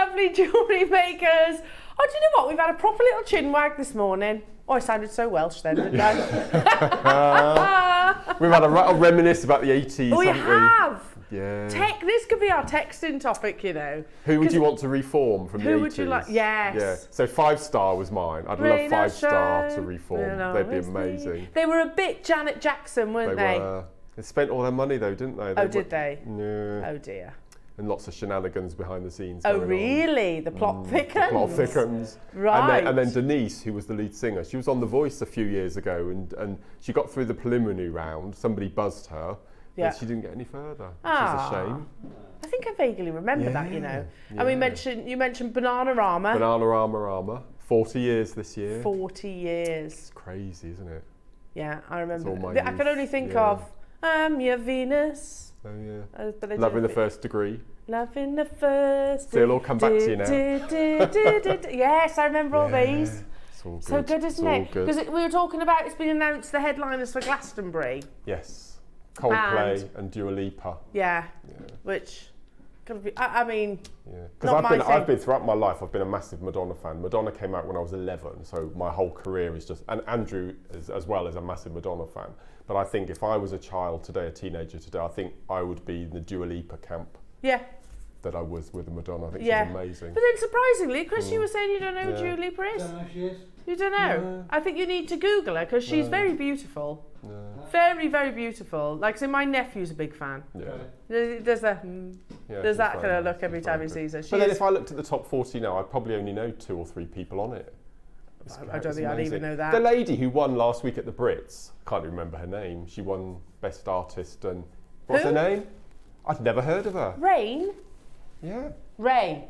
lovely jewellery makers. Oh, do you know what? We've had a proper little chin wag this morning. Oh, I sounded so Welsh then, didn't I? We've had a reminisce about the 80s, We haven't have. we? Yeah. This could be our texting topic, you know. Who would you want to reform from the 80s? Who would you like? Yes. Yeah. So 5-star was mine. I'd love 5-star to reform. They'd be amazing. They were a bit Janet Jackson, weren't they? They spent all their money though, didn't they? Did they? No. Oh dear. And lots of shenanigans behind the scenes. Oh really? The plot thickens. The plot thickens. Right. And then Denise, who was the lead singer, she was on The Voice a few years ago, and she got through the preliminary round. Somebody buzzed her, but she didn't get any further, which is a shame. I think I vaguely remember that, you know. And you mentioned Bananarama. Bananarama. 40 years this year. 40 years. It's crazy, isn't it? Yeah, I remember. I can only think of I'm your Venus. Oh yeah. Love in the First Degree. Love in the First Degree. They'll all come back to you now. Yes, I remember all these. It's all good. So good, isn't it? Because we were talking about it's been announced the headliners for Glastonbury. Yes. Coldplay and Dua Lipa. Yeah. Which could be. I mean. Yeah. Because I've been throughout my life. I've been a massive Madonna fan. Madonna came out when I was 11, so my whole career is just. And Andrew as well is a massive Madonna fan. But I think if I was a child today, a teenager today, I think I would be in the Dua Lipa camp. Yeah. That I was with the Madonna. I think she's amazing. But then surprisingly, Chris, you were saying you don't know who Dua Lipa is. I don't know who she is. You don't know? I think you need to Google her because she's very beautiful. Very, very beautiful. Like, so my nephew's a big fan. There's that kind of look every time he sees her. But then if I looked at the top 40 now, I'd probably only know 2 or 3 people on it. I don't think I'd even know that. The lady who won last week at the Brits, can't remember her name. She won Best Artist and what's her name? I'd never heard of her. Rain? Yeah. Ray.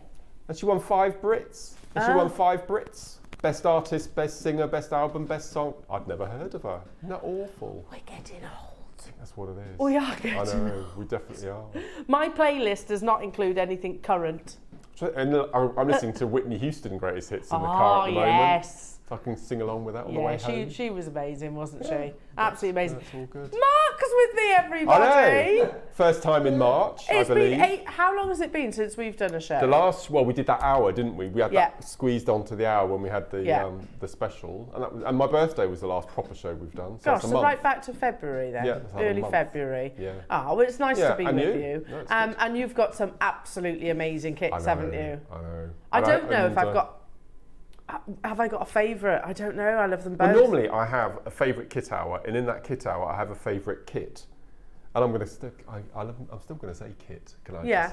And she won 5 Brits. And she won 5 Brits. Best Artist, Best Singer, Best Album, Best Song. I'd never heard of her. Isn't that awful? We're getting old. I think that's what it is. We are getting old. I know, we definitely are. My playlist does not include anything current. And I'm listening to Whitney Houston Greatest Hits in the car at the moment. Yes. So I can sing along with that on the way home. She was amazing, wasn't she? Absolutely amazing. That's all good. Mark's with me, everybody. I know. First time in March, I believe. How long has it been since we've done a show? We did that hour, didn't we? We had that squeezed onto the hour when we had the special, and my birthday was the last proper show we've done. So Gosh, so right back to February then. Yeah, early February. Yeah. Oh, well, it's nice to be with you. No, and you've got some absolutely amazing kits, haven't you? I know. I don't know if I've got. Have I got a favourite? I don't know. I love them both. Well, normally I have a favourite kit hour, and in that kit hour I have a favourite kit, and I'm going to stick. I'm still going to say kit. Can I? Yeah.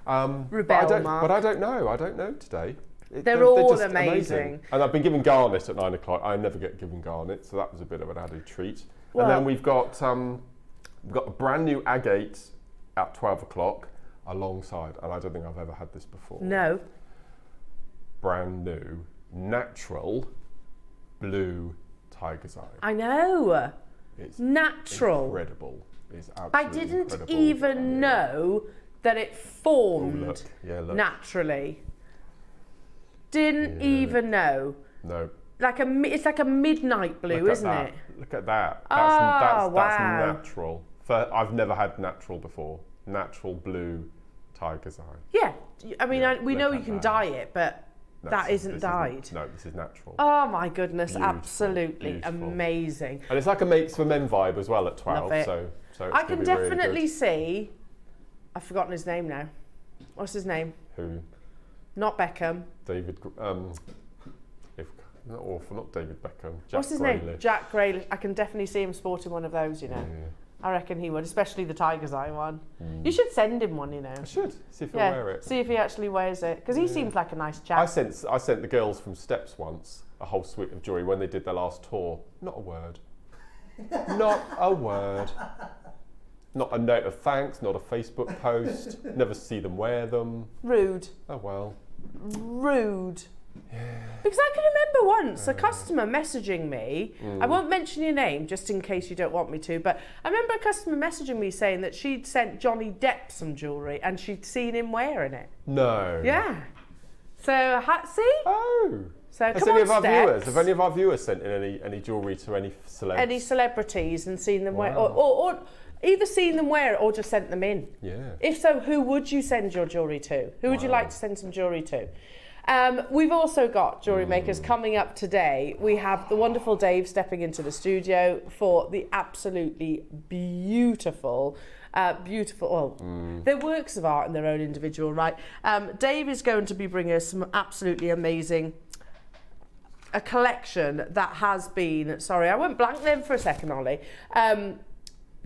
But I don't know. I don't know today. They're all just amazing. And I've been given Garnet at 9 o'clock. I never get given Garnet, so that was a bit of an added treat. Well, and then we've got a brand new agate at 12 o'clock alongside, and I don't think I've ever had this before. No. Brand new. Natural blue tiger's eye. I know. It's natural. Incredible. It's absolutely I didn't incredible. even know that it formed look. naturally. Didn't even know. No. It's like a midnight blue, isn't it? Look at that. That's natural. I've never had natural before. Natural blue tiger's eye. Yeah. I mean, we know you can dye it, but that isn't dyed. No, this is natural. Oh my goodness, beautiful, absolutely beautiful. Amazing. And it's like a Mates for Men vibe as well at 12. Love it. So it's I can definitely really see. I've forgotten his name now. What's his name? Who? Not Beckham. David. Not David Beckham. What's his name? Jack Grealish. I can definitely see him sporting one of those. You know. Yeah. I reckon he would, especially the tiger's eye one. You should send him one, you know. I should, see if he'll wear it. See if he actually wears it, because he seems like a nice chap. I sent the girls from Steps once a whole suite of jewellery when they did their last tour. Not a word. Not a word. Not a note of thanks, not a Facebook post. Never see them wear them. Rude. Oh well. Rude. Yeah. Because I can remember once a customer messaging me, I won't mention your name just in case you don't want me to, but I remember a customer messaging me saying that she'd sent Johnny Depp some jewellery and she'd seen him wearing it. No. Yeah. So, see? Oh. So Have come on, Have any of our viewers sent in any jewellery to any celebs? Any celebrities and seen them wear, or either seen them wear it or just sent them in. Yeah. If so, who would you send your jewellery to? Who would you like to send some jewellery to? We've also got Jewellery Makers coming up today. We have the wonderful Dave stepping into the studio for the absolutely beautiful, they're works of art in their own individual right. Dave is going to be bringing us some absolutely amazing, a collection that has been, sorry, I went blank then for a second, Ollie.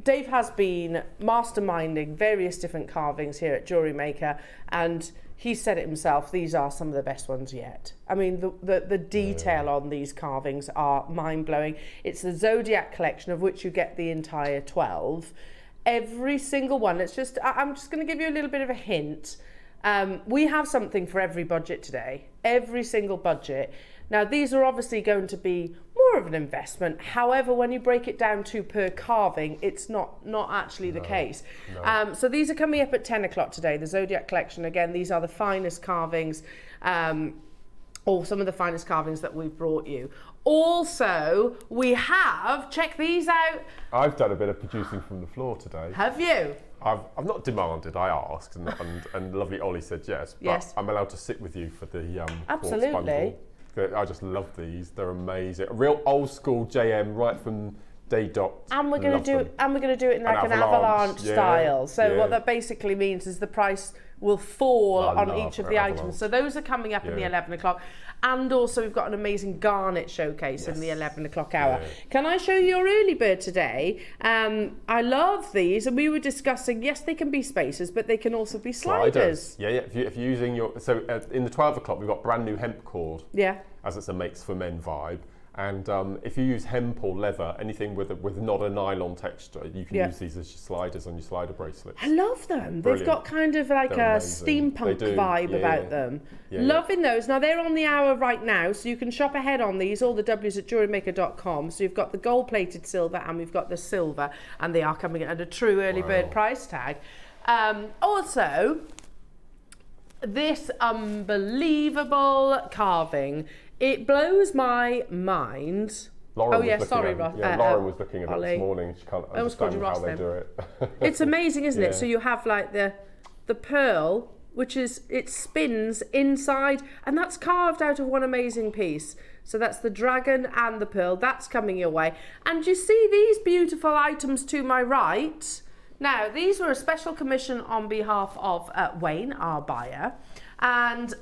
Dave has been masterminding various different carvings here at Jewellery Maker, and he said it himself, these are some of the best ones yet. I mean, the detail on these carvings are mind-blowing. It's the Zodiac Collection, of which you get the entire 12. Every single one, I'm just going to give you a little bit of a hint. We have something for every budget today, every single budget. Now, these are obviously going to be more of an investment. However, when you break it down to per carving, it's not actually the case. No. So these are coming up at 10 o'clock today, the Zodiac Collection. Again, these are the finest carvings, or some of the finest carvings that we've brought you. Also, we have, check these out. I've done a bit of producing from the floor today. Have you? I've not demanded, I asked, and lovely Ollie said yes. But yes. I'm allowed to sit with you for the absolutely. Quartz bundle. I just love these. They're amazing. Real old school JM, right from day dot. And we're going to do it in like an avalanche style. So what that basically means is the price will fall on each of the items. So those are coming up in the 11 o'clock. And also we've got an amazing Garnet showcase in the 11 o'clock hour. Yeah. Can I show you your early bird today? I love these, and we were discussing, yes, they can be spacers, but they can also be sliders. Yeah. If you're using your, in the 12 o'clock we've got brand new hemp cord. Yeah. As it's a Makes for Men vibe. And if you use hemp or leather, anything with not a nylon texture, you can use these as your sliders on your slider bracelets. I love them. Brilliant. They've got kind of like a steampunk vibe about them. Yeah, loving those. Now they're on the hour right now, so you can shop ahead on these. All the W's at jewellerymaker.com. So you've got the gold-plated silver and we've got the silver, and they are coming at a true early bird price tag. Also, this unbelievable carving. It blows my mind. Lauren Lauren was looking at it this morning. She can't understand how they do it. It's amazing, isn't it? So you have like the pearl, which is, it spins inside, and that's carved out of one amazing piece. So that's the dragon and the pearl. That's coming your way. And you see these beautiful items to my right. Now, these were a special commission on behalf of Wayne, our buyer. And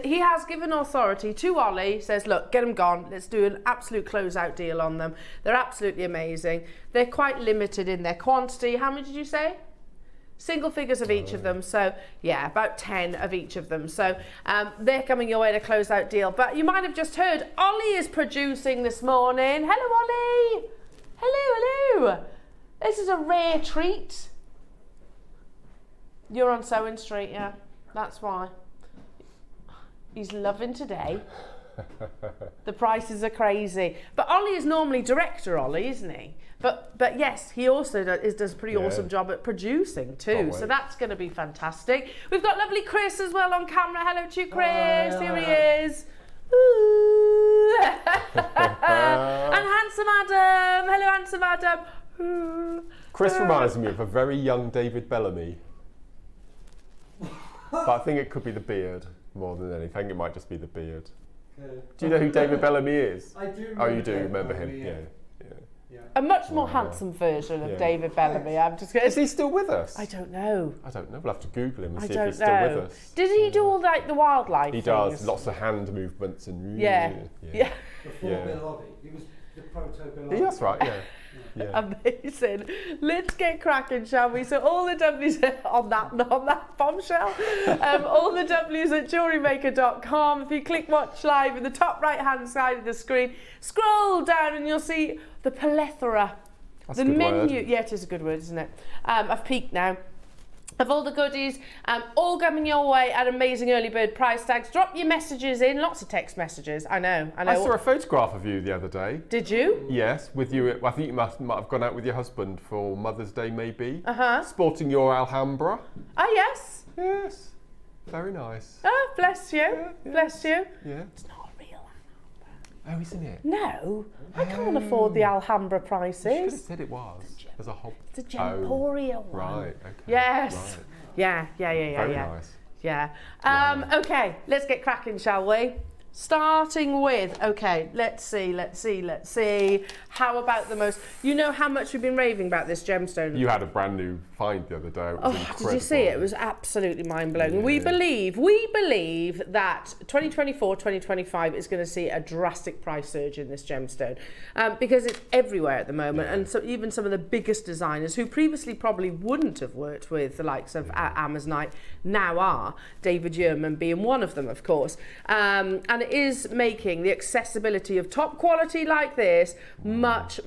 he has given authority to Ollie, says, look, get them gone. Let's do an absolute closeout deal on them. They're absolutely amazing. They're quite limited in their quantity. How many did you say? Single figures of each of them. So, yeah, about 10 of each of them. So, they're coming your way to closeout deal. But you might have just heard, Ollie is producing this morning. Hello, Ollie. Hello. This is a rare treat. You're on Sewing Street, yeah. That's why. He's loving today. The prices are crazy. But Ollie is normally director, Ollie, isn't he? But yes, he also does a pretty awesome job at producing too. So that's going to be fantastic. We've got lovely Chris as well on camera. Hello to you, Chris. Here he is. Ooh. And handsome Adam. Hello, handsome Adam. Ooh. Chris reminds me of a very young David Bellamy. But I think it could be the beard more than anything. I think it might just be the beard. Do you know who David Bellamy is? I do. Oh, you do remember him? Yeah. A much more handsome version of David Bellamy. I'm just going. Is he still with us? I don't know. We'll have to Google him and see if he's still with us. Did he do all like the wildlife? He does lots of hand movements and Before Bill Oddie, he was the proto Bill Oddie. That's right. Yeah. Amazing. Let's get cracking, shall we? So all the W's on that bombshell. All the W's at jewellerymaker.com. If you click watch live in the top right hand side of the screen, scroll down and you'll see the plethora. That's a good menu. Word. Yeah, it is a good word, isn't it? I've peeked now. Of all the goodies, all coming your way at amazing early bird price tags. Drop your messages in, lots of text messages. I know. I saw a photograph of you the other day. Did you? Yes, with you. I think you might have gone out with your husband for Mother's Day, maybe. Sporting your Alhamra. Ah, yes. Yes. Very nice. Oh, bless you. Bless you. Yeah. It's not a real Alhamra. Oh, isn't it? No, I can't afford the Alhambra prices. You should have said it was. As a whole. It's a Gemporia one. Right, okay. Yes. Right. Yeah. Very nice. Yeah. Wow. Okay, let's get cracking, shall we? Starting with, okay, let's see. How about the most, you know how much we've been raving about this gemstone? You had a brand new find the other day. It was incredible. Did you see it? It was absolutely mind-blowing. Yeah. We believe that 2024-2025 is going to see a drastic price surge in this gemstone because it's everywhere at the moment, and so even some of the biggest designers who previously probably wouldn't have worked with the likes of Amazonite now are, David Yurman being one of them, of course. And it is making the accessibility of top quality like this much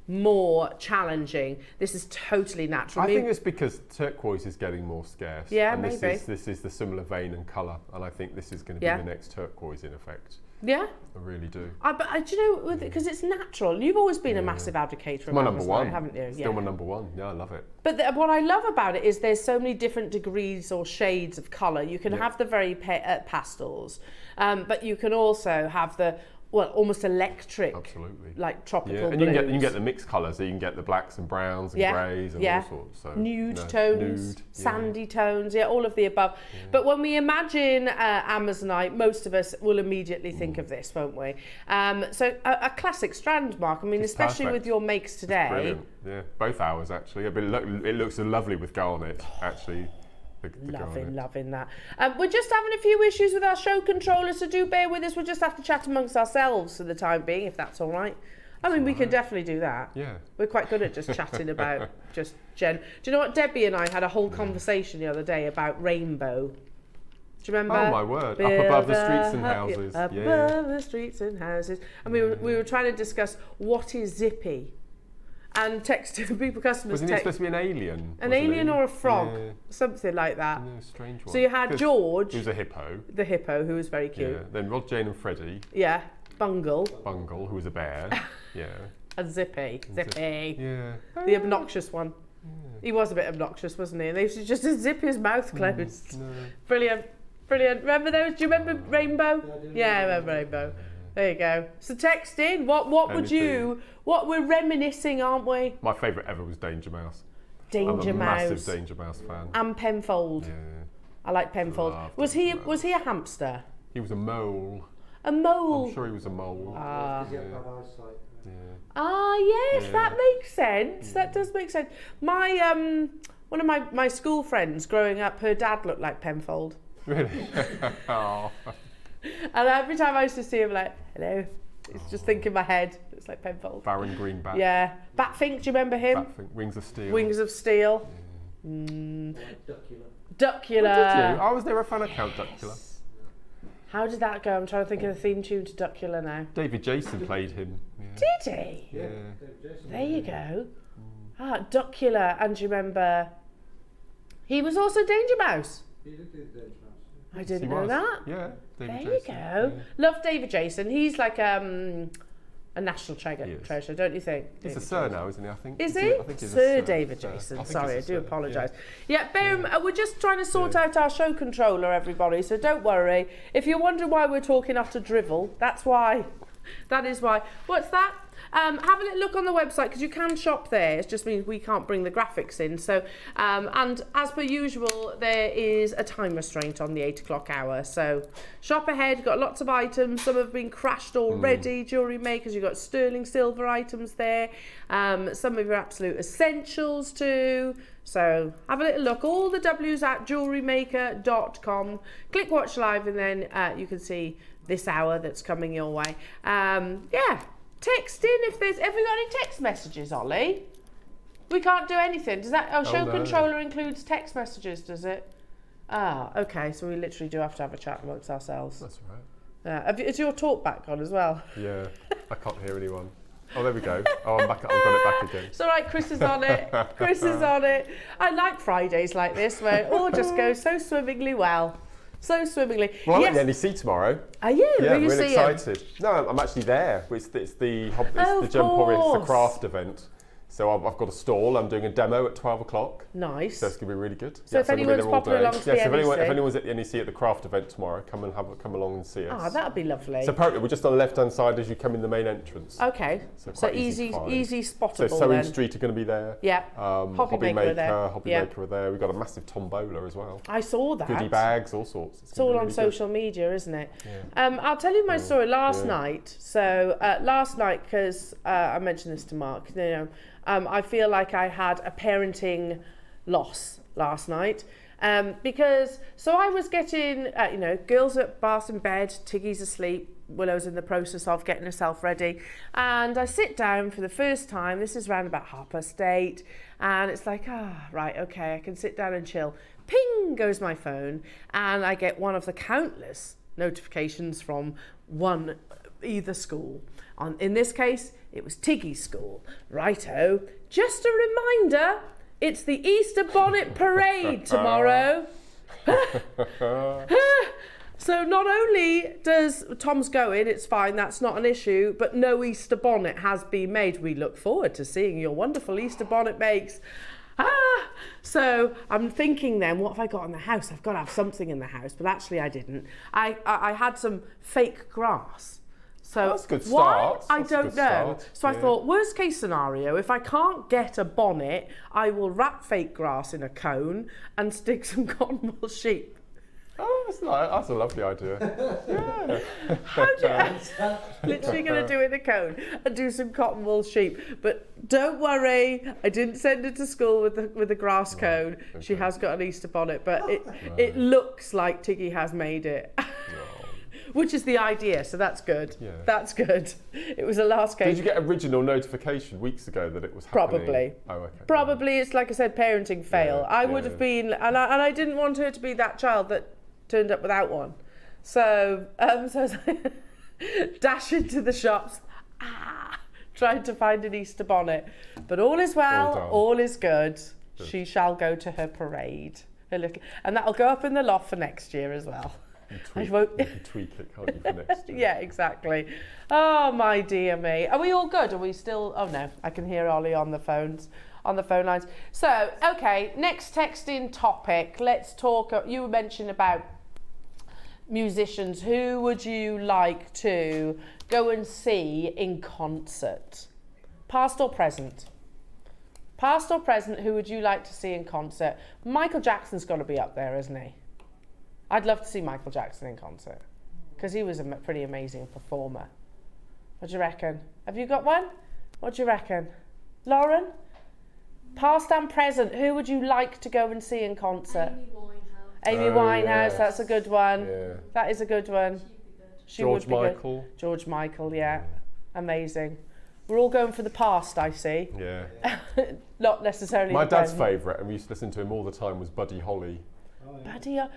more challenging. This is totally natural. I think it's because turquoise is getting more scarce. Yeah, and maybe. This is the similar vein and colour, and I think this is going to be the next turquoise in effect. Yeah, I really do. but do you know, because it's natural, and you've always been a massive advocate of my number one, haven't you? Still my number one. Yeah, I love it. But what I love about it is there's so many different degrees or shades of colour. You can have the very pastels, but you can also have the almost electric, absolutely, like tropical. And you can get the mixed colours. So you can get the blacks and browns and greys and all sorts. So nude tones, sandy tones, all of the above. Yeah. But when we imagine Amazonite, most of us will immediately think of this, won't we? So a classic strand, Mark. I mean, it's especially perfect. with your makes today. It's brilliant. Yeah, both hours actually. But it looks lovely with garnet actually. Loving that. We're just having a few issues with our show controller, so do bear with us. We'll just have to chat amongst ourselves for the time being, if that's all right. I mean, we can definitely do that. Yeah. We're quite good at just chatting about just Jen. Do you know what? Debbie and I had a whole conversation the other day about rainbow. Do you remember? Oh my word! Up above the streets and houses. Above the streets and houses. And we were trying to discuss what is zippy. And customers Wasn't he supposed to be an alien? An alien or a frog, something like that. No, strange one. So you had George, who's a hippo. The hippo, who was very cute. Yeah. Then Rod, Jane, and Freddie. Yeah. Bungle, who was a bear. Yeah. And Zippy. Yeah. The obnoxious one. Yeah. He was a bit obnoxious, wasn't he? And they used to just zip his mouth closed. No. Brilliant. Remember those? Do you remember Rainbow? Yeah, I remember Rainbow. There you go. So text in. What would you? What we're reminiscing, aren't we? My favourite ever was Danger Mouse. Danger I'm a Mouse. massive Danger Mouse fan. And Penfold. Yeah. I like Penfold. Was he a hamster? He was a mole. A mole. I'm sure he was a mole. Does he have bad eyesight? Yeah. Yes, that makes sense. That does make sense. My one of my school friends growing up, her dad looked like Penfold. Really? Oh. And every time I used to see him, like, hello, it's just thinking in my head, it's like Penfold. Baron Greenback. Yeah. Batfink, do you remember him? Batfink. Wings of Steel. Wings of Steel. Yeah. Duckula. Did you? I was never a fan of Count Duckula. How did that go? I'm trying to think of the theme tune to Duckula now. David Jason played him. Yeah. Did he? Yeah. There you go. Duckula, and do you remember? He was also Danger Mouse. He did Danger Mouse. I didn't know that. Yeah, David there Jason. You go. Yeah. Love David Jason. He's like a national treasure, don't you think? He's a Sir now, isn't he? I think. Is he? I think he's Sir a David Sir. Jason. I think Sorry, I he's a do Sir. apologise. Yeah, we're just trying to sort out our show controller, everybody. So don't worry. If you're wondering why we're talking after drivel, that's why. That is why. What's that? Have a little look on the website because you can shop there. It just means we can't bring the graphics in. So, and as per usual, there is a time restraint on the 8 o'clock hour. So shop ahead. Got lots of items. Some have been crashed already. Jewellery makers. You've got sterling silver items there. Some of your absolute essentials too. So have a little look. All the W's at jewellerymaker.com. Click watch live and then you can see this hour that's coming your way. Yeah. Text in if there's. Have we got any text messages, Ollie? We can't do anything. Does that? Show controller includes text messages, does it? Okay. So we literally do have to have a chat amongst ourselves. That's right. Is your talk back on as well? Yeah. I can't hear anyone. Oh, there we go. Oh, I'm back. I've got it back again. It's all right. Chris is on it. Chris is on it. I like Fridays like this where it all just goes so swimmingly well. So swimmingly. Well, I'm at the NEC tomorrow. Are you? Yeah, I'm really excited. No, I'm actually there. It's the Gemporium, it's the craft event. So I've got a stall. I'm doing a demo at 12 o'clock. Nice. So it's going to be really good. So if anyone's popping along to the NEC. If anyone's at the NEC at the craft event tomorrow, come along and see us. Ah, that'd be lovely. So apparently we're just on the left-hand side as you come in the main entrance. Okay. So easy spottable. So Sewing Street are going to be there. Yeah. Hobbymaker are there. We've got a massive tombola as well. I saw that. Goodie bags, all sorts. It's all on social media, isn't it? Yeah. I'll tell you my story last night. So last night, because I mentioned this to Mark, I feel like I had a parenting loss last night. Because I was getting, girls at bath in bed, Tiggy's asleep, Willow's in the process of getting herself ready, and I sit down for the first time. This is around about 8:30, and it's like, right, okay, I can sit down and chill. Ping goes my phone, and I get one of the countless notifications from either school. In this case, it was Tiggy's school. Righto, just a reminder, it's the Easter Bonnet Parade tomorrow. So not only does Tom's going, it's fine, that's not an issue, but no Easter bonnet has been made. We look forward to seeing your wonderful Easter bonnet makes. So I'm thinking then, what have I got in the house? I've got to have something in the house, but actually I didn't. I had some fake grass. So that's a good start. Why? I don't know. So I thought, worst case scenario, if I can't get a bonnet, I will wrap fake grass in a cone and stick some cotton wool sheep. Oh, that's a lovely idea. Yeah. Literally going to do it in a cone and do some cotton wool sheep. But don't worry, I didn't send her to school with the grass cone. Okay. She has got an Easter bonnet, but it looks like Tiggy has made it. Which is the idea, so that's good. Yeah. That's good. It was a last case. Did you get original notification weeks ago that it was happening? Probably. Oh, okay. Probably, it's like I said, parenting fail. I would have been, and I didn't want her to be that child that turned up without one. So I was like, dash into the shops, trying to find an Easter bonnet. But all is well, all is good. She shall go to her parade, and that'll go up in the loft for next year as well. You can tweak it, can't you, for next year? Yeah, exactly. Oh, my dear me. Are we all good? Are we still... Oh, no. I can hear Ollie on the phone lines. So, okay, next texting topic. Let's talk... You mentioned about musicians. Who would you like to go and see in concert? Past or present? Past or present, who would you like to see in concert? Michael Jackson's got to be up there, isn't he? I'd love to see Michael Jackson in concert because he was a pretty amazing performer. What do you reckon? Have you got one? What do you reckon? Lauren? Past and present, who would you like to go and see in concert? Amy Winehouse, that's a good one. Yeah. That is a good one. She would be good. George Michael, yeah. Amazing. We're all going for the past, I see. Yeah. Not necessarily. My dad's favourite, and we used to listen to him all the time, was Buddy Holly. Buddy, yeah,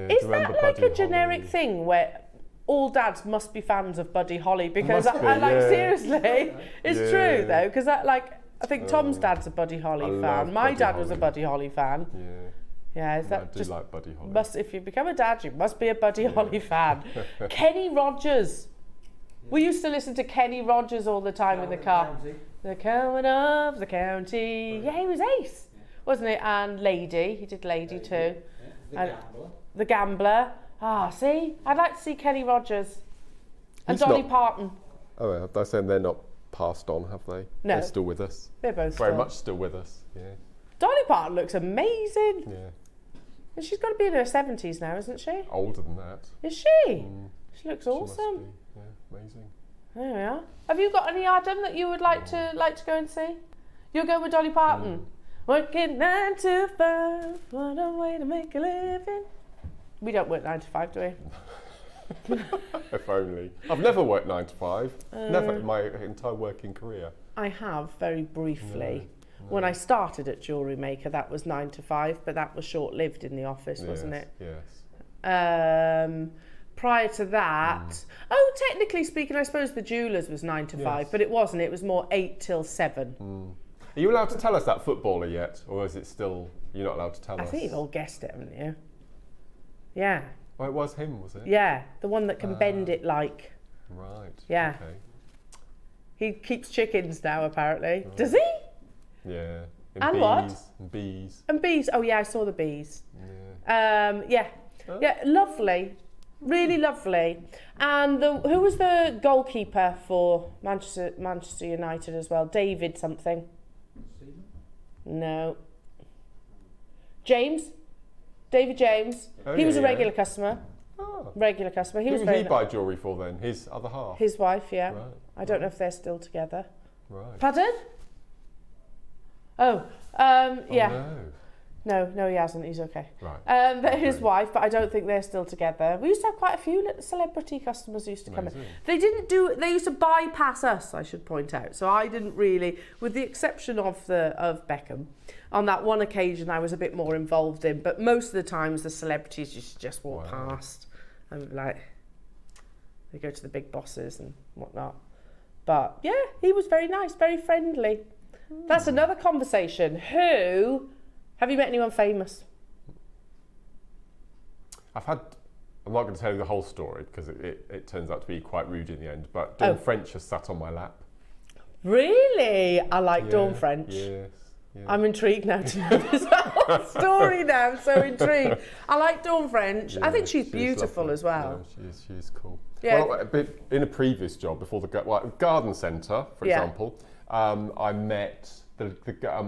is that like a generic thing where all dads must be fans of Buddy Holly? Because seriously, it's true though. Because I think Tom's dad's a Buddy Holly fan. My dad was a Buddy Holly fan. Yeah, is that I do like Buddy Holly. If you become a dad, you must be a Buddy Holly fan. Kenny Rogers. We used to listen to Kenny Rogers all the time in the car. The coming of the county. Yeah, he was ace, wasn't it? And Lady, he did Lady too. The Gambler. See? I'd like to see Kenny Rogers. And Dolly Parton. Oh, they're saying they're not passed on, have they? No. They're still with us. They're both very much still with us, yeah. Dolly Parton looks amazing. Yeah. And she's got to be in her 70s now, isn't she? Older than that. Is she? She looks awesome. Yeah, amazing. There we are. Have you got any, Adam, that you would like to go and see? You'll go with Dolly Parton. Working 9 to 5, what a way to make a living. We don't work 9 to 5, do we? If only. I've never worked 9 to 5. Never in my entire working career. I have, very briefly. No. When I started at JewelleryMaker, that was 9 to 5, but that was short-lived in the office, wasn't it? Yes. Prior to that, technically speaking, I suppose the Jewellers was 9 to 5, but it wasn't. It was more 8 till 7. Are you allowed to tell us that footballer yet, or is it still you're not allowed to tell us? I think you've all guessed it, haven't you? Yeah. Well, it was him, was it? Yeah, the one that can bend it like. Right. Yeah. Okay. He keeps chickens now, apparently. Right. Does he? Yeah. And bees, what? And bees. And bees. Oh yeah, I saw the bees. Yeah. Yeah. Oh. Yeah, lovely. Really lovely. And who was the goalkeeper for Manchester United as well? David something. No. James. David James. Oh, He was a yeah. regular customer. Oh. Regular customer. He Who was did very he buy jewellery for then? His other half? His wife, yeah. Right. I don't know if they're still together. Right. Pardon? Oh, yeah. Oh, No, he hasn't. He's okay. no. Right. But his Okay. wife, but I don't think they're still together. We used to have quite a few little celebrity customers who used to come in. Amazing. They used to bypass us, I should point out. So I didn't really, with the exception of Beckham, on that one occasion I was a bit more involved in, but most of the times the celebrities used to just walk Wow. past and they go to the big bosses and whatnot. But yeah, he was very nice, very friendly. That's another conversation. Have you met anyone famous? I'm not going to tell you the whole story because it turns out to be quite rude in the end, but Dawn French has sat on my lap. Really? I like Dawn Yeah, French. Yes. Yeah. I'm intrigued now to know this whole story now. I'm so intrigued. I like Dawn French. I think she's beautiful lovely. as well. Yeah, she is cool. Yeah. Well, in a previous job before the garden centre, for Yeah. example, I met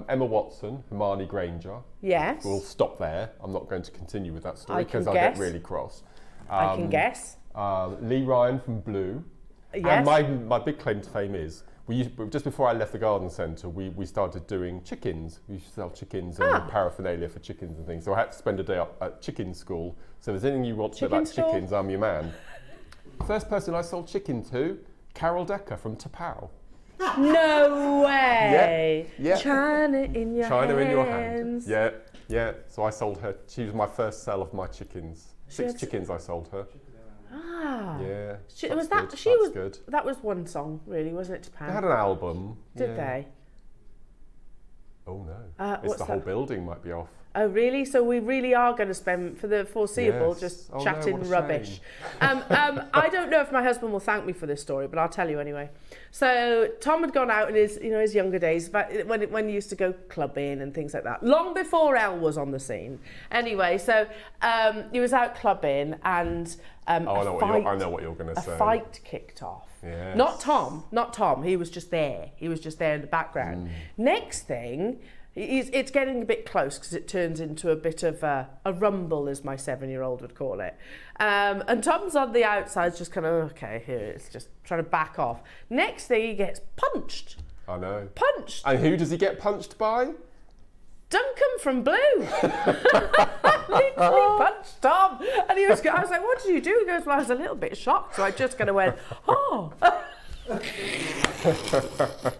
Emma Watson, Hermione Granger. Yes. We'll stop there. I'm not going to continue with that story I can because I'll guess. get really cross. I can guess. Lee Ryan from Blue. Yes. And my big claim to fame is, just before I left the garden centre, we started doing chickens. We used to sell chickens and paraphernalia for chickens and things. So I had to spend a day up at chicken school. So if there's anything you want to know about Chicken store? chickens, I'm your man. First person I sold chicken to, Carol Decker from Topaz. No way. Yeah. China in your China hands. in your hand. Yeah. So I sold her. She was my first sale of my chickens. Six chickens I sold her. Ah. Yeah. Good. That was one song, really, wasn't it? They had an album. Did they? Oh no. What's the whole that? building might be off. Oh, really? So we really are going to spend, for the foreseeable, Yes. just Oh, no, chatting what a rubbish. shame. I don't know if my husband will thank me for this story, but I'll tell you anyway. So Tom had gone out in his younger days, but when he used to go clubbing and things like that, long before Elle was on the scene. Anyway, so he was out clubbing and I know what you're going to say. A fight kicked off. Yes. Not Tom. He was just there. He was just there in the background. Next thing, it's getting a bit close because it turns into a bit of a rumble, as my 7-year-old would call it. And Tom's on the outside, just kind of, okay, here it's just trying to back off. Next thing, he gets punched. I know. Punched. And who does he get punched by? Duncan from Blue. Literally punched Tom. And I was like, what did you do? He goes, well, I was a little bit shocked. So I just kind of went, oh.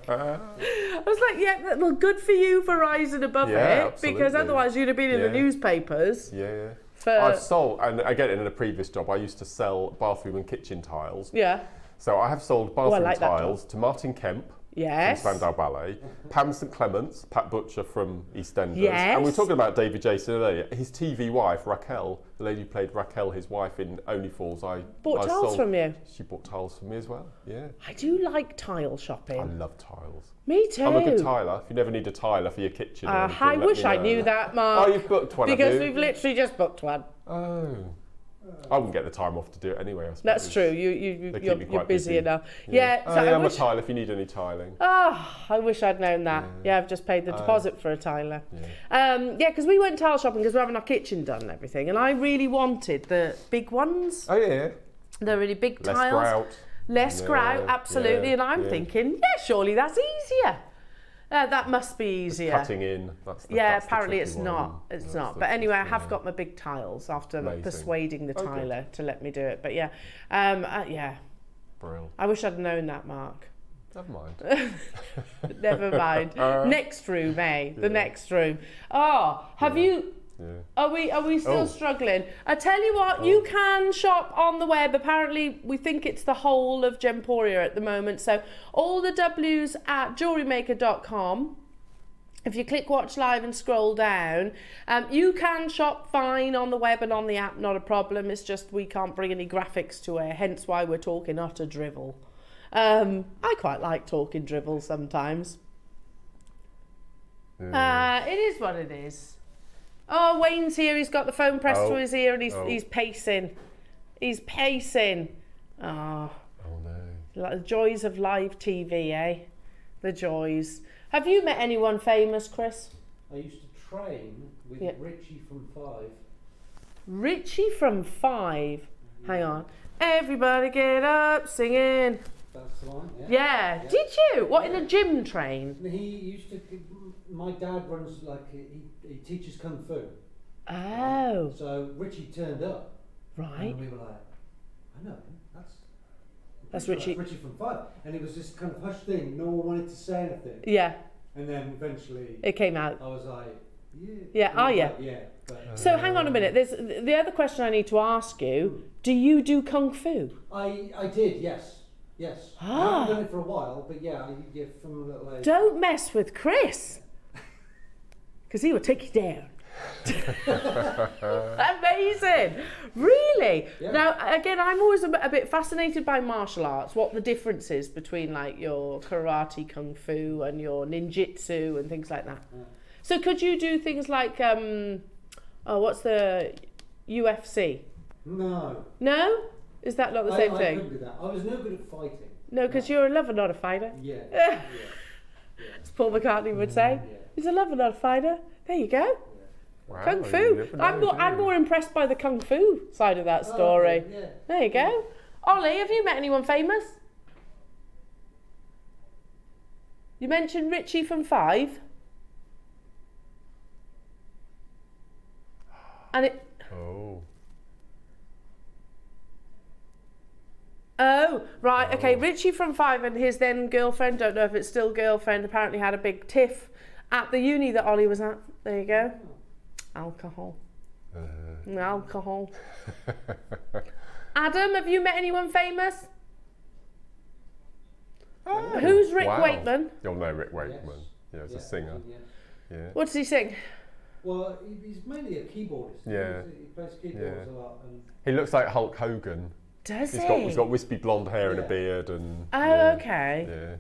I was like, yeah, well, good for you for rising above it. Absolutely. Because otherwise you'd have been in the newspapers. Yeah. For... I've sold, and again, in a previous job, I used to sell bathroom and kitchen tiles. Yeah. So I have sold bathroom like that tiles to Martin Kemp. Yes. From Spandau Ballet, Pam St Clements, Pat Butcher from EastEnders, Yes. and we were talking about David Jason earlier. His TV wife Raquel, the lady who played Raquel, his wife in Only Fools. I Bought tiles from you. She bought tiles from me as well. Yeah, I do like tile shopping. I love tiles. Me too. I'm a good tiler. If you never need a tiler for your kitchen, or anything, I let wish me I know. knew that, Mark. Oh, you've booked one, because have you? we've literally just booked one. Oh. I wouldn't get the time off to do it anyway, I suppose. That's true. They keep me You're quite busy enough. Yeah. So I'm a tiler if you need any tiling. I wish I'd known that. Yeah, I've just paid the deposit for a tiler. Because we went tile shopping because we're having our kitchen done and everything, and I really wanted the big ones. Oh yeah. The really big Less tiles. grout. Less grout, absolutely. And I'm thinking, surely that's easier. That must be easier. Cutting in. That's the apparently tricky it's one. not. It's That's not. the But anyway, I tricky have one. got my big tiles after Amazing. persuading the Oh, good. tiler to let me do it. But Brilliant. I wish I'd known that, Mark. Never mind. Never mind. Next room, eh? The next room. Oh, have you? Yeah. Are we still struggling? I tell you what, you can shop on the web. Apparently, we think it's the whole of Gemporia at the moment. So all the W's at JewelleryMaker.com. If you click watch live and scroll down, you can shop fine on the web and on the app, not a problem. It's just we can't bring any graphics to it, hence why we're talking utter drivel. I quite like talking drivel sometimes. It is what it is. Oh, Wayne's here. He's got the phone pressed to his ear and he's pacing. He's pacing. Oh no. The joys of live TV, eh? The joys. Have you met anyone famous, Chris? I used to train with Richie from Five. Richie from Five? Hang on. Everybody get up singing. That's the one, yeah. Did you? What, in a gym train? He used to, my dad runs like, he teaches Kung Fu. Oh. So Richie turned up. Right. And we were like, I know him, that's Richie. Richie from Five. And it was this kind of hush thing, no one wanted to say anything. Yeah. And then eventually it came out. I was like, yeah, are you? Yeah. But, so hang on a minute, there's the other question I need to ask you. Do you do Kung Fu? I did, yes. Yes. I haven't done it for a while, but yeah, from a little age. Don't mess with Chris. Because he will take you down. Amazing. Really? Yeah. Now, again, I'm always a bit fascinated by martial arts, what the difference is between like your karate, Kung Fu and your ninjutsu and things like that. Yeah. So could you do things like, what's the UFC? No. No? Is that not the same I thing? couldn't do that. I was no good at fighting. No, because you're a lover, not a fighter. Yeah. As Paul McCartney would say. Yeah. He's a lover, not a fighter. There you go. Wow, Kung Fu. I'm more impressed by the Kung Fu side of that story. Yeah. There you go. Ollie, have you met anyone famous? You mentioned Richie from Five. And it... Oh, right, okay. Richie from Five and his then girlfriend, don't know if it's still girlfriend, apparently had a big tiff at the uni that Ollie was at. There you go. Alcohol. Alcohol. Adam, have you met anyone famous? Who's Rick Wakeman? You'll know Rick Wakeman. Yes. Yeah, he's a singer. Yeah. What does he sing? Well, he's mainly a keyboardist. Yeah. He plays keyboards a lot. And he looks like Hulk Hogan. Does he? He's got wispy blonde hair and a beard and... okay. Yeah.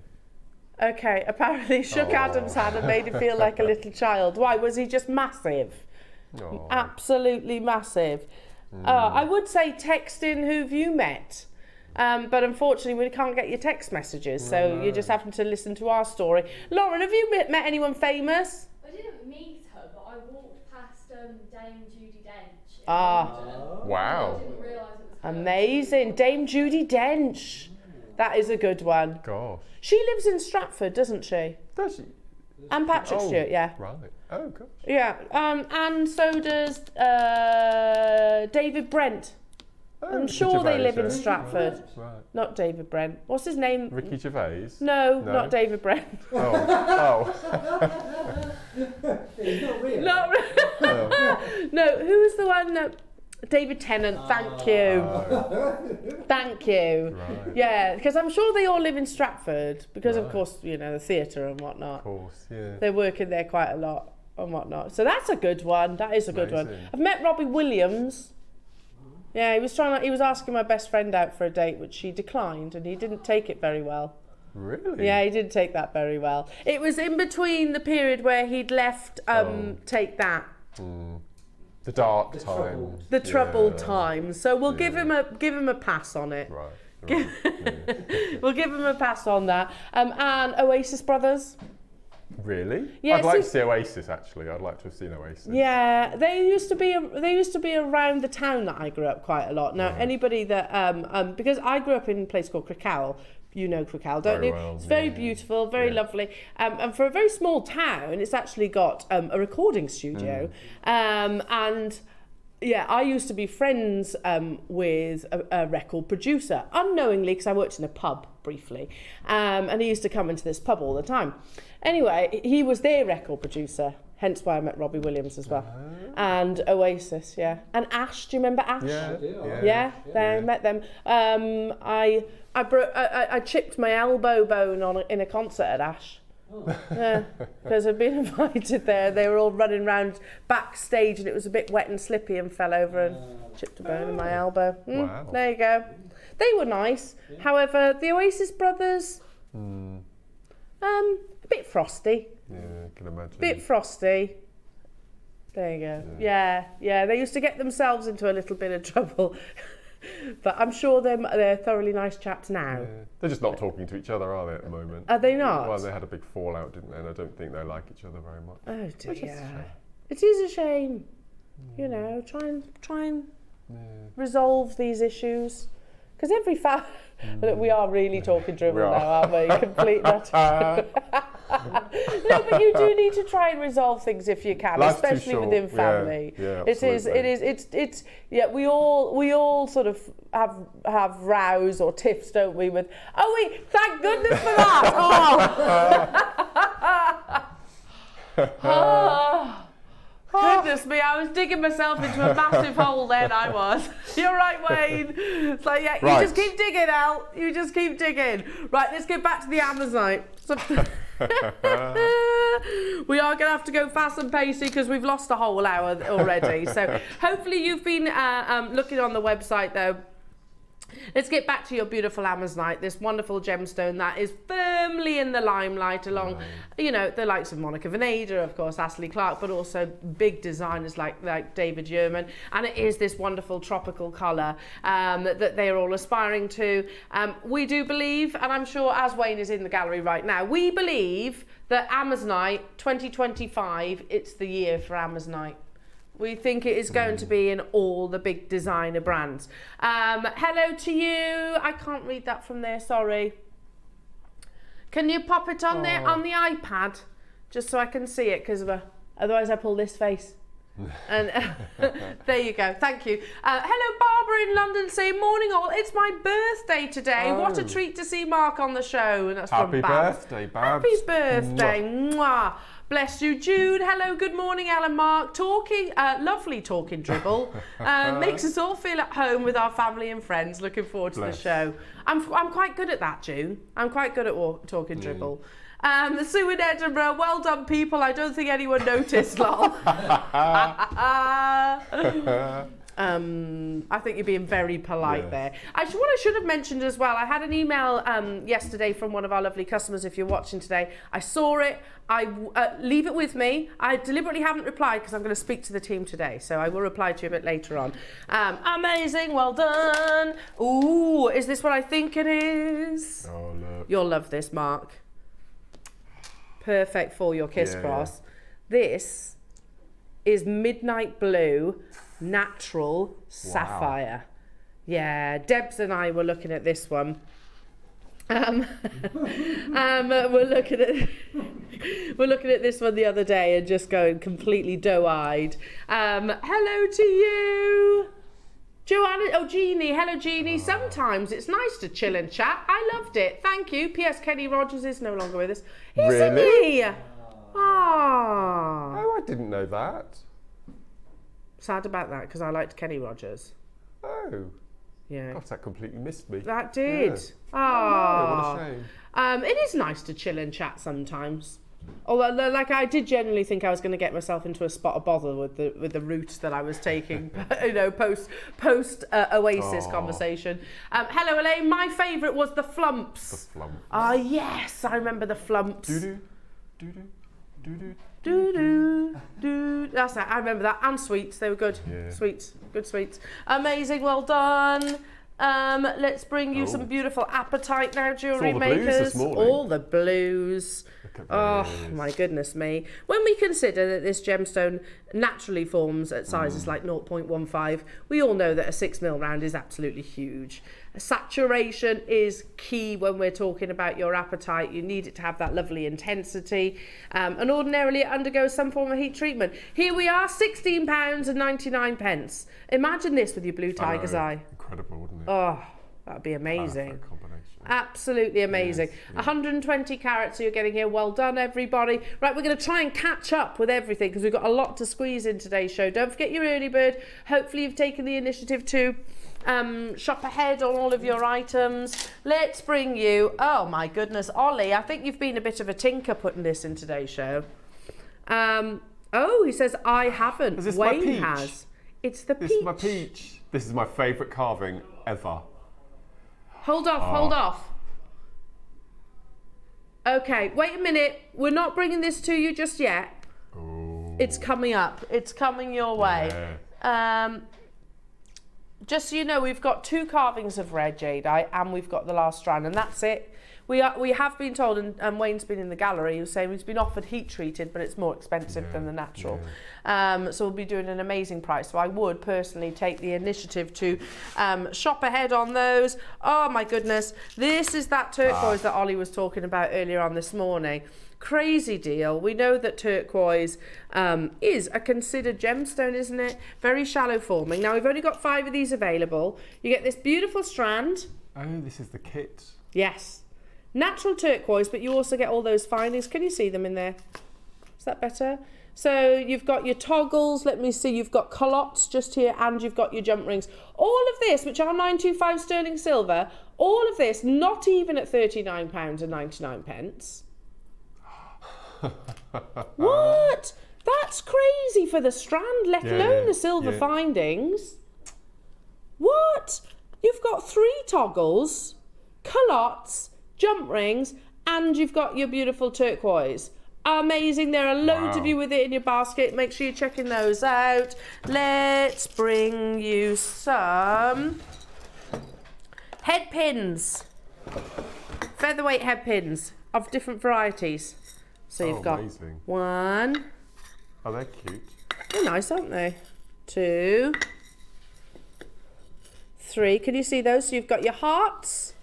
Okay, apparently shook Adam's hand and made him feel like a little child. Why? Was he just massive? Absolutely massive. I would say text in who've you met. But unfortunately, we can't get your text messages, so you're just having to listen to our story. Lauren, have you met anyone famous? I didn't meet her, but I walked past Dame Judi Dench. Wow. I didn't realise it was her. Amazing. Dame Judi Dench. That is a good one. Gosh. She lives in Stratford, doesn't she? Does she? And Patrick Stewart, yeah. Right. Oh, gosh. Yeah, and so does David Brent. I'm sure they live in Stratford. Right. Not David Brent. What's his name? Ricky Gervais? No, not David Brent. he's not real. No, who's the one that... David Tennant, thank you. Thank you. Right. Yeah, because I'm sure they all live in Stratford because, of course, you know, the theatre and whatnot. Of course, yeah. They're working there quite a lot and whatnot. So that's a good one. That is a good one. Amazing. I've met Robbie Williams. Yeah, he was asking my best friend out for a date, which she declined, and he didn't take it very well. Really? Yeah, he didn't take that very well. It was in between the period where he'd left Take That. The dark time. The troubled times. So we'll give him a pass on it. Right. We'll give him a pass on that. And Oasis Brothers. Really? Yeah, I'd like to see Oasis actually. I'd like to have seen Oasis. Yeah, they used to be around the town that I grew up quite a lot. Now anybody that because I grew up in a place called Crickhowell. You know Crickhowell, don't you? Well, it's very beautiful, very lovely. And for a very small town, it's actually got a recording studio. And yeah, I used to be friends with a record producer, unknowingly, because I worked in a pub briefly. And he used to come into this pub all the time. Anyway, he was their record producer, hence why I met Robbie Williams as well. And Oasis, yeah. And Ash, do you remember Ash? Yeah. I met them. I chipped my elbow bone in a concert at Ash. Yeah, because I'd been invited there. They were all running around backstage and it was a bit wet and slippy and fell over and chipped a bone in my elbow. Wow. There you go. They were nice. However, the Oasis brothers, a bit frosty. Yeah, I can imagine. Bit frosty. There you go. Yeah, they used to get themselves into a little bit of trouble. But I'm sure they're thoroughly nice chaps now. Yeah. They're just not talking to each other, are they, at the moment? Are they not? Well, they had a big fallout, didn't they? And I don't think they like each other very much. Oh dear. It is a shame. You know, try and resolve these issues. Because every we are really talking dribble now, aren't we? Complete that. No, but you do need to try and resolve things if you can, Life's especially within family. Yeah, It's we all sort of have rows or tiffs, don't we? With thank goodness for that. Goodness me, I was digging myself into a massive hole then, I was. You're right, Wayne. It's like, you just keep digging, Al. You just keep digging. Right, let's get back to the Amazonite. We are going to have to go fast and pacey because we've lost a whole hour already. So hopefully you've been looking on the website, though. Let's get back to your beautiful Amazonite, this wonderful gemstone that is firmly in the limelight along, you know, the likes of Monica Vinader, of course, Ashley Clark, but also big designers like David Yurman. And it is this wonderful tropical colour that they are all aspiring to. We do believe, and I'm sure as Wayne is in the gallery right now, we believe that Amazonite 2025, it's the year for Amazonite. We think it is going to be in all the big designer brands. Hello to you. I can't read that from there, sorry. Can you pop it on there on the iPad? Just so I can see it, because otherwise I pull this face. And there you go, thank you. Hello Barbara in London saying, morning all, it's my birthday today. What a treat to see Mark on the show. And that's Happy from Babs. birthday, Babs. Happy birthday. Mwah. Bless you, Jude. Hello, good morning, Alan Mark. Lovely talking dribble. Makes us all feel at home with our family and friends. Looking forward to the show. I'm quite good at that, June. I'm quite good at talking dribble. Sue in Edinburgh, well done, people. I don't think anyone noticed, lol. I think you're being very polite there. What I should have mentioned as well, I had an email yesterday from one of our lovely customers. If you're watching today, I saw it. Leave it with me. I deliberately haven't replied because I'm going to speak to the team today, so I will reply to you a bit later on. Amazing, well done. Ooh, is this what I think it is? Oh, look. You'll love this, Mark. Perfect for your kiss cross. This is Midnight Blue Natural Sapphire. Yeah, Debs and I were looking at this one. We're looking at this one the other day and just going completely doe-eyed. Hello to you, Joanna. Oh, Jeannie. Hello, Jeannie. Sometimes it's nice to chill and chat. I loved it. Thank you. P.S. Kenny Rogers is no longer with us. Isn't he? Oh, I didn't know that. Sad about that because I liked Kenny Rogers. Oh. Yeah. Gosh, that completely missed me. That did. Oh, what a shame. It is nice to chill and chat sometimes. Although, like, I did genuinely think I was going to get myself into a spot of bother with the route that I was taking, you know, post Oasis conversation. Hello, Elaine. My favourite was the flumps. The flump. Ah, yes, I remember the flumps. Doo-doo, doo-doo, doo-doo. Do do. That's that. I remember that. And sweets, they were good. Yeah. Sweets, good sweets. Amazing, well done. Let's bring you some beautiful Appetite now, jewellery makers. All the blues. Oh my goodness me. When we consider that this gemstone naturally forms at sizes like 0.15, we all know that a 6mm round is absolutely huge. Saturation is key when we're talking about your Appetite. You need it to have that lovely intensity, and ordinarily it undergoes some form of heat treatment. Here we are, £16.99. Imagine this with your blue tiger's eye. Incredible, wouldn't it? Oh, that'd be amazing. Absolutely amazing. Yes, yeah. 120 carats you're getting here. Well done, everybody. Right, we're going to try and catch up with everything because we've got a lot to squeeze in today's show. Don't forget your early bird. Hopefully you've taken the initiative to shop ahead on all of your items. Let's bring you, oh my goodness, Ollie, I think you've been a bit of a tinker putting this in today's show. Oh, he says, I haven't. Is this Wayne my peach? Has. It's the peach. This is my peach. This is my favourite carving ever. Hold off, hold off. Okay, wait a minute. We're not bringing this to you just yet. Ooh. It's coming up. It's coming your way. Yeah. Just so you know, we've got 2 carvings of red jadeite and we've got the last strand, and that's it. We have been told, and Wayne's been in the gallery, he was saying he's been offered heat treated, but it's more expensive than the natural. So we'll be doing an amazing price. So I would personally take the initiative to shop ahead on those. Oh my goodness. This is that turquoise that Ollie was talking about earlier on this morning. Crazy deal. We know that turquoise is a considered gemstone, isn't it? Very shallow forming. Now we've only got 5 of these available. You get this beautiful strand. Oh, this is the kit. Yes. Natural turquoise, but you also get all those findings. Can you see them in there? Is that better? So you've got your toggles. Let me see. You've got culottes just here, and you've got your jump rings. All of this, which are 925 sterling silver, all of this, not even at £39.99. What? That's crazy for the strand, let alone the silver findings. What? You've got 3 toggles, culottes, jump rings, and you've got your beautiful turquoise. Amazing. There are loads of you with it in your basket. Make sure you're checking those out. Let's bring you some head pins. Featherweight head pins of different varieties. So you've got amazing. 1. Oh, they're cute. They're nice, aren't they? 2, 3. Can you see those? So you've got your hearts,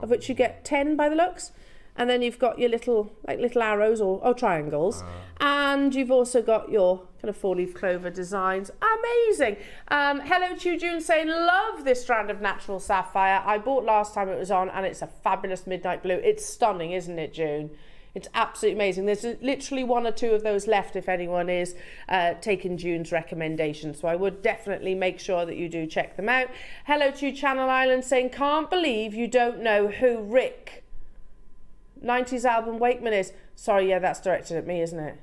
of which you get 10 by the looks, and then you've got your little arrows or triangles, and you've also got your kind of 4-leaf clover designs. Amazing. Hello to you, June, saying love this strand of natural sapphire. I bought last time it was on, and it's a fabulous midnight blue. It's stunning, isn't it, June? It's absolutely amazing. There's literally 1 or 2 of those left if anyone is taking June's recommendation. So I would definitely make sure that you do check them out. Hello to Channel Island saying, can't believe you don't know who Rick 90s album Wakeman is. Sorry, yeah, that's directed at me, isn't it?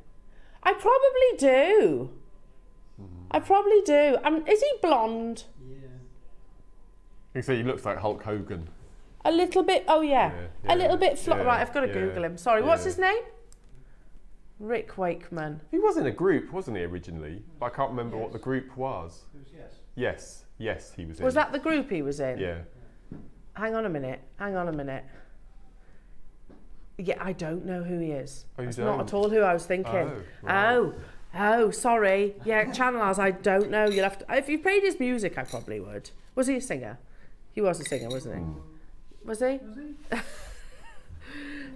I probably do. I probably do. Is he blonde? Yeah. You can see he looks like Hulk Hogan. A little bit, a little bit right, I've got to yeah, Google him. Sorry, what's his name? Rick Wakeman. He was in a group, wasn't he, originally? But I can't remember what the group was. It was Yes, he was in. Was that the group he was in? Yeah. Hang on a minute. Yeah, I don't know who he is. Oh, you That's don't? not at all who I was thinking. Oh, right. Oh, sorry. Yeah, Channel Isles, I don't know. You'll have to. If you played his music, I probably would. Was he a singer? He was a singer, wasn't he? Was he?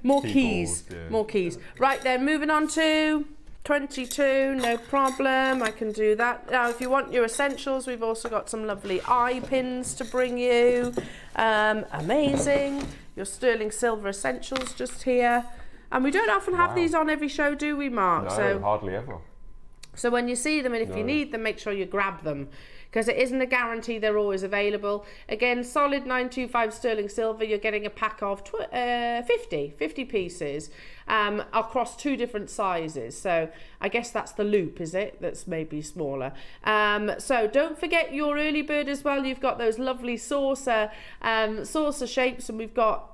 More keys. Yeah. More keys. Right then, moving on to 22. No problem. I can do that. Now, if you want your essentials, we've also got some lovely eye pins to bring you. Amazing. Your sterling silver essentials just here. And we don't often have these on every show, do we, Mark? No, hardly ever. So when you see them and if you need them, make sure you grab them, because it isn't a guarantee they're always available. Again, solid 925 sterling silver, you're getting a pack of 50 pieces across 2 different sizes. So I guess that's the loop, is it? That's maybe smaller. So don't forget your early bird as well. You've got those lovely saucer shapes, and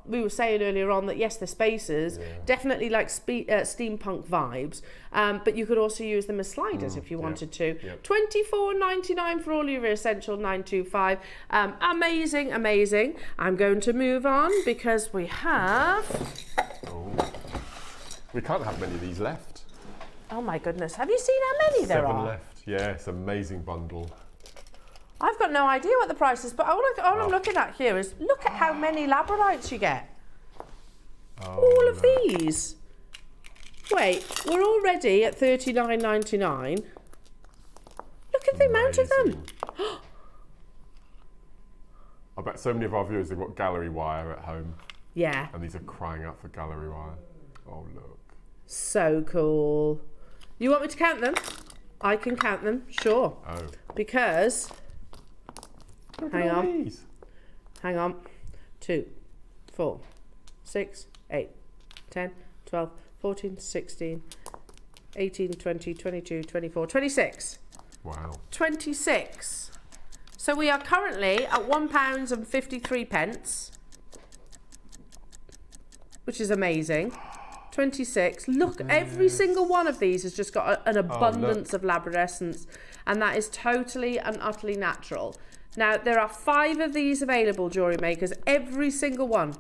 we were saying earlier on that yes, they're spacers, definitely like steampunk vibes, but you could also use them as sliders if you wanted to. Yep. $24.99 for all your essential 925. Amazing. I'm going to move on because we have... We can't have many of these left. Oh my goodness, have you seen how many there are? 7 left. Yeah, it's an amazing bundle. I've got no idea what the price is, but all I'm looking at here is look at how many labradorites you get. All of these. Wait, we're already at $39.99. Look at the amount of them. I bet so many of our viewers have got gallery wire at home. Yeah. And these are crying out for gallery wire. Oh, look. So cool. You want me to count them? I can count them, sure. Oh. Because, hang on. These. Hang on. 2, 4, 6, 8, 10, 12, 14, 16, 18, 20, 22, 24, 26. Wow. 26. So we are currently at £1.53. which is amazing. 26. Look, every single one of these has just got an abundance of labradescence, and that is totally and utterly natural. Now, there are 5 of these available, jewellery makers, every single one.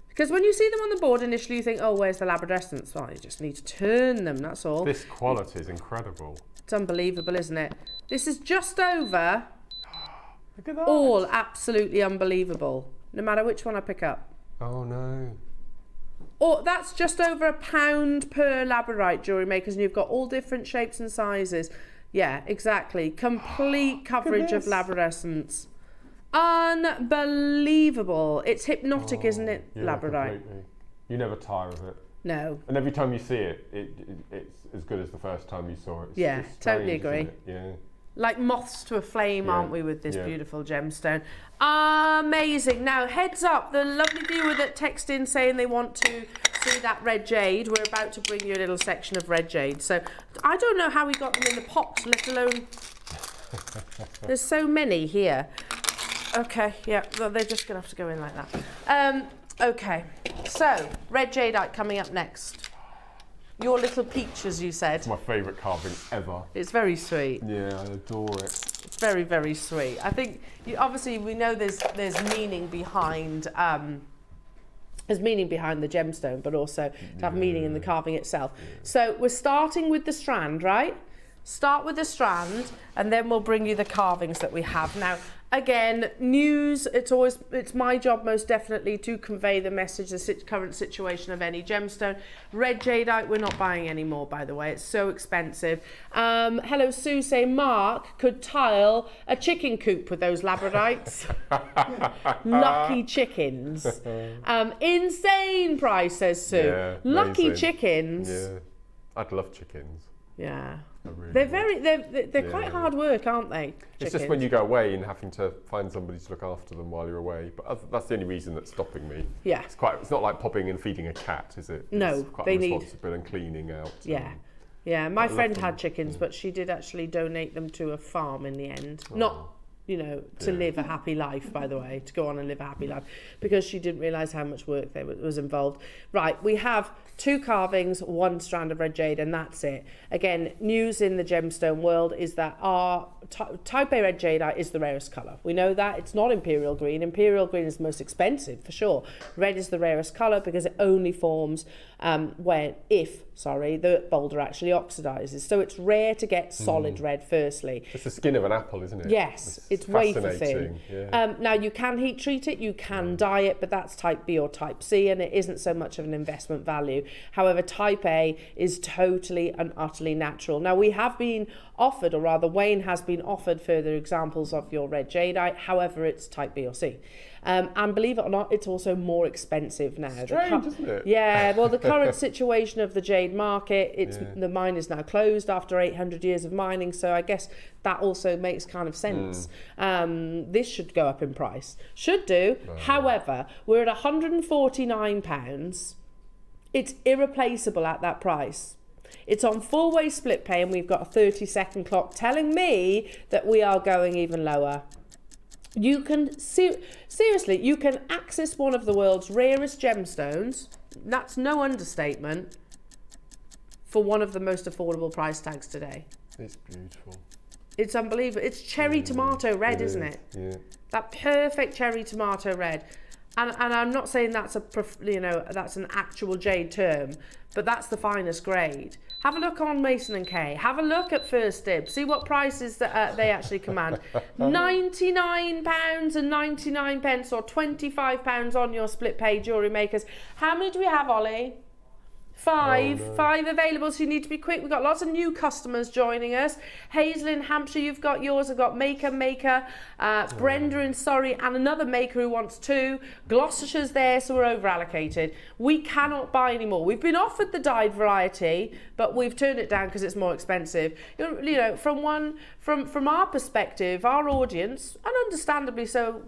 Because when you see them on the board initially, you think, oh, where's the labradescence? Well, you just need to turn them, that's all. This quality is incredible. It's unbelievable, isn't it? This is just over. Look at that. All absolutely unbelievable, no matter which one I pick up. Oh, no. Or that's just over £1 per labradorite, jewellery makers, and you've got all different shapes and sizes. Yeah, exactly. Complete coverage of labradescence. Unbelievable. It's hypnotic, isn't it, labradorite? Completely. You never tire of it. No. And every time you see it, it's as good as the first time you saw it. Yeah, it's strange, totally agree. isn't it? Yeah. Like moths to a flame, Yeah. aren't we, with this Yeah. beautiful gemstone? Amazing. Now, heads up, the lovely viewer that texted in saying they want to see that red jade, we're about to bring you a little section of red jade. So I don't know how we got them in the pot, let alone... There's so many here. Okay, yeah, well, they're just going to have to go in like that. Okay, so red jadeite coming up next. Your little peach, as you said. It's my favourite carving ever. It's very sweet. Yeah, I adore it. It's very, very sweet. I think, obviously, we know there's meaning behind the gemstone, but also to have meaning in the carving itself. So we're starting with the strand, right? Start with the strand, and then we'll bring you the carvings that we have. Now, again, news, it's my job most definitely to convey the message, the current situation of any gemstone. Red jadeite, we're not buying anymore, by the way. It's so expensive. Hello, Sue saying Mark could tile a chicken coop with those labradorites. Lucky chickens. Insane price, says Sue. Yeah, lucky amazing. Chickens. Yeah, I'd love chickens. Yeah. Really They're quite hard work, aren't they? It's just when you go away and having to find somebody to look after them while you're away. But that's the only reason that's stopping me. Yeah. It's not like popping and feeding a cat, is it? No, it's quite they need responsible and cleaning out. Yeah. Yeah, my friend them. had chickens, but she did actually donate them to a farm in the end. Not, to live a happy life, by the way, to go on and live a happy life, because she didn't realise how much work there was involved. Right, we have 2 carvings, 1 strand of red jade, and that's it. Again, news in the gemstone world is that our Type A red jadeite is the rarest colour. We know that. It's not imperial green. Imperial green is the most expensive, for sure. Red is the rarest colour because it only forms if the boulder actually oxidises. So it's rare to get solid red, firstly. It's the skin of an apple, isn't it? Yes, it's wafer thin. Yeah. Now, you can heat treat it, you can dye it, but that's Type B or Type C, and it isn't so much of an investment value. However, Type A is totally and utterly natural. Now, we have been offered, or rather Wayne has been offered further examples of your red jadeite. However, it's Type B or C. And believe it or not, it's also more expensive now. Strange, isn't it? Yeah, well, the current situation of the jade market, the mine is now closed after 800 years of mining, so I guess that also makes kind of sense. This should go up in price. Should do. However, we're at £149. It's irreplaceable at that price. It's on 4-way split pay, and we've got a 30-second clock telling me that we are going even lower. You can seriously, you can access one of the world's rarest gemstones. That's no understatement. For one of the most affordable price tags today. It's beautiful. It's unbelievable. It's cherry tomato red, isn't it? Yeah. That perfect cherry tomato red. And I'm not saying that's that's an actual jade term, but that's the finest grade. Have a look on Mason & Kay. Have a look at First Dib. See what prices that they actually command. £99.99 or £25 on your split pay jewellery makers. How many do we have, Ollie? 5. 5 available, so you need to be quick. We've got lots of new customers joining us. Hazel in Hampshire, you've got yours. I've got Maker, Brenda in Surrey, and another maker who wants 2. Gloucestershire's there, so we're over allocated. We cannot buy anymore. We've been offered the dyed variety, but we've turned it down because it's more expensive. From our perspective, our audience, and understandably so,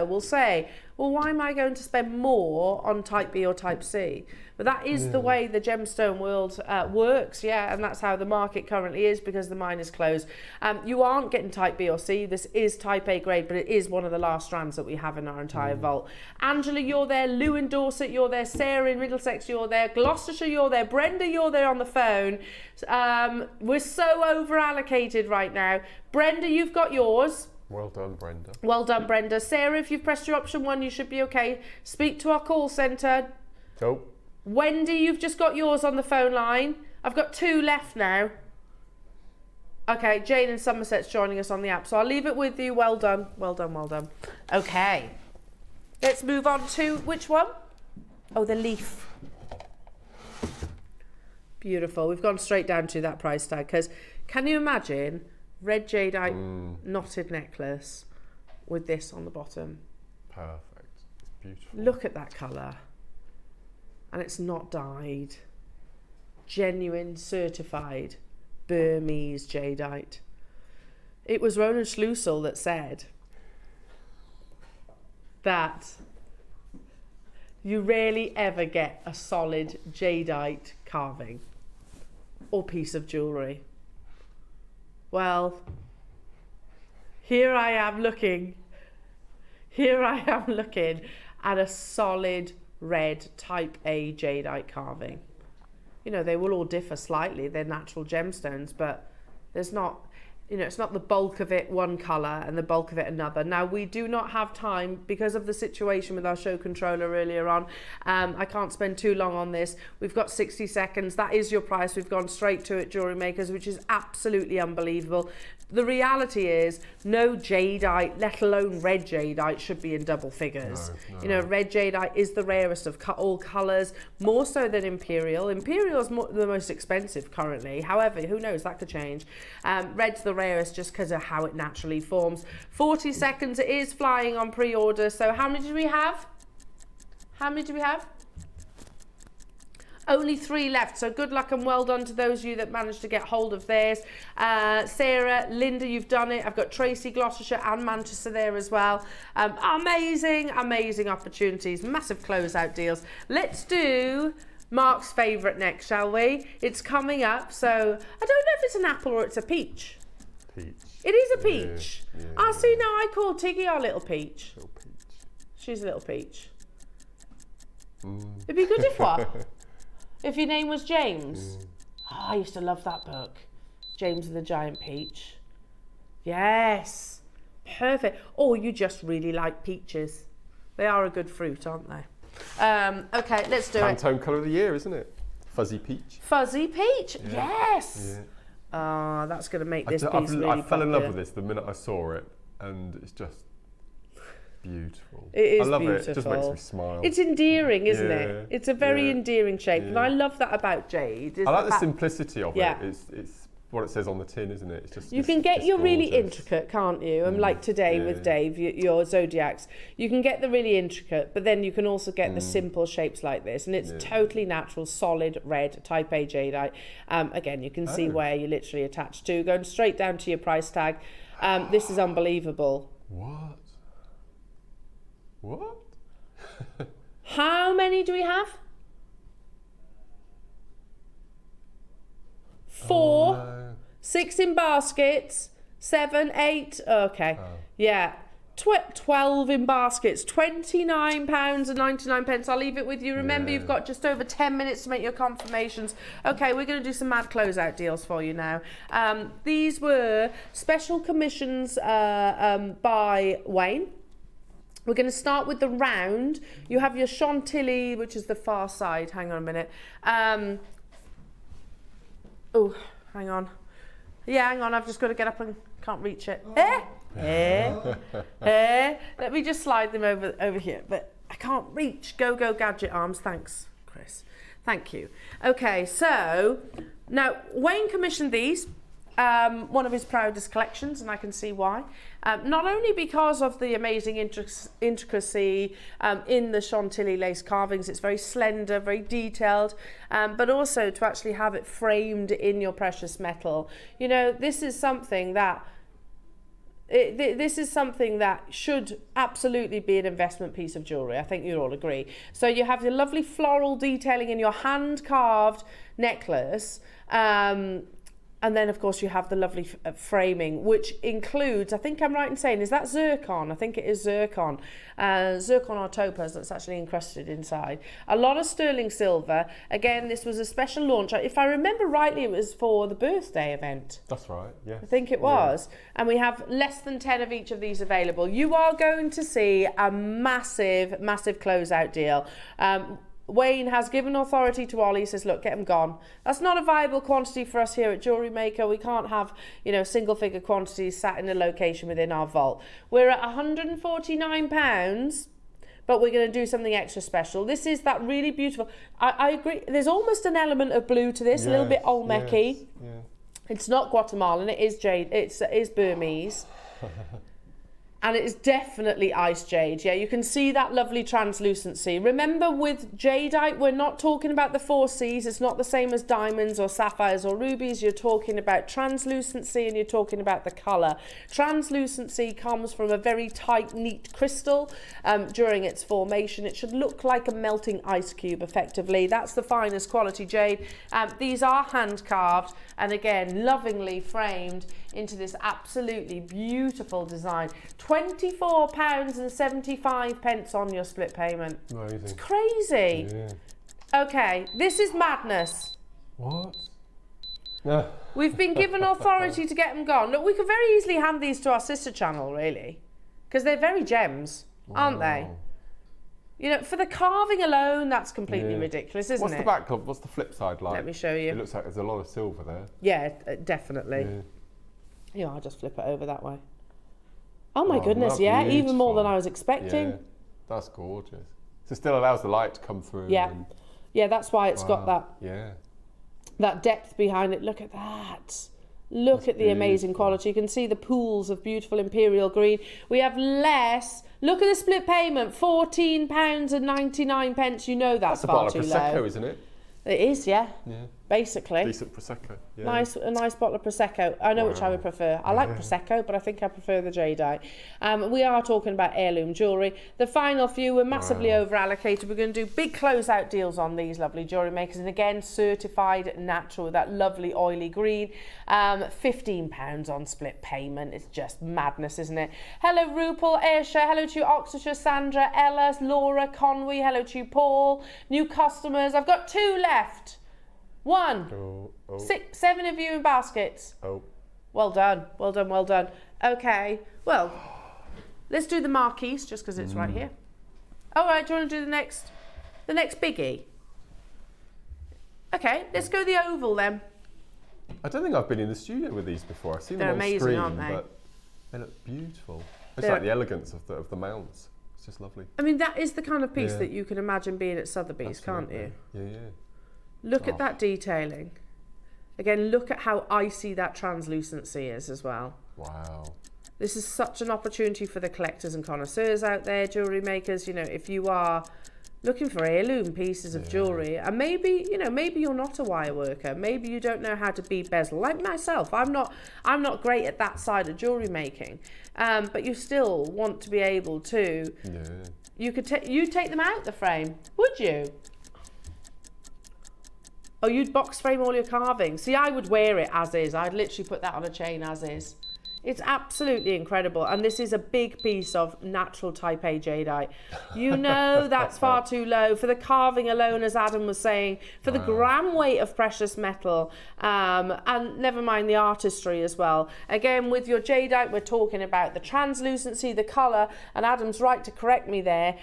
will say, well, why am I going to spend more on Type B or Type C? But that is the way the gemstone world works, yeah, and that's how the market currently is because the mine is closed. You aren't getting Type B or C. This is Type A grade, but it is one of the last strands that we have in our entire vault. Angela, you're there. Lou in Dorset, you're there. Sarah in Middlesex, you're there. Gloucestershire, you're there. Brenda, you're there on the phone. We're so over allocated right now. Brenda, you've got yours. Well done, Brenda. Well done, Brenda. Sarah, if you've pressed your option 1, you should be okay. Speak to our call centre. Cool. Wendy, you've just got yours on the phone line. I've got 2 left now. Okay, Jane in Somerset's joining us on the app, so I'll leave it with you. Well done, well done, well done. Okay, let's move on to which one? Oh, the leaf. Beautiful. We've gone straight down to that price tag because can you imagine red jadeite knotted necklace with this on the bottom? Perfect. It's beautiful. Look at that colour. And it's not dyed. Genuine, certified Burmese jadeite. It was Ronan Schlusel that said that you rarely ever get a solid jadeite carving or piece of jewellery. Well, here I am looking at a solid red Type A jadeite carving. You know, they will all differ slightly, they're natural gemstones, but there's not, you know, it's not the bulk of it one colour and the bulk of it another. Now, we do not have time because of the situation with our show controller earlier on. I can't spend too long on this. We've got 60 seconds. That is your price. We've gone straight to it, Jewellery Makers, which is absolutely unbelievable. The reality is no jadeite, let alone red jadeite, should be in double figures. No. You know, red jadeite is the rarest of all colours, more so than imperial. Imperial is the most expensive currently. However, who knows, that could change. Red's the rarest just because of how it naturally forms. 40 seconds, it is flying on pre-order. So how many do we have? How many do we have? Only 3 left, so good luck and well done to those of you that managed to get hold of theirs. Sarah, Linda, you've done it. I've got Tracy, Gloucestershire and Manchester there as well. Amazing, amazing opportunities, massive closeout deals. Let's do Mark's favourite next, shall we? It's coming up, so I don't know if it's an apple or it's a peach. Peach. It is a peach. Yeah. See, now I call Tiggy our little peach. Little peach. She's a little peach. It'd be good if what? If your name was James. Oh, I used to love that book. James and the Giant Peach. Yes. Perfect. Or you just really like peaches. They are a good fruit, aren't they? Okay, let's do it. Pantone colour of the year, isn't it? Fuzzy peach. Fuzzy peach. Yeah. Yes. Yeah. That's going to make this piece really I fell in love popular. with this the minute I saw it, and it's just beautiful. It is I love beautiful. it. It just makes me smile. It's endearing, isn't Yeah, it? It's a very endearing shape, and Yeah. I love that about Jade. is I like the fact- simplicity of Yeah. it. It's what it says on the tin, isn't it? It's just You can get just your really gorgeous. intricate, can't you? And like today with Dave, your Zodiacs, you can get the really intricate, but then you can also get the simple shapes like this. And it's totally natural, solid red Type A jadeite. Again, you can see where you're literally attached to. Going straight down to your price tag. This is unbelievable. What? How many do we have? 4. Oh, no. 6 in baskets, 7, 8, okay, yeah, 12 in baskets, £29.99. I'll leave it with you. Remember, you've got just over 10 minutes to make your confirmations. Okay, we're going to do some mad closeout deals for you now. These were special commissions by Wayne. We're going to start with the round. You have your Chantilly, which is the far side. Hang on a minute. Oh, hang on. Yeah, hang on. I've just got to get up and can't reach it. Let me just slide them over here. But I can't reach. Go gadget arms. Thanks, Chris. Thank you. Okay, so now Wayne commissioned these. One of his proudest collections, and I can see why. Not only because of the amazing intricacy in the Chantilly lace carvings, it's very slender, very detailed, but also to actually have it framed in your precious metal. You know, this is something that This is something that should absolutely be an investment piece of jewellery. I think you all agree. So you have the lovely floral detailing in your hand-carved necklace. And then, of course, you have the lovely framing, which includes, I think I'm right in saying, is that zircon? I think it is zircon. Zircon or topaz that's actually encrusted inside. A lot of sterling silver. Again, this was a special launch. If I remember rightly, it was for the birthday event. That's right, yeah. I think it was. And we have less than 10 of each of these available. You are going to see a massive, massive closeout deal. Wayne has given authority to Ollie, says, look, get them gone. That's not a viable quantity for us here at JewelleryMaker. We can't have, you know, single figure quantities sat in a location within our vault. We're at £149, but we're going to do something extra special. This is that really beautiful. I agree. There's almost an element of blue to this, a little bit Olmec-y. Yes, yeah. It's not Guatemalan, it is jade, it is Burmese. And it is definitely ice jade. Yeah, you can see that lovely translucency. Remember, with jadeite, we're not talking about the 4 C's. It's not the same as diamonds or sapphires or rubies. You're talking about translucency and you're talking about the colour. Translucency comes from a very tight, neat crystal during its formation. It should look like a melting ice cube, effectively. That's the finest quality jade. These are hand-carved and, again, lovingly framed into this absolutely beautiful design. £24.75 on your split payment. Amazing. It's crazy. Yeah. Okay, this is madness. What? We've been given authority to get them gone. Look, we could very easily hand these to our sister channel, really, because they're very gems, aren't they? You know, for the carving alone, that's completely ridiculous, isn't it? What's the back? What's the flip side like? Let me show you. It looks like there's a lot of silver there. Yeah, definitely. Yeah. Yeah, I'll just flip it over that way. Oh my goodness, lovely, yeah, even more beautiful. than I was expecting. Yeah, that's gorgeous. So it still allows the light to come through. Yeah, and, yeah, that's why it's got yeah. that depth behind it. Look at that. Look at the amazing quality. You can see the pools of beautiful imperial green. We have less. Look at the split payment, £14.99. You know that's far too low. That's a bottle of Prosecco, isn't it? It is, yeah. Yeah. Basically. Decent Prosecco. Yeah. A nice bottle of Prosecco. I know which I would prefer. I like Prosecco, but I think I prefer the jadeite. We are talking about heirloom jewellery. The final few were massively over allocated. We're going to do big closeout deals on these lovely jewellery makers, and again, certified natural with that lovely oily green. £15 on split payment. It's just madness, isn't it? Hello, Rupal, Aisha. Hello to you, Oxfordshire, Sandra, Ella, Laura, Conway. Hello to you, Paul. New customers. I've got 2 left. 1. 6, 7 of you in baskets. Well done, well done, well done. Okay, well, let's do the marquise just because it's right here. All right, do you want to do the next biggie? Okay, let's go the oval then. I don't think I've been in the studio with these before. I've seen them on amazing, screen, aren't they? but they look beautiful. It's like the elegance of the mounts. It's just lovely. I mean, that is the kind of piece that you can imagine being at Sotheby's, can't you? Yeah, yeah. Look at that detailing. Again, look at how icy that translucency is as well. Wow. This is such an opportunity for the collectors and connoisseurs out there, jewellery makers. You know, if you are looking for heirloom pieces of jewellery, and maybe you're not a wire worker, maybe you don't know how to bead bezel, like myself. I'm not great at that side of jewellery making, but you still want to be able to. Yeah. You could take them out the frame, would you? Oh, you'd box frame all your carvings. See, I would wear it as is. I'd literally put that on a chain as is. It's absolutely incredible. And this is a big piece of natural Type A Jadeite. You know that's far too low. For the carving alone, as Adam was saying, for the gram weight of precious metal, and never mind the artistry as well. Again, with your Jadeite, we're talking about the translucency, the colour, and Adam's right to correct me there,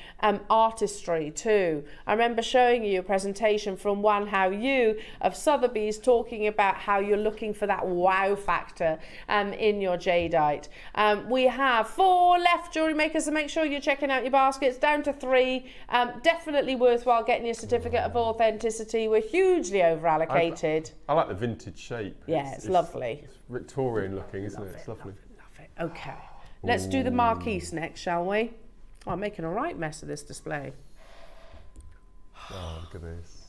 artistry too. I remember showing you a presentation from Wan How You of Sotheby's talking about how you're looking for that wow factor in your Jadeite. We have 4 left, jewellery makers, so make sure you're checking out your baskets. Down to 3. Definitely worthwhile getting your certificate of authenticity. We're hugely over allocated. I like the vintage shape. Yeah, it's lovely. It's Victorian looking, isn't it? It's lovely. Love it. Okay, let's do the marquise next, shall we? Oh, I'm making a right mess of this display. Oh, look at this.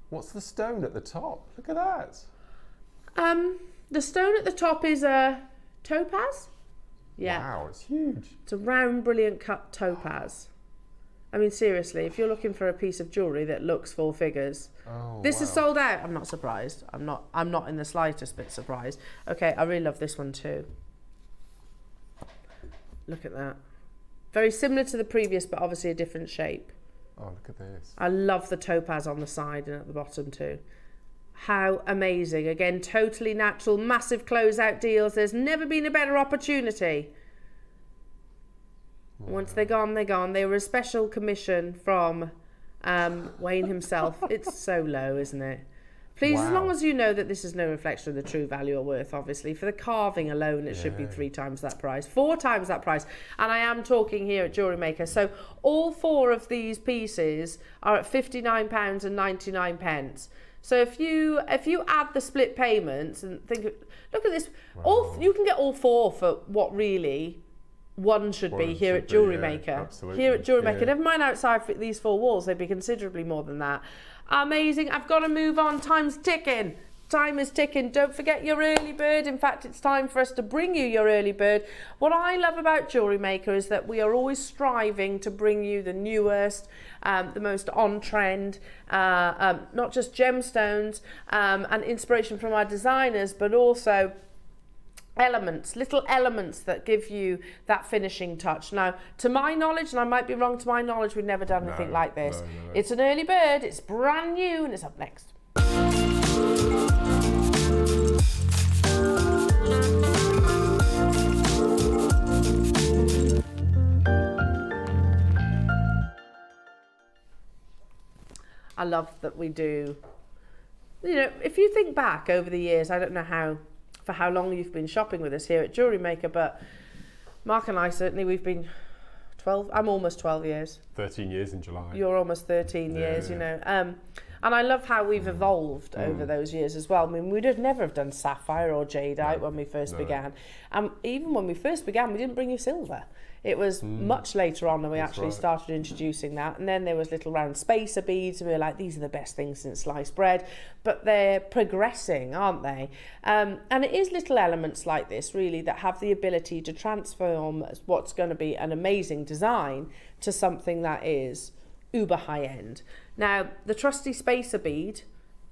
What's the stone at the top? Look at that. The stone at the top is a topaz. Yeah. Wow, it's huge. It's a round, brilliant cut topaz. I mean, seriously, if you're looking for a piece of jewellery that looks 4 figures, this is sold out. I'm not surprised. I'm not in the slightest bit surprised. Okay, I really love this one too. Look at that. Very similar to the previous, but obviously a different shape. Oh, look at this. I love the topaz on the side and at the bottom too. How amazing. Again, totally natural, massive closeout deals. There's never been a better opportunity. Once they're gone, they're gone. They were a special commission from Wayne himself. It's so low, isn't it? Please, as long as you know that this is no reflection of the true value or worth, obviously. For the carving alone, it should be 3 times that price, 4 times that price. And I am talking here at JewelleryMaker. So all 4 of these pieces are at £59.99. So if you add the split payments and look at this, you can get all 4 for what really one should be here at JewelleryMaker. Absolutely. Here at JewelleryMaker. Never mind outside these 4 walls, they'd be considerably more than that. Amazing. I've got to move on. Time's ticking. Time is ticking. Don't forget your early bird. In fact, it's time for us to bring you your early bird. What I love about JewelleryMaker is that we are always striving to bring you the newest, the most on-trend, not just gemstones and inspiration from our designers, but also little elements that give you that finishing touch. Now, to my knowledge, and I might be wrong, to my knowledge, we've never done anything like this. No. It's an early bird, it's brand new, and it's up next. I love that we do, if you think back over the years, I don't know for how long you've been shopping with us here at JewelleryMaker, but Mark and I certainly, we've been 12, I'm almost 12 years. 13 years in July. You're almost 13 years, and I love how we've evolved over those years as well. I mean, we'd never have done Sapphire or Jadeite when we first began. Even when we first began, we didn't bring you silver. It was much later on that we actually started introducing that. And then there was little round spacer beads, and we were like, these are the best things since sliced bread. But they're progressing, aren't they? And it is little elements like this, really, that have the ability to transform what's going to be an amazing design to something that is uber high end. Now, the trusty spacer bead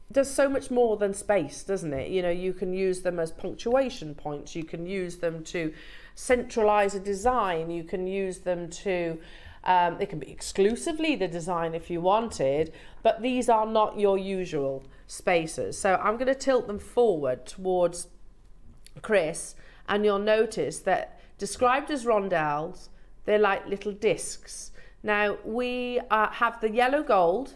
does so much more than space, doesn't it? You can use them as punctuation points. You can use them to centralize a design. You can use them to, they can be exclusively the design if you wanted, but these are not your usual spacers. So I'm going to tilt them forward towards Chris, and you'll notice that described as rondelles, they're like little discs. Now, we have the yellow gold,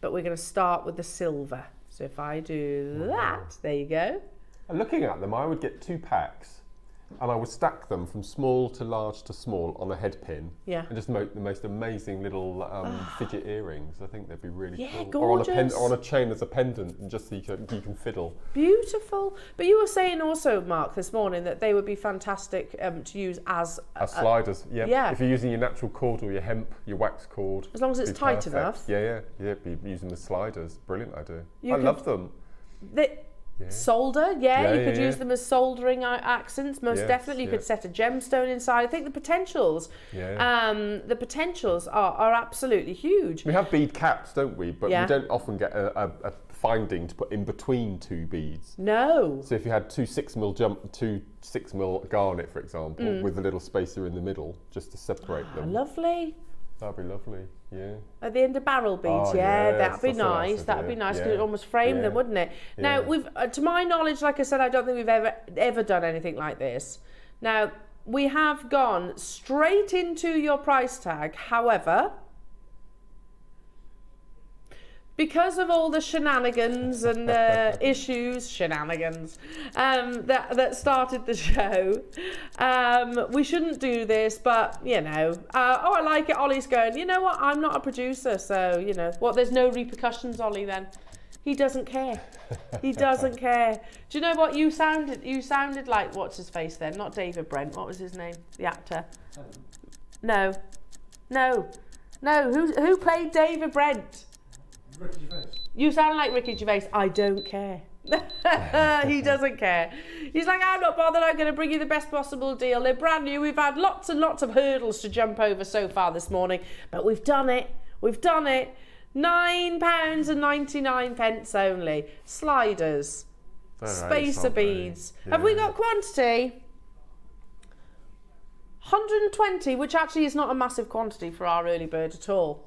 but we're going to start with the silver. So if I do that, there you go. And looking at them, I would get 2 packs, and I would stack them from small to large to small on a head pin. Yeah. And just make the most amazing little fidget earrings. I think they'd be really cool. Gorgeous. Or on a chain as a pendant, just so you can fiddle. Beautiful. But you were saying also, Mark, this morning that they would be fantastic to use as sliders. Yeah. If you're using your natural cord or your hemp, your wax cord. As long as it's tight enough. Yeah. Be using the sliders. Brilliant idea. I love them. Solder, you could use them as soldering accents. Most definitely, you could set a gemstone inside. I think the potentials, are absolutely huge. We have bead caps, don't we? But we don't often get a finding to put in between 2 beads. No. So if you had 2 6mm garnet, for example, with a little spacer in the middle, just to separate them. Lovely. That'd be lovely. Yeah. At the end of barrel beads, that'd be nice. That'd be nice because it almost frame them, wouldn't it? Now, we've, to my knowledge, like I said, I don't think we've ever done anything like this. Now, we have gone straight into your price tag. However, because of all the shenanigans and shenanigans that started the show, we shouldn't do this, but, I like it. Ollie's going, you know what, I'm not a producer, so, there's no repercussions, Ollie, then. He doesn't care. He doesn't care. Do you know what, you sounded like, what's his face then? Not David Brent, what was his name? The actor. No. Who played David Brent? Ricky Gervais. You sound like Ricky Gervais. I don't care. He doesn't care. He's like, I'm not bothered, I'm going to bring you the best possible deal. They're brand new. We've had lots and lots of hurdles to jump over so far this morning, but we've done it. We've done it. £9.99 only. Sliders. Spacer beads. Yeah. Have we got quantity? 120, which actually is not a massive quantity for our early bird at all.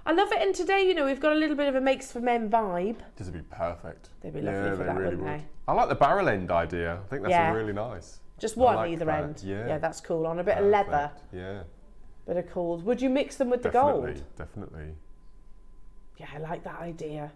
I love it, and today, you know, we've got a little bit of a Makes for Men vibe. This would be perfect. They'd be lovely for that, really wouldn't they? I like the barrel end idea. I think that's really nice. Just one like either that. end. Yeah. Yeah, that's cool. On a bit of leather. Yeah. Bit of cool. Would you mix them with the gold? Definitely. Yeah, I like that idea.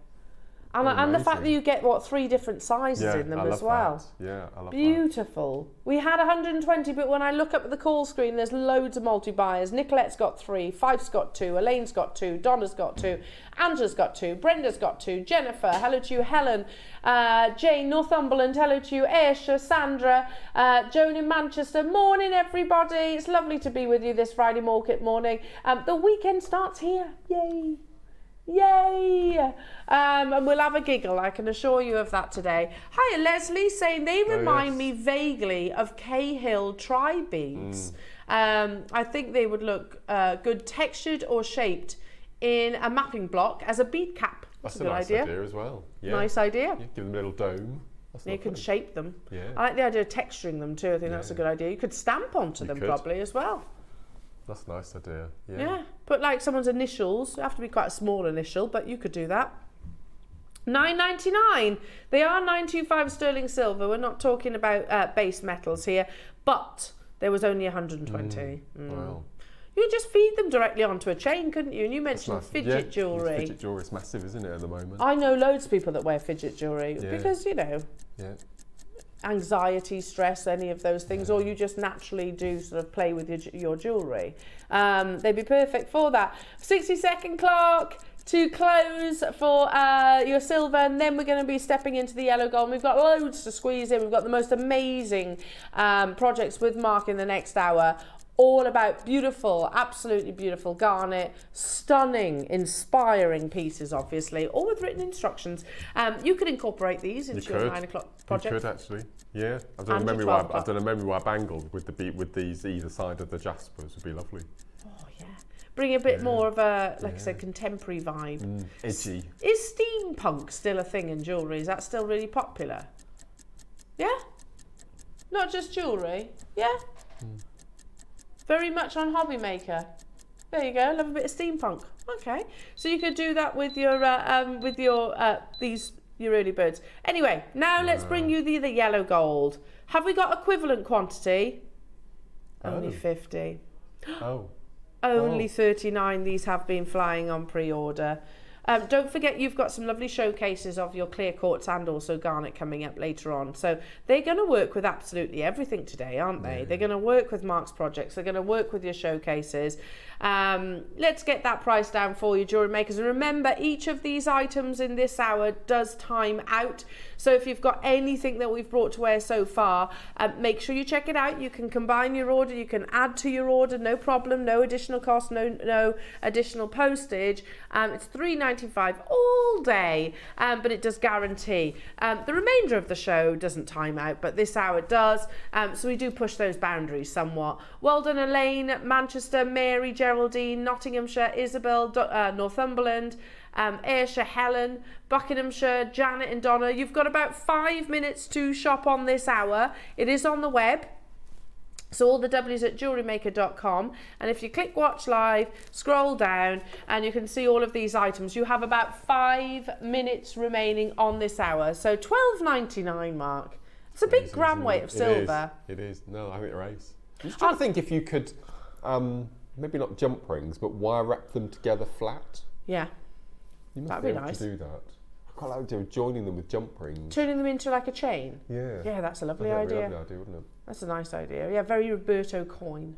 And the fact that you get, 3 different sizes in them as well. That. Yeah, I love Beautiful. We had 120, but when I look up at the call screen, there's loads of multi-buyers. Nicolette's got 3, Fife's got 2, Elaine's got 2, Donna's got 2, Angela's got 2, Brenda's got 2, Jennifer, hello to you, Helen, Jane, Northumberland, hello to you, Aisha, Sandra, Joan in Manchester. Morning, everybody. It's lovely to be with you this Friday market morning. The weekend starts here. Yay. Yay! And we'll have a giggle, I can assure you of that today. Hiya, Leslie, saying they remind me vaguely of Cahill tri-beads. I think they would look good textured or shaped in a mapping block as a bead cap. That's a a good nice idea as well. Yeah. Nice idea. Yeah, give them a little dome. You can shape them. Yeah. I like the idea of texturing them too. I think that's a good idea. You could stamp onto them probably as well. That's a nice idea. Yeah. Put like someone's initials. They have to be quite a small initial, but you could do that. $9.99. They are 925 sterling silver. We're not talking about base metals here, but there was only 120. Wow. You could just feed them directly onto a chain, couldn't you? And you mentioned fidget jewellery. Fidget jewellery is massive, isn't it, at the moment? I know loads of people that wear fidget jewellery because, you know, anxiety, stress, any of those things, or you just naturally do sort of play with your jewellery. They'd be perfect for that. 60-second clock to close for your silver, and then we're going to be stepping into the yellow gold. We've got loads to squeeze in. We've got the most amazing projects with Mark in the next hour. All about beautiful, absolutely beautiful garnet, stunning, inspiring pieces, obviously, all with written instructions. You could incorporate these into your 9 o'clock project. You could actually, yeah. I've done a memory wire bangle with these either side of the jaspers. Would be lovely. Oh yeah, bring a bit more of a, like I said, contemporary vibe. Edgy. Is steampunk still a thing in jewellery? Is that still really popular? Yeah, not just jewellery. Yeah. Very much on HobbyMaker. There you go. Love a bit of steampunk. Okay, so you could do that with your your early birds. Anyway, now let's bring you the yellow gold. Have we got equivalent quantity? Only 50. Only 39. These have been flying on pre-order. Don't forget you've got some lovely showcases of your clear quartz and also garnet coming up later on. So they're going to work with absolutely everything today, aren't they? They're going to work with Mark's projects. They're going to work with your showcases. Let's get that price down for you, jewellery makers. And remember, each of these items in this hour does time out. So if you've got anything that we've brought to wear so far, make sure you check it out. You can combine your order. You can add to your order. No problem. No additional cost. No additional postage. It's $3.95 all day, but it does guarantee. The remainder of the show doesn't time out, but this hour does. So we do push those boundaries somewhat. Well done, Elaine, Manchester, Mary, Geraldine, Nottinghamshire, Isabel, Northumberland, Ayrshire, Helen, Buckinghamshire, Janet and Donna. You've got about 5 minutes to shop on this hour. It is on the web. So all the W's at jewellerymaker.com, and if you click watch live, scroll down and you can see all of these items. You have about 5 minutes remaining on this hour. So $12.99, Mark. It's a big gram weight of silver. It is. No, I think they're ace. I'm just trying to think if you could, maybe not jump rings, but wire wrap them together flat. Yeah. You must be able to do that. I quite like the idea of joining them with jump rings. Turning them into like a chain. Yeah. Yeah, that's a lovely idea. Lovely idea, wouldn't it? That's a nice idea. Yeah, very Roberto coin.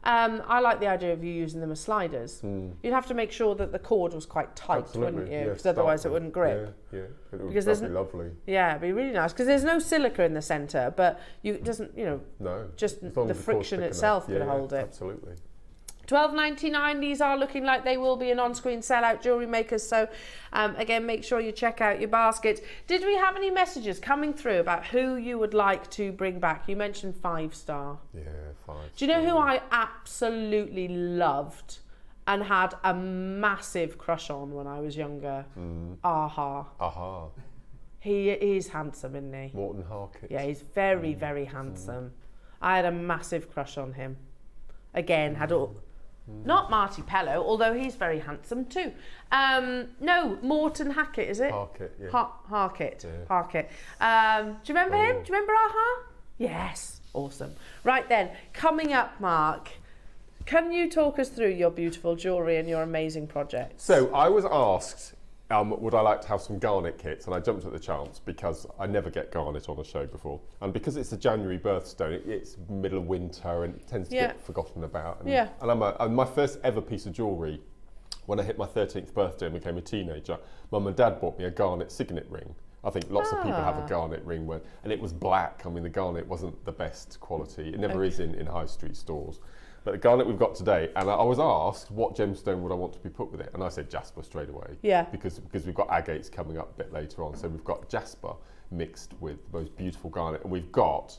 I like the idea of you using them as sliders. You'd have to make sure that the cord was quite tight, wouldn't you? Because otherwise it wouldn't grip. Yeah, it would be lovely. Yeah, it'd be really nice because there's no silica in the centre, but it doesn't, just the friction itself can hold it. Absolutely. $12.99. These are looking like they will be an on-screen sellout, Jewellery Makers. So again, make sure you check out your baskets. Did we have any messages coming through about who you would like to bring back? You mentioned 5-star. Yeah, 5. Do you know who I absolutely loved and had a massive crush on when I was younger? Aha. Aha. He is handsome, isn't he? Morton Harkett. Yeah, he's very, very handsome. I had a massive crush on him. Again, had all... Not Marty Pello, although he's very handsome too. No, Morton Hackett, is it? Harkett, yeah. Harkett. Yeah. Harkett. Do you remember him? Do you remember Aha? Yes. Awesome. Right then, coming up, Mark, can you talk us through your beautiful jewellery and your amazing projects? So I was asked, would I like to have some Garnet kits? And I jumped at the chance because I never get Garnet on a show before. And because it's a January birthstone, it's middle of winter and it tends to get forgotten about. And, and my first ever piece of jewellery, when I hit my 13th birthday and became a teenager, Mum and Dad bought me a Garnet signet ring. I think lots of people have a Garnet ring, and it was black. I mean, the Garnet wasn't the best quality. It never is in high street stores. But the Garnet we've got today, and I was asked what gemstone would I want to be put with it, and I said jasper straight away. Yeah. Because we've got agates coming up a bit later on, so we've got jasper mixed with the most beautiful Garnet, and we've got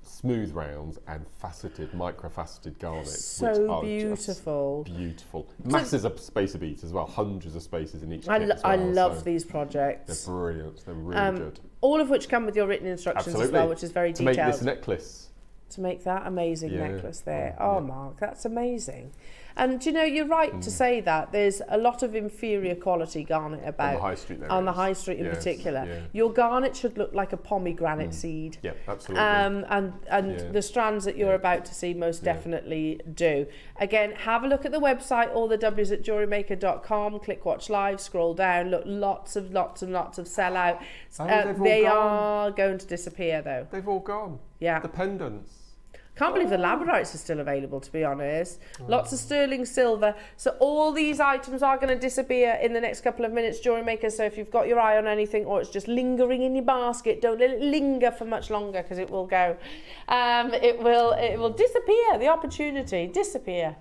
smooth rounds and faceted, micro-faceted garnets. So beautiful. Beautiful. Masses of spacer beads as well, hundreds of spaces in each kit as well. I love these projects. They're brilliant, they're really good. All of which come with your written instructions as well, which is very detailed. To make this necklace. To make that amazing necklace there. Oh, Mark, that's amazing. And you know, you're right to say that. There's a lot of inferior quality garnet about. On the high street there On the high street in particular. Yeah. Your garnet should look like a pomegranate seed. Yeah, absolutely. And the strands that you're about to see most definitely do. Again, have a look at the website, all the W's at jewellerymaker.com, click watch live, scroll down, look, lots and lots of sellout. They are going to disappear though. They've all gone. Yeah. The pendants. Can't believe the labradorites are still available, to be honest. Lots of sterling silver. So all these items are going to disappear in the next couple of minutes, Jewellery Maker. So if you've got your eye on anything or it's just lingering in your basket, don't let it linger for much longer because it will go. It will disappear. The opportunity disappear.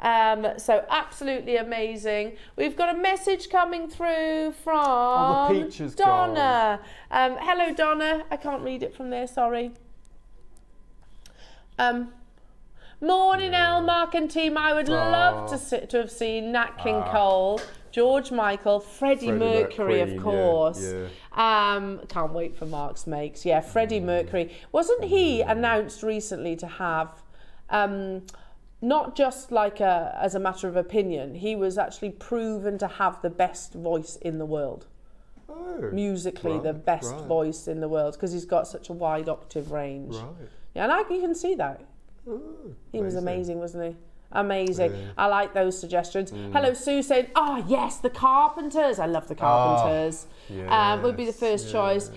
So absolutely amazing. We've got a message coming through from the peach is Donna. Hello, Donna. I can't read it from there. Sorry. Morning, El, Mark and team. I would love to have seen Nat King Cole, George Michael, Freddie Mercury, of course. Can't wait for Mark's makes. Yeah, Freddie Mercury. Wasn't he announced recently to have, not just like as a matter of opinion, he was actually proven to have the best voice in the world. Musically, the best voice in the world because he's got such a wide octave range. Yeah, and you can see that. He was amazing, wasn't he? Amazing. I like those suggestions. Hello, Sue saying, yes, the Carpenters. I love the Carpenters. Would be the first choice.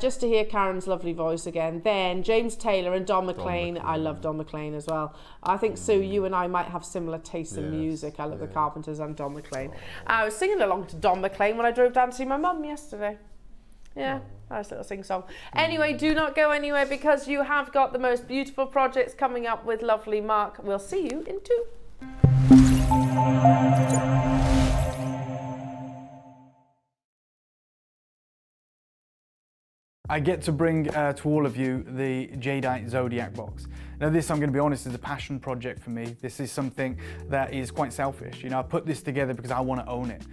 Just to hear Karen's lovely voice again. Then James Taylor and Don McLean. I love Don McLean as well. I think, Sue, you and I might have similar tastes in music. I love the Carpenters and Don McLean. I was singing along to Don McLean when I drove down to see my mum yesterday. Yeah. Nice little sing-song. Anyway, do not go anywhere because you have got the most beautiful projects coming up with lovely Mark. We'll see you in 2. I get to bring to all of you the Jadeite Zodiac box. Now this, I'm going to be honest, is a passion project for me. This is something that is quite selfish. You know, I put this together because I want to own it.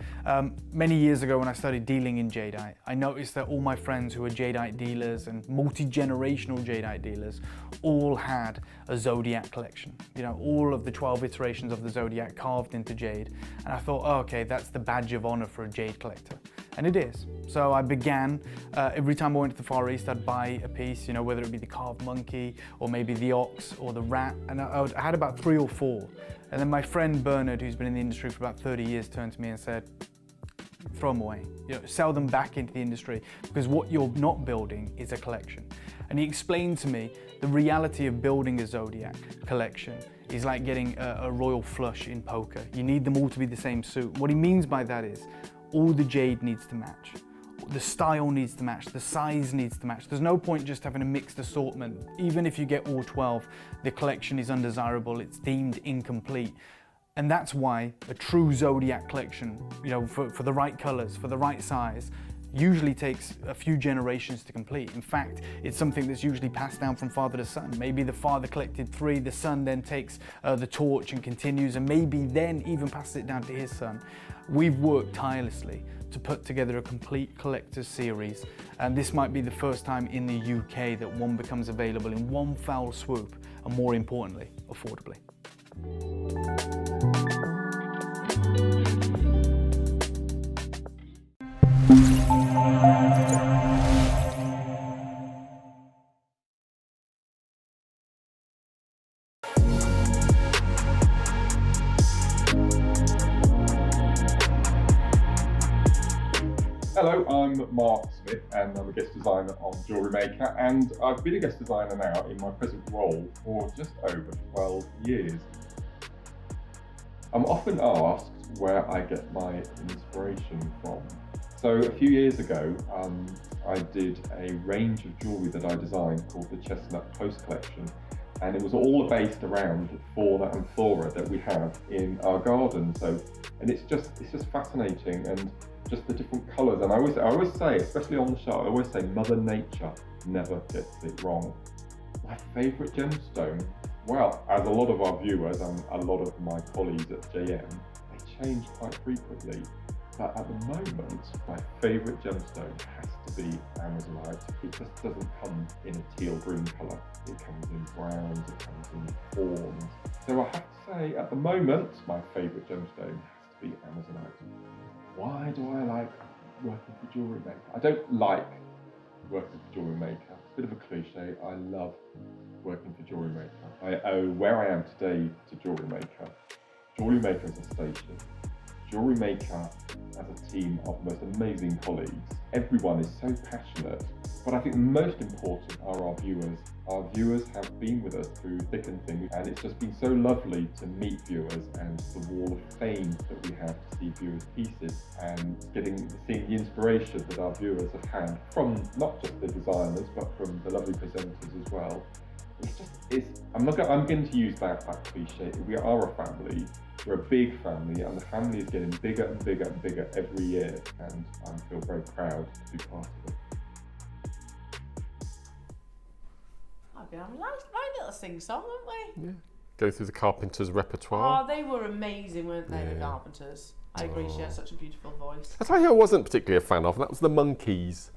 Many years ago when I started dealing in Jadeite, I noticed that all my friends who were Jadeite dealers and multi-generational Jadeite dealers all had a Zodiac collection. You know, all of the 12 iterations of the Zodiac carved into jade. And I thought, okay, that's the badge of honor for a jade collector. And it is. So I began, every time I went to the Far East, I'd buy a piece, you know, whether it be the carved monkey or maybe the ox or the rat. And I had about 3 or 4. And then my friend Bernard, who's been in the industry for about 30 years, turned to me and said, throw them away, you know, sell them back into the industry because what you're not building is a collection. And he explained to me the reality of building a Zodiac collection is like getting a royal flush in poker. You need them all to be the same suit. What he means by that is all the jade needs to match. The style needs to match, the size needs to match. There's no point just having a mixed assortment. Even if you get all 12, the collection is undesirable, it's deemed incomplete. And that's why a true Zodiac collection, you know, for the right colors, for the right size, usually takes a few generations to complete. In fact, it's something that's usually passed down from father to son. Maybe the father collected 3, the son then takes the torch and continues, and maybe then even passes it down to his son. We've worked tirelessly to put together a complete collector's series, and this might be the first time in the UK that one becomes available in one foul swoop, and more importantly, affordably. Hello, I'm Mark Smith and I'm a guest designer on JewelleryMaker, and I've been a guest designer now in my present role for just over 12 years. I'm often asked where I get my inspiration from. So a few years ago, I did a range of jewellery that I designed called the Chestnut Close Collection, and it was all based around fauna and flora that we have in our garden. And it's just fascinating, and just the different colours. And I always say, especially on the show, I always say Mother Nature never gets it wrong. My favourite gemstone, well, as a lot of our viewers and a lot of my colleagues at JM, they change quite frequently. But at the moment, my favourite gemstone has to be Amazonite. It just doesn't come in a teal green colour. It comes in browns, it comes in fawns. So I have to say, at the moment, my favourite gemstone has to be Amazonite. Why do I like working for JewelleryMaker? I don't like working for JewelleryMaker. It's a bit of a cliche. I love working for JewelleryMaker. I owe where I am today to JewelleryMaker. JewelleryMaker as a station. JewelleryMaker as a team of most amazing colleagues. Everyone is so passionate, but I think the most important are our viewers. Our viewers have been with us through thick and thin, and it's just been so lovely to meet viewers and the wall of fame that we have to see viewers' pieces, and seeing the inspiration that our viewers have had from not just the designers, but from the lovely presenters as well. I'm going to use that cliche. We are a family. We're a big family, and the family is getting bigger and bigger and bigger every year, and I feel very proud to be part of it. I've been having a nice little sing-song, haven't we? Yeah. Go through the Carpenters' repertoire. Oh, they were amazing, weren't they, the Carpenters? I agree, she had such a beautiful voice. I tell you, I wasn't particularly a fan of, and that was the Monkees.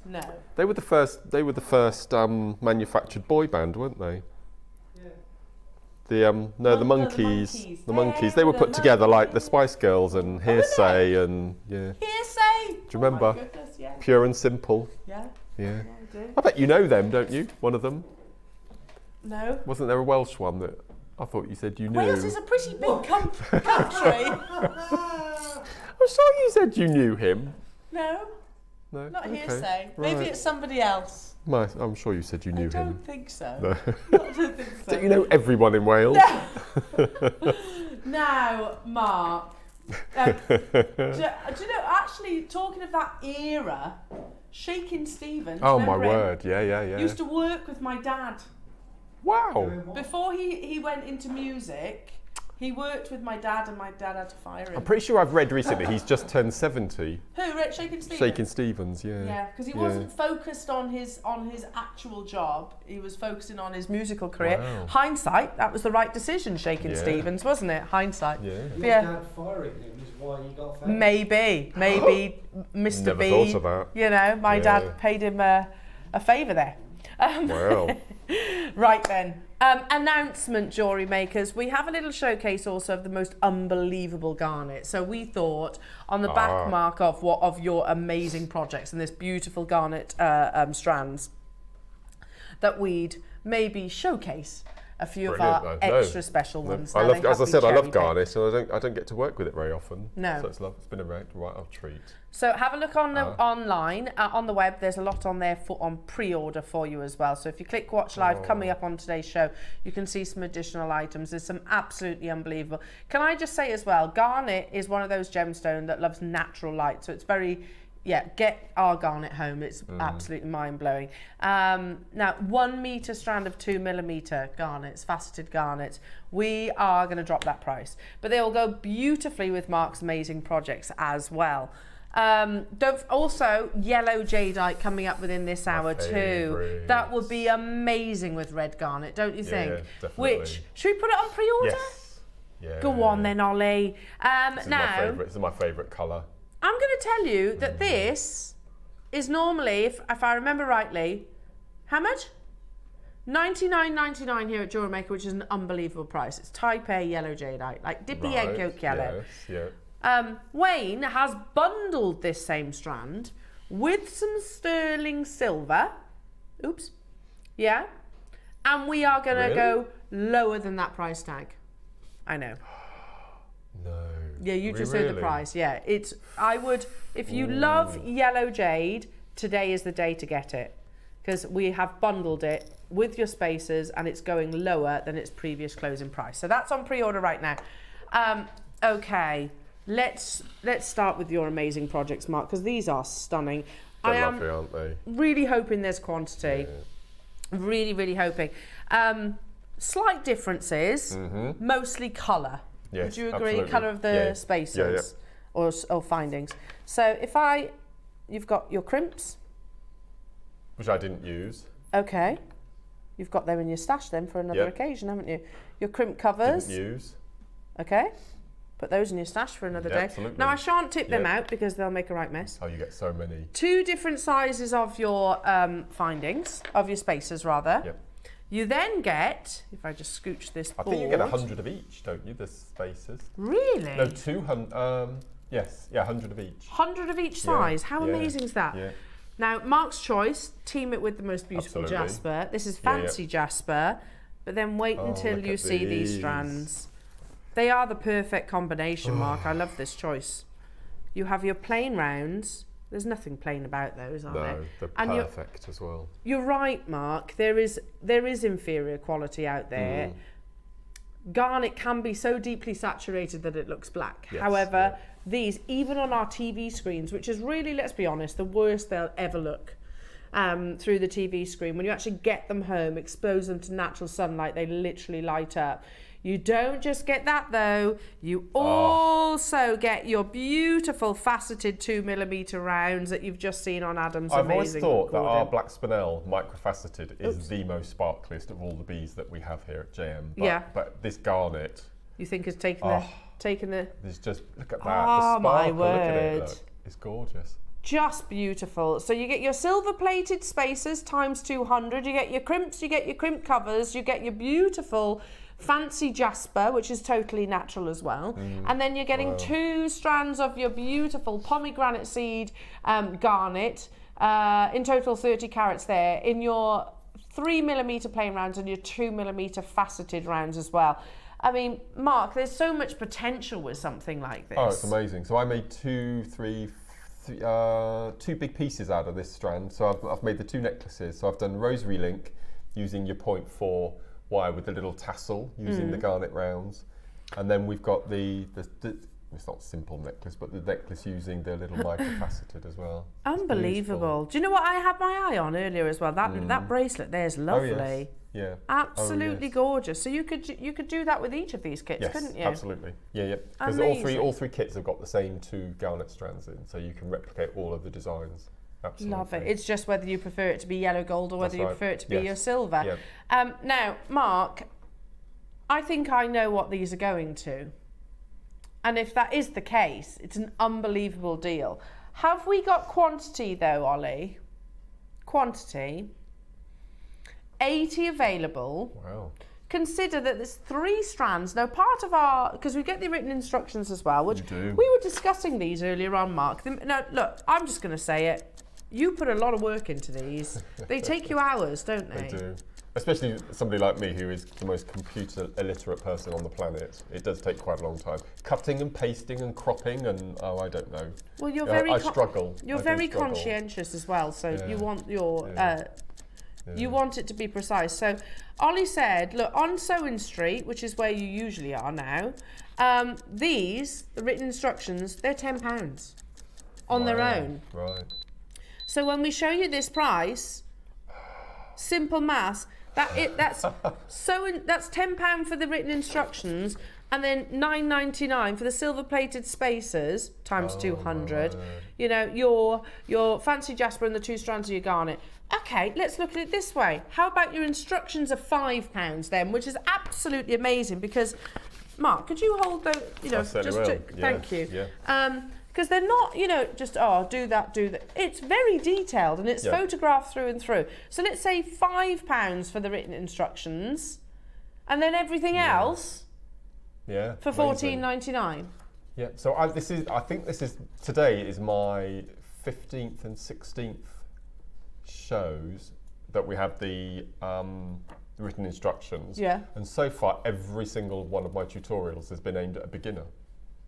No. They were the first manufactured boy band, weren't they? The Monkees. The Monkees. They were put together like the Spice Girls and Hearsay and Hearsay. Do you remember? Oh my goodness, yeah. Pure and Simple. Yeah. Yeah. Yeah, I do. I bet you know them, don't you? One of them. No. Wasn't there a Welsh one that I thought you said you knew? Wales is a pretty big country. I'm sure you said you knew him. No. No. Not Okay. Hearsay. Right. Maybe it's somebody else. I'm sure you said you knew I don't him. think so. No. I don't think so. Don't you know everyone in Wales? Now, Mark, do you know, actually, talking of that era, Shakin' Stevens, Oh my remember him? word, yeah. Used to work with my dad. Wow. Before he went into music, he worked with my dad, and my dad had to fire him. I'm pretty sure I've read recently he's just turned 70. Who? Shakin' Stevens? Shakin' Stevens, yeah. Yeah, because he wasn't focused on his actual job. He was focusing on his musical career. Wow. Hindsight, that was the right decision, Shakin' Yeah. Stevens, wasn't it? Hindsight. Yeah. Your dad firing him is why you got famous. Maybe Mr. Never B. thought of that. You know, my Yeah. dad paid him a favour there. Wow. Right then. Announcement, jewellery makers. We have a little showcase also of the most unbelievable garnet. So we thought on the back mark of your amazing projects and this beautiful garnet strands that we'd maybe showcase a few of our extra special ones. I Now, love, they as I have said, been I love cherry-picked. garnet, so I don't get to work with it very often. No. So it's been a right old treat. So have a look on the online, on the web. There's a lot on there on pre-order for you as well. So if you click watch live coming up on today's show, you can see some additional items. There's some absolutely unbelievable. Can I just say as well, garnet is one of those gemstones that loves natural light. So it's very yeah, get our garnet home. It's absolutely mind-blowing. Now, 1 metre strand of 2mm garnets, faceted garnets. We are going to drop that price. But they will go beautifully with Mark's amazing projects as well. Also, yellow jadeite coming up within this hour too. That would be amazing with red garnet, don't you think? Yeah, definitely. Which, should we put it on pre-order? Yes. Yeah. Go on then, Ollie. This is my favourite colour. I'm going to tell you that this is normally, if I remember rightly, how much? $99.99 here at JewelleryMaker, which is an unbelievable price. It's Type A yellow jadeite, like dippy egg yolk yellow. Yes, yeah. Wayne has bundled this same strand with some sterling silver. Oops. Yeah. And we are going to go lower than that price tag. I know. No. Yeah, you just heard the price. Yeah, I would, if you love yellow jade, today is the day to get it, because we have bundled it with your spacers and it's going lower than its previous closing price. So that's on pre-order right now. Okay, let's start with your amazing projects, Mark, because these are stunning. They're lovely, aren't they? Really hoping there's quantity. Yeah. Really, really hoping. Slight differences, mostly colour. Yes, would you agree? absolutely. Colour of the spacers or findings. So you've got your crimps. Which I didn't use. Okay. You've got them in your stash then for another occasion, haven't you? Your crimp covers. Didn't use. Okay. Put those in your stash for another day. Absolutely. Now I shan't tip them out because they'll make a right mess. Oh, you get so many. 2 different sizes of your findings, of your spacers rather. Yep. You then get, if I just scooch this board. I think you get 100 of each, don't you? The spacers. Really? No, 200. Yes, yeah, 100 of each. 100 of each size. How amazing is that? Yeah. Now, Mark's choice, team it with the most beautiful jasper. This is fancy jasper, but then wait until you see these strands. They are the perfect combination, Mark. I love this choice. You have your plain rounds. There's nothing plain about those, are there? No, they're perfect as well. You're right, Mark. There is inferior quality out there. Garnet can be so deeply saturated that it looks black. Yes, However, these, even on our TV screens, which is really, let's be honest, the worst they'll ever look through the TV screen, when you actually get them home, expose them to natural sunlight, they literally light up. You don't just get that though, you also get your beautiful faceted 2mm rounds that you've just seen on Adam's I've amazing always thought that our recording. black spinel microfaceted is the most sparkliest of all the bees that we have here at JM. But this garnet, you think has taken the there's just, look at that, Oh, the my sparkle, look at it, word. look. It's gorgeous. Just beautiful. So you get your silver plated spacers times 200, you get your crimps, you get your crimp covers, you get your beautiful fancy jasper, which is totally natural as well. And then you're getting 2 strands of your beautiful pomegranate seed garnet, in total 30 carats there, in your 3mm plain rounds and your 2mm faceted rounds as well. I mean, Mark, there's so much potential with something like this. Oh, it's amazing. So I made two big pieces out of this strand. So I've made the 2 necklaces. So I've done rosary link using your 0.4 wire with the little tassel using the garnet rounds. And then we've got the it's not simple necklace, but the necklace using the little microfaceted as well. Unbelievable. Do you know what I had my eye on earlier as well? That bracelet there is lovely. Oh, yes. Yeah. Absolutely gorgeous. So you could do that with each of these kits, couldn't you? Absolutely. Yeah. Because all three kits have got the same 2 garnet strands in, so you can replicate all of the designs. Absolutely. Love it. It's just whether you prefer it to be yellow gold or whether you prefer it to be your silver. Yep. Now, Mark, I think I know what these are going to. And if that is the case, it's an unbelievable deal. Have we got quantity though, Ollie? Quantity. 80 available. Wow. Consider that there's 3 strands. Now, part of our, because we get the written instructions as well, which we were discussing these earlier on, Mark. Now, look, I'm just going to say it. You put a lot of work into these. They take you hours, don't they? They do. Especially somebody like me who is the most computer illiterate person on the planet. It does take quite a long time. Cutting and pasting and cropping and, I don't know. Well, you're I struggle. You're very conscientious as well, so you want your... You want it to be precise. So Ollie said, look, on Sewing Street, which is where you usually are now, the written instructions, they're £10. on their own. Right. So when we show you this price, simple maths, that's £10 for the written instructions, and then £9.99 for the silver-plated spacers times 200. Right. You know, your fancy jasper and the 2 strands of your garnet. Okay, let's look at it this way. How about your instructions are £5 then, which is absolutely amazing because, Mark, could you hold those? You know, I certainly will. thank you. Yeah. Because they're not, you know, just, do that. It's very detailed and it's photographed through and through. So let's say £5 for the written instructions and then everything else for $14.99. Yeah, so I think today is my 15th and 16th shows that we have the written instructions. Yeah. And so far, every single one of my tutorials has been aimed at a beginner.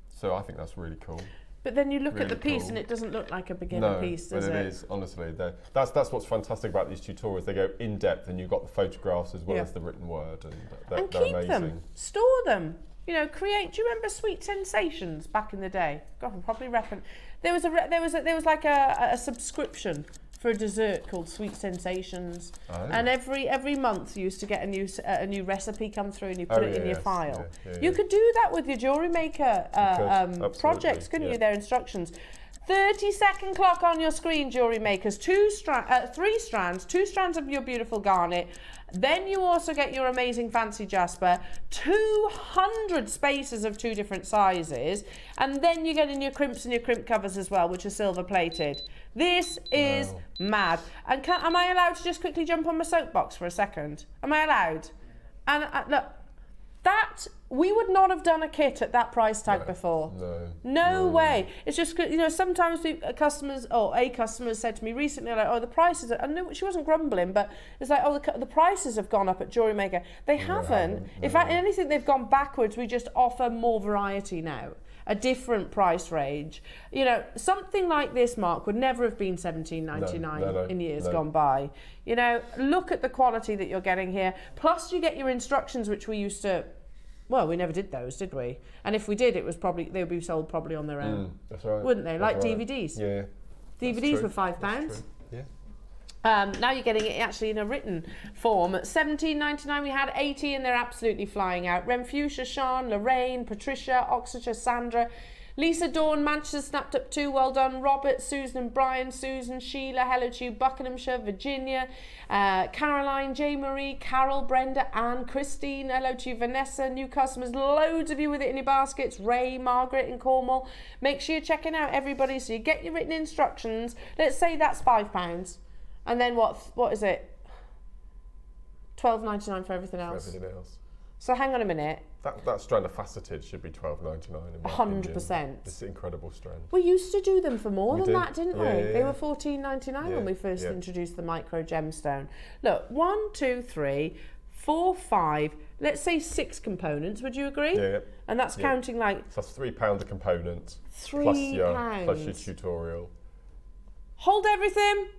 So I think that's really cool. But then you look at Really the piece cool. and it doesn't look like a beginner piece, does but it is, honestly. That's what's fantastic about these tutorials. They go in depth and you've got the photographs as well as the written word. And they're keep amazing. them, store them. You know, create. Do you remember Sweet Sensations back in the day? God, I probably reckon there was like a subscription for a dessert called Sweet Sensations, and every month you used to get a new recipe come through and you put it in your file. You could do that with your JewelleryMaker projects, couldn't you? Their instructions. 30-second clock on your screen, jewellery makers. 3 strands, 2 strands of your beautiful garnet. Then you also get your amazing fancy jasper, 200 spaces of 2 different sizes, and then you get in your crimps and your crimp covers as well, which are silver plated. This is mad. And am I allowed to just quickly jump on my soapbox for a second? Am I allowed? And look, that we would not have done a kit at that price tag before. No way. It's just, you know, sometimes a customer said to me recently, like, the prices are, and she wasn't grumbling, but it's like, the prices have gone up at JewelleryMaker. They haven't. In fact, in anything they've gone backwards. We just offer more variety now, a different price range. You know, something like this, Mark, would never have been $17.99 in years gone by. You know, look at the quality that you're getting here. Plus you get your instructions, which we used to, well, we never did those, did we? And if we did, it was probably, they would be sold probably on their own. That's right. Wouldn't they? Like That's right. DVDs. Yeah. DVDs were £5. Yeah. Now you're getting it actually in a written form. At $17.99 we had 80 and they're absolutely flying out. Renfusia, Sean, Lorraine, Patricia, Oxfordshire, Sandra, Lisa, Dawn, Manchester snapped up 2, well done. Robert, Susan and Brian, Susan, Sheila, hello to you, Buckinghamshire, Virginia, Caroline, J. Marie, Carol, Brenda, Anne, Christine, hello to you, Vanessa, new customers, loads of you with it in your baskets, Ray, Margaret in Cornwall. Make sure you're checking out everybody so you get your written instructions. Let's say that's £5. And then what is it? $12.99 for everything else. Everything else. So hang on a minute. That strand of faceted should be $12.99 in my 100%. It's an incredible strand. We used to do them for more than that, didn't we? Yeah. They were $14.99 when we first introduced the micro gemstone. Look, 1, 2, 3, 4, 5. Let's say 6 components. Would you agree? Yeah. And that's counting like. So that's £3 a component. £3. Plus your tutorial. Hold everything.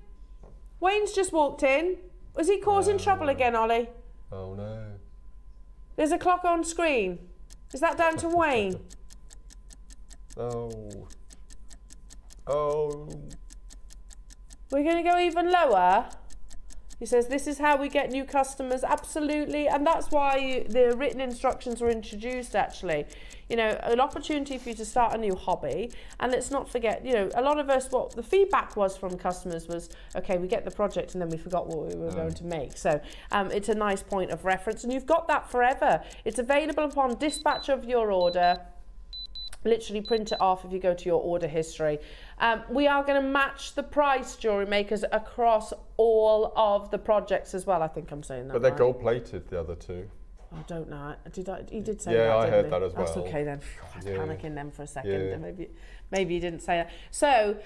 Wayne's just walked in. Was he causing trouble again, Ollie? Oh no. There's a clock on screen. Is that down to Wayne? Oh. We're going to go even lower. He says, this is how we get new customers. Absolutely. And that's why the written instructions were introduced, actually. You know, an opportunity for you to start a new hobby. And let's not forget, you know, a lot of us, what the feedback was from customers was, okay, we get the project and then we forgot what we were going to make. So it's a nice point of reference. And you've got that forever. It's available upon dispatch of your order. Literally print it off if you go to your order history. We are going to match the price, jewellery makers, across all of the projects as well. I think I'm saying that. But they're gold plated, the other two. I don't know. He did say that. Yeah, I heard he? that as well. That's okay then. I was panicking then for a second. Yeah. Maybe you didn't say that. So,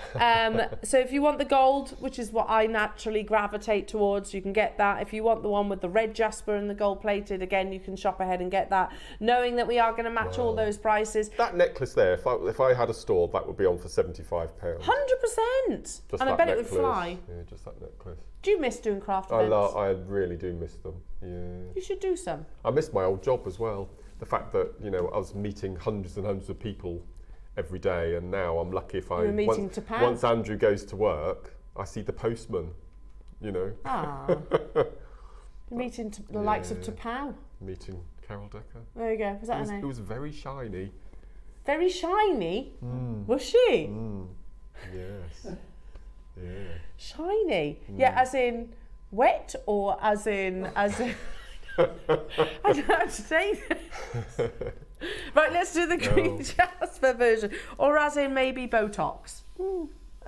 so if you want the gold, which is what I naturally gravitate towards, you can get that. If you want the one with the red jasper and the gold plated, again, you can shop ahead and get that, knowing that we are going to match all those prices. That necklace there, if I had a store, that would be on for £75. 100%. And I bet it would fly. Yeah, just that necklace. Do you miss doing craft events? I really do miss them. Yeah. You should do some. I miss my old job as well. The fact that, you know, I was meeting hundreds and hundreds of people every day, and now I'm lucky if You're meeting Topaz? once Andrew goes to work, I see the postman, you know. Ah. You're meeting the likes of Topaz. Meeting Carol Decker. There you go. Was that her name? It was very shiny. Very shiny? Was she? Yes. Yeah. Shiny? Yeah, as in wet or as in... I don't know how to say this. Right, let's do the green jasper version. Or as in maybe Botox.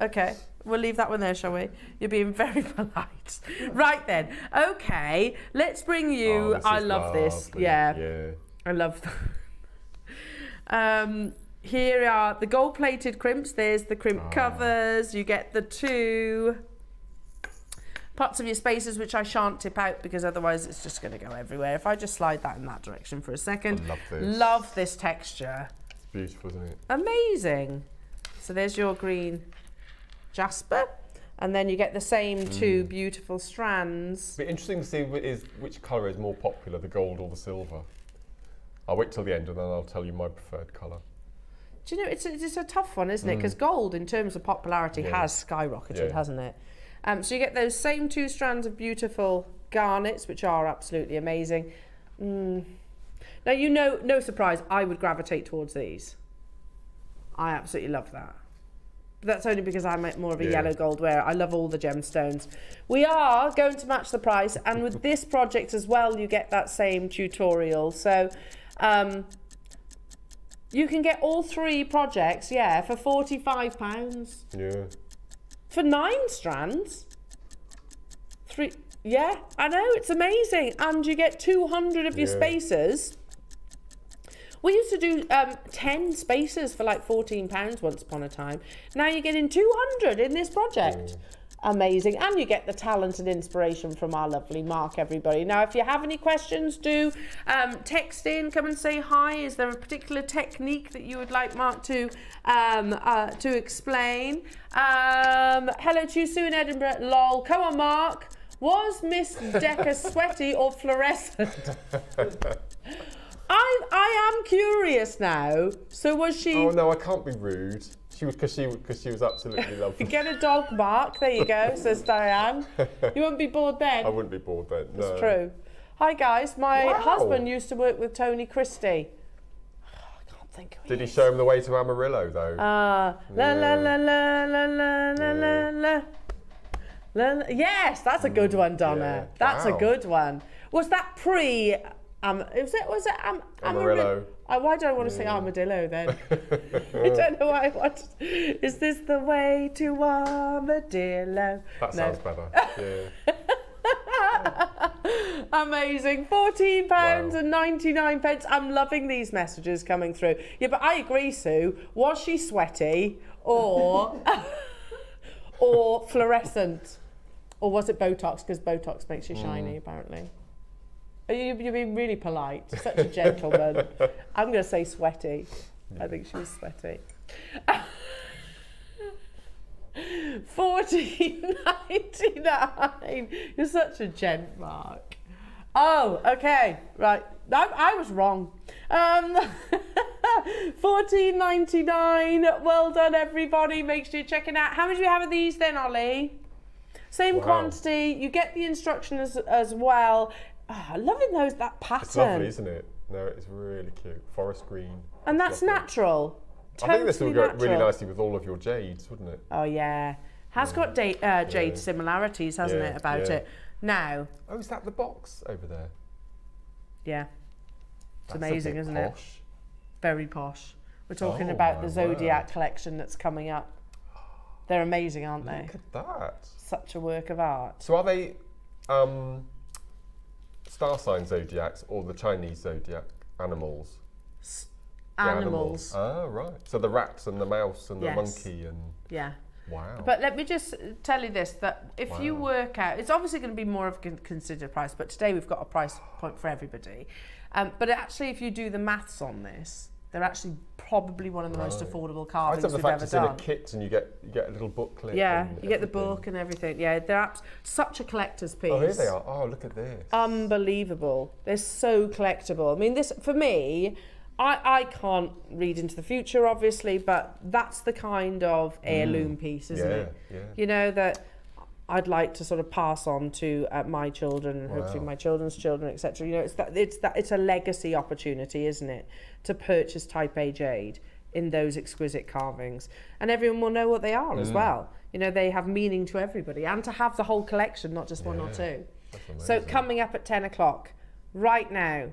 Okay, we'll leave that one there, shall we? You're being very polite. Right then, okay, let's bring you... This I is love this. lovely. Yeah, I love that. Here are the gold-plated crimps. There's the crimp covers. You get the 2 parts of your spacers, which I shan't tip out because otherwise it's just going to go everywhere. If I just slide that in that direction for a second. I love this. Love this texture. It's beautiful, isn't it? Amazing. So there's your green jasper. And then you get the same 2 beautiful strands. It'll be interesting to see which colour is more popular, the gold or the silver. I'll wait till the end and then I'll tell you my preferred colour. Do you know, it's a tough one, isn't it? Because gold, in terms of popularity, has skyrocketed, hasn't it? So you get those same 2 strands of beautiful garnets, which are absolutely amazing. Now, you know, no surprise, I would gravitate towards these. I absolutely love that. But that's only because I'm more of a yellow gold wearer. I love all the gemstones. We are going to match the price, and with this project as well, you get that same tutorial. So you can get all 3 projects, for £45. Yeah. For 9 strands. 3, I know, it's amazing. And you get 200 of your spacers. We used to do 10 spacers for like £14 once upon a time. Now you're getting 200 in this project. Amazing. And you get the talent and inspiration from our lovely Mark, everybody. Now, if you have any questions, do text in, come and say hi. Is there a particular technique that you would like Mark to explain? Hello to you, Sue in Edinburgh. Lol. Come on, Mark. Was Miss Decker sweaty or fluorescent? I am curious now. So was she... Oh, no, I can't be rude. Because she was absolutely lovely. Get a dog, Mark. There you go, says Diane. You wouldn't be bored then? I wouldn't be bored then, no. That's true. Hi, guys. My husband used to work with Tony Christie. I can't think of it. Did he show him the way to Amarillo, though? La la la la la la la la la. Yes, that's a good one, Donna. Yeah. That's a Wow. good one. Was that pre... was it Amarillo. Why do I want to say armadillo then? I don't know why I want. Is this the way to armadillo? That sounds better. Yeah. Amazing. £14 and 99 pence. I'm loving these messages coming through. Yeah, but I agree, Sue. Was she sweaty or or fluorescent? Or was it Botox? Because Botox makes you shiny, apparently. You're being really polite. Such a gentleman. I'm going to say sweaty. I think she was sweaty. $14.99. You're such a gent, Mark. Oh, okay. Right. I was wrong. $14.99. Well done, everybody. Make sure you check it out. How many do we have of these then, Ollie? Same quantity. You get the instructions as well. Oh, loving that pattern. It's lovely, isn't it? No, it's really cute. Forest green. And that's natural. I think this will go Totally really natural. nicely with all of your jades, wouldn't it? Oh, yeah. Has got jade similarities, hasn't it, about it? Now. Oh, is that the box over there? Yeah. It's That's amazing, a bit isn't posh. it? Very posh. We're talking Oh, about my the Zodiac word. Collection that's coming up. They're amazing, aren't they? Look at that. Such a work of art. So are they star sign zodiacs or the Chinese zodiac animals? The Animals. Ah, right. So the rats and the mouse and the Yes. monkey and... Yeah. Wow. But let me just tell you this, that if you work out, it's obviously going to be more of a considered price, but today we've got a price point for everybody. But actually, if you do the maths on this, they're actually probably one of the most affordable I carvings love the we've fact ever it's in done. a kit and you get a little booklet. Yeah, and you get the everything. book and everything. Yeah, they're such a collector's piece. Oh, here they are. Oh, look at this. Unbelievable. They're so collectible. I mean, this, for me, I can't read into the future, obviously, but that's the kind of heirloom piece, isn't it? Yeah. You know, that I'd like to sort of pass on to my children and hopefully my children's children, etc. You know, it's a legacy opportunity, isn't it, to purchase Type A jade in those exquisite carvings, and everyone will know what they are as well. You know, they have meaning to everybody, and to have the whole collection, not just one or two. So coming up at 10 o'clock, right now.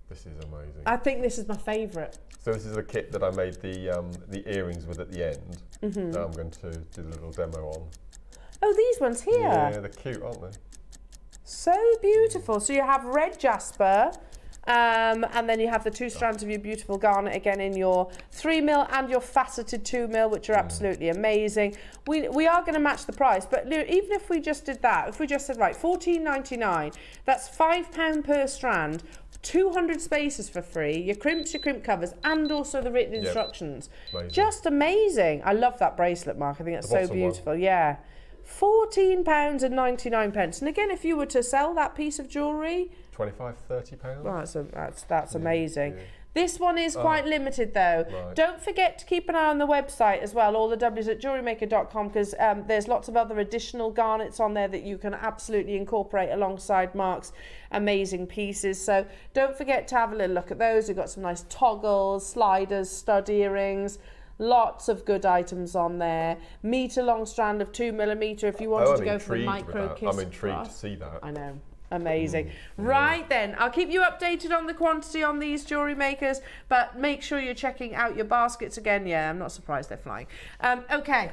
This is amazing. I think this is my favourite. So this is a kit that I made the earrings with at the end. That I'm going to do a little demo on. Oh, these ones here. Yeah, they're cute, aren't they? So beautiful. So you have red jasper, and then you have the 2 strands of your beautiful garnet again in your 3mm and your faceted 2mm, which are absolutely amazing. We are going to match the price, but even if we just did that, if we just said, right, $14.99, that's £5 per strand, 200 spaces for free, your crimps, your crimp covers, and also the written instructions. Amazing. Just amazing. I love that bracelet, Mark. I think that's so beautiful. Yeah. £14.99. And again, if you were to sell that piece of jewellery, £25–30. well, that's amazing. Yeah. This one is quite limited though. Right. Don't forget to keep an eye on the website as well, all the W's at jewellerymaker.com, because there's lots of other additional garnets on there that you can absolutely incorporate alongside Mark's amazing pieces. So don't forget to have a little look at those. We've got some nice toggles, sliders, stud earrings. Lots of good items on there. Metre long strand of 2mm if you wanted to go for the micro kiss. I'm intrigued to see that. I know. Amazing. Right then, I'll keep you updated on the quantity on these jewellery makers, but make sure you're checking out your baskets again. Yeah, I'm not surprised they're flying. Okay,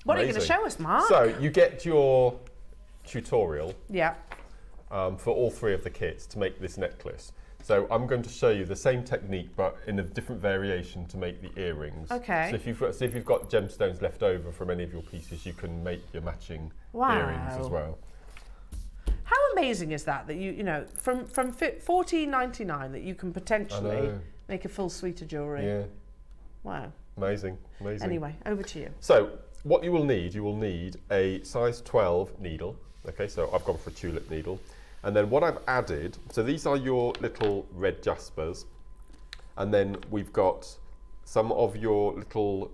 what are you going to show us, Mark? So you get your tutorial for all 3 of the kits to make this necklace. So I'm going to show you the same technique, but in a different variation to make the earrings. Okay. So if you've got gemstones left over from any of your pieces, you can make your matching earrings as well. How amazing is that you know, from $14.99 that you can potentially make a full suite of jewellery? Yeah. Wow. Amazing. Anyway, over to you. So what you will need a size 12 needle. Okay, so I've gone for a tulip needle. And then what I've added, so these are your little red jaspers. And then we've got some of your little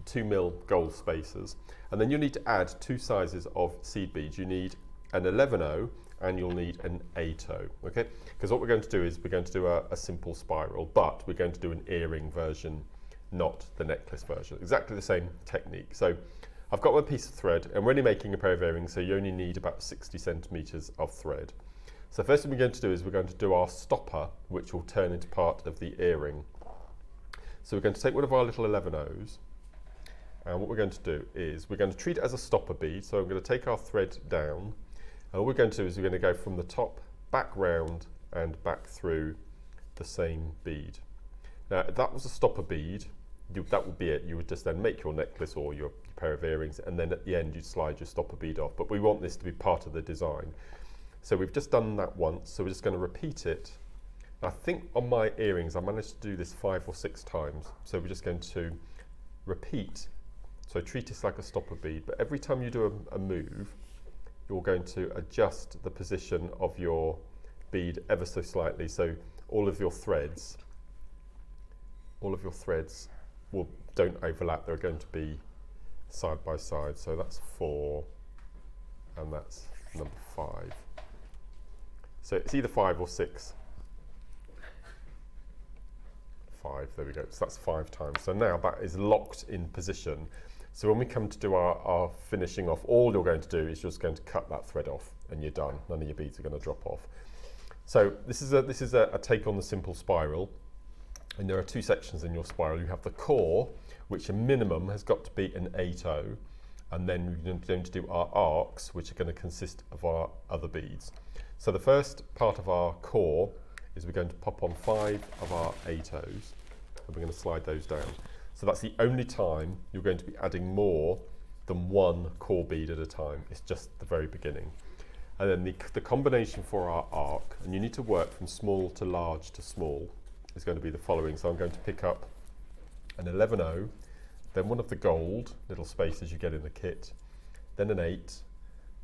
2mm gold spacers. And then you need to add 2 sizes of seed beads. You need an 11/0 and you'll need an 8/0, okay? Because what we're going to do is we're going to do a simple spiral, but we're going to do an earring version, not the necklace version. Exactly the same technique. So I've got my piece of thread, and we're only making a pair of earrings, so you only need about 60 centimetres of thread. So first thing we're going to do is we're going to do our stopper, which will turn into part of the earring. So we're going to take one of our little 11/0s, and what we're going to do is we're going to treat it as a stopper bead. So I'm going to take our thread down, and all we're going to do is we're going to go from the top back round and back through the same bead. Now, if that was a stopper bead, that would be it. You would just then make your necklace or your pair of earrings, and then at the end you'd slide your stopper bead off. But we want this to be part of the design. So we've just done that once, so we're just going to repeat it. I think on my earrings I managed to do this 5 or 6 times. So we're just going to repeat. So treat this like a stopper bead, but every time you do a move, you're going to adjust the position of your bead ever so slightly. So all of your threads don't overlap. They're going to be side by side. So that's 4, and that's number 5. So it's either 5 or 6. 5, there we go. So that's 5 times. So now that is locked in position. So when we come to do our finishing off, all you're going to do is you're just going to cut that thread off, and you're done. None of your beads are going to drop off. So this is a take on the simple spiral, and there are 2 sections in your spiral. You have the core, which a minimum has got to be an 8/0, and then we're going to do our arcs, which are going to consist of our other beads. So the first part of our core is we're going to pop on 5 of our 8/0s, and we're going to slide those down. So that's the only time you're going to be adding more than 1 core bead at a time. It's just the very beginning. And then the combination for our arc, and you need to work from small to large to small, is going to be the following. So I'm going to pick up an 11/0, then one of the gold little spaces you get in the kit, then an 8,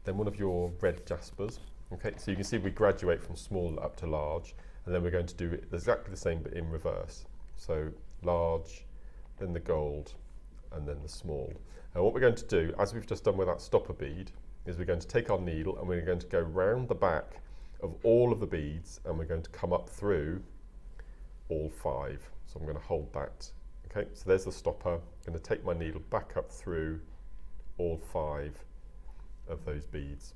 then one of your red jaspers. Okay, so you can see we graduate from small up to large, and then we're going to do it exactly the same but in reverse. So large, then the gold, and then the small. And what we're going to do, as we've just done with that stopper bead, is we're going to take our needle and we're going to go round the back of all of the beads, and we're going to come up through all 5. So I'm going to hold that. Okay, so there's the stopper. I'm going to take my needle back up through all 5 of those beads,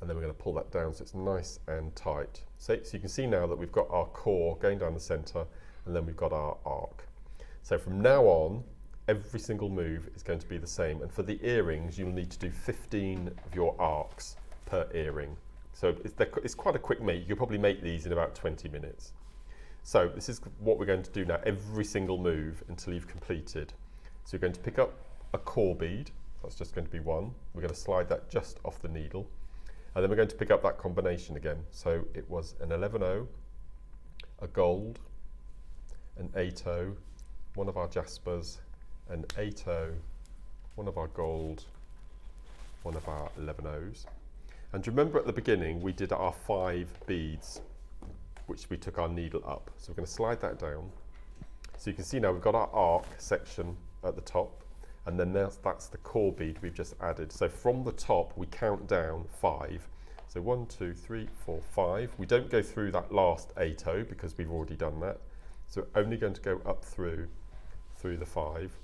and then we're going to pull that down so it's nice and tight. So you can see now that we've got our core going down the center, and then we've got our arc. So from now on, every single move is going to be the same, and for the earrings you'll need to do 15 of your arcs per earring. So it's quite a quick make. You could probably make these in about 20 minutes. So this is what we're going to do now, every single move until you've completed. So you're going to pick up a core bead. That's just going to be 1. We're going to slide that just off the needle, and then we're going to pick up that combination again. So it was an 11-0, a gold, an 8-0, one of our jaspers, an 8-0, one of our gold, one of our 11-0s. And remember at the beginning we did our 5 beads, which we took our needle up. So we're going to slide that down. So you can see now we've got our arc section at the top, and then that's the core bead we've just added. So from the top we count down 5. So 1, 2, 3, 4, 5. We don't go through that last 8-0 because we've already done that. So we're only going to go up through the 5.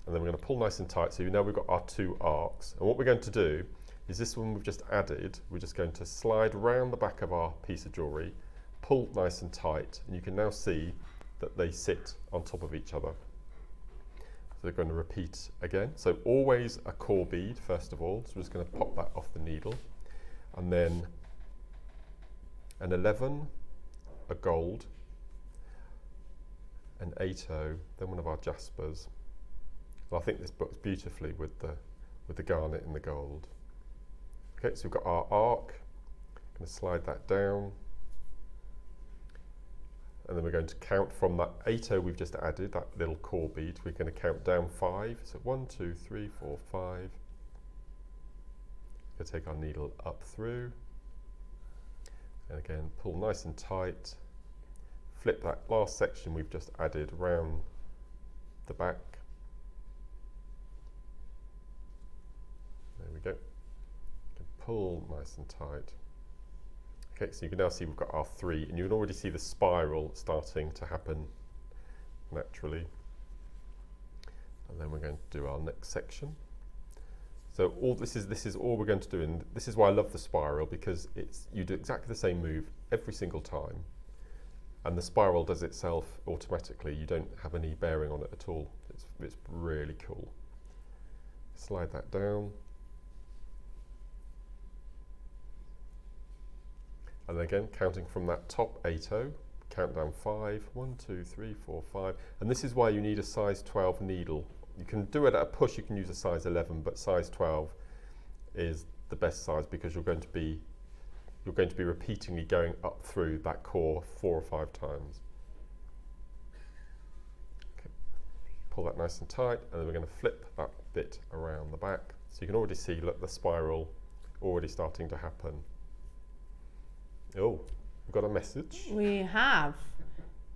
And then we're going to pull nice and tight. So now we've got our 2 arcs. And what we're going to do is this one we've just added, we're just going to slide round the back of our piece of jewellery, pull nice and tight, and you can now see that they sit on top of each other. So they're going to repeat again. So always a core bead first of all. So we're just going to pop that off the needle, and then an 11, a gold, an 8-0, then one of our jaspers. Well, I think this books beautifully with the garnet and the gold. Okay, so we've got our arc. I'm going to slide that down, and then we're going to count from that 8-0 we've just added, that little core bead. We're going to count down 5. So 1, 2, 3, 4, 5. We're going to take our needle up through, and again pull nice and tight. Flip that last section we've just added round the back. There we go. Pull nice and tight. Okay, so you can now see we've got our 3, and you can already see the spiral starting to happen naturally. And then we're going to do our next section. So all this is all we're going to do, and this is why I love the spiral, because you do exactly the same move every single time, and the spiral does itself automatically. You don't have any bearing on it at all. It's really cool. Slide that down. And again, counting from that top 8-0, count down 5, 1, 2, 3, 4, 5. And this is why you need a size 12 needle. You can do it at a push, you can use a size 11, but size 12 is the best size because you're going to be repeatedly going up through that core 4 or 5 times. Okay. Pull that nice and tight, and then we're going to flip that bit around the back. So you can already see, look, the spiral already starting to happen. Oh, we've got a message. We have.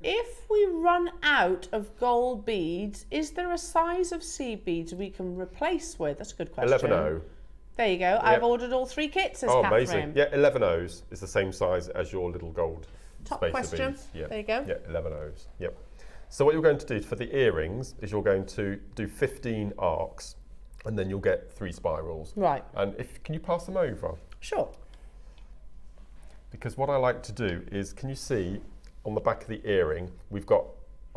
If we run out of gold beads, is there a size of seed beads we can replace with? That's a good question. 11-0. There you go. I've ordered all 3 kits, says Catherine. Amazing. Yeah, 11-0s is the same size as your little gold Top spacer question. beads. Yeah. There you go. Yeah, 11-0s. Yep. So what you're going to do for the earrings is you're going to do 15 arcs, and then you'll get 3 spirals. Right. And can you pass them over? Sure. Because what I like to do is, can you see on the back of the earring, we've got,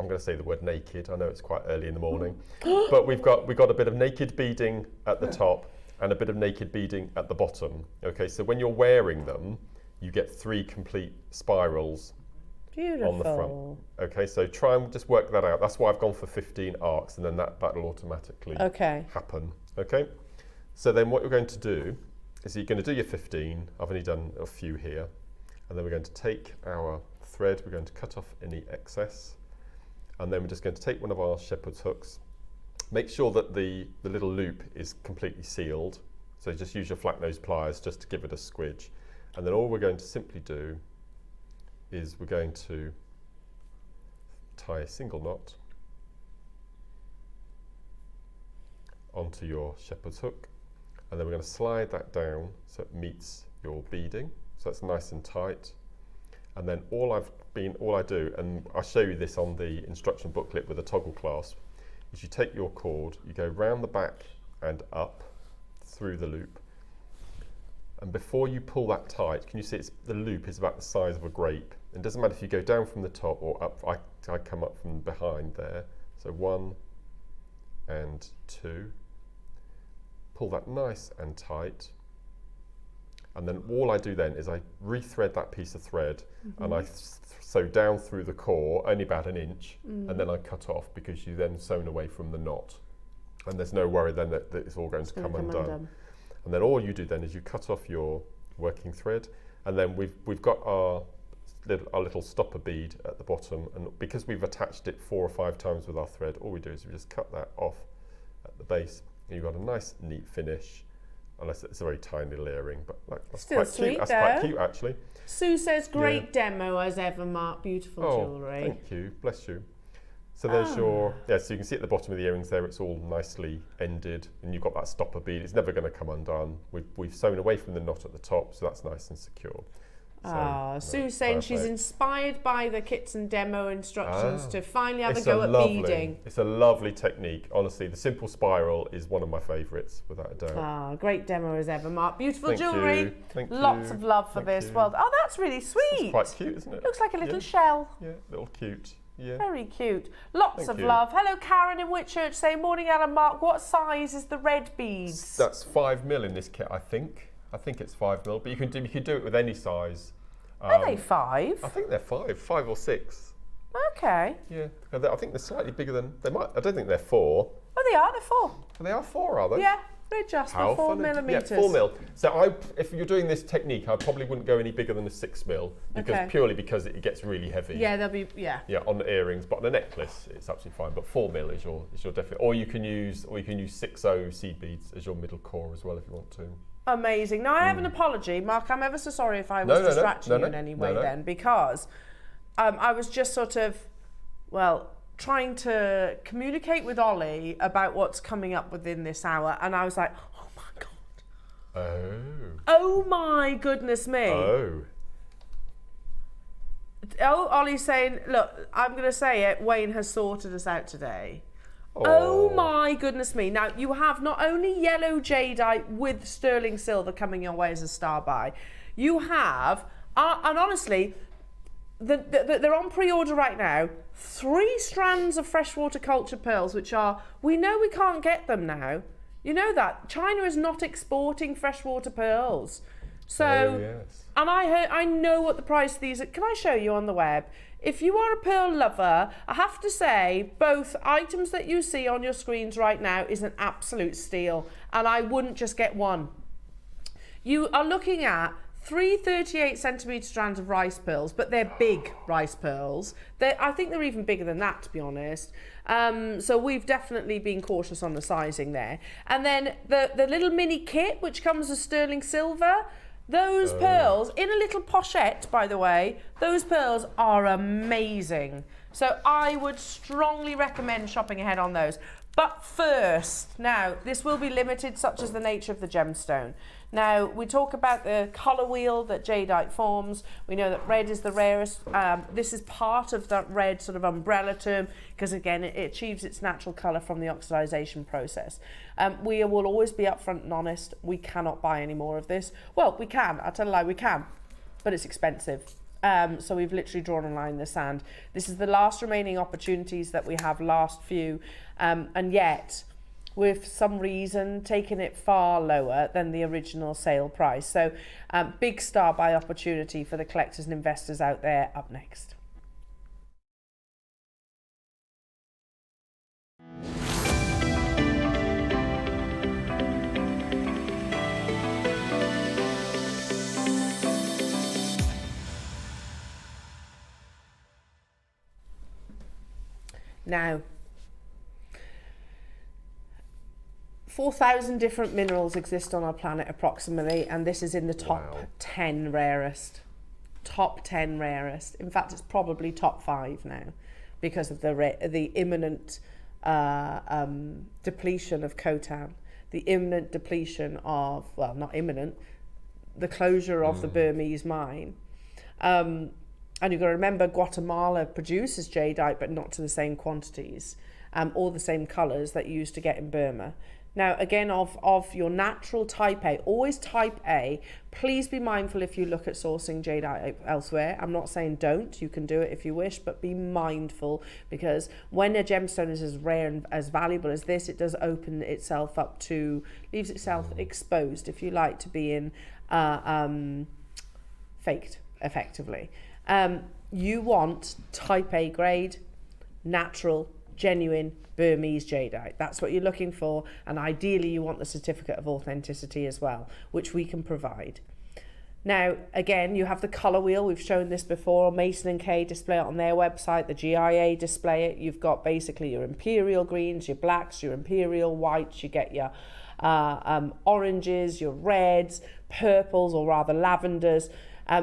I'm going to say the word naked, I know it's quite early in the morning, but we've got a bit of naked beading at the top and a bit of naked beading at the bottom. Okay, so when you're wearing them, you get 3 complete spirals on the front. Okay, so try and just work that out. That's why I've gone for 15 arcs, and then that'll automatically happen. Okay, so then what you're going to do is you're going to do your 15. I've only done a few here. And then we're going to take our thread, we're going to cut off any excess, and then we're just going to take one of our shepherd's hooks. Make sure that the little loop is completely sealed, so just use your flat nose pliers just to give it a squidge. And then all we're going to simply do is we're going to tie a single knot onto your shepherd's hook, and then we're going to slide that down so it meets your beading, so that's nice and tight. And then all I do, and I'll show you this on the instruction booklet with a toggle clasp, is you take your cord, you go round the back and up through the loop, and before you pull that tight, can you see the loop is about the size of a grape? It doesn't matter if you go down from the top or up. I come up from behind there, so 1 and 2. Pull that nice and tight, and then all I do then is I rethread that piece of thread, and I sew down through the core only about 1 inch, and then I cut off, because you then sewn away from the knot, and there's no worry then that it's all going to come undone. And then all you do then is you cut off your working thread, and then we've got our little stopper bead at the bottom, and because we've attached it 4 or 5 times with our thread, all we do is we just cut that off at the base, and you've got a nice neat finish, unless it's a very tiny layering, but that's still quite sweet cute. That's though. quite cute actually. Sue says, great demo as ever, Mark. Beautiful jewellery. Thank you, bless you. So there's your, so you can see at the bottom of the earrings there, it's all nicely ended, and you've got that stopper bead. It's never going to come undone. We've sewn away from the knot at the top, so that's nice and secure. Sue's saying she's inspired by the kits and demo instructions to finally have a go at beading. It's a lovely technique. Honestly, the simple spiral is one of my favourites, without a doubt. Great demo as ever, Mark. Beautiful jewellery. Thank you. Lots of love for this. Well, that's really sweet. It's quite cute, isn't it? Looks like a little shell. Yeah, little cute. Yeah. Very cute. Lots of love. Hello, Karen in Whitchurch saying, morning, Alan. Mark, what size is the red beads? That's 5mm in this kit, I think. I think it's 5mm, but you can do it with any size. Are they 5? I think they're 5 or 6. Okay. Yeah, I think they're slightly bigger than they might. I don't think they're 4. Oh, they are. They're 4. They are 4, are they? Yeah, they're just 4mm. Yeah, 4mm. So if you're doing this technique, I probably wouldn't go any bigger than a 6mm, because purely because it gets really heavy. Yeah, they'll be on the earrings, but on a necklace it's absolutely fine. But 4mm is your definite. Or you can use 6/0 seed beads as your middle core as well if you want to. Amazing. Now, I have an apology, Mark. I'm ever so sorry if I was distracting you in any way then, because I was just sort of, trying to communicate with Ollie about what's coming up within this hour, and I was like, oh my God. Oh my goodness me. Ollie's saying, look, I'm going to say it, Wayne has sorted us out today. Oh my goodness me. Now, you have not only yellow jadeite with sterling silver coming your way as a star buy, you have, and honestly, they're on pre-order right now, 3 strands of freshwater culture pearls, which we know we can't get them now. You know that. China is not exporting freshwater pearls. So, and I know what the price of these are. Can I show you on the web? If you are a pearl lover, I have to say, both items that you see on your screens right now is an absolute steal, and I wouldn't just get one. You are looking at 3 38cm strands of rice pearls, but they're big rice pearls. I think they're even bigger than that, to be honest. So we've definitely been cautious on the sizing there. And then the little mini kit, which comes with sterling silver, those pearls, in a little pochette, by the way, those pearls are amazing. So I would strongly recommend shopping ahead on those. But first, now, this will be limited, such as the nature of the gemstone. Now, we talk about the colour wheel that jadeite forms. We know that red is the rarest. This is part of that red sort of umbrella term, because again, it achieves its natural colour from the oxidisation process. We will always be upfront and honest. We cannot buy any more of this. Well, we can. I'll tell a lie, we can, but it's expensive. So we've literally drawn a line in the sand. This is the last remaining opportunities that we have, last few, and yet, with some reason, taking it far lower than the original sale price. So big star buy opportunity for the collectors and investors out there. Up next. Now, 4,000 different minerals exist on our planet approximately, and this is in the top Wow. 10 rarest. Top 10 rarest. In fact, it's probably top 5 now because of the imminent depletion of Khotan, the imminent depletion of, well, not imminent, the closure of the Burmese mine. And you've got to remember, Guatemala produces jadeite, but not to the same quantities or the same colours that you used to get in Burma. Now, again, of your natural type A, always type A. Please be mindful if you look at sourcing jadeite elsewhere. I'm not saying don't, you can do it if you wish, but be mindful, because when a gemstone is as rare and as valuable as this, it does open itself up to, leaves itself exposed, if you like, to being faked, effectively. You want type A grade, natural, genuine Burmese jadeite. That's what you're looking for, and ideally you want the certificate of authenticity as well, which we can provide. Now, again, you have the colour wheel. We've shown this before. Mason & Kay display it on their website. The GIA display it. You've got basically your imperial greens, your blacks, your imperial whites. You get your oranges, your reds, purples, or rather lavenders.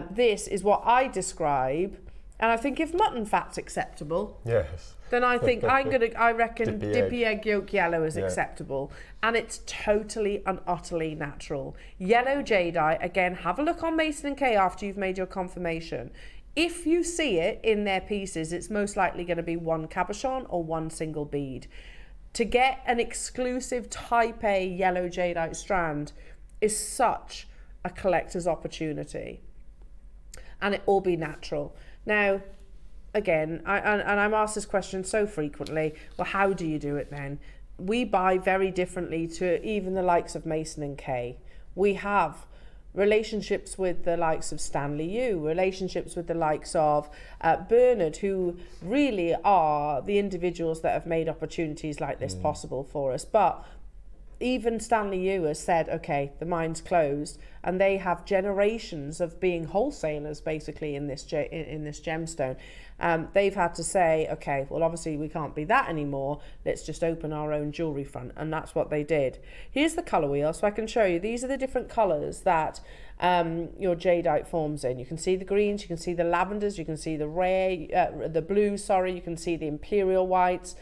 This is what I describe, and I think if mutton fat's acceptable, Yes. then I think I reckon dippy egg yolk yellow is Yeah. acceptable, and it's totally and utterly natural. Yellow jadeite, again, have a look on Mason & Kay after you've made your confirmation. If you see it in their pieces, it's most likely going to be one cabochon or one single bead. To get an exclusive type A yellow jadeite strand is such a collector's opportunity, and it all be natural. Now, again, I'm asked this question so frequently, well, how do you do it then? We buy very differently to even the likes of Mason & Kay. We have relationships with the likes of Stanley Yu, relationships with the likes of Bernard, who really are the individuals that have made opportunities like this possible for us. But even Stanley Yu has said, okay, the mine's closed, and they have generations of being wholesalers basically in this gemstone. They've had to say, okay, well, obviously we can't be that anymore. Let's just open our own jewellery front, and that's what they did. Here's the colour wheel, so I can show you. These are the different colours that your jadeite forms in. You can see the greens, you can see the lavenders, you can see the the blues, sorry, you can see the imperial whites,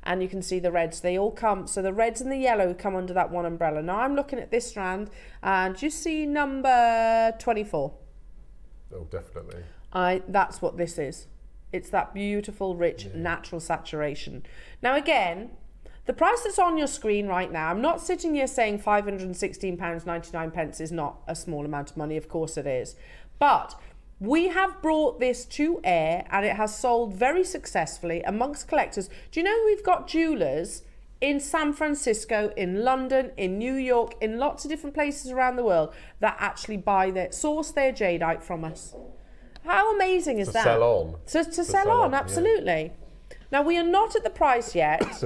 and you can see the reds. They all come, so the reds and the yellow come under that one umbrella. Now I'm looking at this strand, and do you see number 24? Oh, definitely. That's what this is. It's that beautiful, rich, natural saturation. Now again, the price that's on your screen right now, I'm not sitting here saying £516.99 is not a small amount of money, of course it is. But we have brought this to air, and it has sold very successfully amongst collectors. Do you know we've got jewellers in San Francisco, in London, in New York, in lots of different places around the world that actually source their jadeite from us? How amazing is that? To sell on. To sell on, absolutely. Now, we are not at the price yet,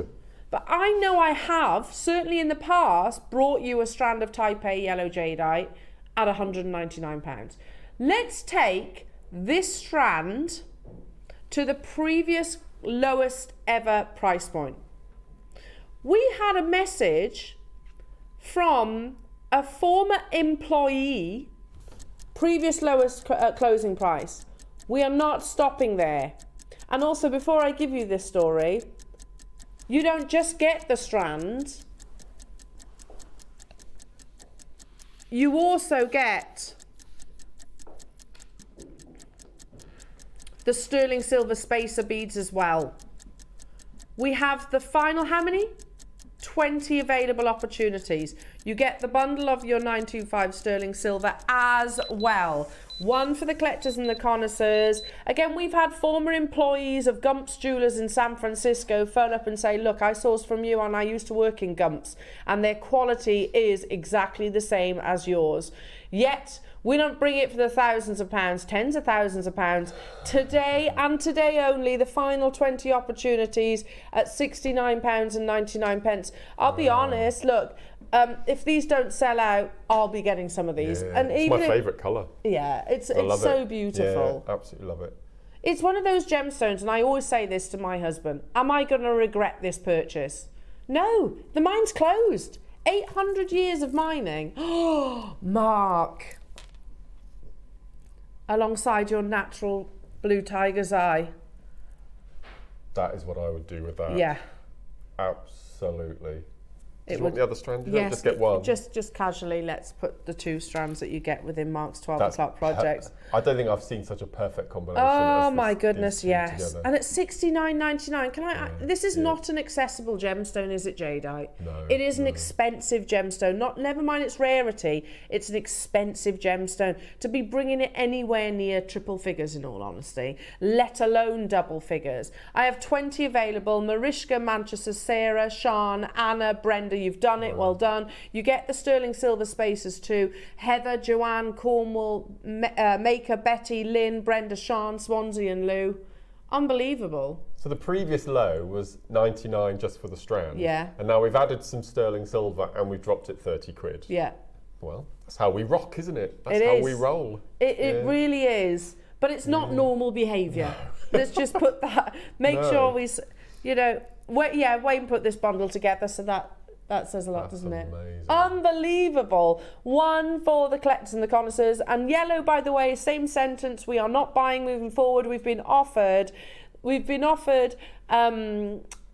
but I know I have, certainly in the past, brought you a strand of Type A yellow jadeite at £199. Let's take this strand to the previous lowest ever price point. We had a message from a former employee, previous lowest closing price. We are not stopping there. And also, before I give you this story, you don't just get the strand, you also get the sterling silver spacer beads as well. We have the final, how many? 20 available opportunities. You get the bundle of your 925 sterling silver as well. One for the collectors and the connoisseurs. Again, we've had former employees of Gumps Jewelers in San Francisco phone up and say, look, I sourced from you and I used to work in Gumps, and their quality is exactly the same as yours. Yet, we don't bring it for the thousands of pounds, tens of thousands of pounds. Today, and today only, the final 20 opportunities at £69.99. I'll be honest, look, if these don't sell out, I'll be getting some of these. Yeah, and it's even my favourite colour. Yeah, it's love so it. beautiful. Yeah, absolutely love it. It's one of those gemstones, and I always say this to my husband, am I going to regret this purchase? No, the mine's closed. 800 years of mining. Oh, Mark. Alongside your natural blue tiger's eye. That is what I would do with that. Yeah. Absolutely. Do you It want would- the other strand? You Yes, don't just get one. Just casually, let's put the 2 strands that you get within Mark's 12 That's o'clock projects. I don't think I've seen such a perfect combination. Oh as my these goodness, two yes. together. And it's $69.99. Can I? Yeah, This is yeah. not an accessible gemstone, is it, Jadeite? No, It is an no. expensive gemstone. Never mind its rarity. It's an expensive gemstone. To be bringing it anywhere near triple figures, in all honesty, let alone double figures. I have 20 available. Mariska, Manchester, Sarah, Sian, Anna, Brenda. You've done it. Well done. You get the sterling silver spaces too. Heather, Joanne, Cornwall, Maker, Betty, Lynn, Brenda, Sian, Swansea and Lou. Unbelievable. So the previous low was 99 just for the strand. Yeah. And now we've added some sterling silver and we've dropped it 30 quid. Yeah. Well, that's how we rock, isn't it? That's It how is. we roll. It Yeah. really is. But it's not normal behaviour. Let's just put that, make No. sure we, wait and put this bundle together so that says a lot, That's doesn't it? amazing. Unbelievable. One for the collectors and the connoisseurs. And yellow, by the way, same sentence. We are not buying moving forward. We've been offered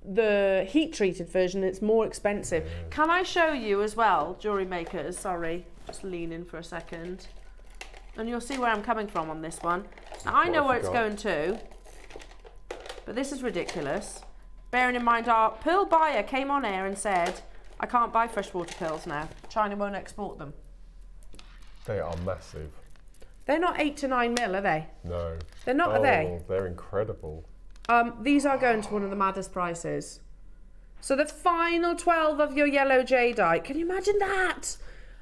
the heat treated version. It's more expensive. Can I show you as well, jewellery makers? Sorry, just lean in for a second. And you'll see where I'm coming from on this one. Now, I know What where have it's you going to, but this is ridiculous. Bearing in mind our pearl buyer came on air and said, I can't buy freshwater pearls now. China won't export them. They are massive. They're not 8 to 9 mil, are they? No. They're not, are they? They're incredible. These are going to one of the maddest prices. So the final 12 of your yellow jadeite. Can you imagine that?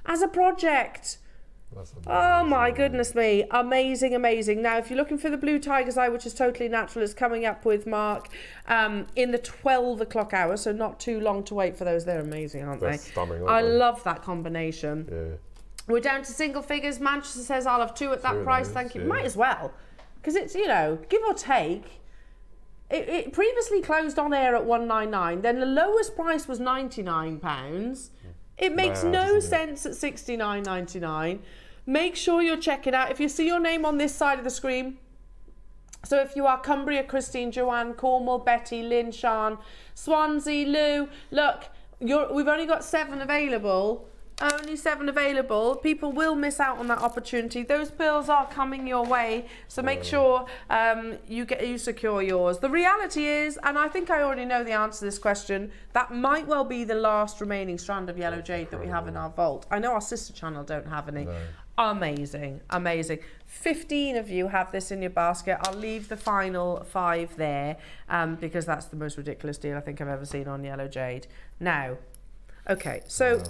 As a project. That's Oh my amazing. goodness me. Amazing, amazing. Now, if you're looking for the blue tiger's eye, which is totally natural, it's coming up with Mark in the 12 o'clock hour, so not too long to wait for those. They're amazing, aren't They're they? stunning, aren't I they? love that combination. Yeah. We're down to single figures. Manchester says I'll have 2 at that Two of price. those, Thank you. yeah. Might as well. Because it's, give or take. It previously closed on air at $199. Then the lowest price was £99. It makes Mad, no isn't it? sense at $69.99. Make sure you're checking out. If you see your name on this side of the screen, so if you are Cumbria, Christine, Joanne, Cornwall, Betty, Lynn, Sian, Swansea, Lou, look, we've only got 7 available. Only 7 available. People will miss out on that opportunity. Those pearls are coming your way, so make sure you secure yours. The reality is, and I think I already know the answer to this question, that might well be the last remaining strand of yellow jade that we have in our vault. I know our sister channel don't have any. No. Amazing, amazing. 15 of you have this in your basket. I'll leave the final 5 there because that's the most ridiculous deal I think I've ever seen on yellow jade. Now, okay, so Wow.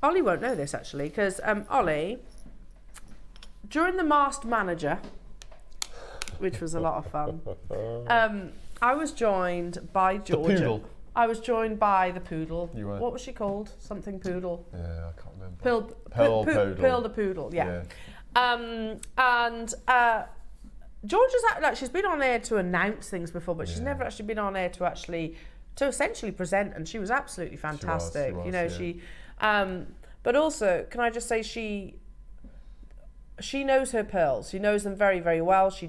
Ollie won't know this actually because Ollie, during the Masked Manager, which was a lot of fun, I was joined by Georgia. poodle. I was joined by the poodle. You were. What was she called? Something poodle. Yeah, I can't remember. Pearl Poodle. Pearl the poodle, yeah. Georgia's like, she's been on air to announce things before, but she's Yeah. never actually been on air to essentially present, and she was absolutely fantastic. She was, But also, can I just say she knows her pearls. She knows them very, very well. She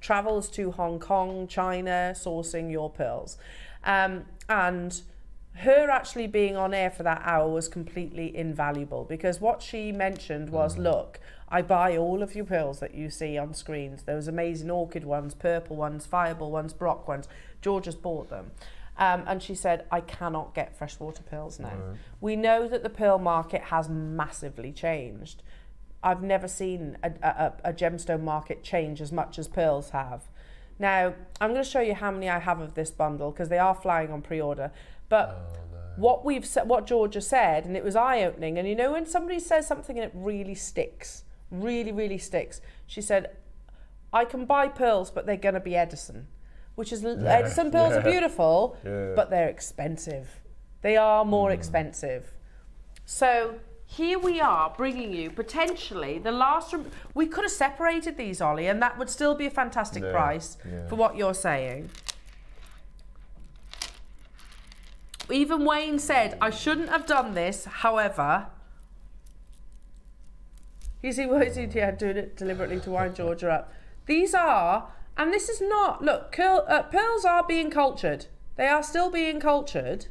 travels to Hong Kong, China, sourcing your pearls, and her actually being on air for that hour was completely invaluable because what she mentioned was, look, I buy all of your pearls that you see on screens. Those amazing orchid ones, purple ones, fireball ones, Brock ones. Georgia's bought them. And she said, I cannot get freshwater pearls now. No. We know that the pearl market has massively changed. I've never seen a gemstone market change as much as pearls have. Now, I'm going to show you how many I have of this bundle because they are flying on pre-order. But what Georgia said, and it was eye-opening, and when somebody says something and it really sticks, really, really sticks, she said, I can buy pearls, but they're going to be Edison. Which is, Edison pearls are beautiful, but they're expensive. They are more expensive. So here we are bringing you potentially the last, we could have separated these, Ollie, and that would still be a fantastic price for what you're saying. Even Wayne said, I shouldn't have done this, however. You see what he's doing it deliberately to wind Georgia up. These are, and this is not, look, pearls are being cultured. They are still being cultured.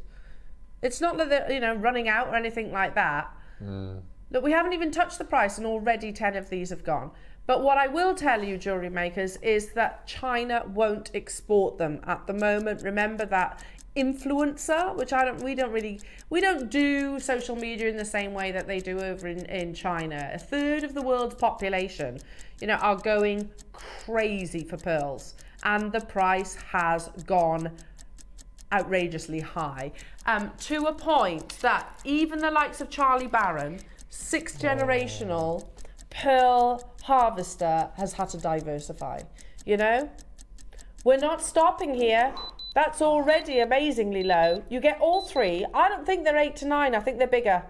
It's not that they're, you know, running out or anything like that. Look, we haven't even touched the price and already 10 of these have gone. But what I will tell you, jewellery makers, is that China won't export them at the moment. Remember that influencer, which we don't do social media in the same way that they do over in China. A third of the world's population, you know, are going crazy for pearls, and the price has gone outrageously high, to a point that even the likes of Charlie Barron, 6th generational pearl harvester, has had to diversify. You know, we're not stopping here. That's already amazingly low. You get all three. I don't think they're 8 to 9. I think they're bigger.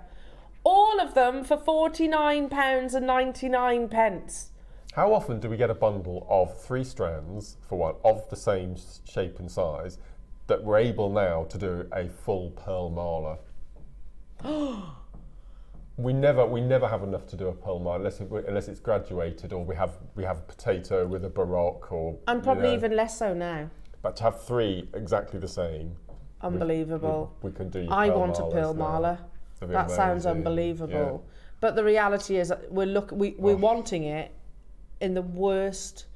All of them for £49.99. How often do we get a bundle of 3 strands, for one, of the same shape and size, that we're able now to do a full pearl mala? We never have enough to do a pearl mala unless it's graduated, or we have a potato with a baroque, or and probably even less so now. But to have 3 exactly the same, unbelievable. We can do. I want a pearl mala. That sounds unbelievable. Yeah. But the reality is, we're wanting it in the worst.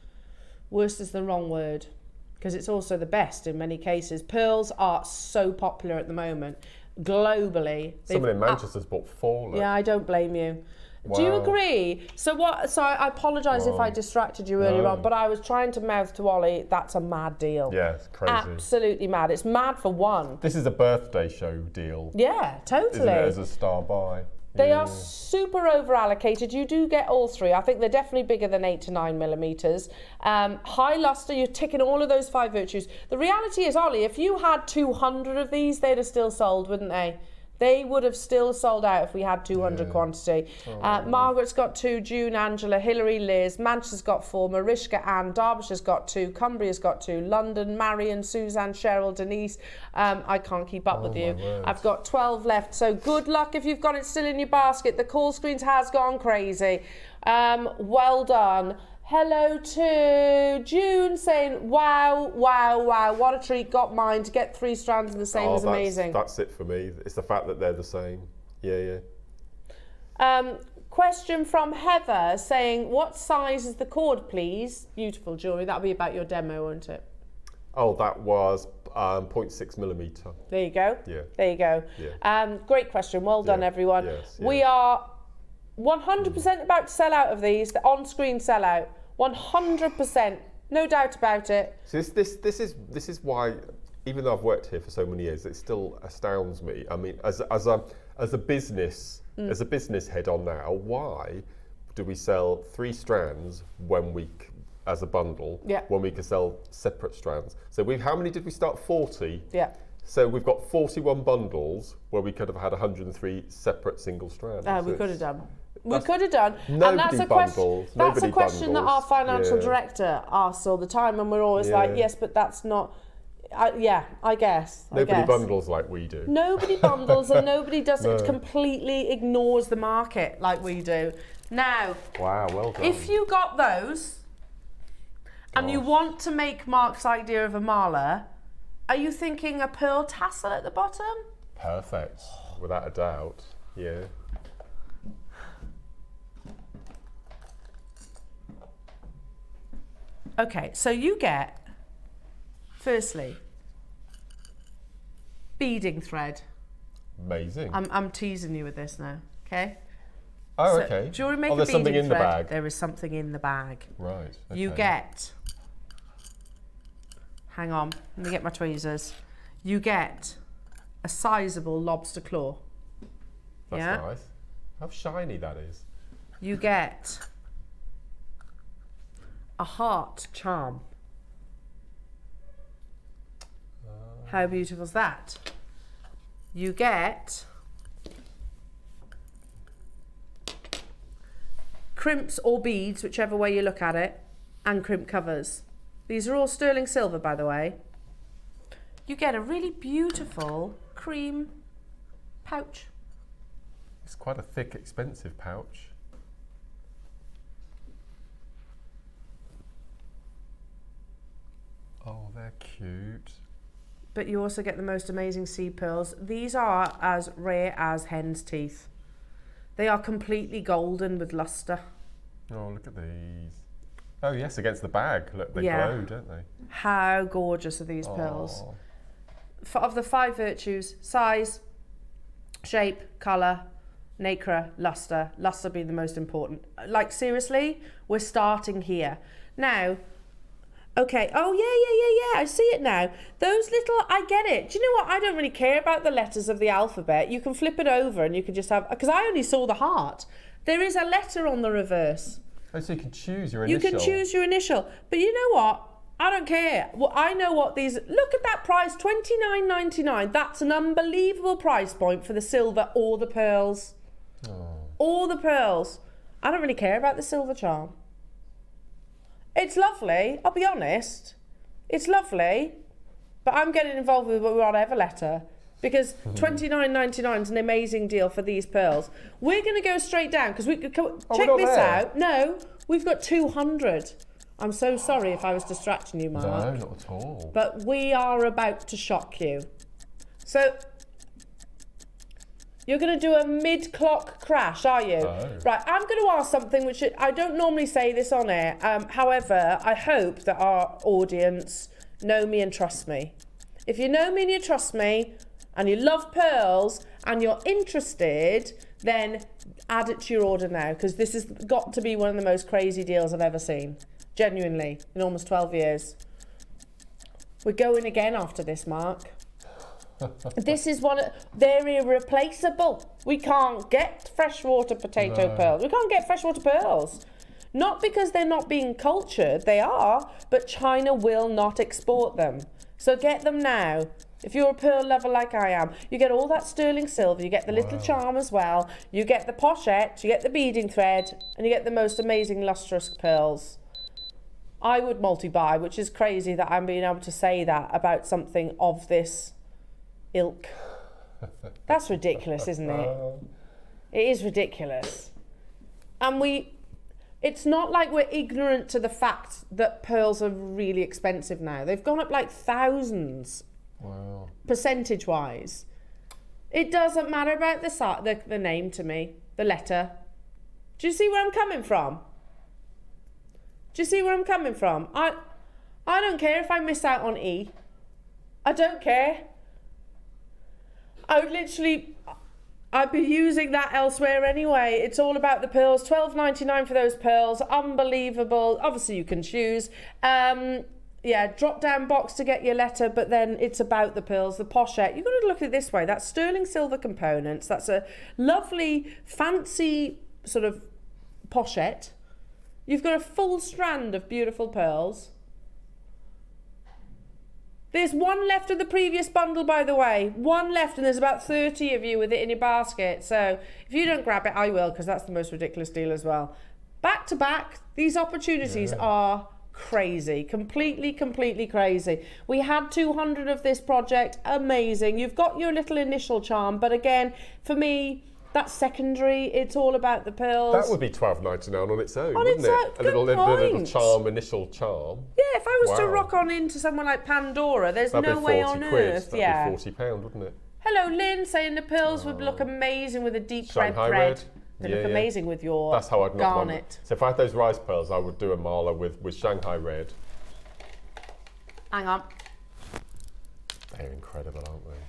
Worst is the wrong word, because it's also the best in many cases. Pearls are so popular at the moment, globally. Someone in Manchester's bought 4. Yeah, I don't blame you. Wow. Do you agree? So I apologise if I distracted you earlier on, but I was trying to mouth to Ollie, that's a mad deal. Yeah, it's crazy. Absolutely mad. It's mad for one. This is a birthday show deal. Yeah, totally. Isn't it, as a star buy? They are super over allocated. You do get all 3. I think they're definitely bigger than 8 to 9 millimetres. High luster, you're ticking all of those 5 virtues. The reality is, Ollie, if you had 200 of these, they'd have still sold, wouldn't they? They would have still sold out if we had 200 quantity. Margaret's got 2, June, Angela, Hilary, Liz, Manchester's got 4, Mariska, Anne, Derbyshire's got 2, Cumbria's got 2, London, Marion, Suzanne, Cheryl, Denise. I can't keep up with you. I've got 12 left, so good luck if you've got it still in your basket. The call screens has gone crazy. Well done. Hello to June saying, wow, what a treat, got mine. To get 3 strands in the same is amazing. That's it for me. It's the fact that they're the same. Yeah. Question from Heather saying, what size is the cord, please? Beautiful jewellery. That'll be about your demo, won't it? Oh, that was 0.6 millimetre. There you go. Yeah. There you go. Yeah. Great question. Well done, everyone. Yes, we are 100% about to sell out of these. The on-screen sellout. 100%. No doubt about it. So this is why, even though I've worked here for so many years, it still astounds me. I mean, as a business head on now, why do we sell 3 strands as a bundle when we can sell separate strands? So how many did we start? 40. Yeah. So we've got 41 bundles where we could have had 10003 separate single strands. We could have done. We could have done. And that's a question. That's a question that our financial director asks all the time, and we're always like, yes, but that's not. I guess. Nobody bundles like we do. Nobody bundles, and nobody does it. Completely ignores the market like we do. Now, wow, well done. If you got those, and you want to make Mark's idea of a mala, are you thinking a pearl tassel at the bottom? Perfect, without a doubt. Yeah. Okay, so you get, firstly, beading thread. Amazing. I'm teasing you with this now, okay? Oh, okay. JewelleryMaker there's something in thread, the bag. There is something in the bag. Right. Okay. You get, hang on, let me get my tweezers. You get a sizable lobster claw. That's nice. How shiny that is. You get a heart charm. How beautiful is that? You get crimps or beads, whichever way you look at it, and crimp covers. These are all sterling silver, by the way. You get a really beautiful cream pouch. It's quite a thick, expensive pouch. Oh, they're cute. But you also get the most amazing seed pearls. These are as rare as hen's teeth. They are completely golden with luster. Oh, look at these. Oh yes, against the bag. Look, they Yeah. glow, don't they? How gorgeous are these pearls? Oh. Of the 5 virtues, size, shape, colour, nacre, luster being the most important. Like seriously, we're starting here. Now, okay, oh yeah, I see it now. Those little, I get it. Do you know what? I don't really care about the letters of the alphabet. You can flip it over and you can just have, because I only saw the heart. There is a letter on the reverse. Oh, so you can choose your initial. You can choose your initial. But you know what? I don't care. Well, I know what these, look at that price, $29.99. That's an unbelievable price point for the silver or the pearls. Oh. All the pearls. I don't really care about the silver charm. It's lovely, I'll be honest. It's lovely, but I'm getting involved with whatever letter because $29.99 is an amazing deal for these pearls. We're going to go straight down because we could check this out. No, we've got 200. I'm so sorry if I was distracting you, Mark. No, not at all. But we are about to shock you. So, you're going to do a mid-clock crash, are you? Oh. Right, I'm going to ask something which I don't normally say this on air. However, I hope that our audience know me and trust me. If you know me and you trust me, and you love pearls, and you're interested, then add it to your order now, because this has got to be one of the most crazy deals I've ever seen. Genuinely, in almost 12 years. We're going again after this, Mark. This is they're irreplaceable. We can't get freshwater potato pearls. We can't get freshwater pearls. Not because they're not being cultured, they are, but China will not export them. So get them now. If you're a pearl lover like I am, you get all that sterling silver, you get the little charm as well, you get the pochette, you get the beading thread, and you get the most amazing lustrous pearls. I would multi-buy, which is crazy that I'm being able to say that about something of this ilk. That's ridiculous, isn't it? It is ridiculous. And it's not like we're ignorant to the fact that pearls are really expensive now. They've gone up like thousands, percentage-wise. It doesn't matter about the name to me, the letter. Do you see where I'm coming from? Do you see where I'm coming from? I don't care if I miss out on E. I don't care. I'd be using that elsewhere anyway. It's all about the pearls. $12.99 for those pearls. Unbelievable. Obviously, you can choose. Drop down box to get your letter, but then it's about the pearls, the pochette. You've got to look at it this way. That's sterling silver components. That's a lovely, fancy sort of pochette. You've got a full strand of beautiful pearls. There's one left of the previous bundle, by the way. One left, and there's about 30 of you with it in your basket. So if you don't grab it, I will, because that's the most ridiculous deal as well. Back to back, these opportunities are crazy. Completely crazy. We had 200 of this project. Amazing. You've got your little initial charm, but again, for me, that's secondary. It's all about the pearls. That would be $12.99 on its own, On wouldn't its it? own, A little point. charm, initial charm. Yeah, if I was to Wow. rock on into someone like Pandora, there's That'd no be way 40 on quid. earth. That'd be £40, wouldn't it? Hello, Lynn, saying the pearls would look amazing with a deep Shanghai red red. They Yeah, look yeah. amazing with your That's how I'd knock garnet. So if I had those rice pearls, I would do a mala with Shanghai red. Hang on. They're incredible, aren't they?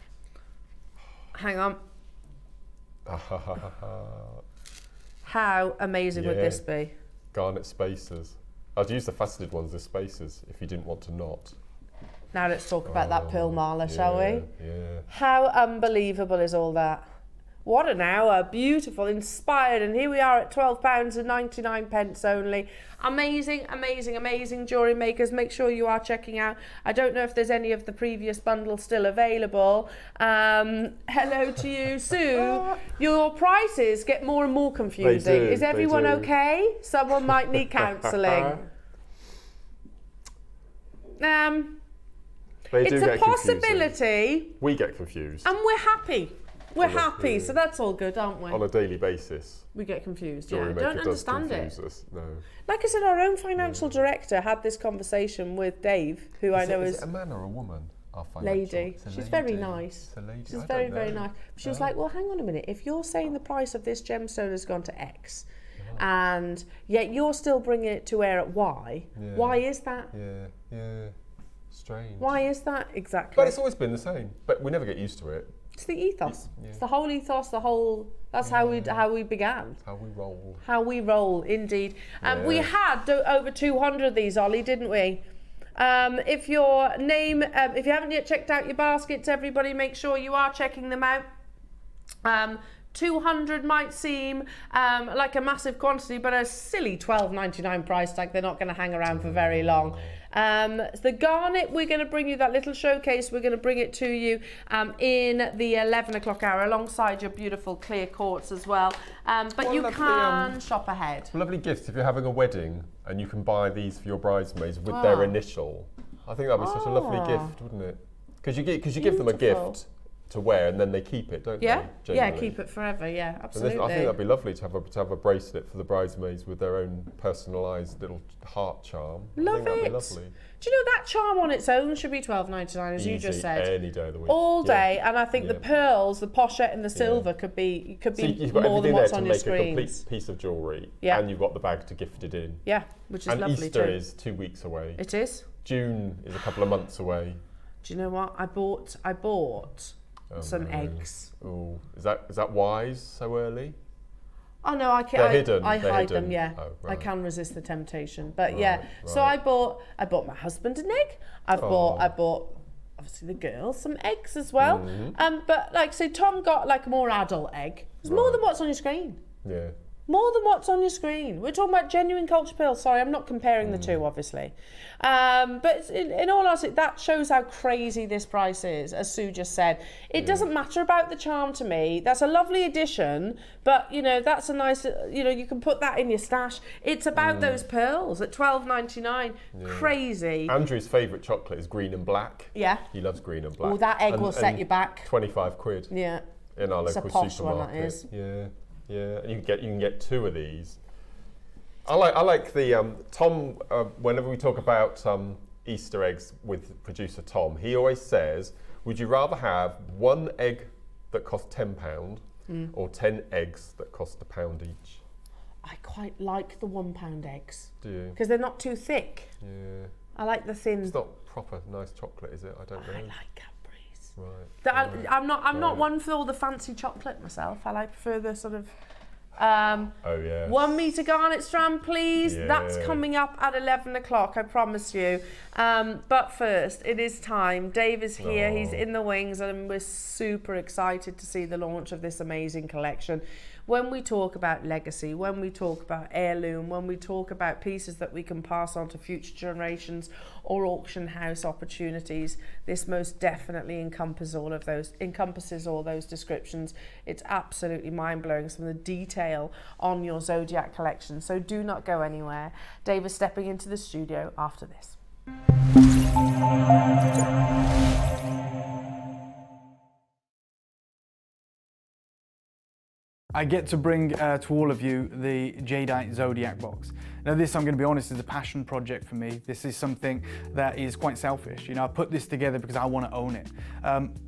Hang on. How amazing would Yeah. this be? Garnet spacers. I'd use the faceted ones as spacers if you didn't want to knot. Now let's talk about that pearl mala, shall we? Yeah. How unbelievable is all that? What an hour, beautiful, inspired, and here we are at £12.99 only. Amazing jewellery makers. Make sure you are checking out. I don't know if there's any of the previous bundles still available. Hello to you, Sue. Your prices get more and more confusing. They do, Is everyone they do. okay? Someone might need counselling. They It's do a get confusing. possibility, We get confused and we're happy. We're happy, yeah. so that's all good, aren't we? on a daily basis. We get confused. Yeah, I JewelleryMaker don't does understand confuse it. us. No. Like I said, our own financial director had this conversation with Dave, who I know is is it a man or a woman? Our lady. It's a She's lady. very nice. It's a lady. She's I very, don't very know. nice. She was like, well, hang on a minute. If you're saying the price of this gemstone has gone to X, and yet you're still bringing it to air at Y, why is that? Yeah. Strange. Why is that exactly? But it's always been the same. But we never get used to it. It's the ethos. Yeah. It's the whole ethos. The whole. That's how we began. It's how we roll. How we roll, indeed. We Yeah. had over 200 of these, Ollie, didn't we? If your name, if you haven't yet checked out your baskets, everybody make sure you are checking them out. 200 might seem like a massive quantity, but a silly $12.99 price tag. They're not going to hang around for very long. The Garnet, we're going to bring you that little showcase. We're going to bring it to you in the 11 o'clock hour alongside your beautiful Clear Quartz as well. But What you lovely, can shop ahead. Lovely gifts if you're having a wedding and you can buy these for your bridesmaids with their initial. I think that'd be such a lovely gift, wouldn't it? Because you give them a Beautiful. gift to wear and then they keep it, don't Yeah, they? yeah, generally? keep it forever. Yeah, And absolutely. I think that'd be lovely to have a bracelet for the bridesmaids with their own personalised little heart charm. Love I think that'd it. be lovely. Do you know that charm on its own should be $12.99, as you just Easy, said. any day of the week. All Yeah. day, and I think the Yeah. pearls, the pochette and the silver could be So you've got more than everything what's there on to your make a complete screens. piece of jewellery, Yeah. and you've got the bag to gift it in. Yeah, which is And lovely Easter too. is 2 weeks away. It is. June is a couple of months away. Do you know what? I bought some eggs. Oh, is that wise so early? Oh no, I They're hidden, I they're hide hidden. them. Yeah, Oh, I right. can resist the temptation. But Right, yeah, so right. I bought my husband an egg. I bought obviously the girls some eggs as well. Mm-hmm. But like say Tom got like a more adult egg. It's more than what's on your screen. Yeah. More than what's on your screen. We're talking about genuine culture pearls. Sorry, I'm not comparing the two, obviously. But in all honesty, that shows how crazy this price is, as Sue just said. It doesn't matter about the charm to me. That's a lovely addition, but, you know, that's a nice, you know, you can put that in your stash. It's about those pearls at $12.99. Crazy. Andrew's favourite chocolate is green and black. Yeah. He loves green and black. Oh, that egg And- will set and you back. 25 quid Yeah. in our It's a local posh one, that supermarket. is. Yeah, and you can get 2 of these. I like the Tom. Whenever we talk about Easter eggs with producer Tom, he always says, "Would you rather have 1 egg that costs £10 or 10 eggs that cost £1 each?" I quite like the £1 eggs Do you? because they're not too thick. Yeah. I like the thin. It's not proper nice chocolate, is it? I don't know. I like Cadbury's. Right. I'm not Right. one for all the fancy chocolate myself. I prefer the sort of Oh yeah. 1 metre garnet strand, please. Yeah. That's coming up at 11 o'clock, I promise you. But first, it is time. Dave is here. He's in the wings, and we're super excited to see the launch of this amazing collection. When we talk about legacy, when we talk about heirloom, when we talk about pieces that we can pass on to future generations or auction house opportunities, this most definitely encompasses all those descriptions. It's absolutely mind-blowing, some of the detail on your Zodiac collection. So do not go anywhere. Dave is stepping into the studio after this. I get to bring to all of you the Jadeite Zodiac box. Now this, I'm going to be honest, is a passion project for me. This is something that is quite selfish. You know, I put this together because I want to own it.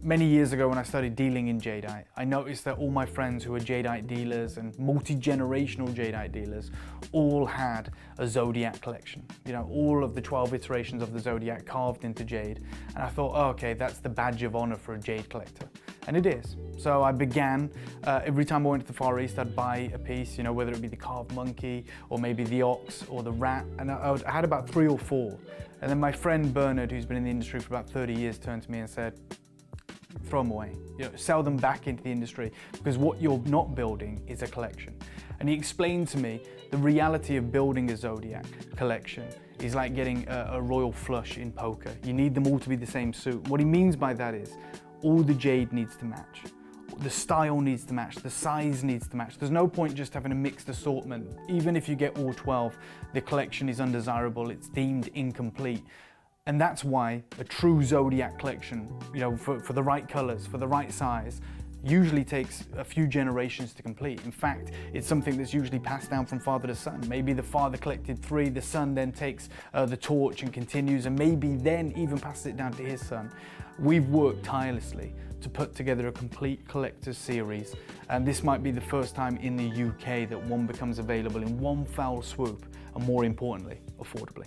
Many years ago when I started dealing in Jadeite, I noticed that all my friends who were Jadeite dealers and multi-generational Jadeite dealers all had a Zodiac collection. You know, all of the 12 iterations of the Zodiac carved into jade. And I thought, oh, okay, that's the badge of honor for a jade collector. And it is. So I began, every time I went to the Far East, I'd buy a piece, you know, whether it be the carved monkey or maybe the ox or the rat. And I had about 3 or 4. And then my friend Bernard, who's been in the industry for about 30 years, turned to me and said, throw them away, you know, sell them back into the industry, because what you're not building is a collection. And he explained to me the reality of building a Zodiac collection is like getting a royal flush in poker. You need them all to be the same suit. What he means by that is all the jade needs to match. The style needs to match, the size needs to match. There's no point just having a mixed assortment. Even if you get all 12, the collection is undesirable, it's deemed incomplete. And that's why a true Zodiac collection, you know, for the right colors, for the right size, usually takes a few generations to complete. In fact, it's something that's usually passed down from father to son. Maybe the father collected 3, the son then takes the torch and continues, and maybe then even passes it down to his son. We've worked tirelessly to put together a complete collector's series, and this might be the first time in the UK that one becomes available in one foul swoop, and more importantly, affordably.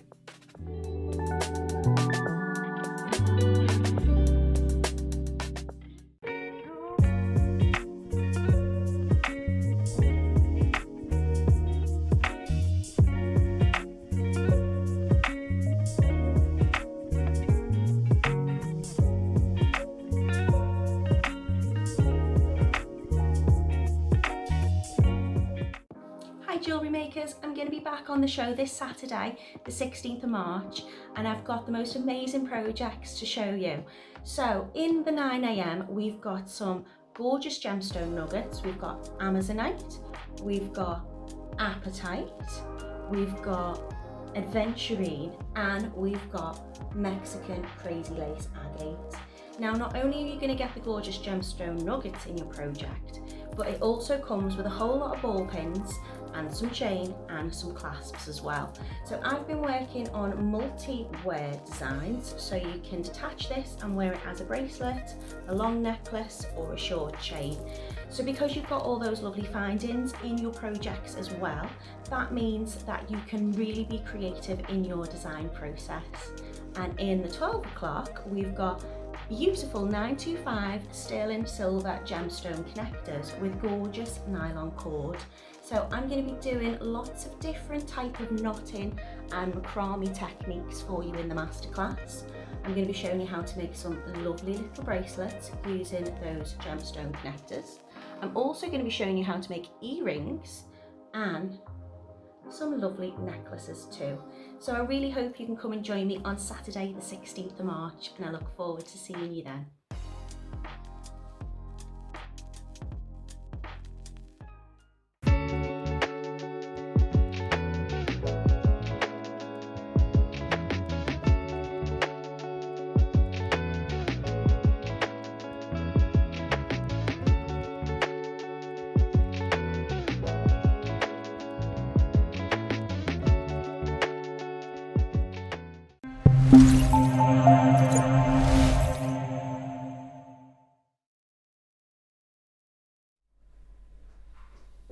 Jewellery makers, I'm going to be back on the show this Saturday, the 16th of March, and I've got the most amazing projects to show you. So in the 9 AM we've got some gorgeous gemstone nuggets, we've got Amazonite, we've got Apatite, we've got Adventurine, and we've got Mexican Crazy Lace Agate. Now, not only are you going to get the gorgeous gemstone nuggets in your project, but it also comes with a whole lot of ball pins and some chain and some clasps as well. So I've been working on multi-wear designs, so you can detach this and wear it as a bracelet, a long necklace, or a short chain. So because you've got all those lovely findings in your projects as well, that means that you can really be creative in your design process. And in the 12 o'clock, we've got beautiful 925 sterling silver gemstone connectors with gorgeous nylon cord. So I'm going to be doing lots of different type of knotting and macrame techniques for you in the masterclass. I'm going to be showing you how to make some lovely little bracelets using those gemstone connectors. I'm also going to be showing you how to make earrings and some lovely necklaces too. So I really hope you can come and join me on Saturday the 16th of March, and I look forward to seeing you then.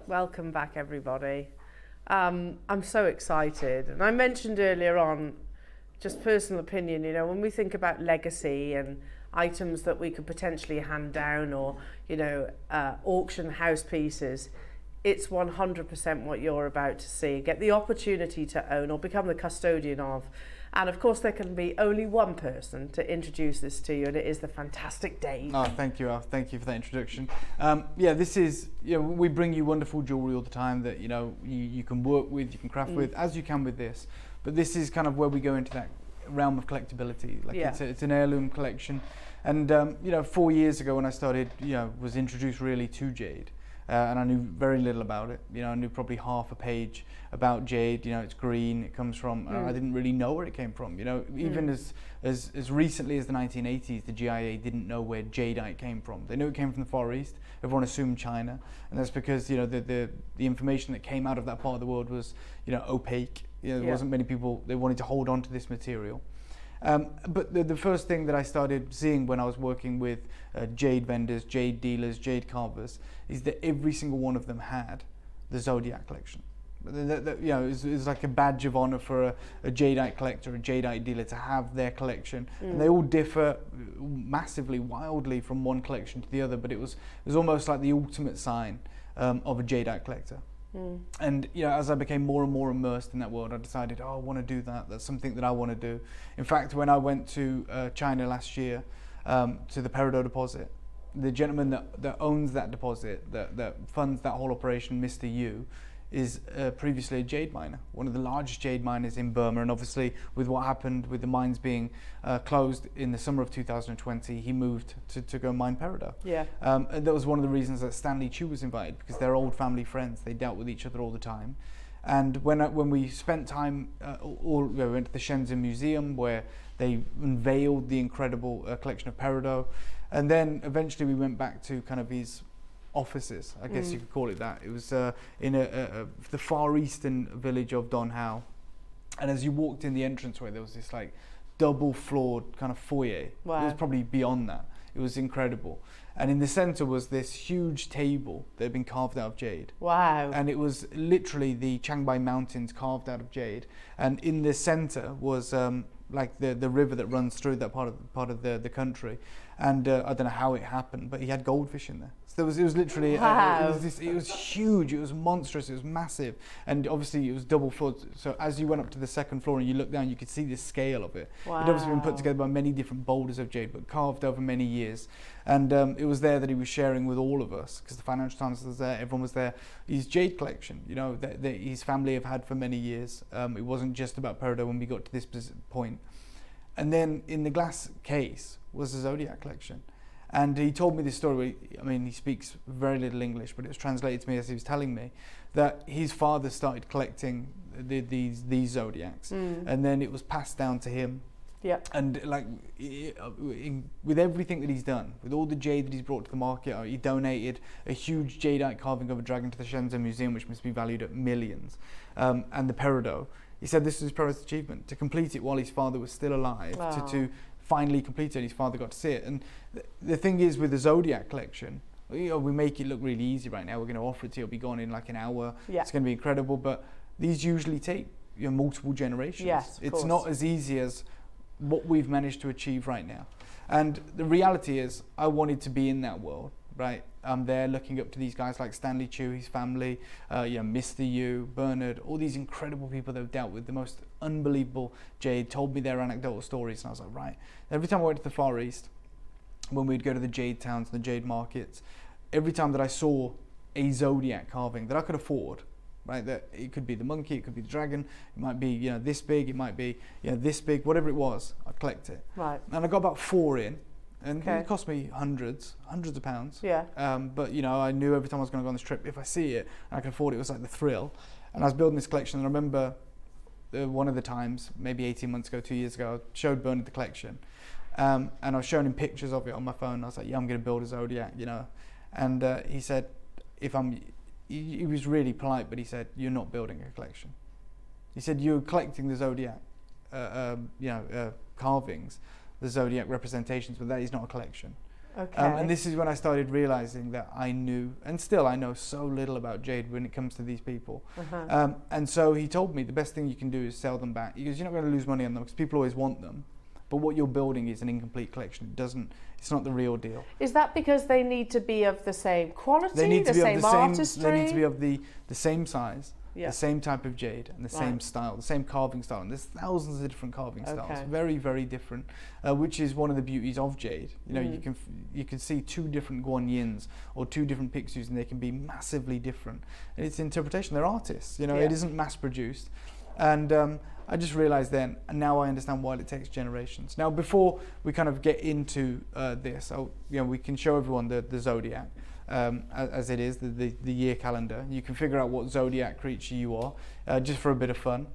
Welcome back, everybody. I'm so excited, and I mentioned earlier on, just personal opinion, you know, when we think about legacy and items that we could potentially hand down, or, you know, auction house pieces, it's 100% what you're about to see. Get the opportunity to own or become the custodian of. And of course, there can be only one person to introduce this to you, and it is the fantastic Dave. Oh, thank you, Alf. Thank you for that introduction. Yeah, this is, you know, we bring you wonderful jewellery all the time that, you know, you can work with, you can craft with, as you can with this. But this is kind of where we go into that realm of collectability. Like, it's an heirloom collection. And, you know, 4 years ago when I started, you know, was introduced really to Jade. And I knew very little about it. You know, I knew probably half a page about jade. You know, it's green, it comes from, I didn't really know where it came from. You know, even as recently as the 1980s, the GIA didn't know where jadeite came from. They knew it came from the Far East. Everyone assumed China. And that's because, you know, the information that came out of that part of the world was, you know, opaque. You know, there wasn't many people, they wanted to hold on to this material. But the first thing that I started seeing when I was working with jade vendors, jade dealers, jade carvers, is that every single one of them had the Zodiac Collection. You know, it's like a badge of honor for a jadeite collector, a jadeite dealer to have their collection. And they all differ massively, wildly from one collection to the other, but it was almost like the ultimate sign of a jadeite collector. And, you know, as I became more and more immersed in that world, I decided, oh, I want to do that. That's something that I want to do. In fact, when I went to China last year, to the Peridot deposit, the gentleman that owns that deposit, that funds that whole operation, Mr. Yu, is previously a jade miner, one of the largest jade miners in Burma. And obviously, with what happened with the mines being closed in the summer of 2020, he moved to go mine Peridot. And that was one of the reasons that Stanley Chu was invited, because they're old family friends. They dealt with each other all the time. And when we spent time, we went to the Shenzhen Museum where they unveiled the incredible collection of peridot. And then eventually we went back to kind of his offices, I guess you could call it that. It was in the far eastern village of Don Hao. And as you walked in the entranceway, there was this like double floored kind of foyer. Wow. It was probably beyond that. It was incredible. And in the center was this huge table that had been carved out of jade. Wow. And it was literally the Changbai Mountains carved out of jade. And in the center was like the river that runs through that part of the country. And I don't know how it happened, but he had goldfish in there. So it was literally, wow. it was huge, it was monstrous, it was massive. And obviously it was double floored. So as you went up to the second floor and you looked down, you could see the scale of it. Wow. It obviously been put together by many different boulders of jade, but carved over many years. And it was there that he was sharing with all of us, because the Financial Times was there, everyone was there. His jade collection, you know, that his family have had for many years. It wasn't just about peridot when we got to this point. And then in the glass case was the Zodiac Collection. And he told me this story. I mean, he speaks very little English, but it was translated to me as he was telling me that his father started collecting these Zodiacs, and then it was passed down to him. Yeah. And like with everything that he's done, with all the jade that he's brought to the market, he donated a huge jadeite carving of a dragon to the Shenzhen Museum, which must be valued at millions, and the peridot. He said this was his proudest achievement, to complete it while his father was still alive, to finally complete it, and his father got to see it. And the thing is with the Zodiac Collection, you know, we make it look really easy right now. We're going to offer it to you, it'll be gone in like an hour. Yeah. It's going to be incredible, but these usually take multiple generations. Yes, of it's course. not as easy as what we've managed to achieve right now. And the reality is, I wanted to be in that world, right? I'm there looking up to these guys like Stanley Chu, his family, Mr. Yu, Bernard, all these incredible people that have dealt with the most unbelievable jade, told me their anecdotal stories, and I was like, right. Every time I went to the Far East, when we'd go to the jade towns and the jade markets, every time that I saw a Zodiac carving that I could afford, right, that it could be the monkey, it could be the dragon, it might be, you know, this big, it might be, you know, this big, whatever it was, I'd collect it. Right. And I got about 4 in. And it cost me hundreds of pounds. Yeah. But you know, I knew every time I was going to go on this trip, if I see it and I could afford it, it was like the thrill. And I was building this collection, and I remember one of the times, maybe 18 months ago, 2 years ago, I showed Bernard the collection, and I was showing him pictures of it on my phone. I was like, yeah, I'm going to build a Zodiac, you know. And he said, he was really polite, but he said, you're not building a collection. He said, you're collecting the Zodiac, carvings, the Zodiac representations, but that is not a collection. Okay. And this is when I started realizing that I knew, and still I know, so little about jade when it comes to these people. And so he told me the best thing you can do is sell them back. He goes, you're not going to lose money on them because people always want them, but what you're building is an incomplete collection. It's not the real deal. Is that because they need to be of the same quality, They need to be same of the artistry? same. They need to be of the same size. Yeah. The same type of jade and the same style, the same carving style, and there's thousands of different carving styles, very, very different, which is one of the beauties of jade. You know, you can see 2 different guanyins or 2 different pixus, and they can be massively different. And it's interpretation. They're artists. You know, it isn't mass produced, and I just realized then, and now I understand why it takes generations. Now, before we kind of get into this, we can show everyone the Zodiac. As it is, the year calendar. You can figure out what Zodiac creature you are, just for a bit of fun.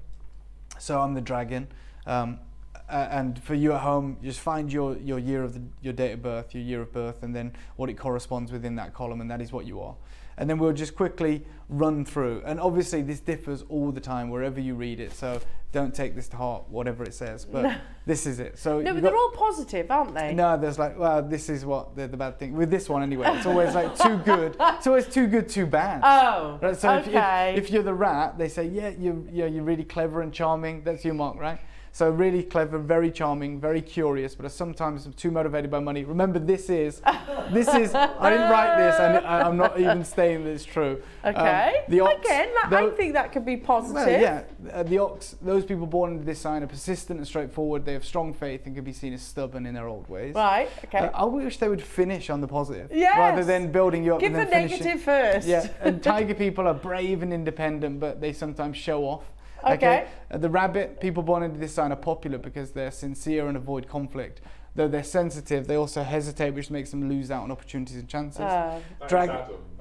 So I'm the dragon, and for you at home, just find your year of your date of birth, your year of birth, and then what it corresponds within that column, and that is what you are. And then we'll just quickly run through. And obviously this differs all the time wherever you read it, so don't take this to heart, whatever it says, but this is it. So no, but they're all positive, aren't they? No, there's like, well, this is what the bad thing. With this one anyway, it's always like too good. It's always too good, too bad. Oh, right? So okay. if you're the rat, they say, yeah, you're really clever and charming. That's your mark, right? So really clever, very charming, very curious, but sometimes too motivated by money. Remember, this is, I didn't write this, and I'm not even saying that it's true. Okay, the ox, again, I think that could be positive. Well, yeah, the ox, those people born into this sign are persistent and straightforward. They have strong faith and can be seen as stubborn in their old ways. Right, okay. I wish they would finish on the positive, yes, rather than building you up Give and then the finishing. negative first. Yeah, and tiger people are brave and independent, but they sometimes show off. Okay. The rabbit, people born into this sign are popular because they're sincere and avoid conflict. Though they're sensitive, they also hesitate, which makes them lose out on opportunities and chances. Adam.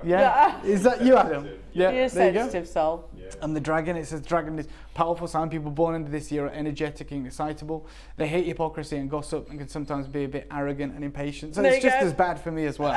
Yeah. Is that you, Adam? Sensitive. Yeah. You're a there you go. sensitive soul. Yeah. And the dragon, it says dragon is powerful sign. People born into this year are energetic and excitable. They hate hypocrisy and gossip and can sometimes be a bit arrogant and impatient. So There it's you just go. as bad for me as well.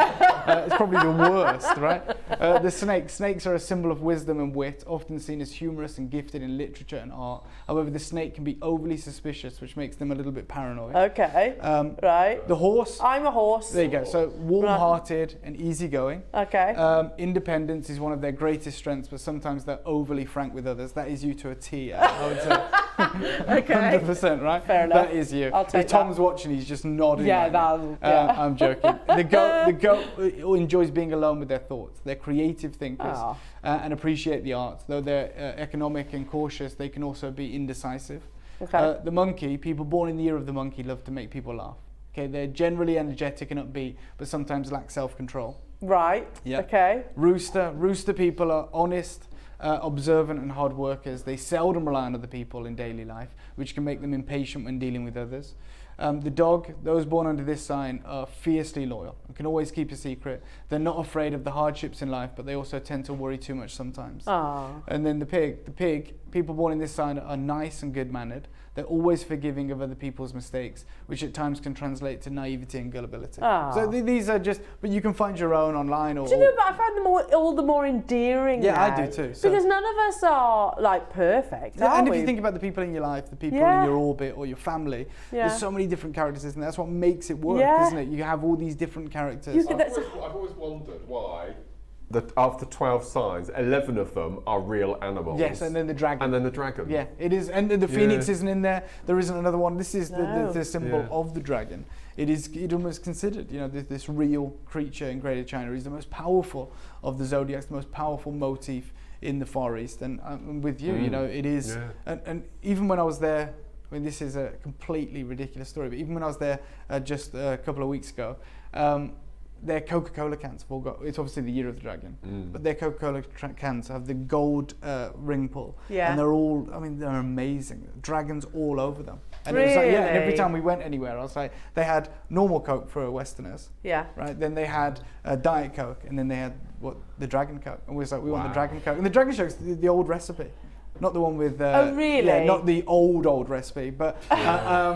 It's probably the worst, right? The snake. Snakes are a symbol of wisdom and wit, often seen as humorous and gifted in literature and art. However, the snake can be overly suspicious, which makes them a little bit paranoid. Okay. Right. The horse. I'm a horse. There you go. So warm-hearted and easygoing. Okay. Independence is one of their greatest strengths, but sometimes they're overly frank with others. That is you to a T, I would say. Okay. 100%, right? Fair enough. That is you. I'll take If Tom's that. watching, he's just nodding. Yeah, right now. that'll- yeah. I'm joking. The goat enjoys being alone with their thoughts. They're creative thinkers Aw. and appreciate the arts. Though they're economic and cautious, they can also be indecisive. Okay. The monkey, people born in the year of the monkey love to make people laugh. Okay, they're generally energetic and upbeat, but sometimes lack self-control. Right. Yeah. Okay. Rooster people are honest, observant and hard workers. They seldom rely on other people in daily life, which can make them impatient when dealing with others. The dog, those born under this sign, are fiercely loyal and can always keep a secret. They're not afraid of the hardships in life, but they also tend to worry too much sometimes. Ah. And then the pig, people born in this sign are nice and good-mannered. They're always forgiving of other people's mistakes, which at times can translate to naivety and gullibility. Ah. So these are just, but you can find your own online. Or Do you know, but I find them all the more endearing Yeah, I now. do too, so- Because none of us are like perfect, Yeah, are and we? if you think about the people in your life, the people Yeah. in your orbit or your family, Yeah. there's so many different characters, and that's what makes it work, Yeah. isn't it? You have all these different characters. You could- that's- I've always wondered why that after 12 signs, 11 of them are real animals. Yes, and then the dragon. And then the dragon. Yeah, it is, and the phoenix isn't in there. There isn't another one. This is No. the symbol Yeah. of the dragon. It almost considered, this real creature in Greater China is the most powerful of the zodiacs, the most powerful motif in the Far East. And with you, it is. Yeah. And even when I was there, I mean, this is a completely ridiculous story, but even when I was there just a couple of weeks ago, their Coca-Cola cans have all got, it's obviously the year of the dragon, but their Coca-Cola cans have the gold ring pull. Yeah. And they're all, I mean, they're amazing. Dragons all over them. And it was like, yeah, and every Really? time we went anywhere, I was like, they had normal Coke for Westerners, Yeah. right? Then they had Diet Coke, and then they had the Dragon Coke. And we was like, we want the Wow. Dragon Coke. And the Dragon Coke's the old recipe. Not the one with. Oh, really? Yeah, not the old recipe, but I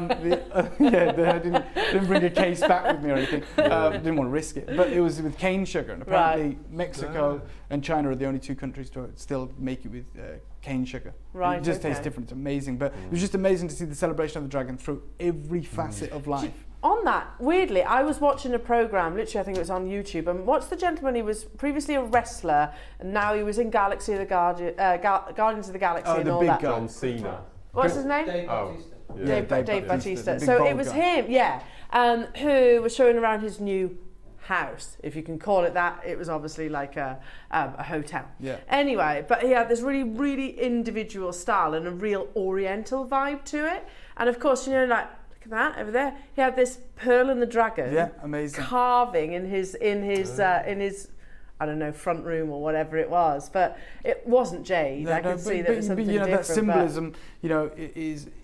didn't bring a case back with me or anything. Didn't want to risk it, but it was with cane sugar, and apparently Mexico and China are the only two countries to still make it with cane sugar. Right, It just tastes okay. different. It's amazing, but it was just amazing to see the celebration of the dragon through every facet of life. On that, weirdly, I was watching a programme, literally I think it was on YouTube, and what's the gentleman, he was previously a wrestler, and now he was in Galaxy of the Guardians of the Galaxy Oh, and the all big that. guy. John Cena. What's his name? Dave Oh. Bautista. Yeah. Dave Bautista. the big So bald it was guy. him, yeah, who was showing around his new house, if you can call it that. It was obviously like a hotel. Yeah. Anyway, but he had this really, really individual style and a real Oriental vibe to it. And of course, like, look at that over there. He had this pearl and the dragon. Yeah, amazing. Carving in his I don't know, front room or whatever it was, but it wasn't jade. I could see that it was something different. That symbolism,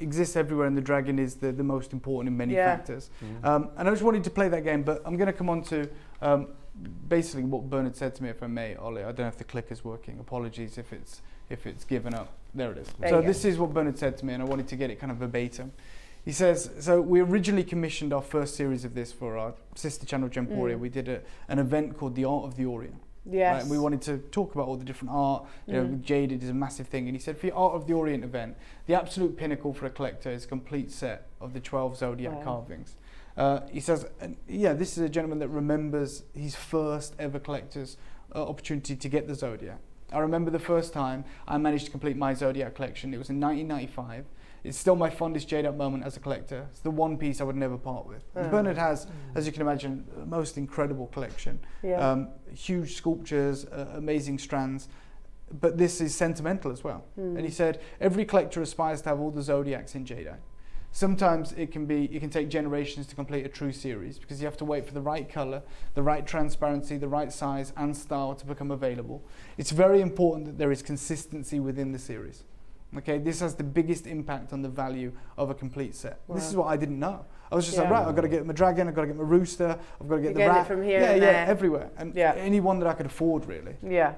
exists everywhere, and the dragon is the most important in many factors. And I just wanted to play that game, but I'm going to come on to basically what Bernard said to me, if I may, Ollie. I don't know if the clicker's working. Apologies if it's given up. There it is. There So you go. this is what Bernard said to me, and I wanted to get it kind of verbatim. He says, so we originally commissioned our first series of this for our sister channel, Gemporia. We did an event called The Art of the Orient. Yes. Right? And we wanted to talk about all the different art. Jaded is a massive thing. And he said, for your Art of the Orient event, the absolute pinnacle for a collector is a complete set of the 12 Zodiac carvings. He says, this is a gentleman that remembers his first ever collector's opportunity to get the Zodiac. I remember the first time I managed to complete my Zodiac collection. It was in 1995. It's still my fondest jade up moment as a collector. It's the one piece I would never part with. Bernard has, as you can imagine, the most incredible collection. Yeah. Huge sculptures, amazing strands. But this is sentimental as well. And he said, every collector aspires to have all the zodiacs in jadeite. Sometimes it can take generations to complete a true series because you have to wait for the right color, the right transparency, the right size and style to become available. It's very important that there is consistency within the series. Okay, this has the biggest impact on the value of a complete set. Wow. This is what I didn't know. I was just like, right, I've got to get my dragon, I've got to get my rooster, I've got to get the rat. It from here yeah, and yeah, there. everywhere. And any one that I could afford, really. Yeah.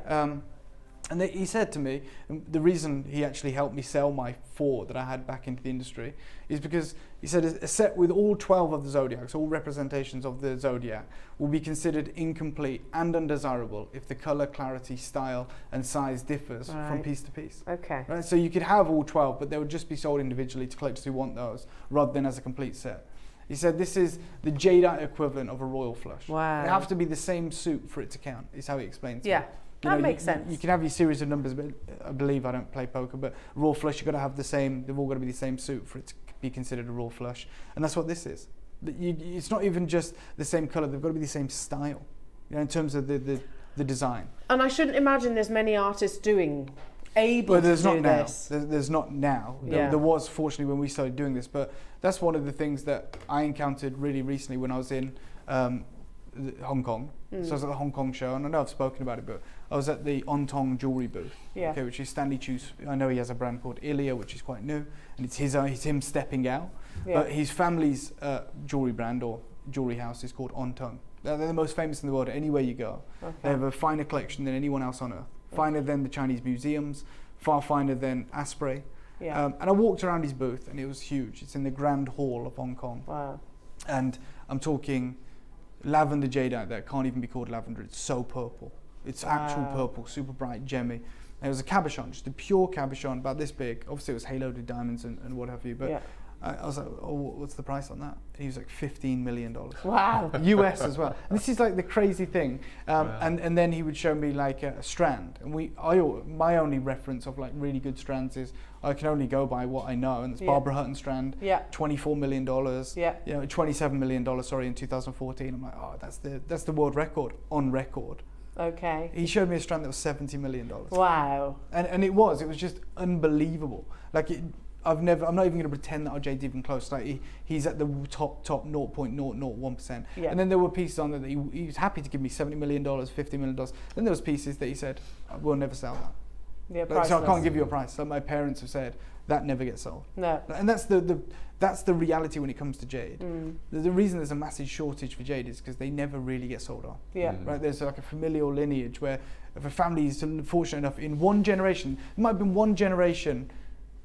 And he said to me, the reason he actually helped me sell my 4 that I had back into the industry is because he said a set with all 12 of the Zodiacs, all representations of the Zodiac, will be considered incomplete and undesirable if the color, clarity, style and size differs from piece to piece. Okay. Right? So you could have all 12, but they would just be sold individually to collectors who want those, rather than as a complete set. He said this is the jadeite equivalent of a royal flush. Wow. They have to be the same suit for it to count, is how he explains it. Yeah. You That know, makes sense. You can have your series of numbers, but I believe, I don't play poker, but royal flush, you've got to have the same, they've all got to be the same suit for it to be considered a royal flush. And that's what this is. It's not even just the same colour, they've got to be the same style, you know, in terms of the design. And I shouldn't imagine there's many artists able to do this. There's not now. Yeah. There was, fortunately, when we started doing this, but that's one of the things that I encountered really recently when I was in Hong Kong. So I was at the Hong Kong show, and I know I've spoken about it, but I was at the Ontong jewellery booth, okay, which is Stanley Chu's. I know he has a brand called Ilia, which is quite new, and it's him stepping out. But his family's jewellery brand or jewellery house is called Ontong. They're the most famous in the world anywhere you go. Okay. They have a finer collection than anyone else on earth. Finer than the Chinese museums, far finer than Asprey. And I walked around his booth, and it was huge. It's in the Grand Hall of Hong Kong. Wow. And I'm talking lavender jadeite that can't even be called lavender. It's so purple. It's actual purple, super bright, gemmy. And it was a cabochon, just a pure cabochon, about this big. Obviously, it was haloed with diamonds and what have you. But I was like, oh, what's the price on that? And he was like, $15 million. Wow. US as well. And this is like the crazy thing. And then he would show me like a strand. And my only reference of like really good strands is I can only go by what I know. And it's Barbara Hutton strand, $24 million. You know, $27 million, sorry, in 2014. I'm like, oh, that's the world record on record. Okay. He showed me a strand that was $70 million. Wow. And it was just unbelievable. Like I'm not even going to pretend that our Jade's even close. Like he's at the top 0.001%. Yeah. And then there were pieces on there that he was happy to give me $70 million, $50 million. Then there was pieces that he said, we'll never sell that. Yeah, like, so I can't give you a price. So my parents have said that never gets sold. No. And that's the reality when it comes to jade. The reason there's a massive shortage for jade is because they never really get sold on. Yeah. Right. There's like a familial lineage where if a family is fortunate enough in one generation, it might have been one generation,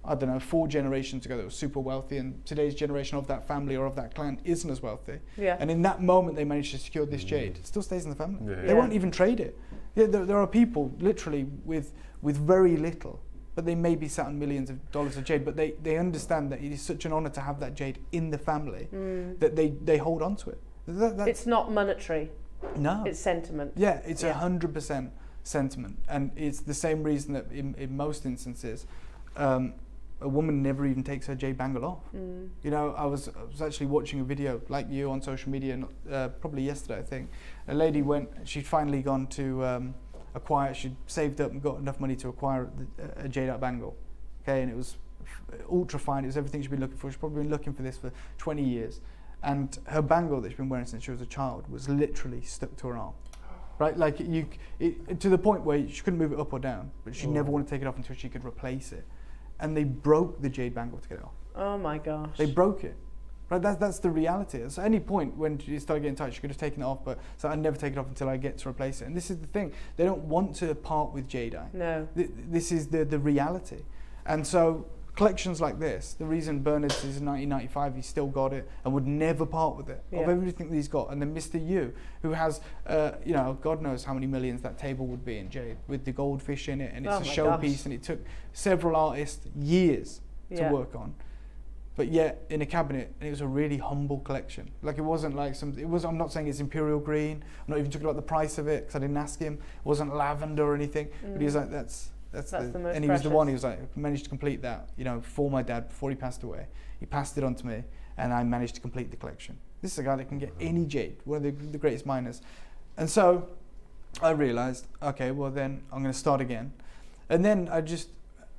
I don't know, 4 generations ago that was super wealthy, and today's generation of that family or of that clan isn't as wealthy. Yeah. And in that moment they managed to secure this jade. It still stays in the family. Yeah. They won't even trade it. Yeah, there are people literally with very little, but they may be sat on millions of dollars of jade, but they understand that it is such an honor to have that jade in the family that they hold on to it. It's not monetary. No. It's sentiment. Yeah, it's 100% sentiment. And it's the same reason that in most instances, a woman never even takes her jade bangle off. You know, I was actually watching a video like you on social media, probably yesterday, I think. A lady she'd finally gone to acquire, she'd saved up and got enough money to acquire a jadeite bangle. Okay, and it was ultra fine, it was everything she'd been looking for. She'd probably been looking for this for 20 years. And her bangle that she'd been wearing since she was a child was literally stuck to her arm. Right, like to the point where she couldn't move it up or down, but she never wanted to take it off until she could replace it. And they broke the jade bangle to get it off. Oh my gosh. They broke it. Right, that's the reality. At any point when she started getting tight, she could have taken it off, but so I'd never take it off until I get to replace it. And this is the thing, they don't want to part with jadeite. No. This is the reality. And so collections like this, the reason Bernard's is 1995, he's still got it and would never part with it, of everything that he's got. And then Mr. Yu, who has, you know, God knows how many millions that table would be in jade, with the goldfish in it, and it's a showpiece, and it took several artists years to work on. But yet, in a cabinet, and it was a really humble collection. Like, it wasn't like I'm not saying it's imperial green, I'm not even talking about the price of it, because I didn't ask him. It wasn't lavender or anything, but he was like, that's the most and he precious. Was the one, he was like, managed to complete that, you know, for my dad before he passed away. He passed it on to me, and I managed to complete the collection. This is a guy that can get any jade, one of the greatest miners. And so I realized, okay, well then I'm going to start again. And then I just,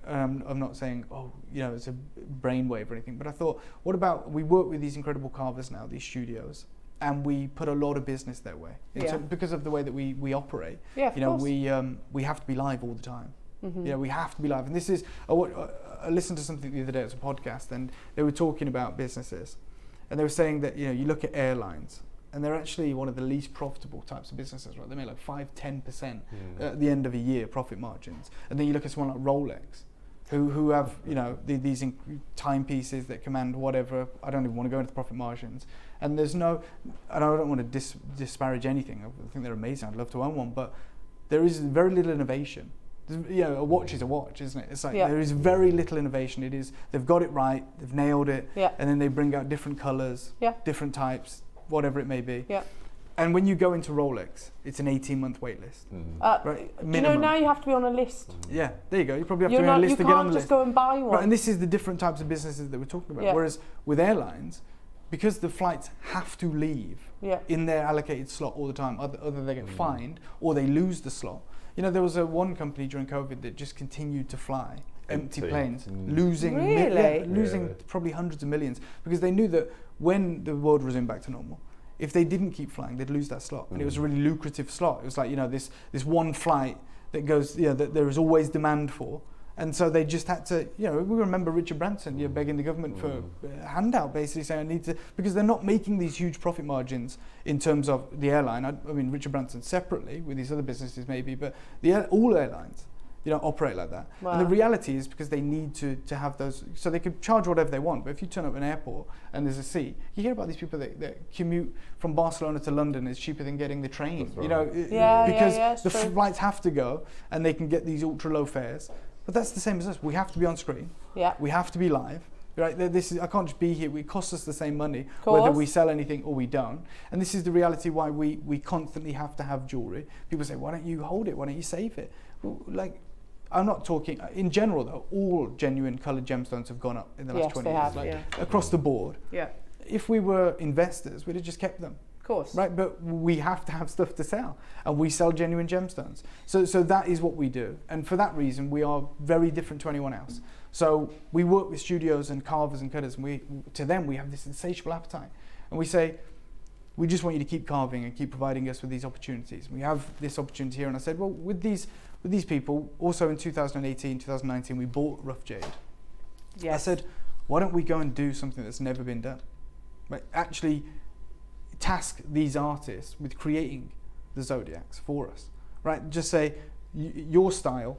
I'm not saying, oh, you know, it's a brainwave or anything, but I thought, what about, we work with these incredible carvers now, these studios, and we put a lot of business their way. So because of the way that we operate, you know, we have to be live all the time. You know, we have to be live. And this is, I listened to something the other day, it was a podcast, and they were talking about businesses. And they were saying that, you know, you look at airlines, and they're actually one of the least profitable types of businesses, right? They make like 5-10% at the end of a year profit margins. And then you look at someone like Rolex, who have, you know, these timepieces that command whatever. I don't even want to go into the profit margins. And there's no, and I don't want to disparage anything. I think they're amazing. I'd love to own one, but there is very little innovation. You know, a watch is a watch, isn't it? It's like there is very little innovation. It is, they've got it right, they've nailed it, and then they bring out different colours, different types, whatever it may be. And when you go into Rolex, it's an 18-month wait list. Right? You know, now you have to be on a list. Yeah, there you go. You probably have to be on a list to get on the list. You can't just go and buy one. Right, and this is the different types of businesses that we're talking about. Whereas with airlines, because the flights have to leave in their allocated slot all the time, other they get fined or they lose the slot. You know, there was one company during COVID that just continued to fly empty planes, losing probably hundreds of millions, because they knew that when the world resumed back to normal, if they didn't keep flying, they'd lose that slot. And it was a really lucrative slot. It was like, you know, this one flight that goes, you know, that there is always demand for. And so they just had to, you know, we remember Richard Branson, you know, begging the government for a handout, basically saying, I need to, because they're not making these huge profit margins in terms of the airline. I mean, Richard Branson separately with these other businesses maybe, but all airlines, you know, operate like that. And the reality is because they need to have those, so they could charge whatever they want, but if you turn up at an airport and there's a seat, you hear about these people that commute from Barcelona to London is cheaper than getting the train, you know, because the flights have to go and they can get these ultra low fares. But that's the same as us. We have to be on screen. We have to be live. Right? I can't just be here. It costs us the same money whether we sell anything or we don't. And this is the reality why we constantly have to have jewelry. People say, why don't you hold it? Why don't you save it? Well, like, I'm not talking, in general though, all genuine coloured gemstones have gone up in the last 20 years. Across the board. If we were investors, we'd have just kept them. Of course. Right, but we have to have stuff to sell, and we sell genuine gemstones. So that is what we do, and for that reason, we are very different to anyone else. So we work with studios and carvers and cutters, and to them we have this insatiable appetite, and we say, we just want you to keep carving and keep providing us with these opportunities. We have this opportunity here, and I said, well, with these people, also in 2018, 2019, we bought Rough Jade. I said, why don't we go and do something that's never been done? Right, actually task these artists with creating the Zodiacs for us, right? Just say your style,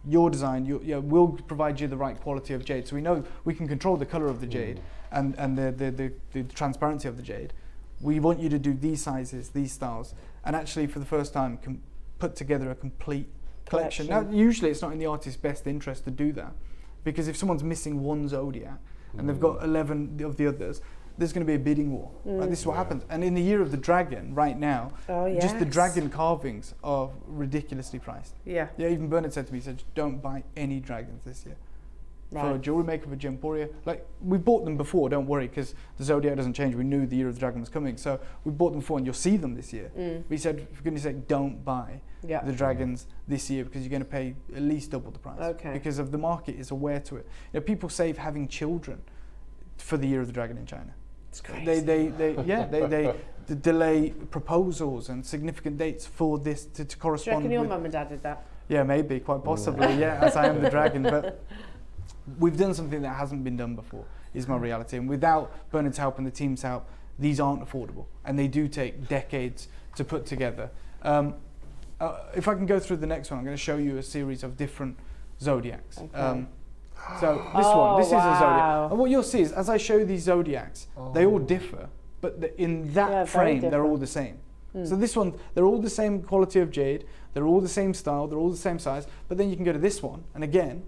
your design, we'll provide you the right quality of jade. So we know we can control the color of the jade and the transparency of the jade. We want you to do these sizes, these styles, and actually for the first time put together a complete collection. Now, usually it's not in the artist's best interest to do that, because if someone's missing one Zodiac and they've got 11 of the others, there's going to be a bidding war. Right? This is what happens. And in the year of the dragon, right now, just the dragon carvings are ridiculously priced. Even Bernard said to me, he said, don't buy any dragons this year. For a jewelry maker, for Gemporia. Like, we bought them before, don't worry, because the Zodiac doesn't change. We knew the year of the dragon was coming. So we bought them before, and you'll see them this year. But he said, for goodness sake, don't buy the dragons this year, because you're going to pay at least double the price. Because of the market is aware to it. You know, people save having children for the year of the dragon in China. It's crazy. They delay proposals and significant dates for this to correspond. Do you reckon your mum and dad did that? Yeah, maybe, quite possibly. As I am the dragon. But we've done something that hasn't been done before, is my reality. And without Bernard's help and the team's help, these aren't affordable, and they do take decades to put together. If I can go through the next one, I'm going to show you a series of different Zodiacs. So this is a Zodiac. And what you'll see is, as I show these Zodiacs, they all differ, but in that frame, they're all the same. So this one, they're all the same quality of jade, they're all the same style, they're all the same size, but then you can go to this one, and again,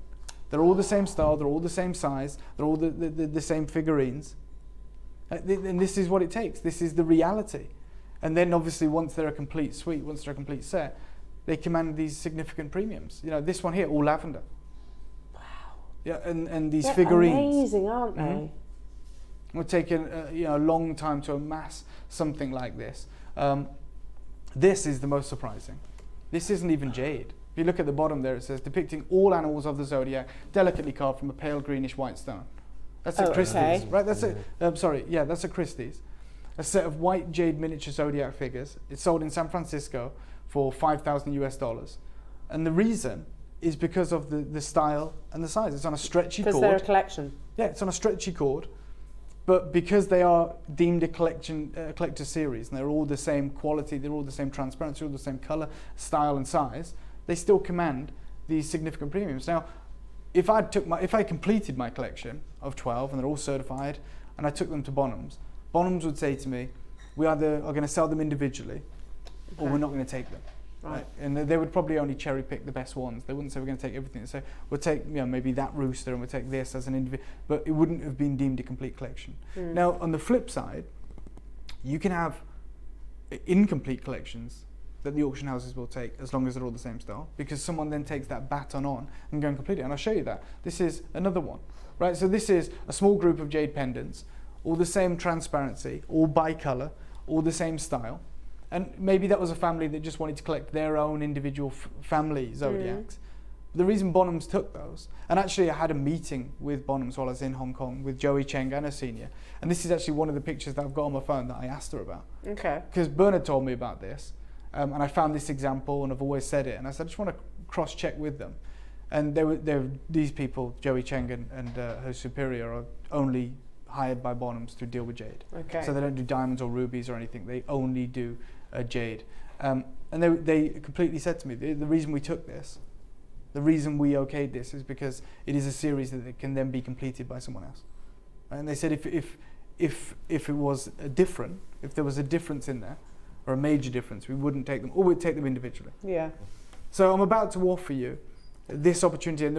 they're all the same style, they're all the same size, they're all the same figurines. And this is what it takes, this is the reality. And then obviously once they're a complete suite, once they're a complete set, they command these significant premiums. You know, this one here, all lavender. And these figurines. Amazing, aren't they? It would take a long time to amass something like this. This is the most surprising. This isn't even jade. If you look at the bottom there, it says depicting all animals of the Zodiac, delicately carved from a pale greenish white stone. That's a Christie's, right? That's that's a Christie's. A set of white jade miniature Zodiac figures. It's sold in San Francisco for $5,000 US. And the reason is because of the style and the size. It's on a stretchy cord. Because they're a collection. Yeah, it's on a stretchy cord. But because they are deemed a collector series, and they're all the same quality, they're all the same transparency, all the same color, style, and size, they still command these significant premiums. Now, if I completed my collection of 12 and they're all certified, and I took them to Bonhams would say to me, we either are going to sell them individually, or we're not going to take them. Right. And they would probably only cherry pick the best ones. They wouldn't say we're going to take everything. They'd say we'll take maybe that rooster and we'll take this as an individual, but it wouldn't have been deemed a complete collection. Now on the flip side, you can have incomplete collections that the auction houses will take as long as they're all the same style, because someone then takes that baton on and go and complete it. And I'll show you that. This is another one, right? So this is a small group of jade pendants, all the same transparency, all bi-color, all the same style. And maybe that was a family that just wanted to collect their own individual family Zodiacs. The reason Bonhams took those, and actually I had a meeting with Bonhams while I was in Hong Kong with Joey Cheng and her senior, and this is actually one of the pictures that I've got on my phone that I asked her about. Okay. Because Bernard told me about this, and I found this example, and I've always said it, and I said I just want to cross-check with them. And these people, Joey Cheng and her superior, are only hired by Bonhams to deal with jade. Okay. So they don't do diamonds or rubies or anything. They only do jade. And they completely said to me, the reason we took this, the reason we okayed this is because it is a series that can then be completed by someone else. And they said if it was different, if there was a difference in there, or a major difference, we wouldn't take them, or we'd take them individually. Yeah. So I'm about to offer you this opportunity, and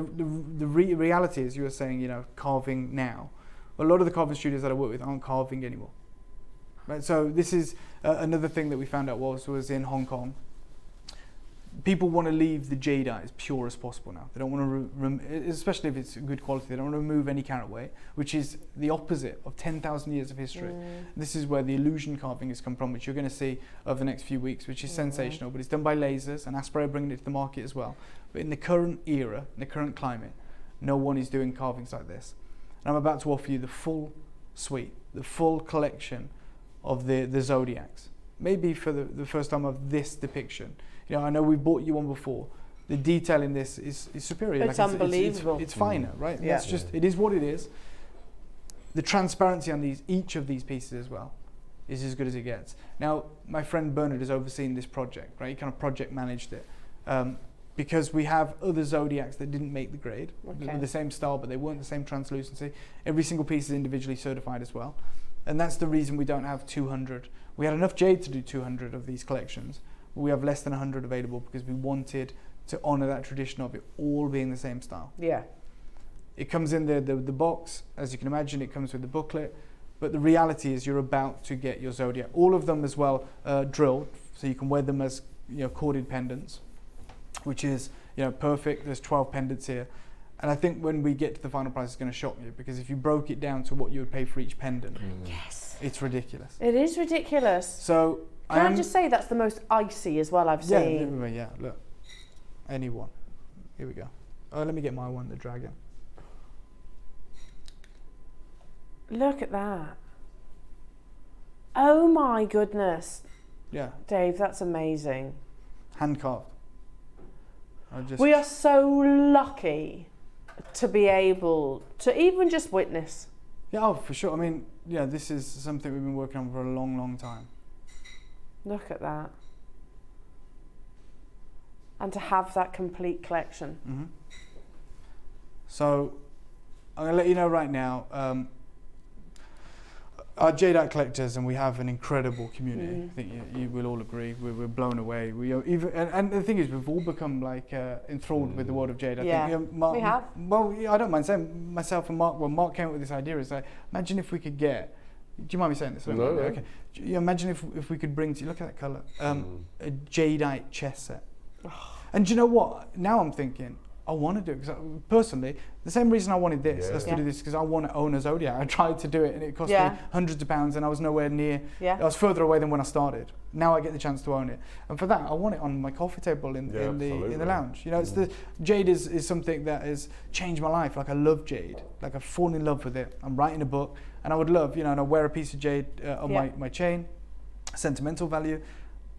the reality is, you were saying, carving now. A lot of the carving studios that I work with aren't carving anymore. Right? So this is another thing that we found out was in Hong Kong. People want to leave the jadeite as pure as possible now. They don't want to, especially if it's good quality, they don't want to remove any carat weight, which is the opposite of 10,000 years of history. This is where the illusion carving has come from, which you're going to see over the next few weeks, which is sensational, but it's done by lasers, and Aspire are bringing it to the market as well. But in the current era, in the current climate, no one is doing carvings like this. And I'm about to offer you the full suite, the full collection of the Zodiacs. Maybe for the first time of this depiction. I know we've bought you one before. The detail in this is superior. It's unbelievable. It's finer, right? Yeah. It is what it is. The transparency on each of these pieces as well is as good as it gets. Now, my friend Bernard has overseen this project, right? He kind of project managed it. Because we have other Zodiacs that didn't make the grade, with the same style, but they weren't the same translucency. Every single piece is individually certified as well. And that's the reason we don't have 200. We had enough jade to do 200 of these collections, but we have less than 100 available because we wanted to honor that tradition of it all being the same style. Yeah. It comes in the box, as you can imagine, it comes with the booklet, but the reality is you're about to get your Zodiac. All of them as well drilled, so you can wear them as corded pendants, which is perfect. There's 12 pendants here. And I think when we get to the final price, it's going to shock you, because if you broke it down to what you would pay for each pendant, it's ridiculous. It is ridiculous. So Can I just say that's the most icy as well I've seen. Yeah, look. Anyone. Here we go. Oh, let me get my one, the dragon. Look at that. Oh my goodness. Yeah. Dave, that's amazing. Hand carved. We are so lucky to be able to even just witness. Yeah, oh, for sure. I mean, this is something we've been working on for a long, long time. Look at that. And to have that complete collection. Mm-hmm. So, I'm going to let you know right now, our jadeite collectors, and we have an incredible community. I think you will all agree. We're blown away. We are even, and the thing is, we've all become enthralled with the world of jade. I think, we have. Well, I don't mind saying, myself and Mark. Well, Mark came up with this idea. Is like, imagine if we could get. Do you mind me saying this? No. Okay. Imagine if we could bring to you. Look at that colour. A jadeite chess set. And do you know what? Now I'm thinking, I want to do it, because personally, the same reason I wanted this, to do this, because I want to own a Zodiac. I tried to do it, and it cost me hundreds of pounds, and I was nowhere near. I was further away than when I started. Now I get the chance to own it, and for that, I want it on my coffee table in the lounge. It's the jade is something that has changed my life. Like, I love jade. Like, I've fallen in love with it. I'm writing a book, and I would love, and I wear a piece of jade on my chain, sentimental value.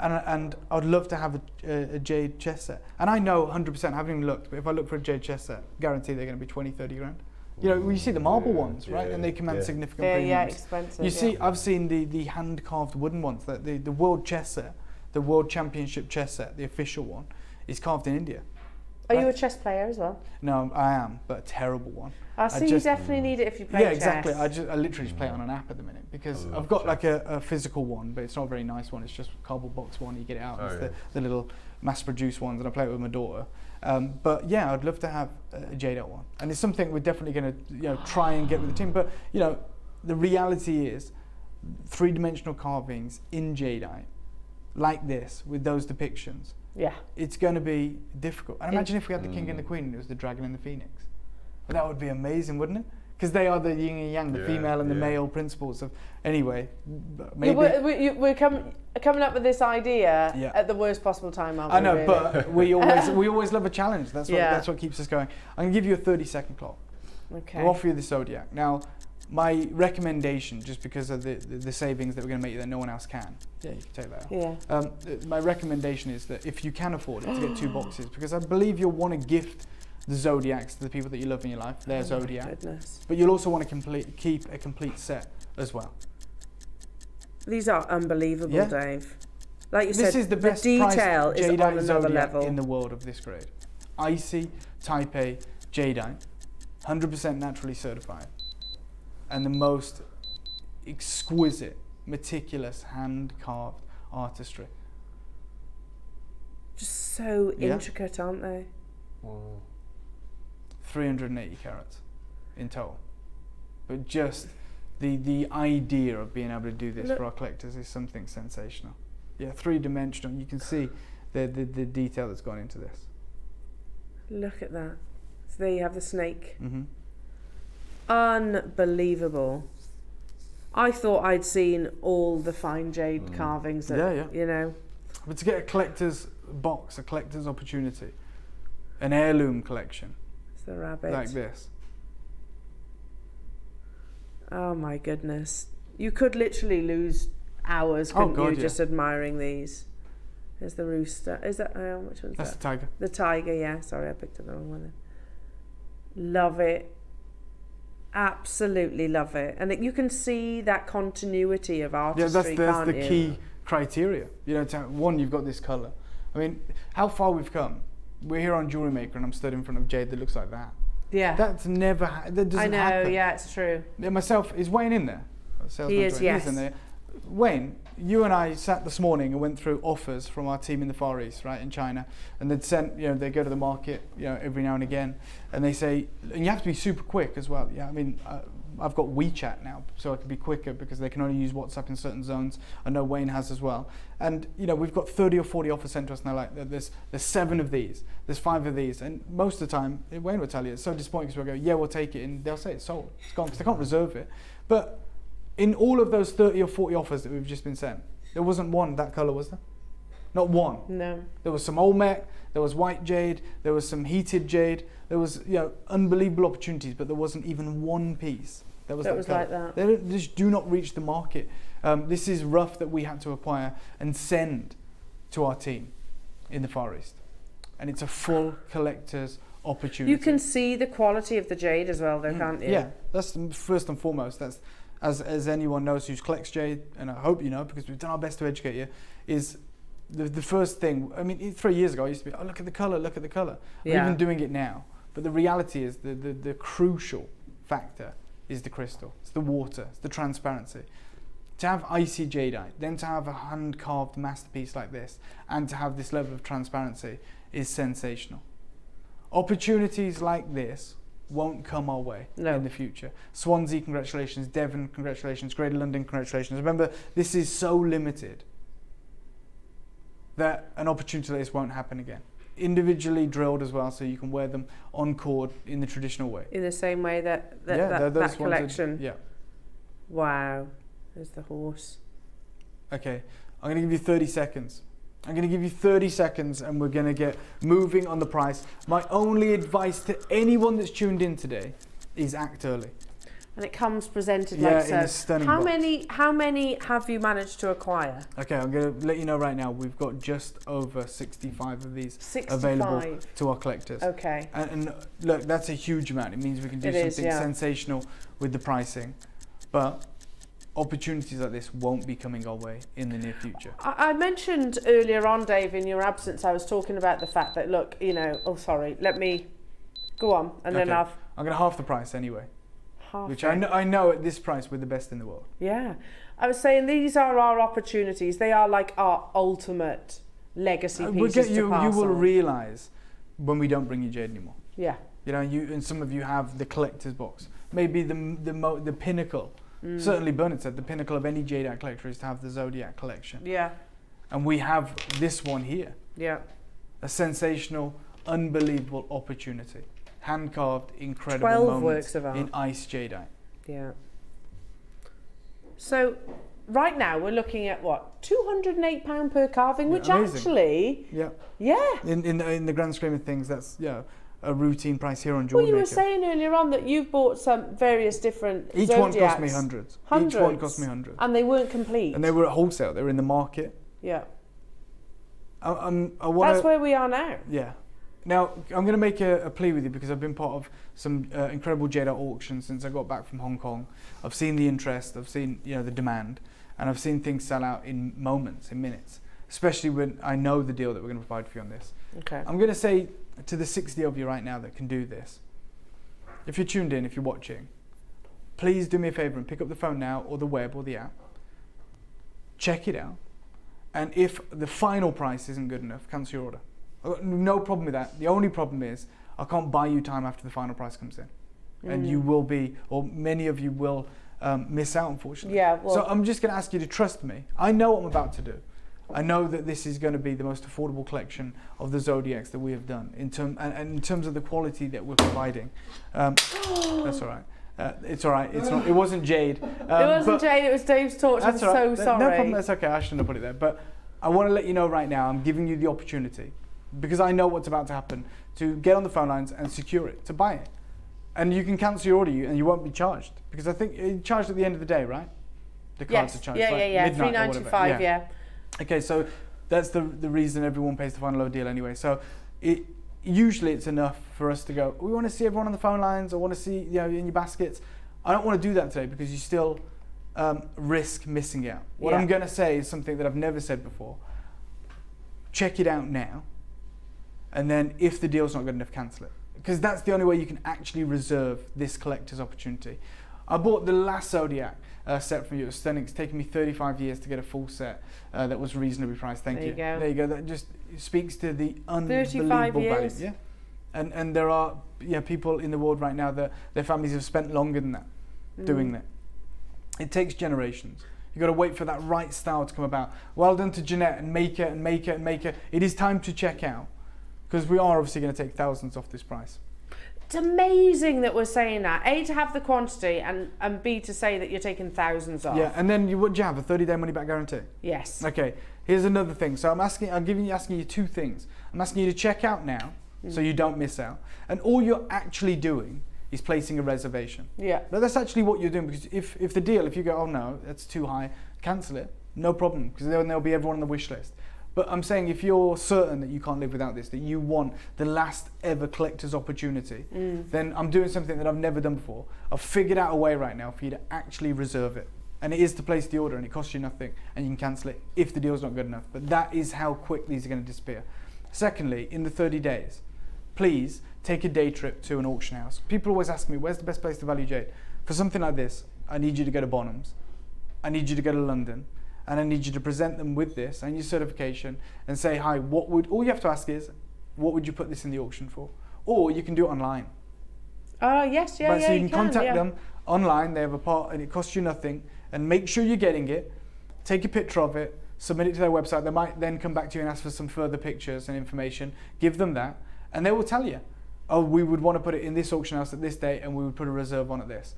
And I would love to have a jade chess set. And I know 100%, I haven't even looked, but if I look for a jade chess set, guarantee they're going to be 20, 30 grand. You know, you see the marble ones, right? yeah, And they command yeah. significant Yeah, premiums. yeah, expensive. You see, yeah. I've seen the hand-carved wooden ones, that the World Chess Set, the World Championship Chess Set, the official one, is carved in India. Are you a chess player as well? No, I am, but a terrible one. So you definitely need it if you play Yeah, chess. exactly. I literally just play it on an app at the minute because I've got like a physical one, but it's not a very nice one. It's just a cardboard box one. You get it out. It's the little mass-produced ones, and I play it with my daughter. But yeah, I'd love to have a Jadeite one, and it's something we're definitely going to try and get with the team. But the reality is, three-dimensional carvings in Jadeite, like this, with those depictions. Yeah. It's going to be difficult. And imagine if we had the king and the queen and it was the dragon and the phoenix. But that would be amazing, wouldn't it? Because they are the yin and yang, the female and the male principles of. Anyway, maybe. Yeah, we're coming up with this idea at the worst possible time, aren't we? I know, really? but we always love a challenge. That's what keeps us going. I'm going to give you a 30-second clock. Okay. I'll offer you the Zodiac. Now, my recommendation, just because of the savings that we're going to make you that no one else can. Yeah, you can take that out. Yeah. My recommendation is that if you can afford it, to get 2 boxes, because I believe you'll want to gift the Zodiacs to the people that you love in your life, their Zodiac. Goodness. But you'll also want to keep a complete set as well. These are unbelievable, Yeah. Dave. Like you said, This is the best detail priced is on Jadeite another Zodiac level. in the world of this grade. Icy, Type A, Jadeite, 100% naturally certified, and the most exquisite, meticulous, hand-carved artistry. Just so intricate, aren't they? 380 carats in total. But just the idea of being able to do this for our collectors is something sensational. Yeah, 3-dimensional. You can see the detail that's gone into this. Look at that. So there you have the snake. Mm-hmm. Unbelievable. I thought I'd seen all the fine jade carvings that, But to get a collector's box, a collector's opportunity, an heirloom collection It's the rabbit. like this. Oh my goodness. You could literally lose hours, couldn't you, just admiring these. There's the rooster. Is that, which one's That's that? the tiger. The tiger, yeah. Sorry, I picked up the wrong one then. Love it. Absolutely love it. And you can see that continuity of artistry, that's the key criteria. One, you've got this colour. I mean, how far we've come. We're here on JewelleryMaker and I'm stood in front of Jade that looks like that. Yeah. That's never, that doesn't happen. I know, yeah, it's true. Myself, is Wayne in there? He is, yes. He's in there. Wayne, you and I sat this morning and went through offers from our team in the Far East, right, in China, and they'd sent, they go to the market, every now and again, and they say, and you have to be super quick as well. Yeah, I mean, I've got WeChat now, so I can be quicker because they can only use WhatsApp in certain zones. I know Wayne has as well. And we've got 30 or 40 offers sent to us now. Like there's 7 of these, there's 5 of these, and most of the time Wayne will tell you it's so disappointing because we'll go, yeah, we'll take it, and they'll say it's sold, it's gone, because they can't reserve it. But in all of those 30 or 40 offers that we've just been sent, there wasn't one that colour, was there? Not one. No. There was some Olmec, there was white jade, there was some heated jade, there was unbelievable opportunities, but there wasn't even one piece that was like that. They just do not reach the market. This is rough that we had to acquire and send to our team in the Far East. And it's a full collector's opportunity. You can see the quality of the jade as well though, can't you? Yeah, that's first and foremost. That's as anyone knows who collects jade, and I hope you know because we've done our best to educate you, is the first thing. I mean, 3 years ago I used to be, oh, look at the colour, look at the colour. Yeah. I'm even doing it now. But the reality is the crucial factor is the crystal, it's the water, it's the transparency. To have icy jadeite, then to have a hand-carved masterpiece like this, and to have this level of transparency is sensational. Opportunities like this won't come our way in the future. Swansea, congratulations. Devon, congratulations. Greater London, congratulations. Remember, this is so limited that an opportunity like this won't happen again. Individually drilled as well, so you can wear them on cord in the traditional way. In the same way that collection. Wow. There's the horse. Okay, I'm going to give you 30 seconds. I'm going to give you 30 seconds and we're going to get moving on the price. My only advice to anyone that's tuned in today is act early. And it comes presented Yeah, like in a so. stunning How box. many have you managed to acquire? Okay, I'm going to let you know right now, we've got just over 65 of these 65. available to our collectors. Okay. And look, that's a huge amount. It means we can do It is, something yeah. sensational with the pricing. But opportunities like this won't be coming our way in the near future. I mentioned earlier on, Dave, in your absence, I was talking about the fact that, look, you know, oh, sorry, let me go on, and then Okay. I've I'm going to half the price anyway, half which it. I know at this price we're the best in the world. Yeah. I was saying these are our opportunities. They are like our ultimate legacy pieces to You pass will on. realise when we don't bring you jade anymore. Yeah. You know, and some of you have the collector's box. Maybe the pinnacle. Certainly Bernard said the pinnacle of any jadeite collector is to have the Zodiac Collection. Yeah. And we have this one here. Yeah. A sensational, unbelievable opportunity. Hand-carved, incredible 12 moments works of art. in ice jadeite. Yeah. So right now we're looking at what, £208 per carving, which amazing. actually, Yeah. yeah. In the grand scheme of things, that's a routine price here on Well, you were JewelleryMaker. saying earlier on that you've bought some various different Each Zodiacs. one cost me hundreds. Each one cost me hundreds. And they weren't complete. And they were at wholesale. They were in the market. Yeah. I want That's where we are now. Yeah. Now, I'm going to make a plea with you because I've been part of some incredible jadeite auctions since I got back from Hong Kong. I've seen the interest, I've seen the demand, and I've seen things sell out in moments, in minutes, especially when I know the deal that we're going to provide for you on this. Okay. I'm going to say to the 60 of you right now that can do this, if you're tuned in, if you're watching, please do me a favour and pick up the phone now or the web or the app, check it out, and if the final price isn't good enough, cancel your order. I've got no problem with that. The only problem is I can't buy you time after the final price comes in. And you will be, or many of you will miss out, unfortunately. Yeah, well- So I'm just going to ask you to trust me. I know what I'm about to do. I know that this is going to be the most affordable collection of the Zodiacs that we have done in terms of the quality that we're providing. That's all right. It's all right. It's not. It wasn't Jade. It wasn't Jade, it was Dave's torch. I'm That's all right. so sorry. No problem. That's okay. I shouldn't have put it there. But I want to let you know right now. I'm giving you the opportunity because I know what's about to happen to get on the phone lines and secure it, to buy it, and you can cancel your order and you won't be charged because I think you're charged at the end of the day, right? The cards Yes. are charged. Yeah, like yeah. midnight or whatever. £3.95. Yeah. Okay, so that's the reason everyone pays the final low deal anyway. So usually it's enough for us to go, we want to see everyone on the phone lines, I want to see in your baskets. I don't want to do that today because you still risk missing out. What Yeah. I'm going to say is something that I've never said before. Check it out now, and then if the deal's not good enough, cancel it. Because that's the only way you can actually reserve this collector's opportunity. I bought the last Zodiac set from you. It was stunning. It's taken me 35 years to get a full set that was reasonably priced. Thank you. There you go. There you go. That just speaks to the 35 unbelievable value. years. Yeah. And there are people in the world right now that their families have spent longer than that doing that. It takes generations. You've got to wait for that right style to come about. Well done to Jeanette and Maker and Maker and Maker. It is time to check out because we are obviously going to take thousands off this price. It's amazing that we're saying that. A, to have the quantity, and B, to say that you're taking thousands off. Yeah, and then what do you have? A 30-day money-back guarantee? Yes. Okay, here's another thing. So I'm asking you two things. I'm asking you to check out now so you don't miss out. And all you're actually doing is placing a reservation. Yeah. But that's actually what you're doing because if you go, oh no, that's too high, cancel it, no problem, because then there'll be everyone on the wish list. But I'm saying if you're certain that you can't live without this, that you want the last ever collector's opportunity, then I'm doing something that I've never done before. I've figured out a way right now for you to actually reserve it. And it is to place the order and it costs you nothing and you can cancel it if the deal's not good enough. But that is how quick these are going to disappear. Secondly, in the 30 days, please take a day trip to an auction house. People always ask me, where's the best place to value jade? For something like this, I need you to go to Bonhams. I need you to go to London. And I need you to present them with this and your certification and say, hi, all you have to ask is, what would you put this in the auction for? Or you can do it online. Oh, yes, yeah, So you can contact yeah. them online, they have a part and it costs you nothing, and make sure you're getting it, take a picture of it, submit it to their website. They might then come back to you and ask for some further pictures and information, give them that, and they will tell you, oh, we would want to put it in this auction house at this date and we would put a reserve on at this.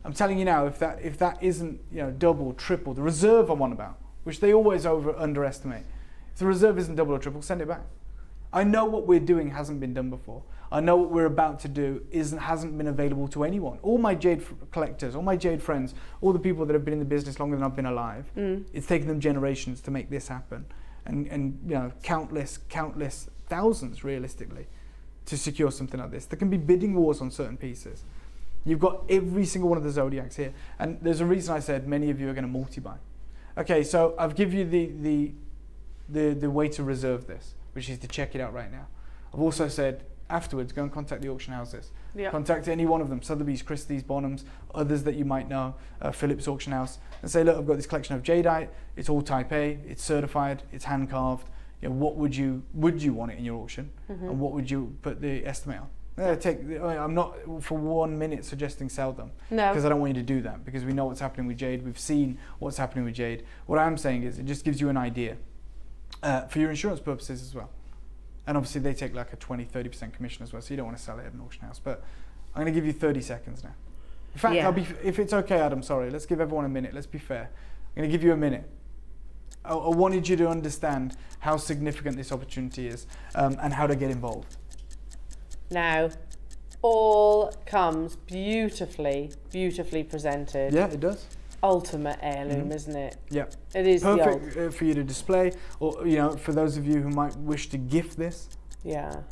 I'm telling you now, if that isn't double, triple, the reserve I'm on about, which they always underestimate. If the reserve isn't double or triple, send it back. I know what we're doing hasn't been done before. I know what we're about to do hasn't been available to anyone. All my jade collectors, all my jade friends, all the people that have been in the business longer than I've been alive, it's taken them generations to make this happen. And you know, countless thousands, realistically, to secure something like this. There can be bidding wars on certain pieces. You've got every single one of the Zodiacs here. And there's a reason I said many of you are going to multi-buy. Okay, so I've given you the way to reserve this, which is to check it out right now. I've also said afterwards, go and contact the auction houses. Yep. Contact any one of them, Sotheby's, Christie's, Bonhams, others that you might know, Phillips Auction House, and say, look, I've got this collection of jadeite, it's all Type A, it's certified, it's hand carved. You know, what would you want it in your auction, and what would you put the estimate on? I'm not for 1 minute suggesting sell them, because I don't want you to do that, because we know what's happening with jade, we've seen what's happening with jade. What I'm saying is it just gives you an idea for your insurance purposes as well. And obviously they take like a 20-30% commission as well, so you don't want to sell it at an auction house. But I'm going to give you 30 seconds now. In fact, if it's okay, Adam, sorry, let's give everyone a minute, let's be fair. I'm going to give you a minute. I wanted you to understand how significant this opportunity is, and how to get involved. Now, all comes beautifully presented. Yeah, it does. Ultimate heirloom, isn't it? Yeah. It is perfect for you to display, or you know, for those of you who might wish to gift this. Yeah.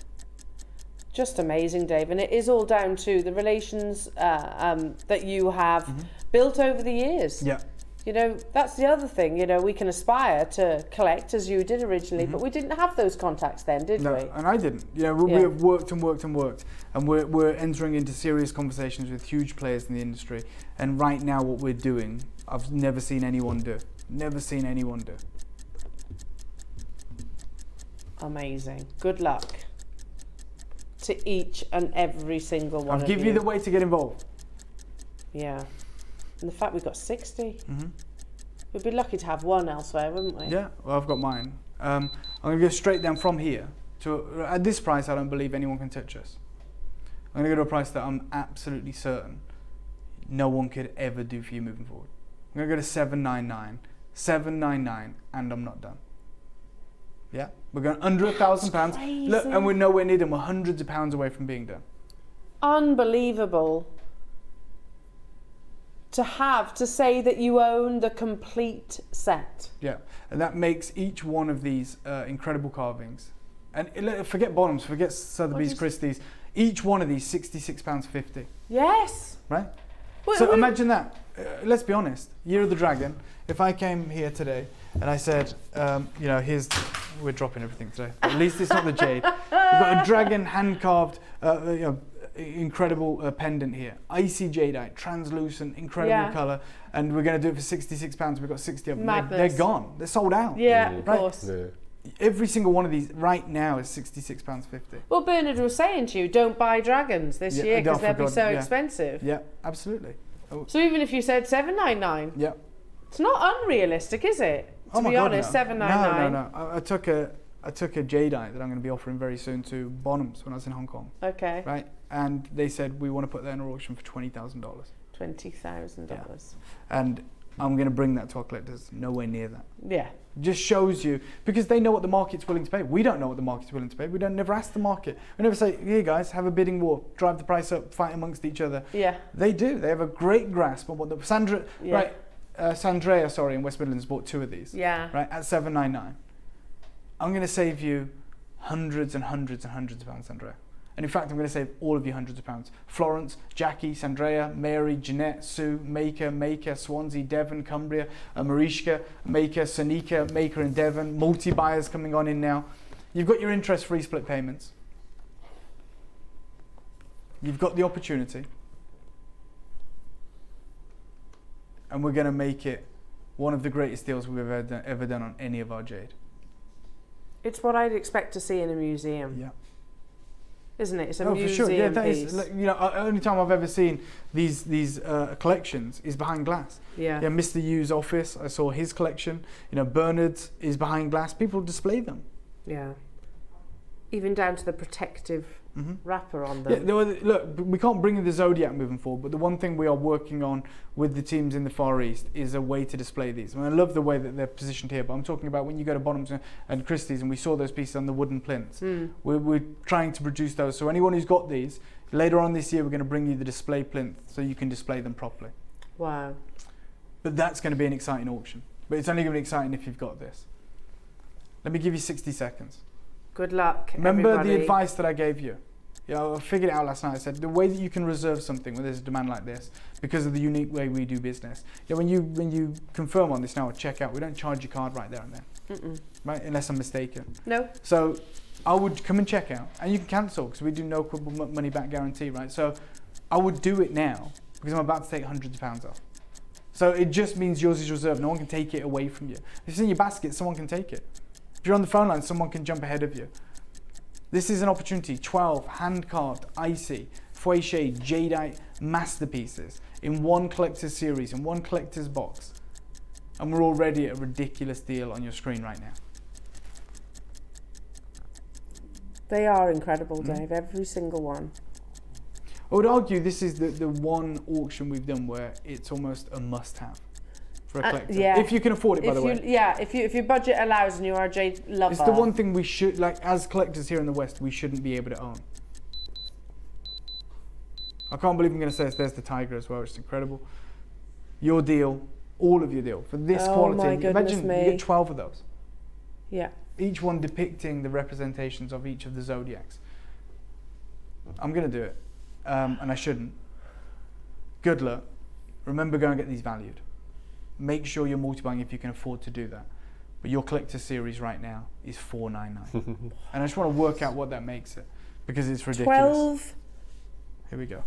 Just amazing, Dave, and it is all down to the relations that you have built over the years. Yeah. You know, that's the other thing. You know, we can aspire to collect as you did originally, but we didn't have those contacts then, did we? And I didn't. You know, we have worked and worked and worked, and we're entering into serious conversations with huge players in the industry. And right now, what we're doing, I've never seen anyone do. Never seen anyone do. Amazing. Good luck to each and every single one. I'll give you the way to get involved. Yeah. And the fact we've got 60. We'd be lucky to have one elsewhere, wouldn't we? Yeah, well, I've got mine. I'm going to go straight down from here to, at this price, I don't believe anyone can touch us. I'm going to go to a price that I'm absolutely certain no one could ever do for you moving forward. I'm going to go to 799, 799, and I'm not done. Yeah, we're going under £1,000. Look, and we're nowhere near them. We're hundreds of pounds away from being done. Unbelievable. To say that you own the complete set. Yeah, and that makes each one of these incredible carvings. And forget Bonhams, forget Sotheby's, Christie's. Each one of these £66.50. Yes. Right? So imagine that. Let's be honest. Year of the Dragon. If I came here today and I said, you know, we're dropping everything today. But at least it's not the jade. We've got a dragon hand carved, you know, incredible pendant here, icy jadeite, translucent, incredible colour, and we're going to do it for £66. We've got 60 of them. They're gone. They're sold out. Yeah, of course. Yeah. Every single one of these right now is £66.50. Well, Bernard was saying to you, don't buy dragons this year because they'll be so expensive. Yeah, absolutely. So even if you said 799, it's not unrealistic, is it? To be honest, 799. No. I took a jadeite that I'm going to be offering very soon to Bonhams when I was in Hong Kong. Okay. Right, and they said we want to put that in our auction for $20,000. $20,000. And I'm going to bring that to our collectors. Nowhere near that. Yeah. Just shows you, because they know what the market's willing to pay. We don't know what the market's willing to pay. We never ask the market. We never say, here guys, have a bidding war, drive the price up, fight amongst each other. Yeah. They do. They have a great grasp on what the Sandrea, in West Midlands bought 2 of these. Yeah. Right, at $799. I'm going to save you hundreds and hundreds and hundreds of pounds, Sandrea. And in fact, I'm going to save all of you hundreds of pounds. Florence, Jackie, Sandrea, Mary, Jeanette, Sue, Maker, Swansea, Devon, Cumbria, Marishka, Maker, Sonika, Maker in Devon, multi-buyers coming on in now. You've got your interest-free split payments. You've got the opportunity. And we're going to make it one of the greatest deals we've ever done on any of our jade. It's what I'd expect to see in a museum. Yeah. Isn't it? It's a museum for sure. Yeah, that piece. is, you know, only time I've ever seen these collections is behind glass. Yeah. Yeah, Mr. Yu's office, I saw his collection. You know, Bernard's is behind glass. People display them. Yeah. Even down to the protective wrapper on them. Yeah, look, we can't bring in the Zodiac moving forward, but the one thing we are working on with the teams in the Far East is a way to display these. I love the way that they're positioned here, but I'm talking about when you go to Bonhams and Christie's and we saw those pieces on the wooden plinths. We're trying to produce those. So anyone who's got these, later on this year, we're going to bring you the display plinth so you can display them properly. Wow. But that's going to be an exciting auction. But it's only going to be exciting if you've got this. Let me give you 60 seconds. Good luck, Remember everybody. the advice that I gave you? I figured it out last night. I said the way that you can reserve something when there's a demand like this, because of the unique way we do business. When you confirm on this now at checkout, we don't charge your card right there and then, right? Unless I'm mistaken. No. So I would come and check out, and you can cancel because we do no money back guarantee, right? So I would do it now because I'm about to take hundreds of pounds off. So it just means yours is reserved. No one can take it away from you. If it's in your basket, someone can take it. If you're on the phone line, someone can jump ahead of you. This is an opportunity. 12 hand-carved, icy, foyer shade, jadeite masterpieces in one collector's series, in one collector's box. And we're already at a ridiculous deal on your screen right now. They are incredible, Dave, every single one. I would argue this is the one auction we've done where it's almost a must-have for a collector. Yeah. If you can afford it, by the way. Yeah, if your budget allows and you are a jade lover. It's the one thing we should, like as collectors here in the West, we shouldn't be able to own. I can't believe I'm going to say this. There's the tiger as well, which is incredible. Your deal, all of your deal, for this quality. My goodness imagine me. you get 12 of those. Yeah. Each one depicting the representations of each of the zodiacs. I'm going to do it, and I shouldn't. Good luck. Remember, go and get these valued. Make sure you're multiplying if you can afford to do that. But your collector series right now is $499, and I just want to work out what that makes it because it's ridiculous. 12. Here we go.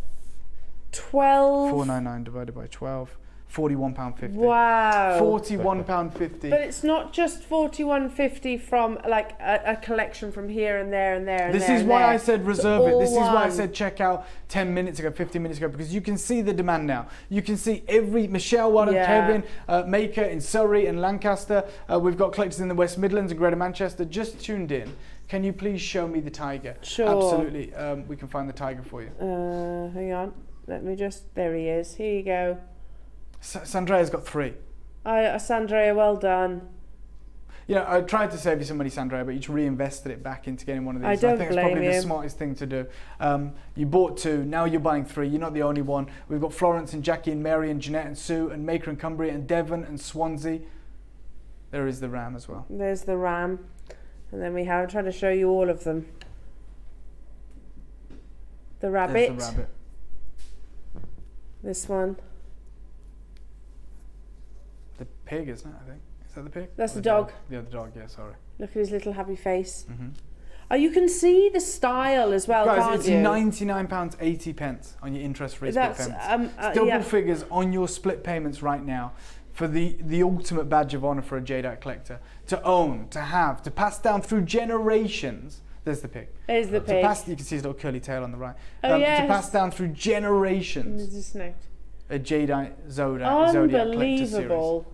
12. $499 divided by 12. £41.50. Wow. £41.50. But it's not just $41.50 from like a collection from here and there and there and This there. is and why there. I said reserve It's it. This is all why I one. said check out 10 minutes ago, 15 minutes ago, because you can see the demand now. You can see every Michelle, one Yeah. Kevin, Maker in Surrey and Lancaster. We've got collectors in the West Midlands and Greater Manchester. Just tuned in. Can you please show me the tiger? Sure. Absolutely. We can find the tiger for you. Hang on. Let me just. There he is. Here you go. Sandrea's got 3. Sandrea, well done. You know, I tried to save you some money, Sandra, but you just reinvested it back into getting one of these. I don't think it's blame probably you. the smartest thing to do. You bought 2, now you're buying 3. You're not the only one. We've got Florence and Jackie and Mary and Jeanette and Sue and Maker and Cumbria and Devon and Swansea. There is the ram as well. There's the ram. And then I'm trying to show you all of them. The rabbit. There's the rabbit. This one. The pig, isn't it, I think? Is that the pig? That's Or the dog. Yeah, the dog, yeah, sorry. Look at his little happy face. Oh, you can see the style as well, Guys, can't it's you? £99.80 on your interest-free split That's payments. Double yeah. figures on your split payments right now for the ultimate badge of honor for a jadeite collector. To own, to have, to pass down through generations. There's the pig. There's the pig. You can see his little curly tail on the right. Oh, yes. To pass down through generations. There's a snake. A jadeite Zodiac collector series. Unbelievable.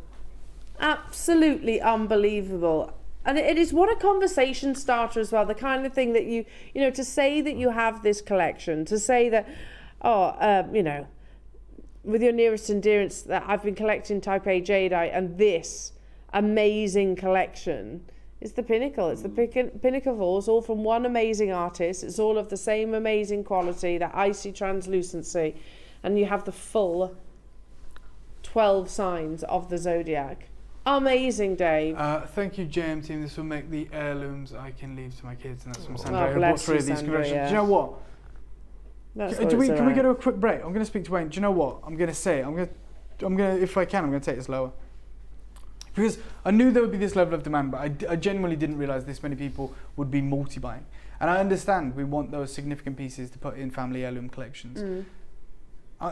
Absolutely unbelievable. And it is what a conversation starter as well. The kind of thing that you know, to say that you have this collection, to say that, you know, with your nearest and dearest, that I've been collecting Type A Jadeite and this amazing collection is the pinnacle. It's the pinnacle of all. It's all from one amazing artist. It's all of the same amazing quality, that icy translucency. And you have the full 12 signs of the Zodiac. Amazing, Dave. Thank you, JM team. This will make the heirlooms I can leave to my kids, and that's from Oh, Sandra. I bought bless 3 you, of these. Sandra, yeah. Do you know what? That's Can we go to a quick break? I'm going to speak to Wayne. Do you know what? I'm going to say it. I'm going to, if I can, I'm going to take this lower. Because I knew there would be this level of demand, but I genuinely didn't realise this many people would be multi-buying. And I understand we want those significant pieces to put in family heirloom collections.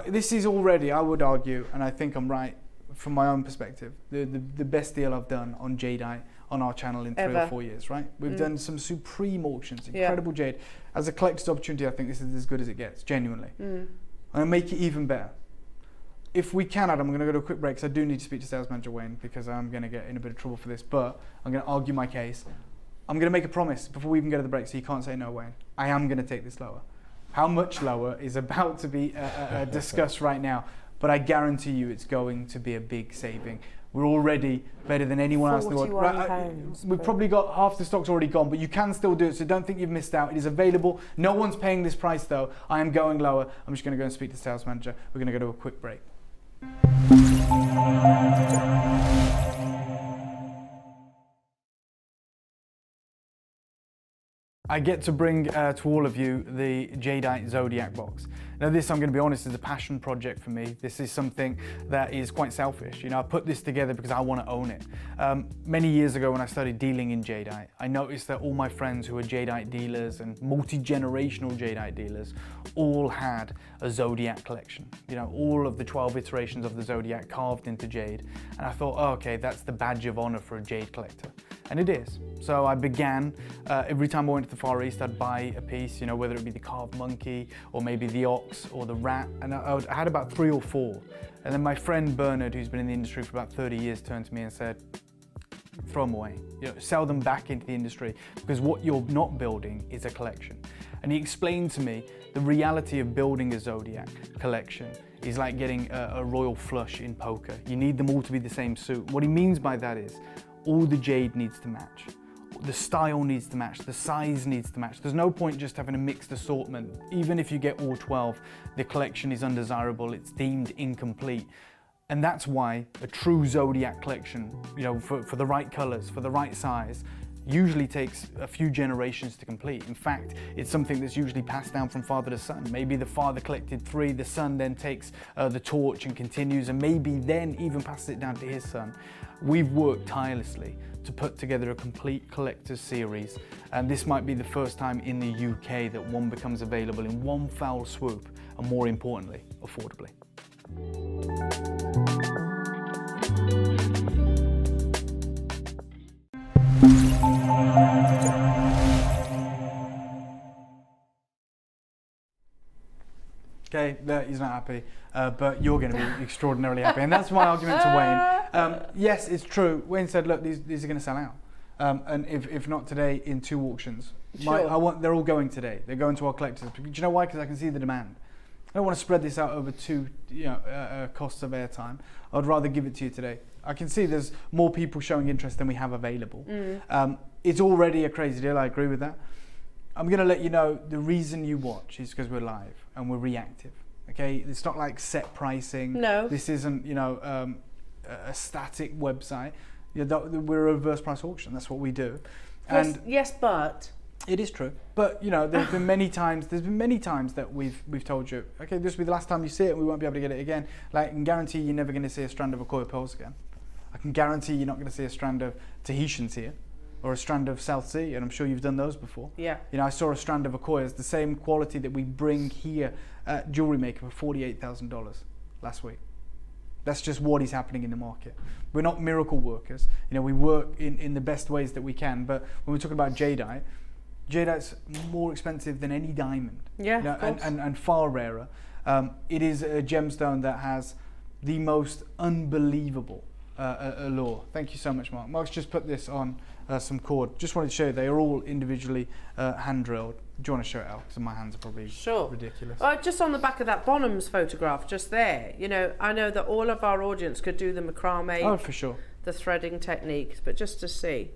This is already, I would argue, and I think I'm right from my own perspective, the best deal I've done on jadeite on our channel in 3 or 4 years, right? We've done some supreme auctions, incredible jade. As a collector's opportunity, I think this is as good as it gets, genuinely. I'm going to make it even better. If we can, Adam, I'm going to go to a quick break because I do need to speak to sales manager Wayne because I'm going to get in a bit of trouble for this, but I'm going to argue my case. I'm going to make a promise before we even go to the break, so you can't say no, Wayne. I am going to take this lower. How much lower is about to be discussed right now, but I guarantee you it's going to be a big saving. We're already better than anyone else in the world. £41. We've probably got half the stock's already gone, but you can still do it, so don't think you've missed out. It is available. No one's paying this price though. I am going lower. I'm just going to go and speak to the sales manager. We're going to go to a quick break. I get to bring to all of you the Jadeite Zodiac box. Now this, I'm going to be honest, is a passion project for me. This is something that is quite selfish. You know, I put this together because I want to own it. Many years ago when I started dealing in Jadeite, I noticed that all my friends who were Jadeite dealers and multi-generational Jadeite dealers all had a Zodiac collection. You know, all of the 12 iterations of the Zodiac carved into jade. And I thought, oh, okay, that's the badge of honor for a jade collector. And it is. So I began, every time I went to the Far East, I'd buy a piece, you know, whether it be the carved monkey or maybe the ox or the rat. And I had about 3 or 4. And then my friend Bernard, who's been in the industry for about 30 years, turned to me and said, throw them away, you know, sell them back into the industry, because what you're not building is a collection. And he explained to me the reality of building a Zodiac collection is like getting a royal flush in poker. You need them all to be the same suit. What he means by that is all the jade needs to match. The style needs to match, the size needs to match. There's no point just having a mixed assortment. Even if you get all 12, the collection is undesirable, it's deemed incomplete. And that's why a true Zodiac collection, you know, for the right colors, for the right size, usually takes a few generations to complete. In fact, it's something that's usually passed down from father to son. Maybe the father collected 3, the son then takes the torch and continues, and maybe then even passes it down to his son. We've worked tirelessly to put together a complete collector's series, and this might be the first time in the UK that one becomes available in one foul swoop, and more importantly, affordably. Okay, he's not happy, but you're going to be extraordinarily happy, and that's my argument to Wayne. Yes, it's true. Wayne said, look, these are going to sell out, and if not today, in 2 auctions. Sure. They're all going today. They're going to our collectors. Do you know why? Because I can see the demand. I don't want to spread this out over 2 costs of airtime. I'd rather give it to you today. I can see there's more people showing interest than we have available. It's already a crazy deal, I agree with that. I'm going to let you know the reason you watch is because we're live and we're reactive. Okay, it's not like set pricing. No. This isn't, you know, a static website. We're a reverse price auction. That's what we do. And yes, but it is true. But you know, there's been many times that we've told you, okay, this will be the last time you see it, and we won't be able to get it again. Like, I can guarantee you're never going to see a strand of Akkoya pearls again. I can guarantee you're not going to see a strand of Tahitians here, or a strand of South Sea, and I'm sure you've done those before. Yeah. You know, I saw a strand of Akkoyas, the same quality that we bring here at JewelleryMaker for $48,000 last week. That's just what is happening in the market. We're not miracle workers. You know, we work in the best ways that we can, but when we're talking about jadeite, jadeite's more expensive than any diamond. Yeah, you know, of course. and far rarer. It is a gemstone that has the most unbelievable allure. Thank you so much, Mark. Mark's just put this on some cord. Just wanted to show you they are all individually hand drilled. Do you want to show it out? Because my hands are probably ridiculous. Just on the back of that Bonham's photograph, just there. You know, I know that all of our audience could do the macrame. Oh, for sure. The threading techniques, but just to see.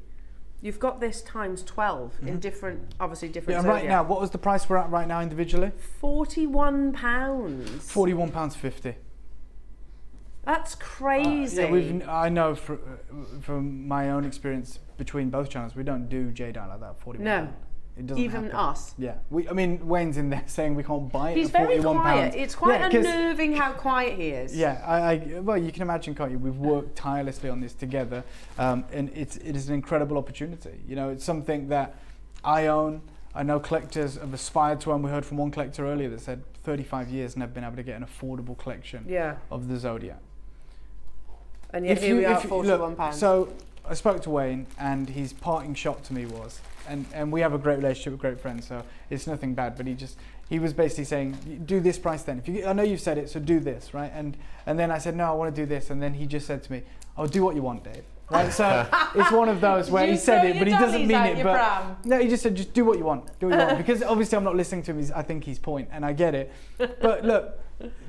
You've got this times 12 in different, obviously different. Yeah, right now, what was the price we're at right now individually? £41. £41.50. That's crazy. I know from my own experience between both channels, we don't do jadeite like that. 41. No. It doesn't even happen. us. Yeah. I mean, Wayne's in there saying we can't buy it. He's for very £41. quiet. It's quite unnerving how quiet he is. Yeah. Well, you can imagine, can't you? We've worked tirelessly on this together, and it is an incredible opportunity. You know, it's something that I own. I know collectors have aspired to, and we heard from one collector earlier that said 35 years and have been able to get an affordable collection of the Zodiac. And yet here we are, £41. So I spoke to Wayne, and his parting shot to me was, and we have a great relationship with great friends, so it's nothing bad, but he was basically saying, do this price then. I know you've said it, so do this, right? And then I said, no, I want to do this. And then he just said to me, oh, do what you want, Dave. Right, so it's one of those where Did he you said throw it, but he your doesn't dollies mean out it. your But pram? no, he just said, just do what you want, do what you want. Because obviously I'm not listening to him. I think his point, and I get it. But look,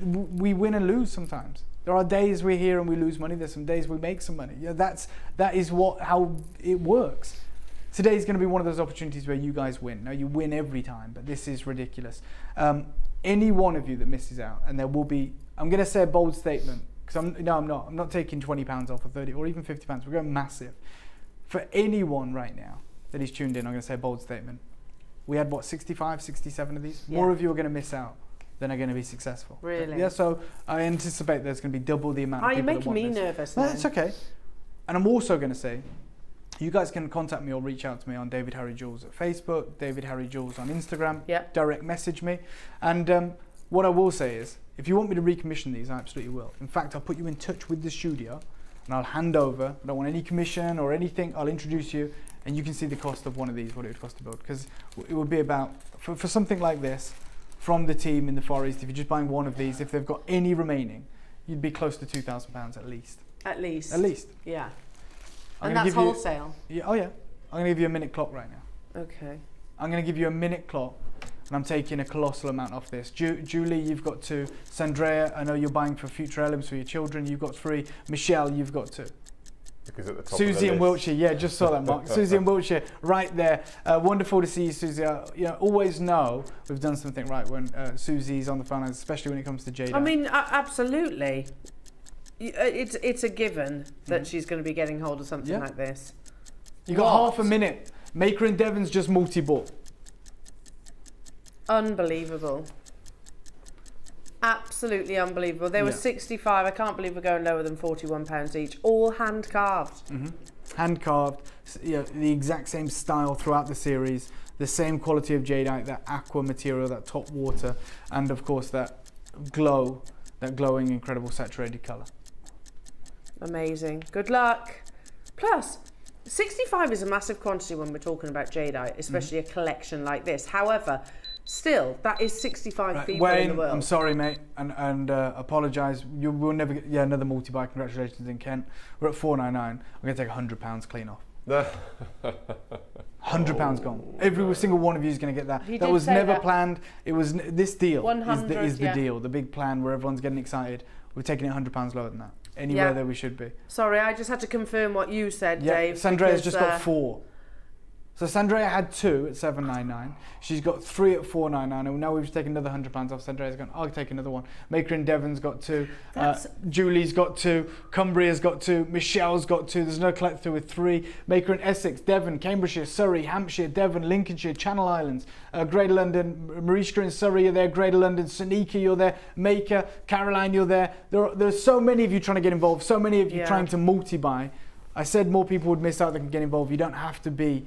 we win and lose sometimes. There are days we're here and we lose money. There's some days we make some money. Yeah, that is how it works. Today's going to be one of those opportunities where you guys win. Now you win every time, but this is ridiculous. Any one of you that misses out, and there will be, I'm going to say a bold statement, because I'm not taking £20 off or 30 or even £50. We're going massive. For anyone right now that is tuned in, I'm going to say a bold statement. We had 65, 67 of these. More of you are going to miss out than are going to be successful. Really? Yeah, so I anticipate there's going to be double the amount of people You're making that want me this. nervous No, now. it's okay. And I'm also going to say, you guys can contact me or reach out to me on David Harry Jewels at Facebook, David Harry Jewels on Instagram, direct message me. And what I will say is, if you want me to recommission these, I absolutely will. In fact, I'll put you in touch with the studio and I'll hand over. I don't want any commission or anything. I'll introduce you and you can see the cost of one of these, what it would cost to build. Because it would be about, for something like this, from the team in the Far East, if you're just buying one of these, if they've got any remaining, you'd be close to £2,000 at least. At least. At least. Yeah. I'm And gonna that's give you- wholesale. Yeah, oh yeah. I'm going to give you a minute clock right now. Okay. I'm going to give you a minute clock and I'm taking a colossal amount off this. Julie, you've got 2. Sandrea, I know you're buying for future heirlooms for your children. You've got 3. Michelle, you've got 2. Because at the top Susie of the in list. Wiltshire, yeah, just saw that, Mark. Susie in Wiltshire, right there. Wonderful to see you, Susie. Always know we've done something right when Susie's on the phone, especially when it comes to Jade. I mean, absolutely. It's a given that she's going to be getting hold of something like this. You got half a minute. Maker and Devon's just multi-bought. Unbelievable. Absolutely unbelievable. They were 65. I can't believe we're going lower than £41 each. All hand carved. Hand carved. The exact same style throughout the series. The same quality of jadeite, that aqua material, that top water, and of course that glow, that glowing, incredible saturated colour. Amazing. Good luck. Plus, 65 is a massive quantity when we're talking about jadeite, especially a collection like this. However, still, that is 65 people in the world. I'm sorry, mate, and apologise. You will never get another multi-buy. Congratulations in Kent. We're at £4.99. I'm going to take £100 clean off. £100 gone. Every single one of you is going to get that. That was never planned. It was this deal is the deal, the big plan where everyone's getting excited. We're taking it £100 lower than that. Anywhere that we should be. Sorry, I just had to confirm what you said, Dave. Sandrea's just got 4. So Sandrea had 2 at $7.99. She's got 3 at $4.99, and now we've taken another £100 off. Sandrea's gone, I'll take another one. Maker in Devon's got 2. Julie's got 2. Cumbria's got 2. Michelle's got 2. There's no collector with 3. Maker in Essex, Devon, Cambridgeshire, Surrey, Hampshire, Devon, Lincolnshire, Channel Islands, Greater London, Mariska in Surrey, you're there. Greater London, Sonika, you're there. Maker, Caroline, you're there. There's so many of you trying to get involved. So many of you trying to multi-buy. I said more people would miss out than can get involved. You don't have to be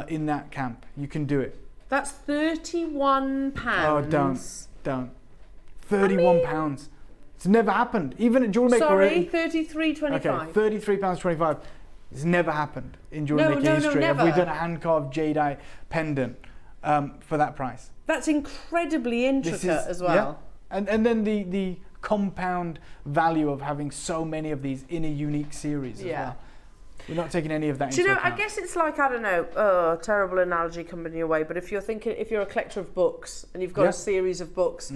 in that camp. You can do it. That's £31. Oh, don't. £31. It's never happened. Even at JewelleryMaker. Sorry, £33.25. Okay, £33.25. It's never happened in JewelleryMaker history. never. Have we done a hand-carved jadeite pendant for that price? That's incredibly intricate as well. Yeah. And then the compound value of having so many of these in a unique series as well. We're not taking any of that into account. I guess it's like, I don't know, terrible analogy coming your way, but if you're a collector of books and you've got a series of books,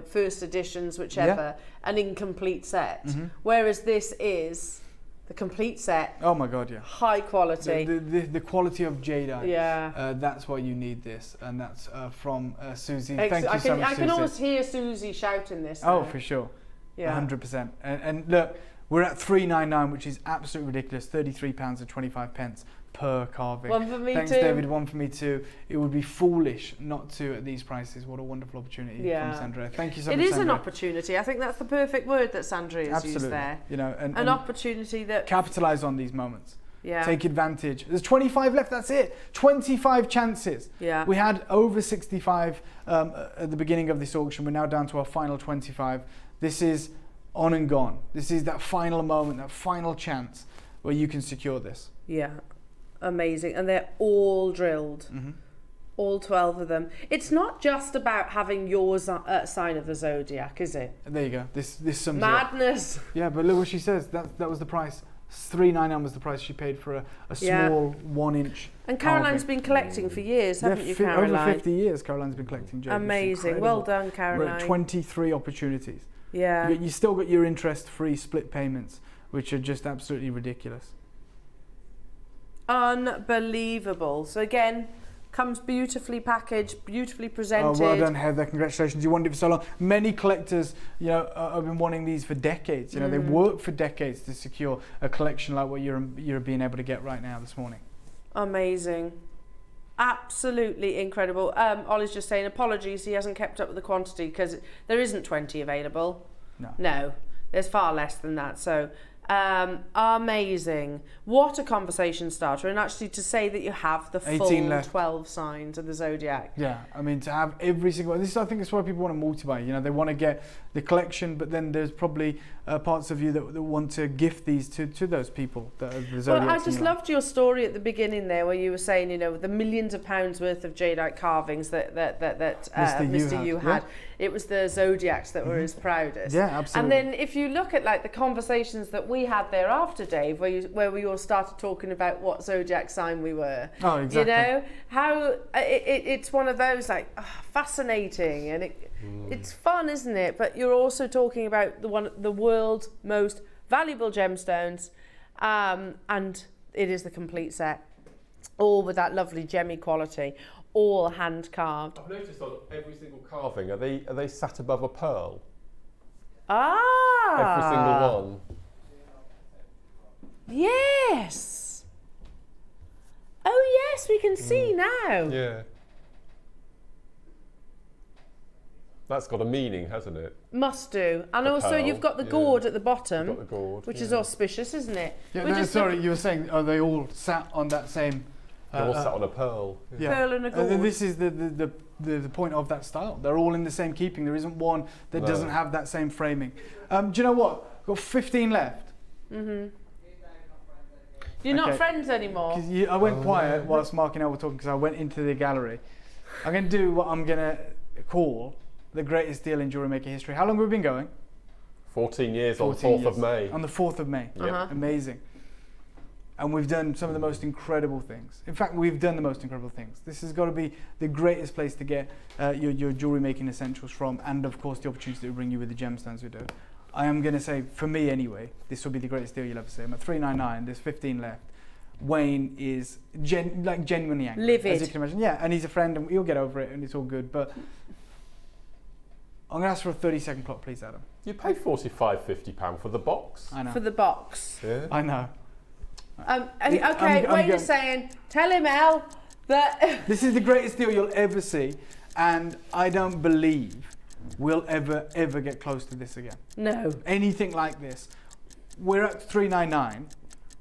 first editions, whichever, an incomplete set, whereas this is the complete set. Oh my God, yeah. High quality. The quality of jadeite. That's why you need this, and that's from Susie. Thank you so much, I can almost hear Susie shouting this. Oh, for sure. Yeah. 100%. And look, we're at $3.99, which is absolutely ridiculous. £33.25 per carving. One for me Thanks, too. David. One for me too. It would be foolish not to at these prices. What a wonderful opportunity from Sandrea. Thank you so much, It is Sandrea. an opportunity. I think that's the perfect word that Sandrea has Absolutely. used there. An opportunity that capitalise on these moments. Yeah. Take advantage. There's 25 left. That's it. 25 chances. Yeah. We had over 65 at the beginning of this auction. We're now down to our final 25. This is on and gone. This is that final moment, that final chance where you can secure this. Yeah, amazing. And they're all drilled. All 12 of them. It's not just about having your sign of the zodiac, is it? There you go. This sums Madness. it up. Yeah, but look what she says. That was the price. $399 was the price she paid for a small 1-inch. And Caroline's been collecting for years, haven't you, Caroline? Over 50 years, Caroline's been collecting jade. Amazing. Well done, We're Caroline. at 23 opportunities. Yeah. You still got your interest-free split payments, which are just absolutely ridiculous. Unbelievable. So again, comes beautifully packaged, beautifully presented. Oh, well done, Heather. Congratulations. You wanted it for so long. Many collectors, have been wanting these for decades. They work for decades to secure a collection like what you're being able to get right now this morning. Amazing. Absolutely incredible. Ollie's just saying apologies, he hasn't kept up with the quantity because there isn't 20 available. No, there's far less than that. So amazing. What a conversation starter. And actually to say that you have the full 12 signs of the Zodiac. Yeah, I mean to have every single, I think it's why people want to multi-buy. They want to get the collection, but then there's probably parts of you that want to gift these to those people that are the Zodiac. Well, I just loved your story at the beginning there where you were saying, the millions of pounds worth of jadeite carvings that Mr. Yu had. It was the Zodiacs that were his proudest. Yeah, absolutely. And then if you look at like the conversations that we had thereafter, Dave, where we all started talking about what Zodiac sign we were. Oh, exactly. How it's one of those fascinating and it's fun, isn't it? But you're also talking about the world's most valuable gemstones, and it is the complete set, all with that lovely gemmy quality, all hand carved. I've noticed on every single carving, are they sat above a pearl? Ah, every single one. Yes. Oh yes, we can see now. Yeah. That's got a meaning, hasn't it? Must do. And The also pearl, you've got the gourd at the bottom, You've got the gourd, which is auspicious, isn't it? Yeah, sorry, you were saying, are they all sat on that same... They're all sat on a pearl. Yeah. Pearl and a gourd. And this is the point of that style. They're all in the same keeping. There isn't one that doesn't have that same framing. Do you know what? We've got 15 left. Mm-hmm. You're not friends anymore. I went quiet whilst Mark and I were talking because I went into the gallery. I'm going to do what I'm going to call the greatest deal in JewelleryMaker history. How long have we been going? 14 years on the 4th of May. On the 4th of May. Yeah. Amazing. And we've done some of the most incredible things. In fact, we've done the most incredible things. This has got to be the greatest place to get your jewellery making essentials from, and of course the opportunity to bring you with the gemstones we do. I am going to say, for me anyway, this will be the greatest deal you'll ever see. I'm at $399, there's 15 left. Wayne is genuinely angry. Livid. As you can imagine. Yeah, and he's a friend and he'll get over it and it's all good. But I'm going to ask for a 30-second clock, please, Adam. You paid £45.50 for the box. I know. For the box. Yeah. I know. Okay, Wayne is saying, tell him, El, that... This is the greatest deal you'll ever see, and I don't believe we'll ever get close to this again. No. Anything like this. We're at $399.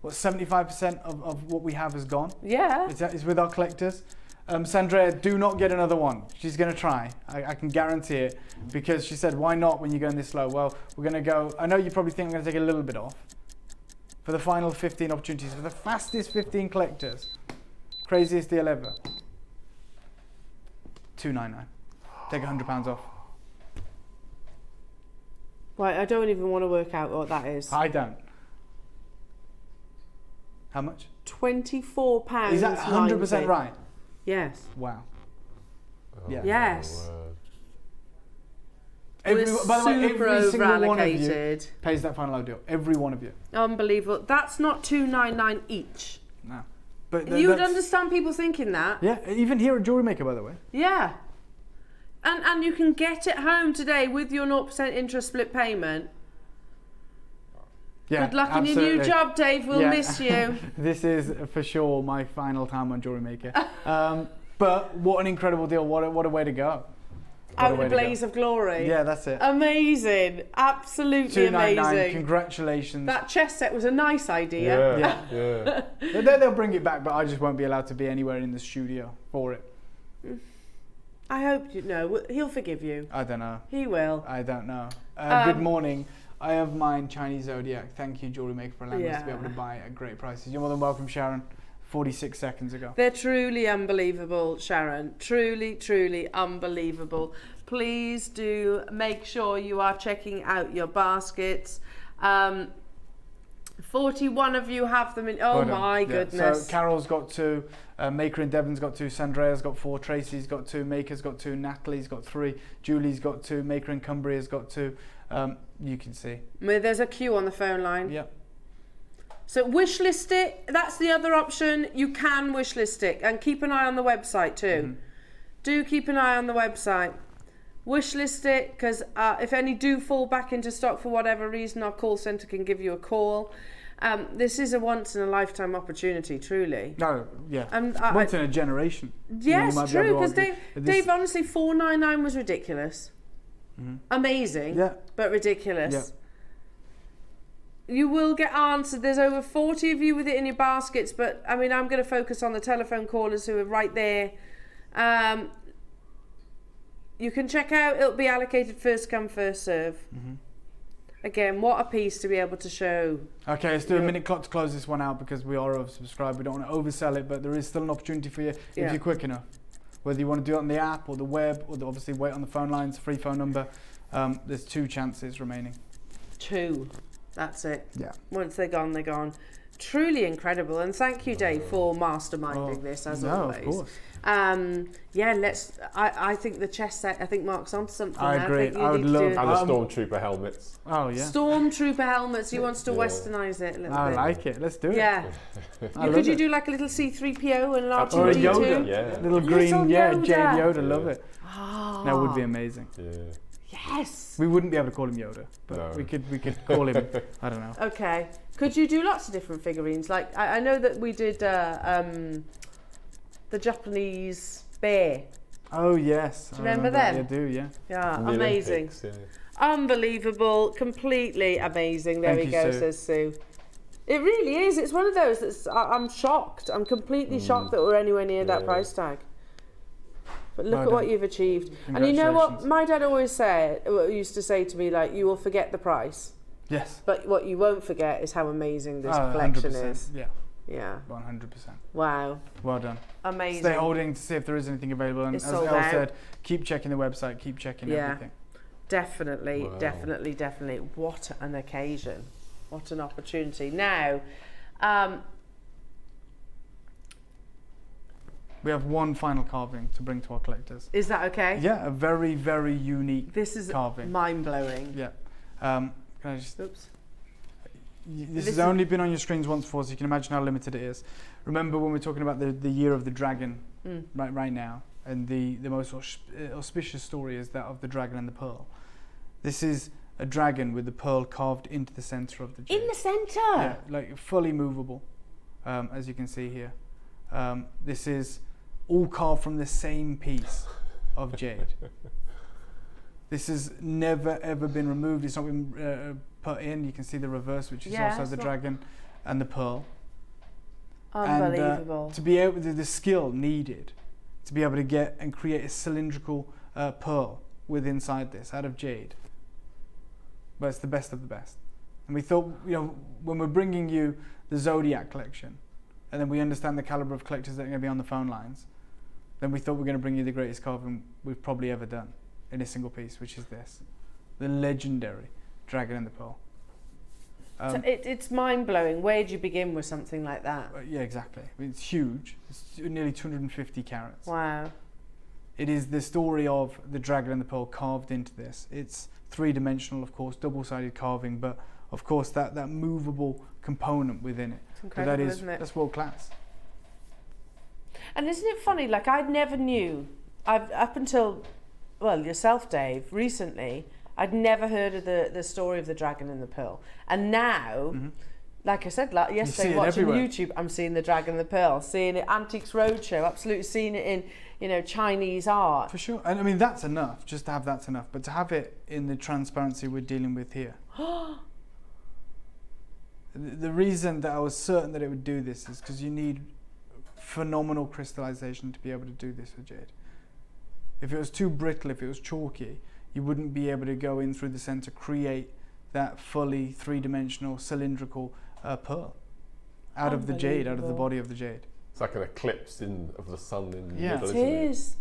What, 75% of what we have is gone? Yeah. It's with our collectors. Sandrea, do not get another one. She's going to try. I can guarantee it, because she said, why not when you're going this low? Well, we're going to go... I know you probably think I'm going to take a little bit off. For the final 15 opportunities, for the fastest 15 collectors. Craziest deal ever. $299. Take £100 off. Right, I don't even want to work out what that is. I don't. How much? £24. Is that 100% right? Yes. Wow. Yeah. Yes. By the way, every single one of you allocated. pays that final low deal. Every one of you. Unbelievable. That's not $299 each. No. But You would understand people thinking that. Yeah, even here at JewelleryMaker, by the way. Yeah. And you can get it home today with your 0% interest split payment. Yeah, Good luck in your new job, Dave. We'll miss you. This is for sure my final time on JewelleryMaker. But what an incredible deal. What a way to go. Out in a blaze of glory. Yeah, that's it. Amazing. Absolutely amazing. Congratulations. That chess set was a nice idea. Yeah. They'll bring it back, but I just won't be allowed to be anywhere in the studio for it. I hope you know. He'll forgive you. I don't know. He will. I don't know. Good morning. I have mine, Chinese Zodiac. Thank you, JewelleryMaker, for allowing us to be able to buy at great prices. You're more than welcome, Sharon. 46 seconds ago. They're truly unbelievable, Sharon. Truly, truly unbelievable. Please do make sure you are checking out your baskets. 41 of you have them in. Oh Well done. my Yeah. goodness. So Carol's got 2, Maker and Devon's got 2, Sandrea's got 4, Tracy's got 2, Maker's got 2, Natalie's got 3, Julie's got 2, Maker and Cumbria's got 2. You can see. There's a queue on the phone line. Yep. So wish list it. That's the other option. You can wish list it and keep an eye on the website too. Do keep an eye on the website. Wish list it because if any do fall back into stock for whatever reason, our call centre can give you a call. This is a once in a lifetime opportunity, truly. No, yeah. And Once in a generation. Yes, you might be true. able to Because argue. Dave, honestly, 499 was ridiculous. Amazing, Yeah. but ridiculous. Yeah. You will get answered. There's over 40 of you with it in your baskets, but I mean, I'm going to focus on the telephone callers who are right there. You can check out. It'll be allocated first come, first serve. Again, what a piece to be able to show. Okay, let's do a minute clock to close this one out because we are oversubscribed. We don't want to oversell it, but there is still an opportunity for you if you're quick enough. Whether you want to do it on the app or the web, or obviously wait on the phone lines, free phone number. There's 2 chances remaining. 2. That's it. Yeah. Once they're gone, they're gone. Truly incredible, and thank you, Dave, for masterminding this as always. Of course. Yeah, let's. I think the chess set. I think Mark's onto something. I agree. think you I would need to love- do And the Stormtrooper helmets. Oh yeah. Stormtrooper helmets. He wants to Yeah. westernise it a little I bit. like it. Let's do it. Yeah. Could you do like a little C3PO and an Or a R2D2? Yoda. Yeah. Little green, Little Jade Yoda. Yoda. Love it. That would be amazing. Yeah. Yes. We wouldn't be able to call him Yoda, but No. we could call him. I don't know. Okay. Could you do lots of different figurines? Like I know that we did the Japanese bear. Oh yes. Do you remember them? I do. Yeah. Yeah, From the amazing. Olympics, yeah. Unbelievable, completely amazing. There Thank we you, go, Sue. says Sue. It really is. It's one of those that's. I'm shocked. I'm completely shocked that we're anywhere near that Yeah. price tag. But look Well at what done. you've achieved. And you know what? Congratulations. My dad always used to say to me, like, you will forget the price, Yes. but what you won't forget is how amazing this Oh, collection 100%. is. Yeah. Yeah. 100%. Wow. Well done. Amazing. Stay holding to see if there is anything available. And It's as sold Elle out. said, keep checking the website. Keep checking Yeah. everything. Definitely, Wow. definitely. What an occasion. What an opportunity. Now, We have one final carving to bring to our collectors. is that okay? Yeah, a very, very unique This is carving. mind-blowing. Yeah. Can I just? Oops. This This has is- only been on your screens once before, so you can imagine how limited it is. Remember when we're talking about the year of the dragon right now, and the most auspicious story is that of the dragon and the pearl. This is a dragon with the pearl carved into the center of the jade. In the centre? Yeah, like fully movable, as you can see here. This is all carved from the same piece of jade. This has never ever been removed. It's not been put in. You can see the reverse, which is Yeah, also it's the not- dragon and the pearl. Unbelievable. And to be able to, the skill needed to be able to get and create a cylindrical pearl with inside this out of jade. But it's the best of the best. And we thought, when we're bringing you the Zodiac Collection, and then we understand the caliber of collectors that are going to be on the phone lines, then we thought we're going to bring you the greatest carving we've probably ever done in a single piece, which is this, the legendary Dragon and the Pearl. So it's mind-blowing. Where do you begin with something like that? Yeah, exactly. I mean, it's huge. It's nearly 250 carats. Wow. It is the story of the Dragon and the Pearl carved into this. It's three-dimensional, of course, double-sided carving, but of course that movable component within it. It's incredible, That isn't it? That's world class. And isn't it funny, like I never knew, up until, well, yourself, Dave, recently, I'd never heard of the story of the Dragon and the Pearl. And now, like I said yesterday, it watching everywhere. YouTube, I'm seeing the Dragon and the Pearl, seeing it Antiques Roadshow, absolutely seeing it in, Chinese art. For sure. And I mean, that's enough. Just to have that's enough. But to have it in the transparency we're dealing with here. The reason that I was certain that it would do this is because you need phenomenal crystallization to be able to do this with jade. If it was too brittle, if it was chalky, you wouldn't be able to go in through the center, create that fully three-dimensional cylindrical pearl out of the jade, out of the body of the jade. It's like an eclipse of the sun in the Yeah. middle, It isn't it? is.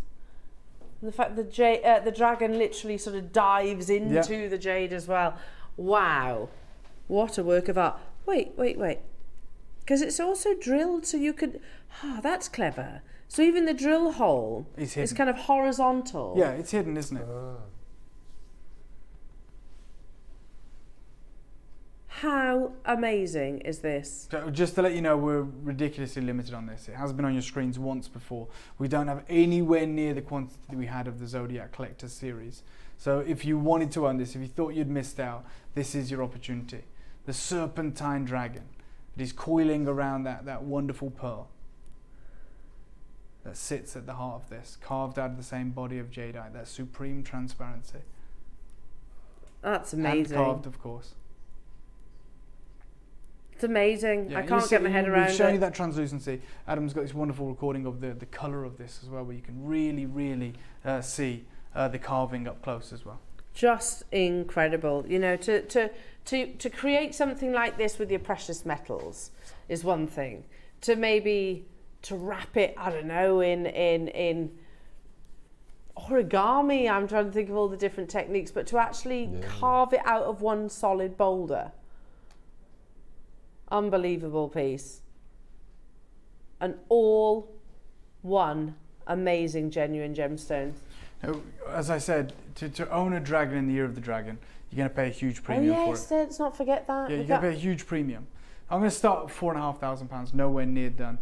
And the fact that the dragon literally sort of dives into the jade as well. Wow. What a work of art. Wait. Because it's also drilled so you could... that's clever. So even the drill hole is kind of horizontal. Yeah, it's hidden, isn't it? How amazing is this? So just to let you know, we're ridiculously limited on this. It has been on your screens once before. We don't have anywhere near the quantity that we had of the Zodiac Collector series. So if you wanted to own this, if you thought you'd missed out, this is your opportunity. The serpentine dragon that is coiling around that wonderful pearl that sits at the heart of this, carved out of the same body of jadeite, that supreme transparency. That's amazing. Hand carved, of course. It's amazing. Yeah, I can't get my head around it. We've shown you that translucency. Adam's got this wonderful recording of the colour of this as well, where you can really see the carving up close as well. Just incredible. You know, to create something like this with your precious metals is one thing. To wrap it, I don't know, in origami, I'm trying to think of all the different techniques, but to actually carve it out of one solid boulder. Unbelievable piece. And all one amazing genuine gemstone. Now, as I said, to own a dragon in the year of the dragon, you're going to pay a huge premium for it. Let's not forget that. Yeah, you're going to pay a huge premium. I'm going to start at £4,500, nowhere near done.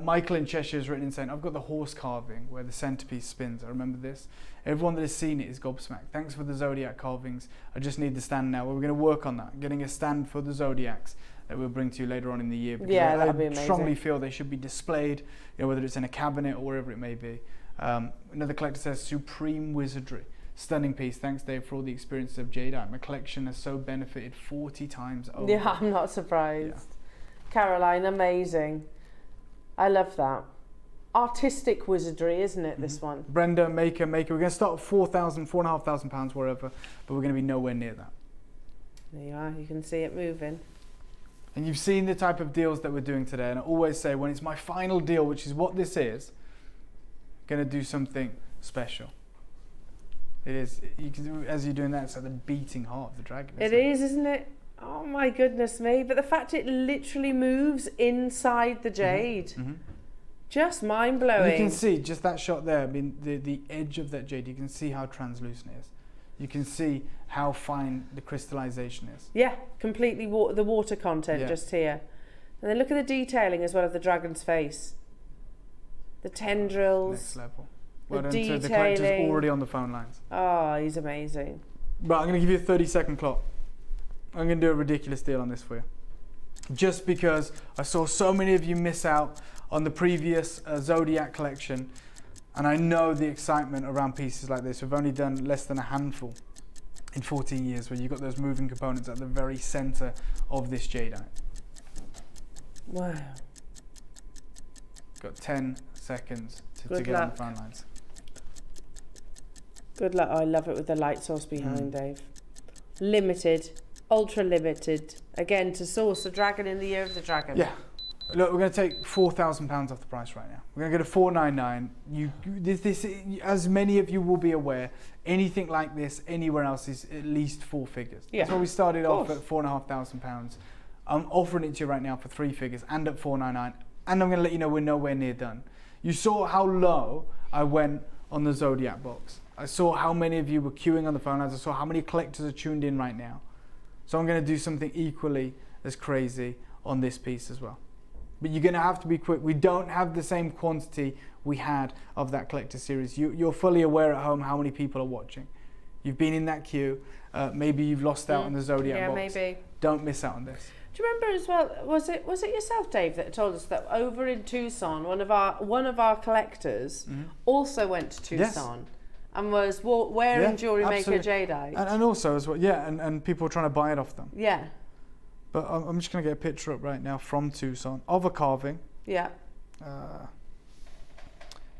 Michael in Cheshire has written in saying, I've got the horse carving where the centerpiece spins. I remember this. Everyone that has seen it is gobsmacked. Thanks for the Zodiac carvings. I just need the stand now. We're going to work on that, getting a stand for the Zodiacs that we'll bring to you later on in the year. Because that'd be amazing. I strongly feel they should be displayed, whether it's in a cabinet or wherever it may be. Another collector says, supreme wizardry. Stunning piece. Thanks, Dave, for all the experiences of jadeite. My collection has so benefited 40 times over. Yeah, I'm not surprised. Yeah. Caroline, amazing. I love that. Artistic wizardry, isn't it, this one? Brenda, Maker. We're going to start at £4,500, wherever, but we're going to be nowhere near that. There you are. You can see it moving. And you've seen the type of deals that we're doing today. And I always say, when it's my final deal, which is what this is, I'm going to do something special. It is. You can, as you're doing that, it's like the beating heart of the dragon. Isn't it? Oh my goodness me. But the fact it literally moves inside the jade. Just mind-blowing. You can see just that shot there. I mean, the edge of that jade, you can see how translucent it is. You can see how fine the crystallization is. Yeah, completely the water content just here. And then look at the detailing as well of the dragon's face. The tendrils. Next level. The detailing. The collector's already on the phone lines. Oh, he's amazing. Right, I'm going to give you a 30-second clock. I'm going to do a ridiculous deal on this for you. Just because I saw so many of you miss out on the previous Zodiac collection, and I know the excitement around pieces like this. We've only done less than a handful in 14 years where you've got those moving components at the very center of this jadeite. Wow. Got 10 seconds to get on the phone lines. Good luck. Oh, I love it with the light source behind, Dave. Limited, ultra limited. Again, to source the dragon in the year of the dragon. Yeah. Look, we're going to take £4,000 off the price right now. We're going to go to $499. This, as many of you will be aware, anything like this anywhere else is at least 4 figures. Yeah. That's why we started off at £4,500. I'm offering it to you right now for 3 figures and at $499. And I'm going to let you know we're nowhere near done. You saw how low I went on the Zodiac box. I saw how many of you were queuing on the phone lines. I saw how many collectors are tuned in right now. So I'm going to do something equally as crazy on this piece as well. But you're going to have to be quick. We don't have the same quantity we had of that collector series. You're fully aware at home how many people are watching. You've been in that queue. Maybe you've lost out on the Zodiac box. Yeah, maybe. Don't miss out on this. Do you remember as well? Was it yourself, Dave, that told us that over in Tucson, one of our collectors also went to Tucson and was wearing JewelleryMaker jadeite. And also as well, and people were trying to buy it off them. Yeah. But I'm just going to get a picture up right now from Tucson of a carving. Yeah.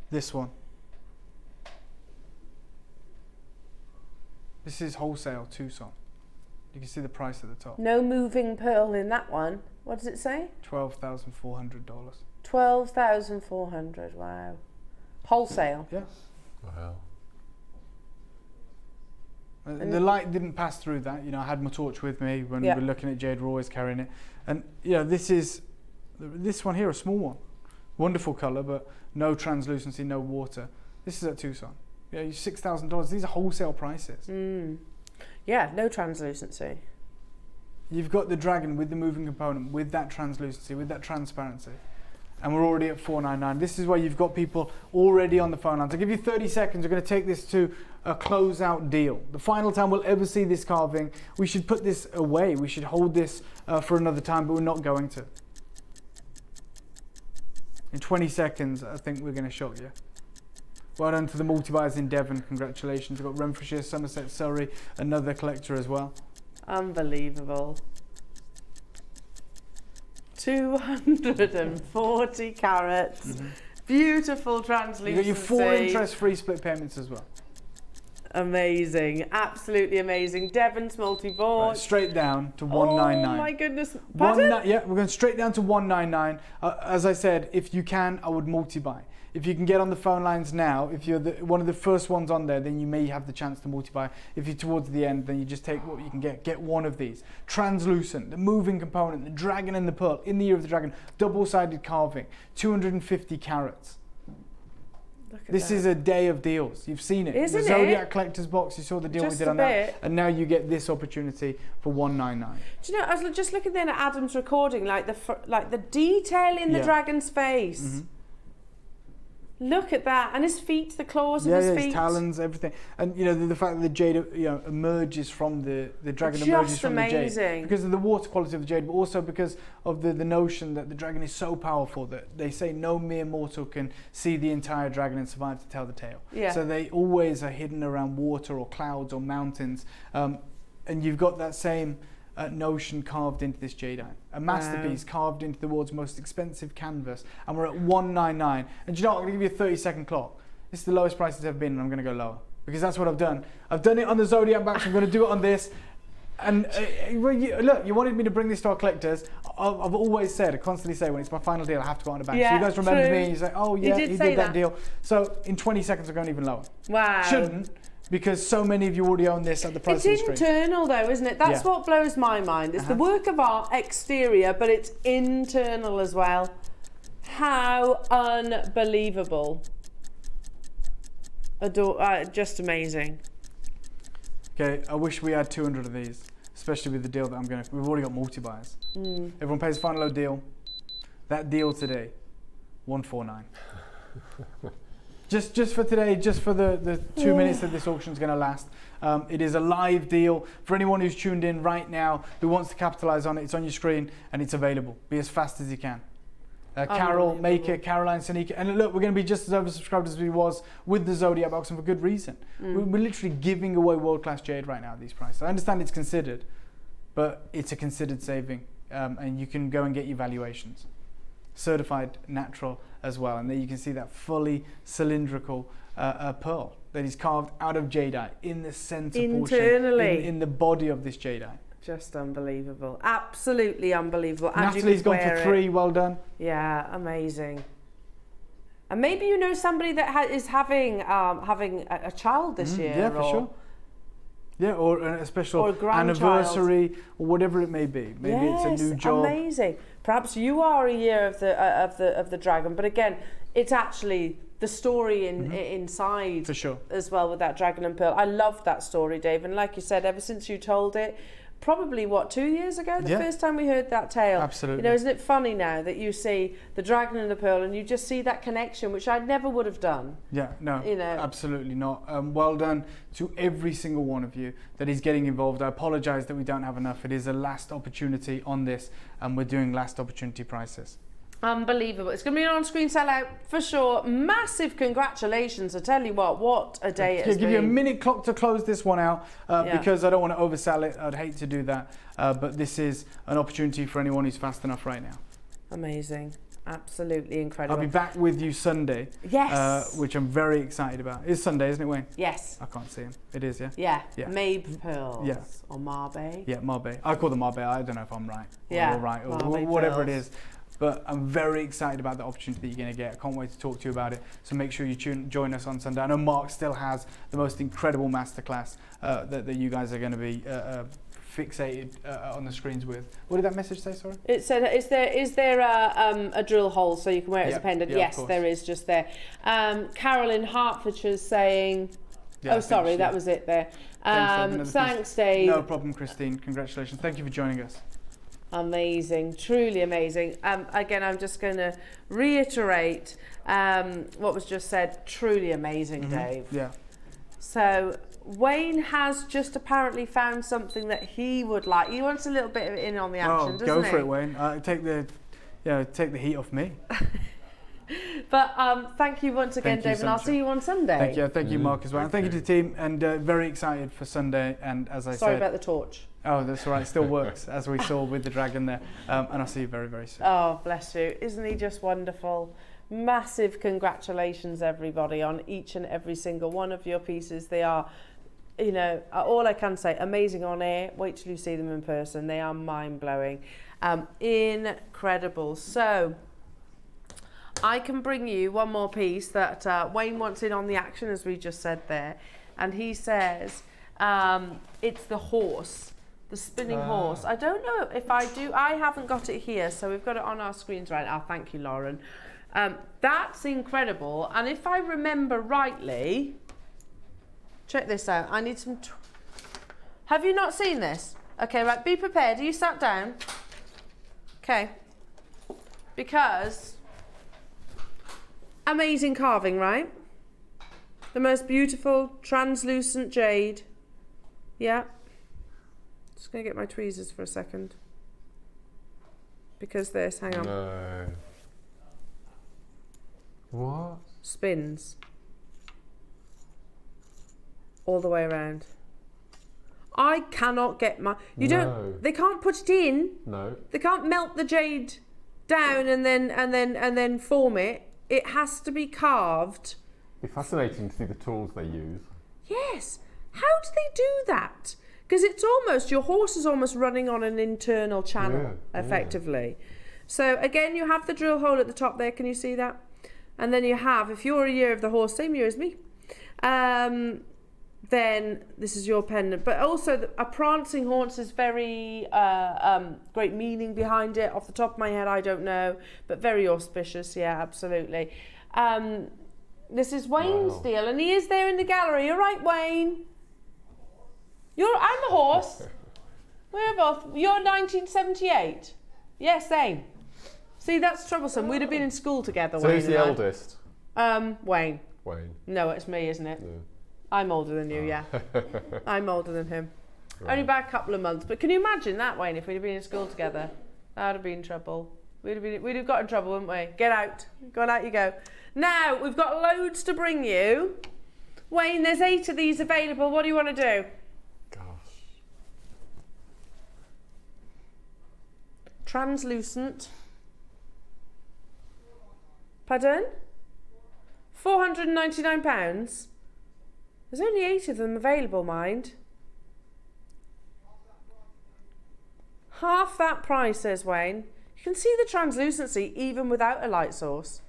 This one. This is wholesale Tucson. You can see the price at the top. No moving pearl in that one. What does it say? $12,400. $12,400. Wow. Wholesale. Yeah. Wow. The light didn't pass through that. You know, I had my torch with me when we were looking at Jade. We're always carrying it, and you know, this one here, a small one, wonderful color, but no translucency, no water. This is at Tucson. Yeah, $6,000. These are wholesale prices. Yeah, no translucency. You've got the dragon with the moving component, with that translucency, with that transparency. And we're already at $499. This is where you've got people already on the phone lines. I'll give you 30 seconds. We're going to take this to a closeout deal. The final time we'll ever see this carving. We should put this away. We should hold this for another time, but we're not going to. In 20 seconds, I think we're going to shock you. Well done to the multi-buyers in Devon. Congratulations. We've got Renfrewshire, Somerset, Surrey, another collector as well. Unbelievable. 240 carats. Beautiful translucency. You've got your 4 interest-free split payments as well. Amazing. Absolutely amazing. Devon's multi-board. Right, straight down to 199. Oh my goodness. Pardon? Yeah, we're going straight down to 199. As I said, if you can, I would multi-buy. If you can get on the phone lines now, if you're one of the first ones on there, then you may have the chance to multi-buy. If you're towards the end, then you just take what you can get. Get one of these. Translucent, the moving component, the dragon and the pearl, in the year of the dragon, double-sided carving, 250 carats. This is a day of deals. You've seen it. Isn't the Zodiac Collector's Box, you saw the deal Just we did a on bit. that. And now you get this opportunity for 199. Do you know, I was just looking then at Adam's recording, like the detail in the dragon's face. Look at that, and his feet, the claws of his feet. His talons, everything, and you know the fact that the jade, emerges from the dragon, emerges from the jade because of the water quality of the jade, but also because of the notion that the dragon is so powerful that they say no mere mortal can see the entire dragon and survive to tell the tale. Yeah. So they always are hidden around water or clouds or mountains, and you've got that same notion carved into this jadeite, a masterpiece carved into the world's most expensive canvas, and we're at 199. And do you know what? I'm going to give you a 30-second clock. This is the lowest price it's ever been, and I'm going to go lower because that's what I've done. I've done it on the Zodiac Box. I'm going to do it on this. And look, you wanted me to bring this to our collectors. I've always said, I constantly say, when it's my final deal, I have to go on the bank. So you guys remember me, and you say, oh yeah, he did that deal. So in 20 seconds, we're going even lower. Wow. Shouldn't. Because so many of you already own this at the price of the street. It's internal though, isn't it? That's what blows my mind. It's the work of art exterior, but it's internal as well. How unbelievable. Just amazing. Okay, I wish we had 200 of these, especially with the deal that I'm going to... We've already got multi-buys. Everyone pays final load deal. That deal today, 149. Just for today, just for the 2 minutes that this auction is going to last. It is a live deal. For anyone who's tuned in right now, who wants to capitalize on it, it's on your screen and it's available. Be as fast as you can. Carol, Maker, Caroline, Sanika. And look, we're going to be just as oversubscribed as we was with the Zodiac Box, and for good reason. We're literally giving away world-class jade right now at these prices. I understand it's considered, but it's a considered saving. And you can go and get your valuations. Certified natural as well, and there you can see that fully cylindrical pearl that is carved out of jadeite in the center internally portion, in the body of this jadeite. Just unbelievable, absolutely unbelievable. And Natalie's gone for 3. Well done. Yeah, amazing. And maybe you know somebody that is having a child this year. Yeah, for sure. Yeah, or a special anniversary or whatever it may be. Maybe it's a new job. Amazing. Perhaps you are a year of the dragon, but again, it's actually the story inside for sure as well with that dragon and pearl. I love that story, Dave, and like you said, ever since you told it, probably 2 years ago, the first time we heard that tale. Absolutely. You know, isn't it funny now that you see the dragon and the pearl and you just see that connection, which I never would have done. Yeah, no, absolutely not. Well done to every single one of you that is getting involved. I apologize that we don't have enough. It is a last opportunity on this, and we're doing last opportunity prices. Unbelievable. It's going to be an on-screen sellout for sure. Massive congratulations. I tell you what a day it's been. I'll give you a minute clock to close this one out because I don't want to oversell it. I'd hate to do that. But this is an opportunity for anyone who's fast enough right now. Amazing. Absolutely incredible. I'll be back with you Sunday. Yes. Which I'm very excited about. It's Sunday, isn't it, Wayne? Yes. I can't see him. It is, yeah? Yeah. Mabe pearls. Yeah. Or Marbe. Yeah, Marbe. I call them Marbe. I don't know if I'm right. Yeah. Or right. Or whatever it is. but I'm very excited about the opportunity that you're going to get. I can't wait to talk to you about it. So make sure you join us on Sunday. I know Mark still has the most incredible masterclass that you guys are going to be fixated on the screens with. What did that message say, sorry? It said, is there a drill hole so you can wear it as a pendant? Yeah, yes, there is, just there. Carol in Hertfordshire's saying, oh, sorry, that was it there. Thanks, Dave. No problem, Christine. Congratulations. Thank you for joining us. Amazing, truly amazing. Again, I'm just going to reiterate what was just said. Truly amazing, Dave. Yeah. So Wayne has just apparently found something that he would like. He wants a little bit of in on the action, doesn't he? Go for it, Wayne. Take the heat off me. But thank you once again, Dave, and I'll see you on Sunday. Thank you, Mark, as well. And thank you to the team, and very excited for Sunday. And as I said, sorry about the torch. Oh, that's all right. It still works, as we saw with the dragon there. And I'll see you very, very soon. Oh, bless you. Isn't he just wonderful? Massive congratulations, everybody, on each and every single one of your pieces. They are, you know, all I can say, amazing on air. Wait till you see them in person. They are mind-blowing. Incredible. So I can bring you one more piece that Wayne wants in on the action, as we just said there. And he says it's the horse, the spinning horse. I don't know if I do. I haven't got it here, so we've got it on our screens right now. Thank you, Lauren. That's incredible. And if I remember rightly, check this out. I need some... Have you not seen this? Okay, right, be prepared. Are you sat down? Okay. Because... amazing carving, right? The most beautiful translucent jade. Yeah. Just going to get my tweezers for a second. Because this, hang on. No. What? Spins. All the way around. I cannot get my... They can't put it in. No. They can't melt the jade down and then form it. It has to be carved. It'd be fascinating to see the tools they use. Yes. How do they do that? Because it's almost, your horse is almost running on an internal channel, effectively. So again, you have the drill hole at the top there. Can you see that? And then you have, if you're a year of the horse, same year as me, then this is your pendant. But also a prancing horse is very great meaning behind it. Off the top of my head, I don't know, but very auspicious. Yeah, absolutely. This is Wayne's deal, and he is there in the gallery. You're right, Wayne. I'm the horse. We're both. You're 1978. Yeah, same. See, that's troublesome. We'd have been in school together. So Wayne who's the eldest? Wayne. Wayne. No, it's me, isn't it? Yeah. I'm older than you, yeah. I'm older than him. Right. Only by a couple of months. But can you imagine that, Wayne, if we'd have been in school together? That would have been trouble. We'd have got in trouble, wouldn't we? Get out. Go on out you go. Now, we've got loads to bring you. Wayne, there's 8 of these available. What do you want to do? Gosh. Translucent. Pardon? £499. There's only 8 of them available, mind. Half that price, says Wayne. You can see the translucency even without a light source.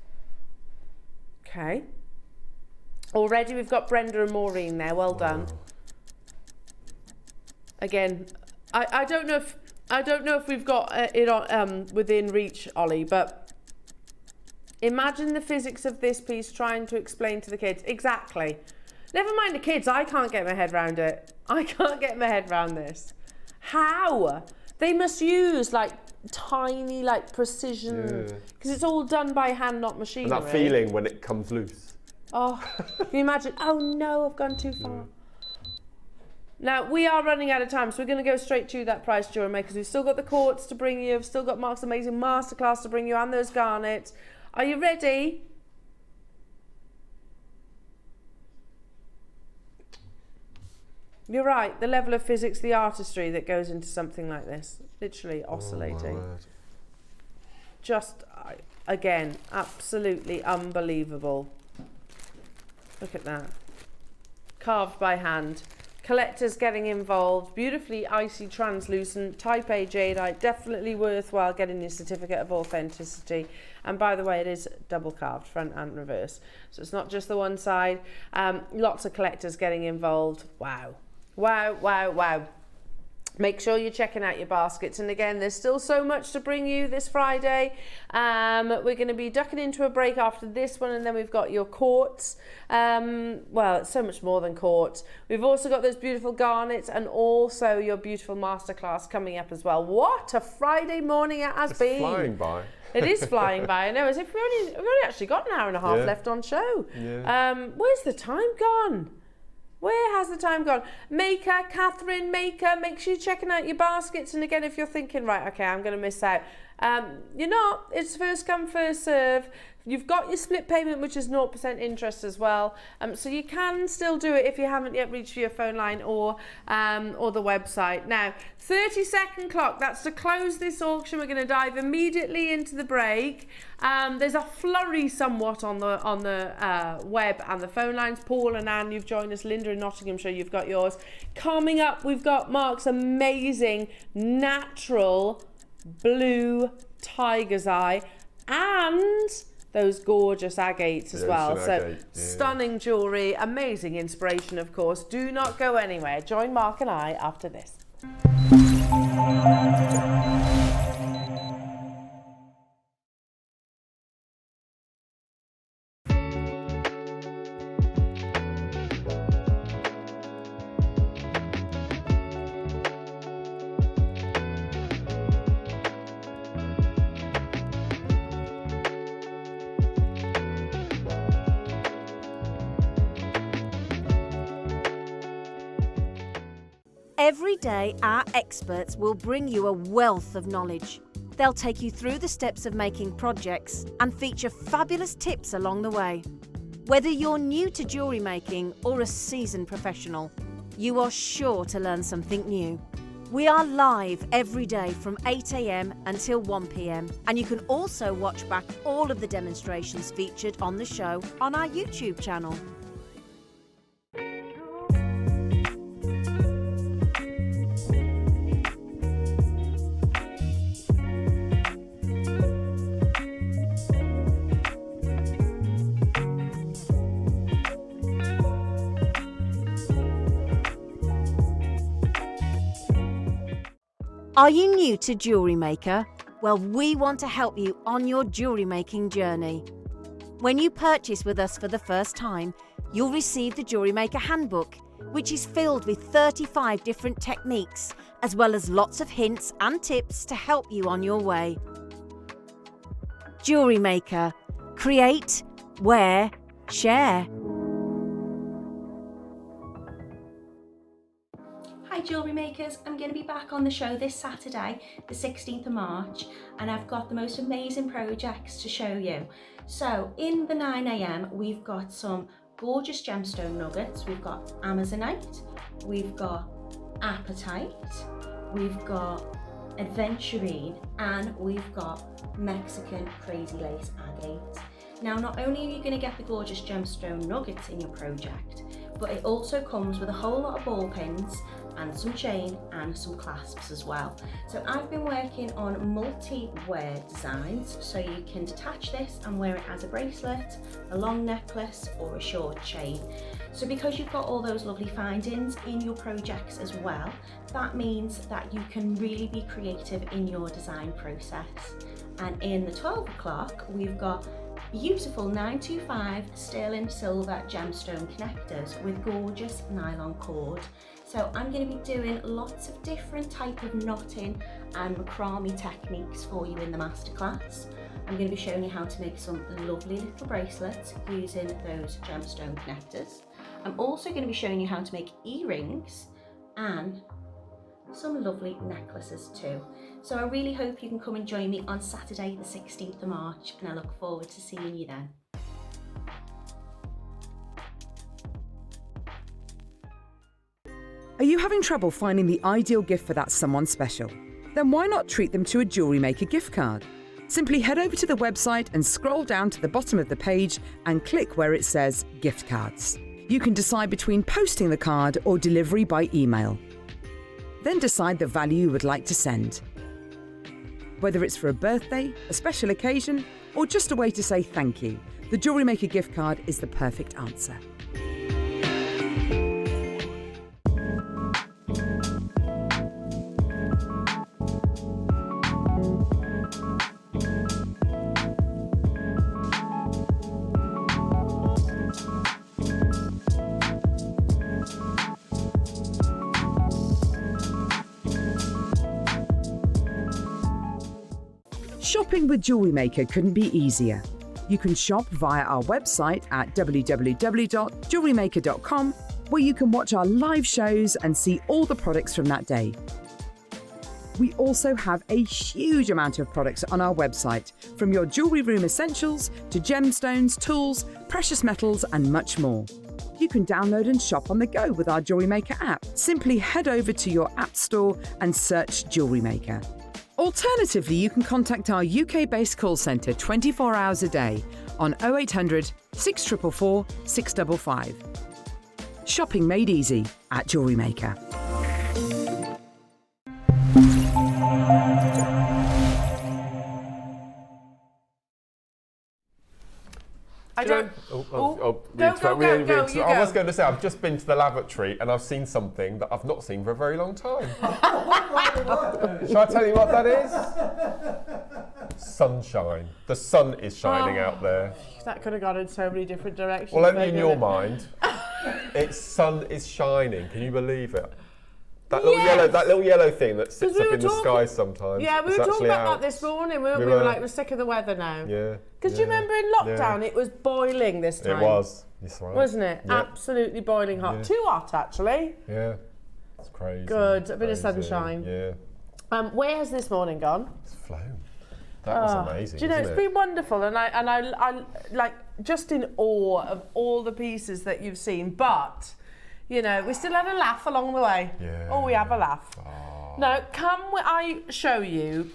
Okay. Already we've got Brenda and Maureen there. Well done. Again, I don't know if we've got it on, within reach, Ollie, but imagine the physics of this piece trying to explain to the kids. Exactly. Never mind the kids, I can't get my head around it. I can't get my head around this. How? They must use like tiny, like precision, because it's all done by hand, not machinery. And that feeling when it comes loose. Oh, can you imagine? Oh no, I've gone too far. Now, we are running out of time, so we're going to go straight to that price, JewelleryMaker, because we've still got the quartz to bring you, we've still got Mark's amazing masterclass to bring you, and those garnets. Are you ready? You're right, the level of physics, the artistry that goes into something like this. Literally oscillating. Just, again, absolutely unbelievable. Look at that. Carved by hand. collectors getting involved, beautifully icy translucent, Type A Jadeite, definitely worthwhile getting your certificate of authenticity. And by the way, it is double carved, front and reverse. So it's not just the one side. Lots of collectors getting involved. Wow. Wow, wow, wow. Make sure you're checking out your baskets. And again, there's still so much to bring you this Friday. We're going to be ducking into a break after this one, and then we've got your quartz. Well, it's so much more than quartz. We've also got those beautiful garnets and also your beautiful masterclass coming up as well. What a Friday morning it has been. It's flying by. It is flying by. I know, as if we've only actually got an hour and a half left on show. Yeah. Where's the time gone? Where has the time gone? Maker, Catherine, Maker, make sure you're checking out your baskets. And again, if you're thinking, right, okay, I'm going to miss out. You're not. It's first come, first serve. You've got your split payment, which is 0% interest as well. So you can still do it if you haven't yet reached your phone line or the website. Now, 30-second clock. That's to close this auction. We're going to dive immediately into the break. There's a flurry somewhat on the web and the phone lines. Paul and Anne, you've joined us. Linda in Nottinghamshire, you've got yours. Coming up, we've got Mark's amazing natural blue tiger's eye and those gorgeous agates as well. So stunning jewellery, amazing inspiration, of course. Do not go anywhere. Join Mark and I after this. Every day, our experts will bring you a wealth of knowledge. They'll take you through the steps of making projects and feature fabulous tips along the way. Whether you're new to jewellery making or a seasoned professional, you are sure to learn something new. We are live every day from 8 AM until 1 PM, and you can also watch back all of the demonstrations featured on the show on our YouTube channel. Are you new to JewelleryMaker? Well, we want to help you on your jewellery making journey. When you purchase with us for the first time, you'll receive the JewelleryMaker Handbook, which is filled with 35 different techniques, as well as lots of hints and tips to help you on your way. JewelleryMaker. Create, wear, share. Hi Jewellery Makers, I'm going to be back on the show this Saturday, the 16th of March, and I've got the most amazing projects to show you. So in the 9 AM we've got some gorgeous gemstone nuggets, we've got Amazonite, we've got Apatite, we've got Adventurine, and we've got Mexican Crazy Lace Agate. Now not only are you going to get the gorgeous gemstone nuggets in your project, but it also comes with a whole lot of ball pins and some chain and some clasps as well. So I've been working on multi-wear designs, so you can detach this and wear it as a bracelet, a long necklace or a short chain. So because you've got all those lovely findings in your projects as well, that means that you can really be creative in your design process. And in the 12 o'clock, we've got beautiful 925 sterling silver gemstone connectors with gorgeous nylon cord. So I'm going to be doing lots of different type of knotting and macrame techniques for you in the masterclass. I'm going to be showing you how to make some lovely little bracelets using those gemstone connectors. I'm also going to be showing you how to make earrings and some lovely necklaces too. So I really hope you can come and join me on Saturday the 16th of March, and I look forward to seeing you then. Are you having trouble finding the ideal gift for that someone special? Then why not treat them to a JewelleryMaker gift card? Simply head over to the website and scroll down to the bottom of the page and click where it says gift cards. You can decide between posting the card or delivery by email. Then decide the value you would like to send. Whether it's for a birthday, a special occasion, or just a way to say thank you, the JewelleryMaker gift card is the perfect answer. Shopping with JewelleryMaker couldn't be easier. You can shop via our website at www.jewellerymaker.com, where you can watch our live shows and see all the products from that day. We also have a huge amount of products on our website, from your jewellery room essentials to gemstones, tools, precious metals, and much more. You can download and shop on the go with our JewelleryMaker app. Simply head over to your app store and search JewelleryMaker. Alternatively, you can contact our UK-based call centre 24 hours a day on 0800 644 655. Shopping made easy at JewelleryMaker. I don't. Go, you I was go. going to say, I've just been to the lavatory and I've seen something that I've not seen for a very long time. Shall I tell you what that is? Sunshine. The sun is shining out there. That could have gone in so many different directions. Well, only in your mind. Its sun is shining. Can you believe it? That little yellow thing that sits up in the sky sometimes. Yeah, we were talking about that this morning, weren't we? We were like, we're sick of the weather now. Yeah. Because you remember in lockdown, it was boiling this time. It was. That's right. Wasn't it? Yep. Absolutely boiling hot. Yeah. Too hot, actually. Yeah. It's crazy. Good. A bit of sunshine. Yeah. Where has this morning gone? It's flown. That was amazing. Do you know, it's been wonderful, and I like just in awe of all the pieces that you've seen, but you know, we still had a laugh along the way. Yeah. Oh, we have a laugh. Oh. Now, can I show you,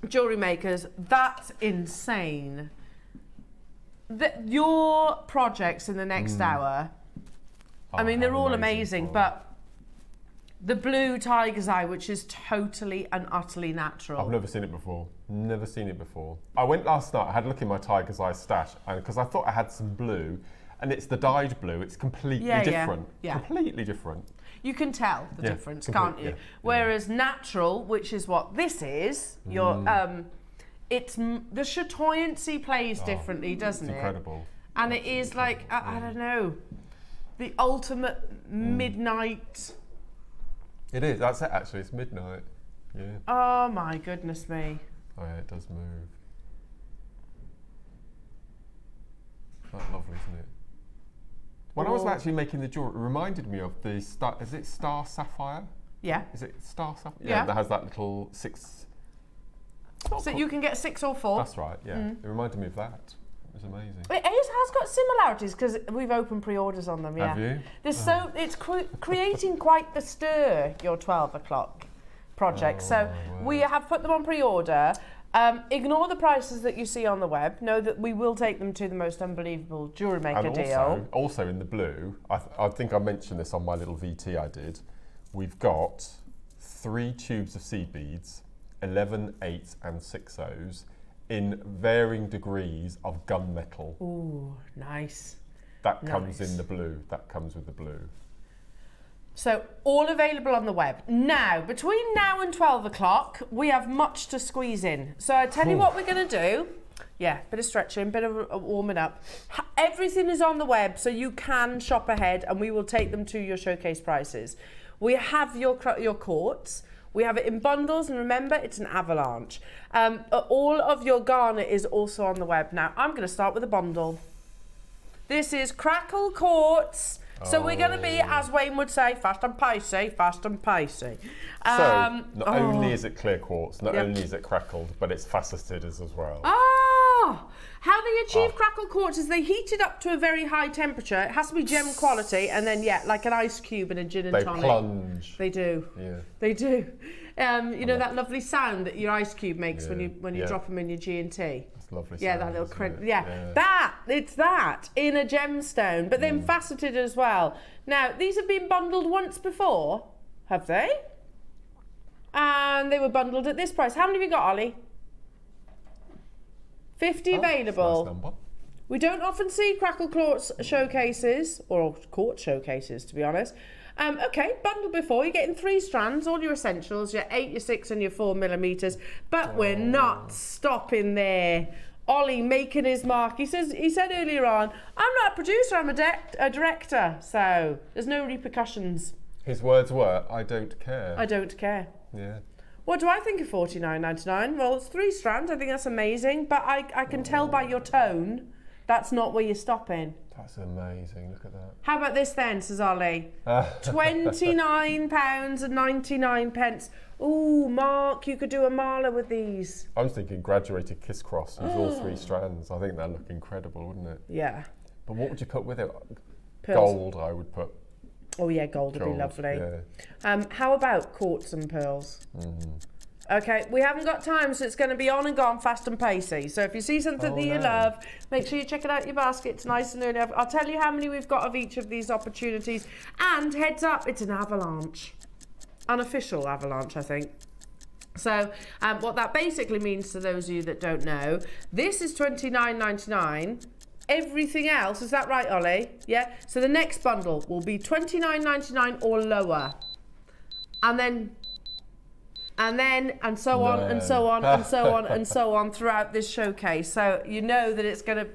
jewellery makers, that's insane. Your projects in the next hour, I mean, they're all amazing, but the blue tiger's eye, which is totally and utterly natural. I've never seen it before. Never seen it before. I went last night, I had a look in my tiger's eye stash, and because I thought I had some blue, and it's the dyed blue, it's completely different. Yeah. Completely different. You can tell the difference, can't you? Yeah. Whereas natural, which is what this is, it's the chatoyancy plays differently, doesn't it? Incredible. And it is like, I don't know, the ultimate midnight. It is, that's it actually, it's midnight. Yeah. Oh my goodness me. Oh yeah, it does move. That's lovely, isn't it? When I was actually making the jewellery, it reminded me of the star, is it Star Sapphire? Yeah. Is it Star Sapphire? Yeah. That has that little 6. So you can get 6 or 4. That's right, yeah. It reminded me of that. It was amazing. It has got similarities because we've opened pre-orders on them, yeah. Have you? There's it's creating quite the stir, your 12 o'clock project. So we have put them on pre-order. Ignore the prices that you see on the web. Know that we will take them to the most unbelievable jewellery maker deal. Also in the blue, I think I mentioned this on my little VT I did, we've got 3 tubes of seed beads, 11 8s and 6 O's, in varying degrees of gunmetal. Ooh, nice. That comes in the blue. That comes with the blue. So all available on the web. Now, between now and 12 o'clock, we have much to squeeze in. So I tell you what we're going to do. Yeah, bit of stretching, bit of warming up. Everything is on the web, so you can shop ahead, and we will take them to your showcase prices. We have your quartz. We have it in bundles, and remember, it's an avalanche. All of your garnet is also on the web. Now, I'm going to start with a bundle. This is Crackle Quartz. So we're going to be, as Wayne would say, fast and pacey, fast and pacey. So not only is it clear quartz, not only is it crackled, but it's faceted as well. Oh, Oh, how they achieve crackle quartz is they heat it up to a very high temperature. It has to be gem quality, and then like an ice cube in a gin and tonic. They plunge. They do. Yeah. They do. You know that lovely sound that your ice cube makes when you drop them in your G&T. That's lovely. Yeah, sound, that little isn't it? that it's that in a gemstone, but then faceted as well. Now these have been bundled once before, have they? And they were bundled at this price. How many have you got, Ollie? 50 available. Nice number. We don't often see crackle quartz showcases, or quartz showcases, to be honest. Okay, bundle before, you're getting 3 strands, all your essentials, your 8, your 6 and your 4 millimeters, but we're not stopping there. Ollie making his mark. He said earlier on, I'm not a producer, I'm a director, so there's no repercussions. His words were, I don't care. I don't care. Yeah. What do I think of $49.99? Well, it's 3 strands, I think that's amazing, but I can tell by your tone, that's not where you're stopping. That's amazing, look at that. How about this then, says Ollie? £29.99. Ooh, Mark, you could do a mala with these. I'm thinking graduated kiss cross, use all 3 strands. I think that'd look incredible, wouldn't it? Yeah. But what would you put with it? Pearls. Gold, I would put. Oh yeah, gold would be lovely. Yeah. How about quartz and pearls? Okay, we haven't got time, so it's going to be on and gone, fast and pacey. So if you see something that you love, make sure you check it out in your basket. It's nice and early. I'll tell you how many we've got of each of these opportunities. And heads up, it's an avalanche. Unofficial avalanche, I think. So what that basically means to those of you that don't know, this is $29.99. Everything else, is that right, Ollie? Yeah? So the next bundle will be $29.99 or lower. And so on and so on and so on and so on throughout this showcase. So you know that it's going to...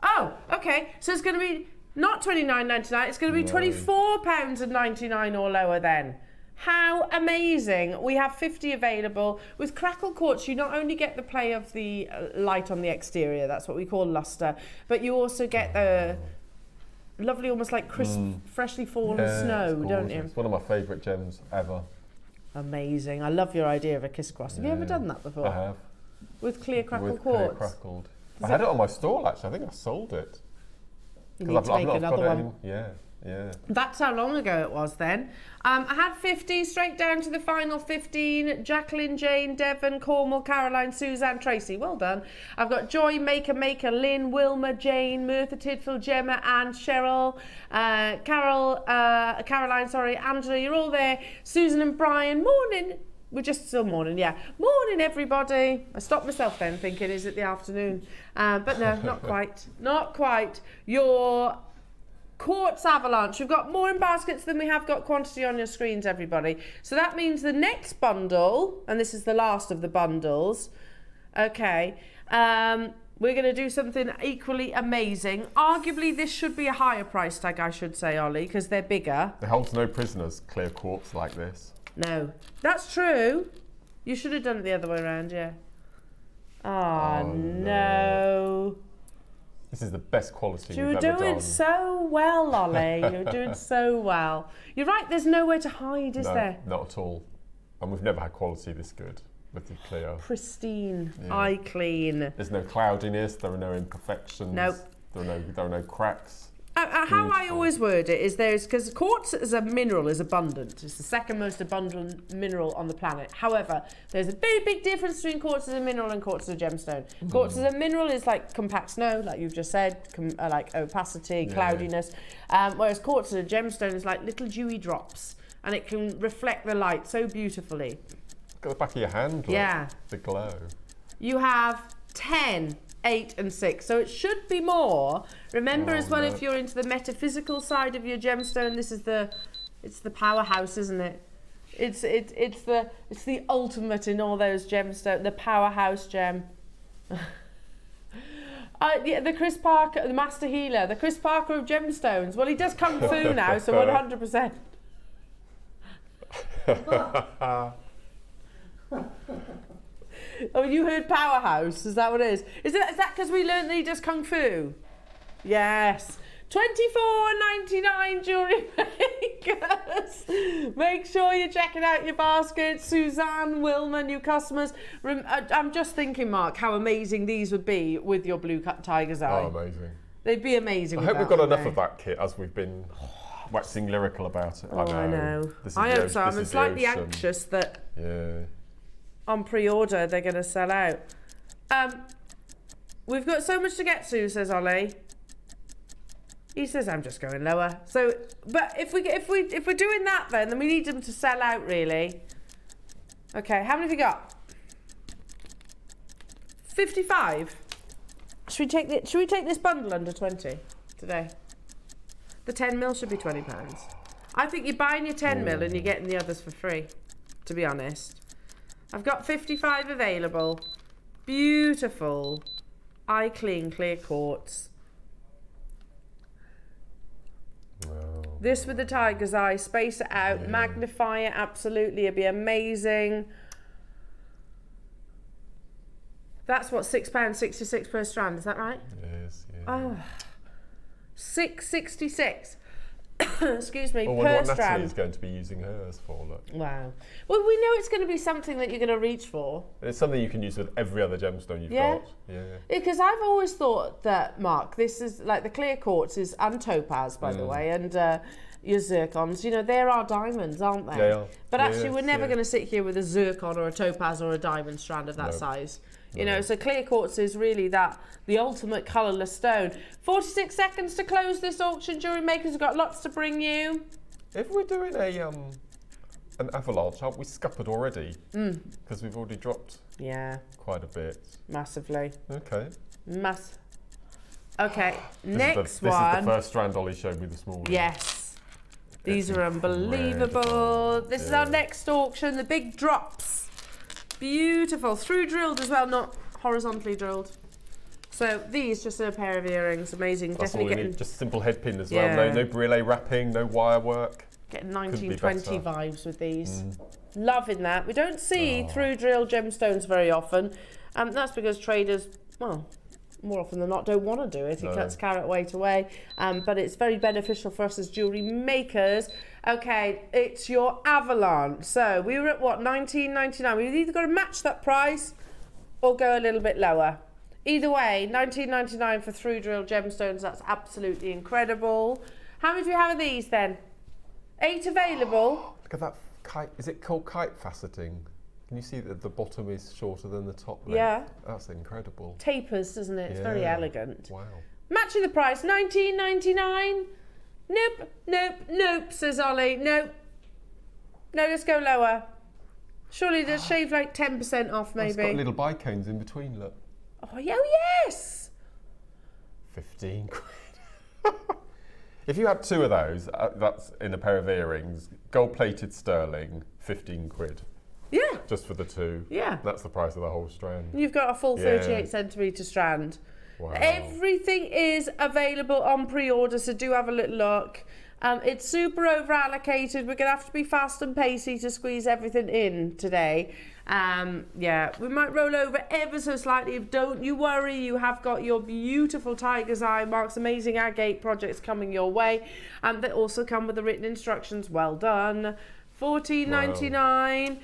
Oh, okay. So it's going to be not $29.99. It's going to be £24.99 or lower then. How amazing. We have 50 available. With crackle quartz, you not only get the play of the light on the exterior, that's what we call luster, but you also get the lovely, almost like crisp, freshly fallen snow, don't you? It's one of my favourite gems ever. Amazing. I love your idea of a kiss cross. Have you ever done that before? I have. With clear crackle quartz? Clear crackled. I had it on my stall actually. I think I sold it. You need to make another one. Yeah. That's how long ago it was then. I had 50 straight down to the final 15. Jacqueline, Jane, Devon, Cornwall, Caroline, Suzanne, Tracy. Well done. I've got Joy, Maker, Lynn, Wilma, Jane, Mertha, Tidfield, Gemma, Anne, Cheryl, Caroline, Angela, you're all there. Susan and Brian, morning. We're just still morning, yeah. Morning, everybody. I stopped myself then thinking, is it the afternoon? But no, not quite. Not quite. Your quartz avalanche. We've got more in baskets than we have got quantity on your screens, everybody. So that means the next bundle, and this is the last of the bundles, okay, we're going to do something equally amazing. Arguably, this should be a higher price tag, I should say, Ollie, because they're bigger. It holds no prisoners, clear quartz like this. No. That's true. You should have done it the other way around, yeah. Oh, no. This is the best quality we've ever done. You're doing so well, Ollie. You're doing so well. You're right, there's nowhere to hide, is there? No, not at all. And we've never had quality this good with the clear. Pristine, eye clean. There's no cloudiness, there are no imperfections. Nope. There are no cracks. How I always word it is because quartz as a mineral is abundant. It's the second most abundant mineral on the planet. However, there's a very big difference between quartz as a mineral and quartz as a gemstone. Quartz as a mineral is like compact snow, like you've just said, like opacity, cloudiness. Whereas quartz as a gemstone is like little dewy drops, and it can reflect the light so beautifully. Look at the back of your hand, look. Yeah. The glow. You have 10. 8 and 6, so it should be more. Remember as well, if you're into the metaphysical side of your gemstone, this is it's the powerhouse, isn't it? It's the ultimate in all those gemstones, the powerhouse gem. Yeah, the Chris Parker, the master healer, the Chris Parker of gemstones. Well, he does kung fu now, so 100%. Oh, you heard powerhouse, is that what it is? Is that because we learned that he does kung fu? Yes. $24.99 jewellery makers. Make sure you're checking out your baskets. Suzanne, Wilma, new customers. I'm just thinking, Mark, how amazing these would be with your blue tiger's eye. Oh, amazing. They'd be amazing. I hope we've got enough of that kit as we've been waxing lyrical about it. Oh, I know. This I is hope so. I'm slightly anxious that on pre-order they're going to sell out. We've got so much to get to, says Ollie. He says I'm just going lower. So, but if we're doing that, then we need them to sell out really. Okay, how many have you got? 55. Should we take this bundle under 20 today? The 10mm should be £20. I think you're buying your 10mm and you're getting the others for free, to be honest. I've got 55 available. Beautiful. Eye clean clear quartz. This with the tiger's eye, space it out, magnify it, absolutely, it'd be amazing. That's what, £6.66 per strand, is that right? Yes, yeah. Oh, £6.66. Excuse me, I wonder per what strand. Natalie is going to be using hers for, look. Wow. Well, we know it's going to be something that you're going to reach for. It's something you can use with every other gemstone you've got. Yeah. Because I've always thought that, Mark, this is like the clear quartzes and topaz, by the way, and your zircons, you know, they're our diamonds, aren't they? They are. But actually, we're never going to sit here with a zircon or a topaz or a diamond strand of that size. You know, so clear quartz is really the ultimate colourless stone. 46 seconds to close this auction. Jewellery makers have got lots to bring you. If we're doing an avalanche, aren't we scuppered already? Because we've already dropped quite a bit. Massively. Okay. Okay, next one. This is the first strand Ollie showed me this morning. Yes. These are unbelievable. This is our next auction, the big drops. Beautiful, through drilled as well, not horizontally drilled. So these, just a pair of earrings, amazing. That's definitely all we getting need. Just a simple head pin as well. No brûlée wrapping, no wire work. Getting 1920 vibes with these. Loving that. We don't see through drilled gemstones very often. That's because traders, well, more often than not, don't want to do it. It cuts carat weight away. But it's very beneficial for us as jewellery makers. Okay, it's your avalanche. So we were at what, $19.99. We've either got to match that price or go a little bit lower. Either way, $19.99 for through drilled gemstones. That's absolutely incredible. How many do we have of these then? 8 available. Look at that kite. Is it called kite faceting? Can you see that the bottom is shorter than the top length? Yeah. That's incredible. Tapers, doesn't it? It's very elegant. Wow. Matching the price, $19.99. Nope, nope, nope, says Ollie. Nope. No, let's go lower. Surely they'll shave like 10% off, maybe. It's got little bicones in between, look. Oh, yes. 15 quid. If you had 2 of those, that's in a pair of earrings, gold-plated sterling, 15 quid. Yeah. Just for the 2. Yeah. That's the price of the whole strand. You've got a full 38 centimetre strand. Wow. Everything is available on pre-order, so do have a little look. It's super over allocated. We're going to have to be fast and pacey to squeeze everything in today. We might roll over ever so slightly. Don't you worry, you have got your beautiful tiger's eye, Mark's amazing agate projects coming your way. They also come with the written instructions. Well done. $14.99.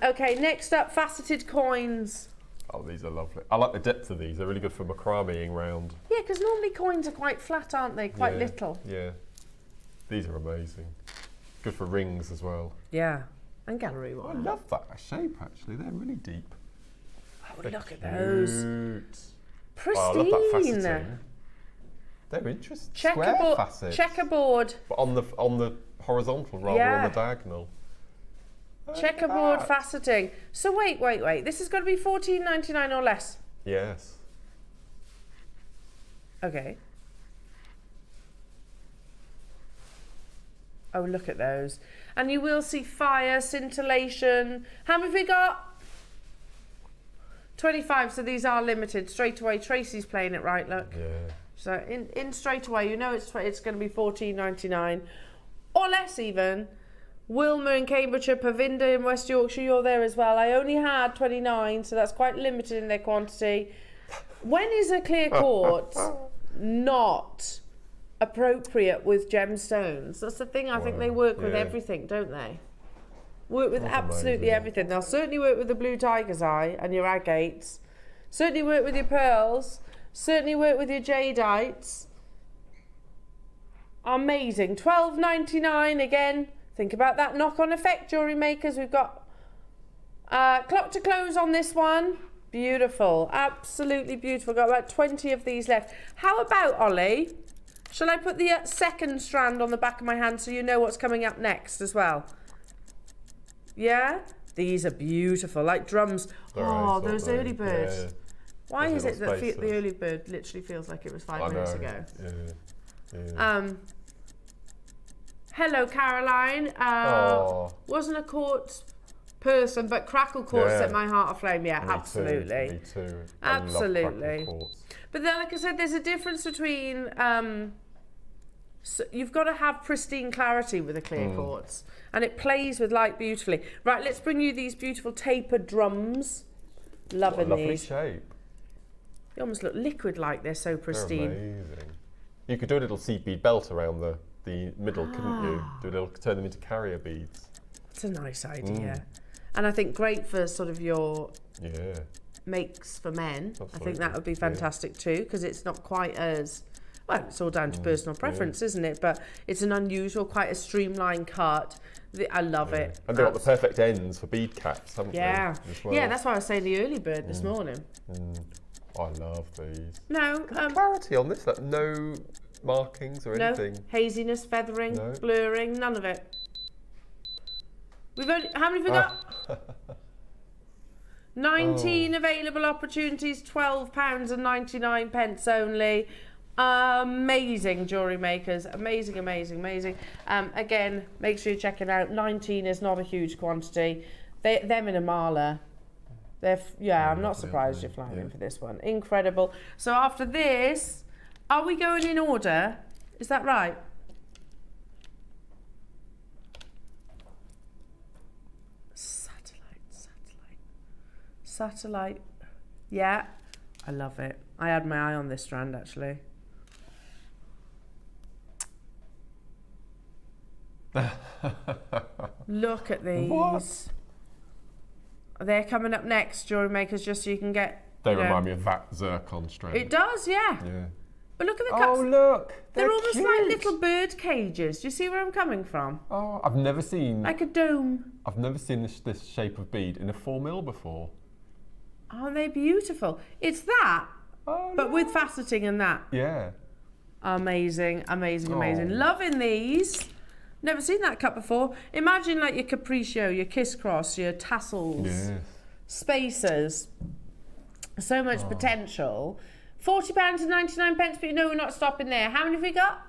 Okay, next up, faceted coins. Oh, these are lovely. I like the depth of these. They're really good for macrameing round. Yeah, because normally coins are quite flat, aren't they? Quite little. Yeah. These are amazing. Good for rings as well. Yeah. And gallery wire. I love that shape, actually. They're really deep. Oh, look at those. Pristine. Oh, I love that faceting. They're interesting. Square facets. Checkerboard. But on the horizontal rather than the diagonal. Checkerboard faceting. So wait. This is going to be $14.99 or less. Yes. Okay. Oh, look at those. And you will see fire, scintillation. How many have we got? 25, so these are limited. Straight away, Tracy's playing it right, look. Yeah. So in straight away, you know it's going to be $14.99 or less even. Wilma in Cambridgeshire, Pavinda in West Yorkshire, you're there as well. I only had 29, so that's quite limited in their quantity. When is a clear quartz not appropriate with gemstones. That's the thing. I think they work with yeah. everything, don't they? Work with That's absolutely amazing. everything. They'll certainly work with the blue tiger's eye and your agates. Certainly work with your pearls. Certainly work with your jadeites. Amazing. $12.99 again. Think about that knock-on effect, jewellery makers. We've got clock to close on this one. Beautiful. Absolutely beautiful. Got about 20 of these left. How about, Ollie? Shall I put the second strand on the back of my hand so you know what's coming up next as well? Yeah? These are beautiful, like drums. Oh, those early birds. Yeah. Why Those is it that little the early bird literally feels like it was 5 minutes ago? Yeah. Hello, Caroline. Wasn't a quartz person, but crackle quartz set my heart aflame. Yeah, absolutely. Me too. Absolutely. I love crackle quartz. But then, like I said, there's a difference between so you've got to have pristine clarity with a clear quartz, and it plays with light beautifully. Right, let's bring you these beautiful tapered drums. Loving Lovely these. shape. They almost look liquid-like. They're so pristine. They're amazing. You could do a little seed bead belt around the middle, couldn't you? Turn them into carrier beads. It's a nice idea, and I think great for sort of your makes for men. Absolutely. I think that would be fantastic too, because it's not quite as well. It's all down to personal preference, isn't it? But it's an unusual, quite a streamlined cut. I love it. And they've got the perfect ends for bead caps, haven't they? As well? Yeah, that's why I was saying the early bird this morning. I love these. No, Clarity on this, like no markings or anything. No haziness, feathering, blurring, none of it. We've only, how many have we got? 19 available opportunities, £12.99 only. Amazing jewellery makers, amazing. Again, make sure you check it out. 19 is not a huge quantity. Them in a mala. I'm not surprised you're flying in for this one. Incredible. So after this, are we going in order? Is that right? Satellite. Yeah, I love it. I had my eye on this strand actually. Look at these. What? They're coming up next, jewellery makers, just so you can get. They remind me of that zircon strand. It does, yeah. But look at the cups. Oh look, they're almost cute. like little bird cages. Do you see where I'm coming from? Oh, I've never seen. Like a dome. I've never seen this shape of bead in a 4mm before. Aren't they beautiful? It's that, but with faceting and that. Yeah. Amazing. Loving these. Never seen that cut before. Imagine like your capriccio, your kiss cross, your tassels, spacers. So much potential. £40.99, but you know we're not stopping there. How many have we got?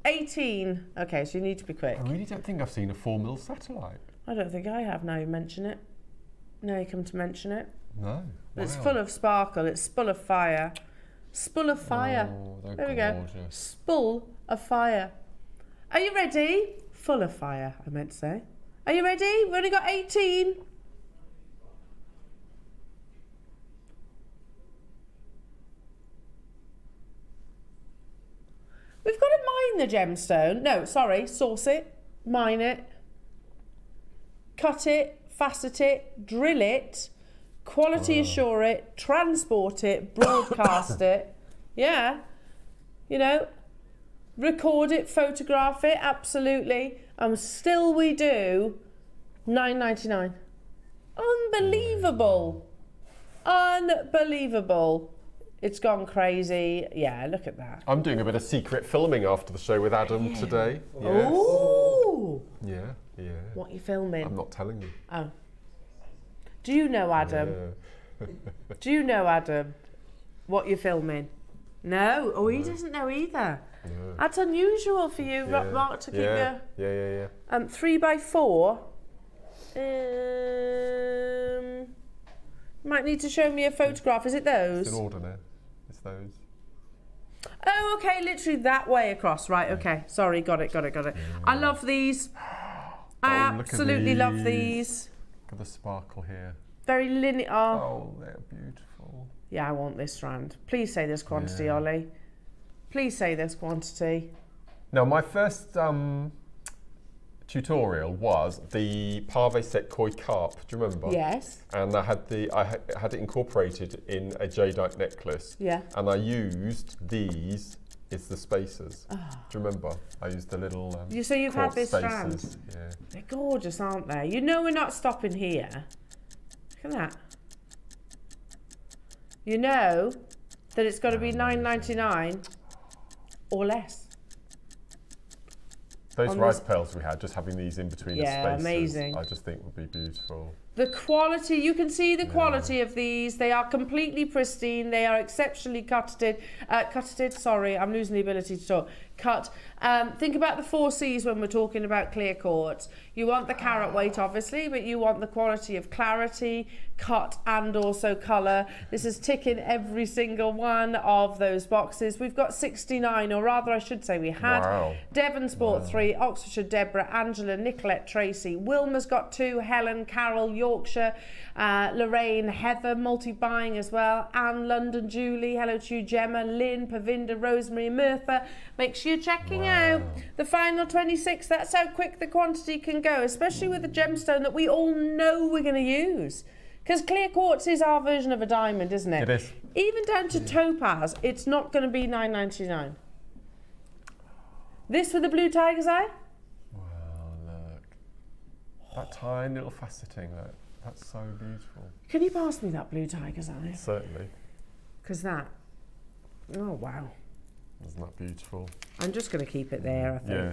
18. Okay, so you need to be quick. I really don't think I've seen a 4mm satellite. I don't think I have, now you mention it. Now you come to mention it. No. It's full of sparkle, it's full of fire. Full of fire. Oh, they're there we gorgeous. go. Full of fire. Are you ready? Full of fire, I meant to say. Are you ready? We've only got 18. We've got to mine the gemstone. No, sorry, source it, mine it, cut it, facet it, drill it, quality assure it, transport it, broadcast it. Yeah, you know, record it, photograph it, absolutely. And still we do $9.99. Unbelievable. Unbelievable. It's gone crazy. Yeah, look at that. I'm doing a bit of secret filming after the show with Adam today. Yes. Ooh. Yeah. What are you filming? I'm not telling you. Oh. Do you know Adam? Yeah. Do you know Adam what you're filming? No. Oh, he doesn't know either. Yeah. That's unusual for you, Mark, to keep your... Yeah. 3x4. Might need to show me a photograph. Is it those? It's in order now. It's those. Oh, okay, literally that way across. Right, okay. Sorry, got it. I love these. I absolutely love these. Look at the sparkle here. Very linear. Oh, they're beautiful. Yeah, I want this strand. Please say this quantity, Ollie. Please say this quantity. Now, my first tutorial was the Pave Set Koi Carp. Do you remember? Yes. And I had had it incorporated in a jadeite necklace. Yeah. And I used these. It's the spacers. Oh. Do you remember? I used the little. So you've had this strand. Yeah. They're gorgeous, aren't they? You know we're not stopping here. Look at that. You know that it's got to be $9.99 or less. Those rice pearls we had, just having these in between the spacers, amazing. I just think would be beautiful. The quality, you can see the quality of these. They are completely pristine. They are exceptionally cutted. Sorry, I'm losing the ability to talk. Cut. Think about the 4 C's when we're talking about clear quartz. You want the carat weight, obviously, but you want the quality of clarity, cut, and also colour. This is ticking every single one of those boxes. We've got 69, or rather, I should say we had. Wow. Devon's bought 3, Oxfordshire Deborah, Angela, Nicolette, Tracy, Wilma's got 2, Helen, Carol, Yorkshire, Lorraine, Heather, multi-buying as well, Anne, London, Julie, hello to you, Gemma, Lynn, Pavinda, Rosemary, Mirtha. Make sure you're checking out the final 26. That's how quick the quantity can go, especially with the gemstone that we all know we're going to use. Because clear quartz is our version of a diamond, isn't it? It is. Even down to topaz, it's not going to be $9.99. This with the blue tiger's eye? Wow, look. That tiny little faceting, that's so beautiful. Can you pass me that blue tiger's eye? Certainly. Because that, oh wow. Isn't that beautiful? I'm just going to keep it there, I think. Yeah.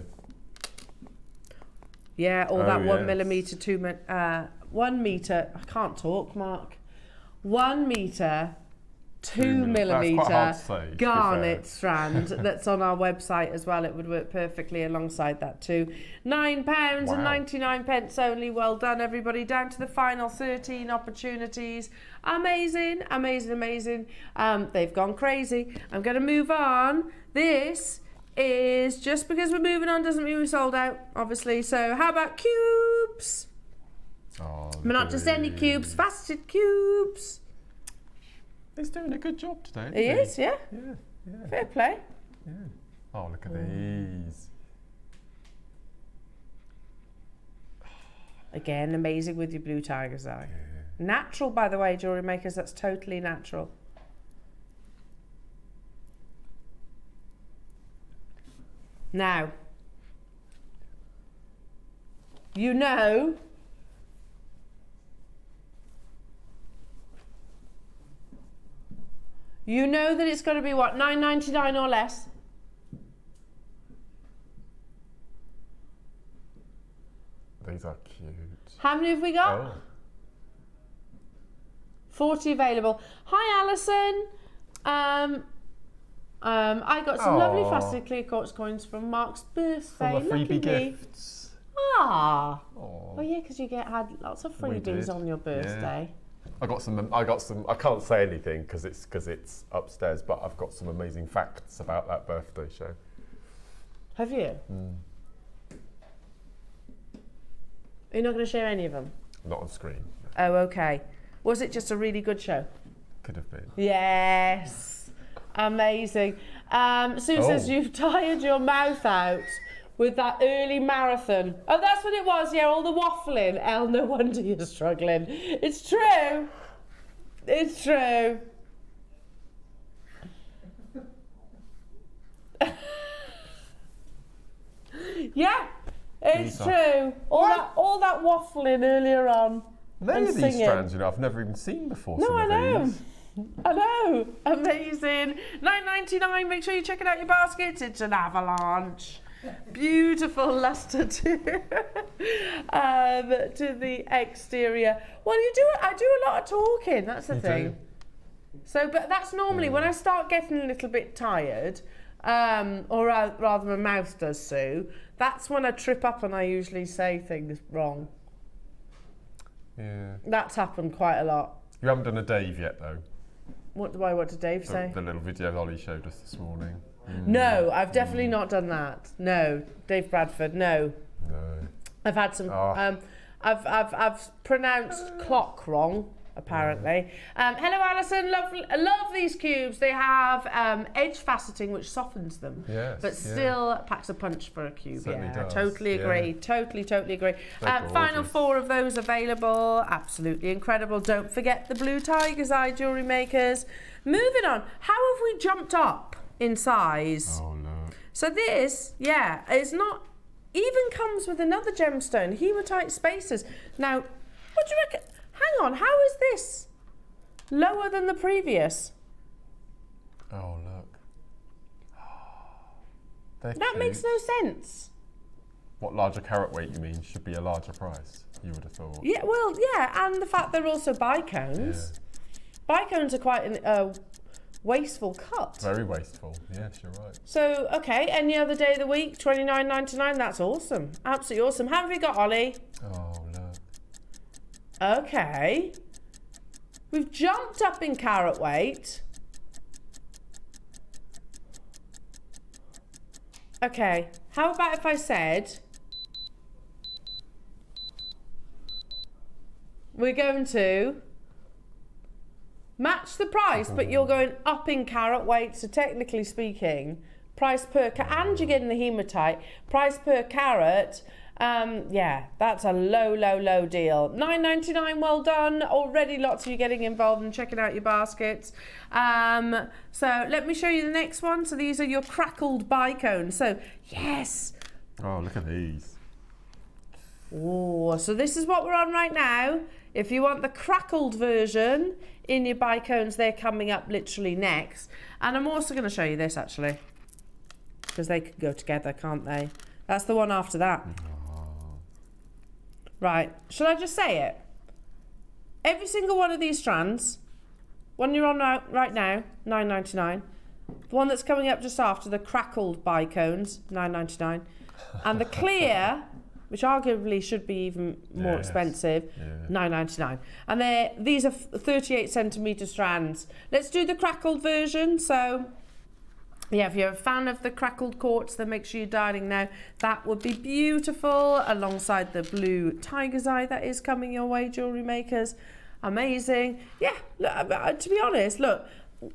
Yeah, or that 1 millimetre, 1 metre, I can't talk, Mark. 1 metre, 2 millimetre garnet strand that's on our website as well. It would work perfectly alongside that too. £9.99 only. Well done, everybody. Down to the final 13 opportunities. Amazing, amazing, amazing. They've gone crazy. I'm going to move on. This is just because we're moving on doesn't mean we're sold out, obviously. So how about cubes? Oh, But not just any cubes, faceted cubes. He's doing a good job today. He is, yeah. Yeah. Fair play. Yeah. Oh, look at these. Again, amazing with your blue tiger's eye. Yeah. Natural, by the way, jewellery makers, that's totally natural. Now, you know that it's got to be what, $9.99 or less? These are cute. How many have we got? Oh. 40 available. Hi, Alison. I got some lovely faceted clear quartz coins from Mark's birthday. From the freebie gifts. Ah. Oh yeah, because you had lots of freebies on your birthday. Yeah. I got some. I can't say anything because it's upstairs, but I've got some amazing facts about that birthday show. Have you? Are you not going to share any of them? Not on screen. Oh, okay. Was it just a really good show? Could have been. Yes. Amazing. Sue says you've tired your mouth out with that early marathon. Oh, that's what it was, yeah, all the waffling. Elle, no wonder you're struggling. It's true. It's true. Yeah, it's true. All that waffling earlier on. Many of these strands, I've never even seen before. No, I know. These. I know. Amazing. $9.99. Make sure you check it out your baskets. It's an avalanche. Beautiful luster to the exterior. Well, I do a lot of talking. That's the thing. So, but that's normally when I start getting a little bit tired, or rather my mouth does so. That's when I trip up and I usually say things wrong. Yeah. That's happened quite a lot. You haven't done a Dave yet, though. What did Dave say? The little video Dolly showed us this morning. No, I've definitely not done that. No, Dave Bradford. No. No. I've had some. I've pronounced clock wrong. apparently. Hello, Alison. Love these cubes. They have edge faceting, which softens them, but still packs a punch for a cube. Certainly does. Totally agree. Totally agree. Final 4 of those available. Absolutely incredible. Don't forget the blue tiger's eye, jewellery makers. Moving on. How have we jumped up in size? Oh, look. So this, it's not, even comes with another gemstone, hematite spacers. Now, what do you reckon? Hang on, how is this lower than the previous? Oh, look. That makes no sense. What, larger carat weight you mean should be a larger price, you would have thought? Yeah, well, and the fact they're also bicones. Bicones are quite a wasteful cut. Very wasteful, yes, you're right. So, okay, any other day of the week, $29.99, that's awesome. Absolutely awesome. How have we got, Ollie? Oh, look. Okay. We've jumped up in carat weight. Okay, how about if I said we're going to match the price, but you're going up in carat weight, so technically speaking, price per carat, and you're getting the hematite, price per carat, that's a low deal. $9.99, well done. Already lots of you getting involved and checking out your baskets. So let me show you the next one. So these are your crackled bicones. So, yes. Oh, look at these. Oh, so this is what we're on right now. If you want the crackled version in your bicones, they're coming up literally next. And I'm also going to show you this, actually, because they could go together, can't they? That's the one after that. Right, shall I just say it? Every single one of these strands, one you're on right now, $9.99. The one that's coming up just after, the crackled bicones, $9.99. And the clear, which arguably should be even more expensive, $9.99. And these are 38 centimetre strands. Let's do the crackled version. So, if you're a fan of the crackled quartz, then make sure you're dialing now. That would be beautiful, alongside the blue tiger's eye that is coming your way, jewellery makers. Amazing. Yeah, look, to be honest, look,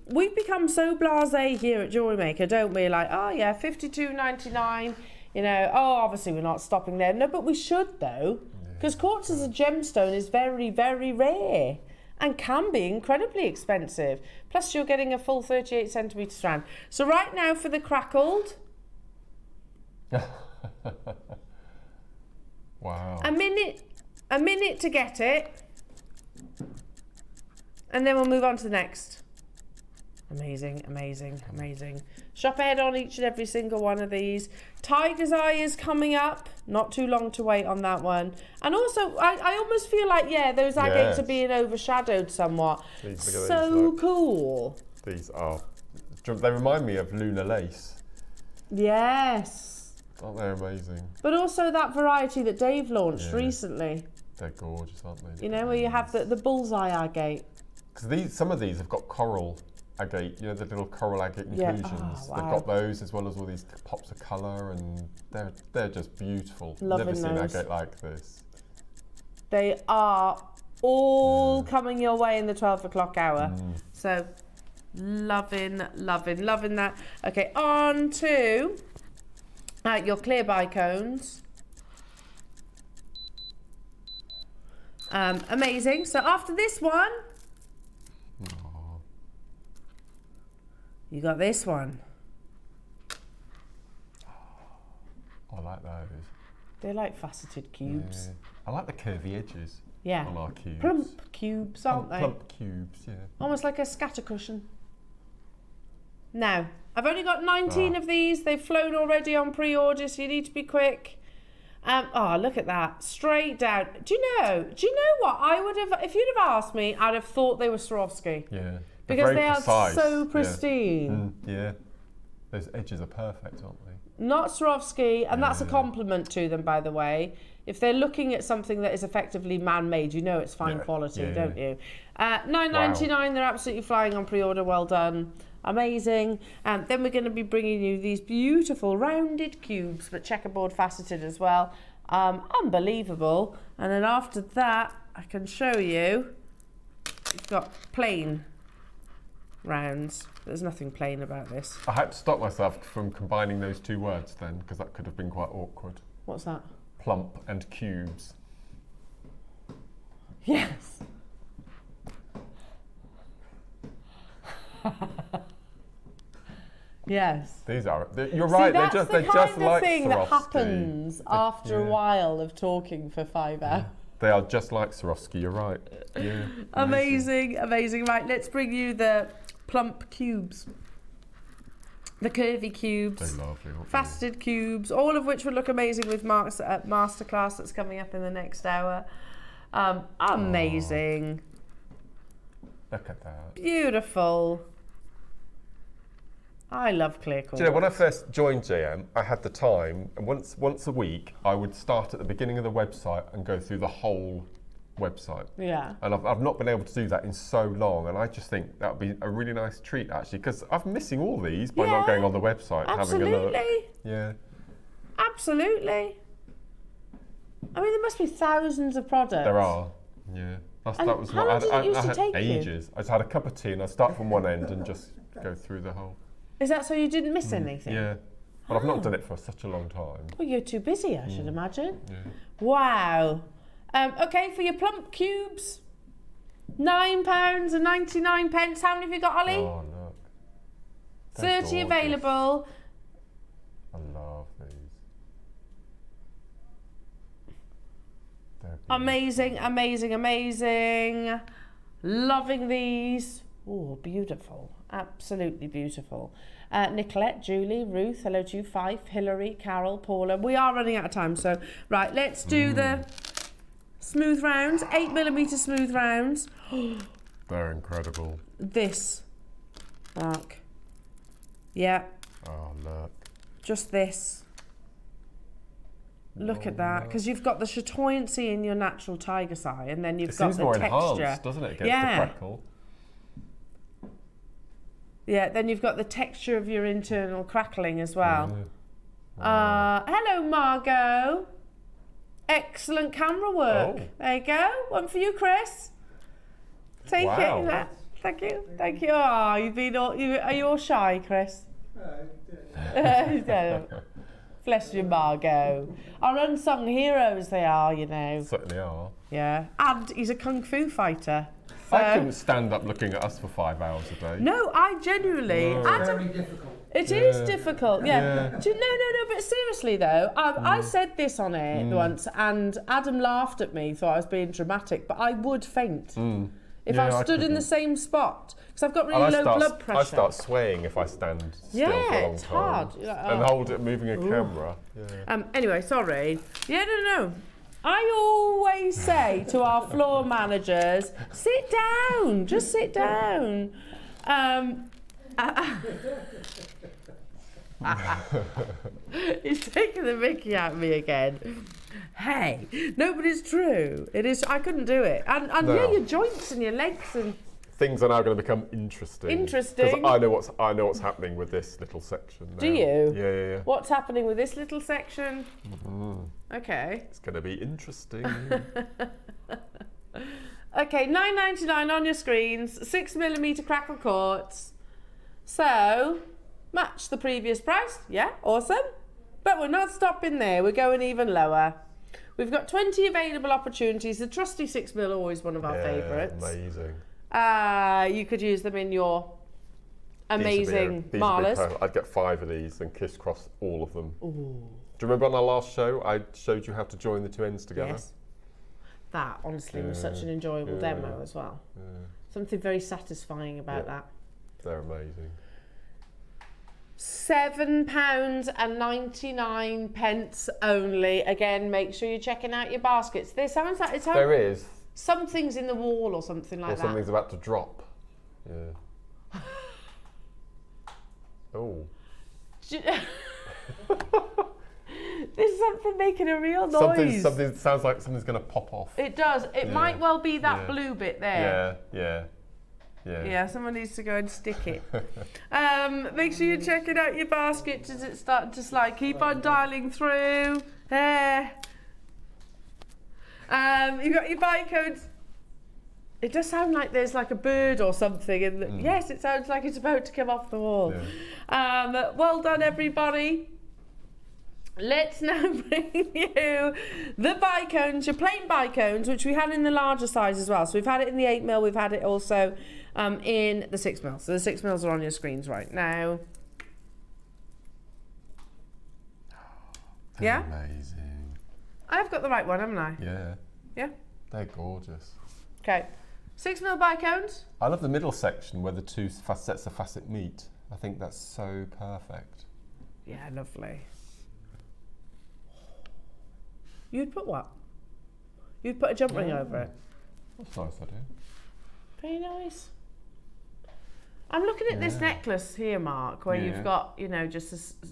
we've become so blasé here at Jewellery Maker, don't we? Like, oh yeah, $52.99. You know, obviously we're not stopping there. No, but we should though, because quartz as a gemstone is very, very rare and can be incredibly expensive. Plus you're getting a full 38 centimetre strand. So right now for the crackled. Wow. A minute to get it. And then we'll move on to the next. Amazing, amazing, amazing. Shop ahead on each and every single one of these. Tiger's Eye is coming up. Not too long to wait on that one. And also, I almost feel like, those agates are being overshadowed somewhat. So cool. These are, they remind me of Lunar Lace. Yes. Aren't they amazing? But also that variety that Dave launched recently. They're gorgeous, aren't they? You know, where you have the bullseye agate. Because some of these have got coral agate, you know, the little coral agate inclusions. Oh, wow. They've got those as well as all these pops of colour, and they're just beautiful. Loving Never seen those. agate like this. They are all coming your way in the 12 o'clock hour. So loving that. Okay, on to your clear bicones. Amazing. So after this one, you got this one. I like those. They're like faceted cubes. I like the curvy edges on our cubes. Plump cubes, aren't they? Plump cubes, yeah. Almost like a scatter cushion. Now, I've only got 19 of these. They've flown already on pre-order, so you need to be quick. Look at that. Straight down. Do you know what? I would have, if you'd have asked me, I'd have thought they were Swarovski. Yeah. Because they precise. are so pristine. Yeah. Those edges are perfect, aren't they? Not Swarovski, and that's a compliment to them, by the way. If they're looking at something that is effectively man-made, you know it's fine quality, don't you? $9.99, they're absolutely flying on pre-order. Well done. Amazing. Then we're going to be bringing you these beautiful rounded cubes, but checkerboard faceted as well. Unbelievable. And then after that, I can show you You've got plain rounds. There's nothing plain about this. I had to stop myself from combining those two words then, because that could have been quite awkward. What's that? Plump and cubes. Yes. Yes. These are. You're right. See, They're that's the just kind like of thing that Swarovski. happens after a while of talking for 5 hours. They are just like Swarovski. You're right. Yeah. Amazing, amazing. Right, let's bring you the plump cubes. The curvy cubes. They're lovely. Aren't they? Faceted cubes, all of which would look amazing with Mark's Masterclass that's coming up in the next hour. Amazing. Look at that. Beautiful. I love Clear Quartz. Do you know, when I first joined JM, I had the time, and once a week, I would start at the beginning of the website and go through the whole website. Yeah. And I've not been able to do that in so long, and I just think that would be a really nice treat, actually, because I'm missing all these by not going on the website and having a look. Absolutely. Yeah. Absolutely. I mean, there must be thousands of products. There are. Yeah. And That was how what long did it used to had take you? ages. I just had a cup of tea, and I'd start from one end and just go through the whole. Is that so you didn't miss anything? Yeah. But I've not done it for such a long time. Well, you're too busy, I should imagine. Yeah. Wow. Okay, for your plump cubes, £9.99. How many have you got, Ollie? Oh, look. They're 30 gorgeous. available. I love these. They're beautiful. Amazing, amazing, amazing. Loving these. Oh, beautiful. Absolutely beautiful. Nicolette, Julie, Ruth, hello to you, Fife, Hilary, Carol, Paula. We are running out of time, so right, let's do the smooth rounds, 8mm smooth rounds. They're incredible. This, Mark. Yeah, Oh, look. just this. Look at that, because you've got the chatoyancy in your natural tiger's eye, and then you've It got seems the more texture. enhanced, doesn't it, against the Yeah. crackle? Yeah, then you've got the texture of your internal crackling as well. Yeah. Hello, Margot. Excellent camera work. Oh. There you go. One for you, Chris. Take Wow. it. Thank you. Thank you. Oh, you've been all. Are you all shy, Chris? No. Bless you, Margot. Our unsung heroes, they are, you know. Certainly are. Yeah. And he's a kung fu fighter. I couldn't stand up looking at us for 5 hours a day. No, I genuinely. No. Adam, Very difficult. it is difficult, yeah. No, but seriously though, I said this on it once, and Adam laughed at me, thought I was being dramatic, but I would faint if Yeah, I I stood in the couldn't. same spot, because I've got really low blood pressure. I start swaying if I stand still for a long it's time. hard. You're like, And oh. hold it moving a camera. Yeah. Anyway, sorry. Yeah, no. I always say to our floor managers, sit down, just sit down. He's taking the mickey out of me again. Hey, no, but it's true. It is. I couldn't do it. And No. yeah, your joints and your legs and Things are now going to become interesting. Interesting. Because I know what's happening with this little section now. Do you? Yeah. what's happening with this little section? Okay. It's going to be interesting. Okay, $9.99 on your screens, 6mm crackle quartz. So, match the previous price. Yeah, awesome. But we're not stopping there. We're going even lower. We've got 20 available opportunities. The trusty 6mm, always one of our favourites. Amazing. You could use them in your amazing These would be marlers. perfect. I'd get 5 of these and crisscross all of them. Ooh. Do you remember on our last show, I showed you how to join the two ends together? Yes. That honestly was such an enjoyable demo as well. Yeah. Something very satisfying about that. They're amazing. £7.99 only. Again, make sure you're checking out your baskets. There sounds like There is. something's in the wall or something like Or that. something's about to drop. Yeah. Oh. There's something making a real noise. Something sounds like something's going to pop off. It does. It might well be that blue bit there. Yeah. Yeah, someone needs to go and stick it. Make sure you're checking out your basket. Does it start to slide? Keep on dialing through. There. You've got your buy codes. It does sound like there's like a bird or something in the, yes, it sounds like it's about to come off the wall. Yeah. Well done, everybody. Let's now bring you the bicones, your plain bicones, which we had in the larger size as well. So we've had it in the 8mm, we've had it also in the 6mm. So the 6mm are on your screens right now. Yeah? Amazing. I've got the right one, haven't I? Yeah. Yeah? They're gorgeous. Okay. 6mm bicones. I love the middle section where the two sets of facet meet. I think that's so perfect. Yeah, lovely. You'd put what? You'd put a jump ring over it. That's a nice idea. Very nice. I'm looking at this necklace here, Mark, where you've got, you know,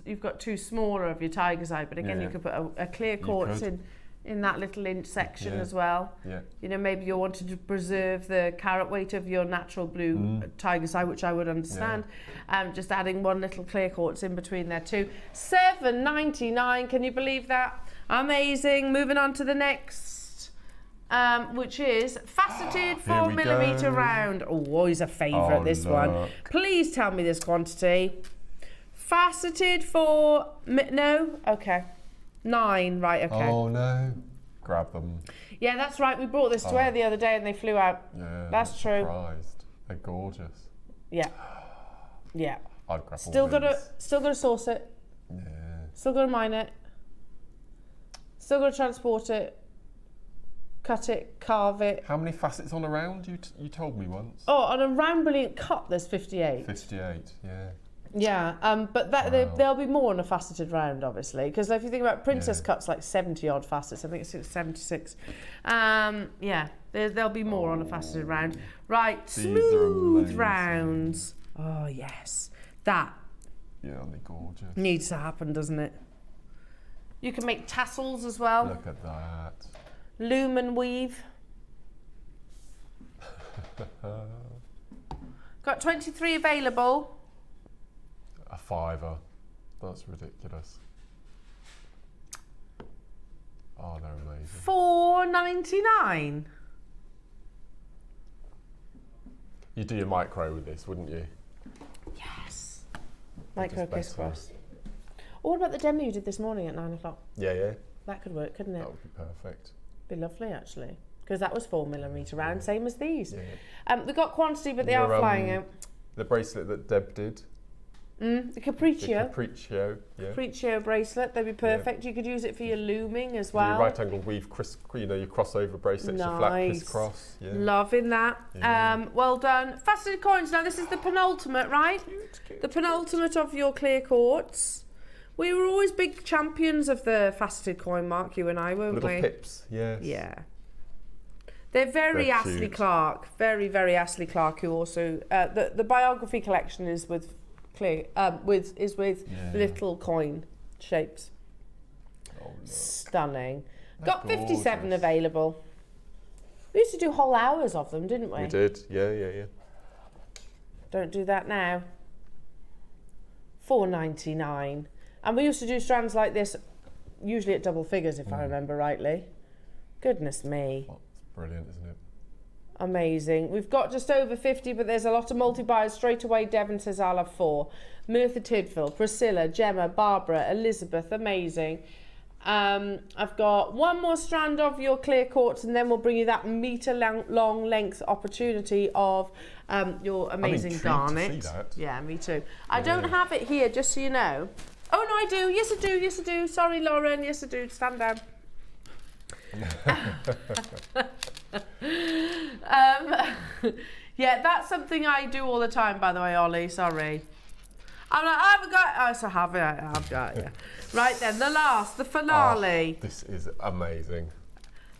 you've got two smaller of your tiger's eye, but again, you could put a clear quartz in that little inch section as well. Yeah. You know, maybe you're wanting to preserve the carat weight of your natural blue tiger's eye, which I would understand. Just adding one little clear quartz in between there too. $7.99. Can you believe that? Amazing. Moving on to the next, which is faceted 4mm round. Oh, always a favourite, this one. Please tell me this quantity. Faceted no? Okay. 9, right, okay. Oh no. Grab them. Yeah, that's right. We brought this to wear the other day and they flew out. Yeah. That's true. Surprised. They're gorgeous. Yeah. Yeah. I'd grab still gotta source it. Yeah. Still gotta mine it. Still gotta transport it. Cut it, carve it. How many facets on a round? You told me once. Oh, on a round brilliant cut, there's 58. 58, yeah. Yeah, but there'll be more on a faceted round, obviously, because if you think about princess cuts, like 70 odd facets, I think it's 76. Yeah, there'll be more on a faceted round. Right, smooth rounds. Oh yes, that. Yeah, they're gorgeous. Needs to happen, doesn't it? You can make tassels as well. Look at that. Lumen weave. Got 23 available. A £5. That's ridiculous. Oh, they're amazing. $4.99. You'd do your micro with this, wouldn't you? Yes. Micro kiss cross. What about the demo you did this morning at 9 o'clock? Yeah. That could work, couldn't it? That would be perfect. Be lovely, actually. Because that was 4mm round, same as these. Yeah. We've got quantity, but they are flying out. The bracelet that Deb did. The Capriccio. The Capriccio, yeah. Capriccio bracelet, they'd be perfect. You could use it for your looming as well. Your right angle weave, your crossover bracelets, your flat crisscross. Yeah. Loving that. Yeah. Well done. Faceted coins. Now this is the penultimate, right? Cute. The penultimate of your clear quartz. We were always big champions of the faceted coin, Mark, you and I, weren't we? Little pips, yes. Yeah. They're very Astley Clark. Very, very Astley Clark, who also the biography collection is with little coin shapes. Oh, stunning. Got 57 available. We used to do whole hours of them, didn't we? We did, yeah. Don't do that now. $4.99. And we used to do strands like this, usually at double figures, if I remember rightly. Goodness me. Oh, it's brilliant, isn't it? Amazing. We've got just over 50, but there's a lot of multi-buyers straight away. Devon says I'll have 4. Merthyr Tydfil, Priscilla, Gemma, Barbara, Elizabeth, amazing. I've got one more strand of your clear quartz, and then we'll bring you that metre-long length opportunity of your amazing garnet. To see that. Yeah, me too. I don't have it here, just so you know. Oh, no, I do. Yes, I do. Yes, I do. Sorry, Lauren. Yes, I do. Stand down. Yeah, that's something I do all the time, by the way, Ollie. Sorry. I'm like, I haven't got it. Oh, so have it. I have got it. Yeah. Right then, the finale. Oh, this is amazing.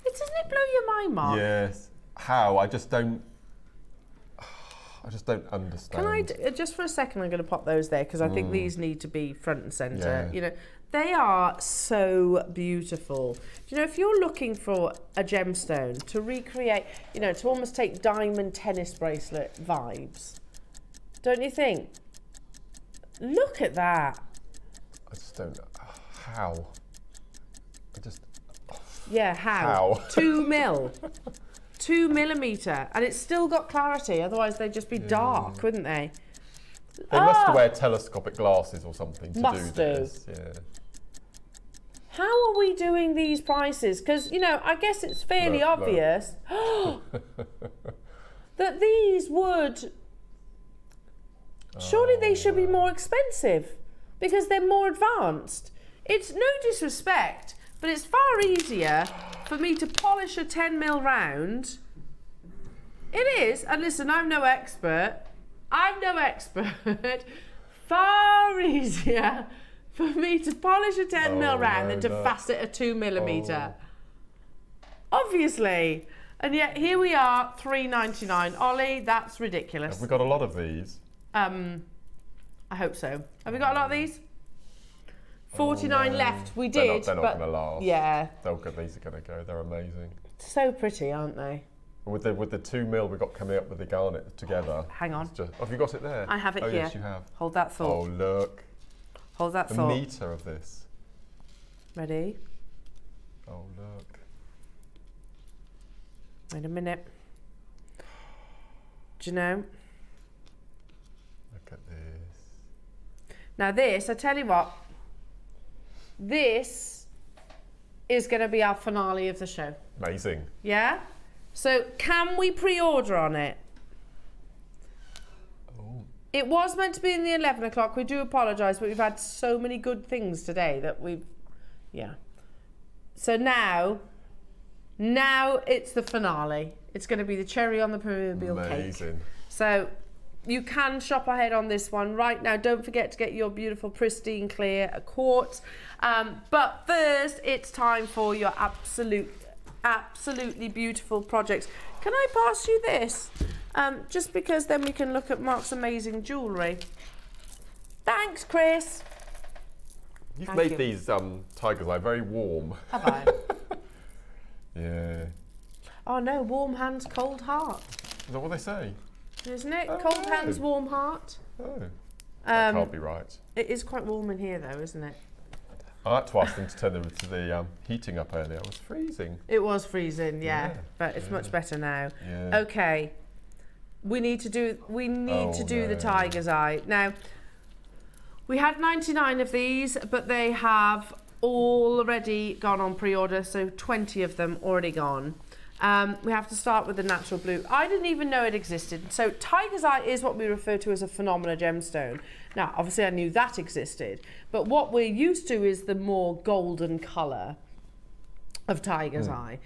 Doesn't it blow your mind, Mark? Yes. How? I just don't understand. Can I, just for a second, I'm going to pop those there because I think these need to be front and centre. Yeah. You know, they are so beautiful. You know, if you're looking for a gemstone to recreate, you know, to almost take diamond tennis bracelet vibes, don't you think? Look at that. I just don't know. How? Yeah, how? 2 mil. 2mm, and it's still got clarity. Otherwise, they'd just be dark, wouldn't they? They must wear telescopic glasses or something to do this. Yeah. How are we doing these prices? Because, you know, I guess it's fairly obvious that these would... Surely they should be more expensive because they're more advanced. It's no disrespect, but it's far easier for me to polish a 10mm round. It is, and listen, I'm no expert. Far easier for me to polish a 10mm round than to facet a 2mm. Obviously. And yet here we are, $3.99. Ollie, that's ridiculous. Have we got a lot of these? I hope so. Have we got a lot of these? 49 left. We did. They're not going to last. Yeah. These are going to go. They're amazing. So pretty, aren't they? With the 2mm we got coming up with the garnet together. Hang on. Have you got it there? I have it here. Yes, you have. Hold that thought. Oh, look. Hold that the thought. The meter of this. Ready? Oh, look. Wait a minute. Do you know? Look at this. Now this, I tell you what, this is going to be our finale of the show. Amazing. Yeah? So can we pre-order on it? Oh. It was meant to be in the 11 o'clock. We do apologise, but we've had so many good things today that yeah. So now it's the finale. It's going to be the cherry on the proverbial cake. Amazing. So you can shop ahead on this one right now. Don't forget to get your beautiful, pristine, clear quartz. But first, it's time for your absolutely beautiful projects. Can I pass you this? Just because then we can look at Mark's amazing jewellery. Thanks, Chris. You've made these tiger's eye very warm. Have I? Yeah. Oh no, warm hands, cold heart. Is that what they say? Isn't it? Cold hands, warm heart. Oh. That can't be right. It is quite warm in here though, isn't it? I had to ask them to turn the heating up earlier. It was freezing. It was freezing, yeah. But it's much better now. Yeah. Okay. We need to do the tiger's eye. Now, we had 99 of these, but they have already gone on pre-order, so 20 of them already gone. We have to start with the natural blue. I didn't even know it existed. So tiger's eye is what we refer to as a phenomenal gemstone. Now, obviously I knew that existed, but what we're used to is the more golden colour of tiger's eye.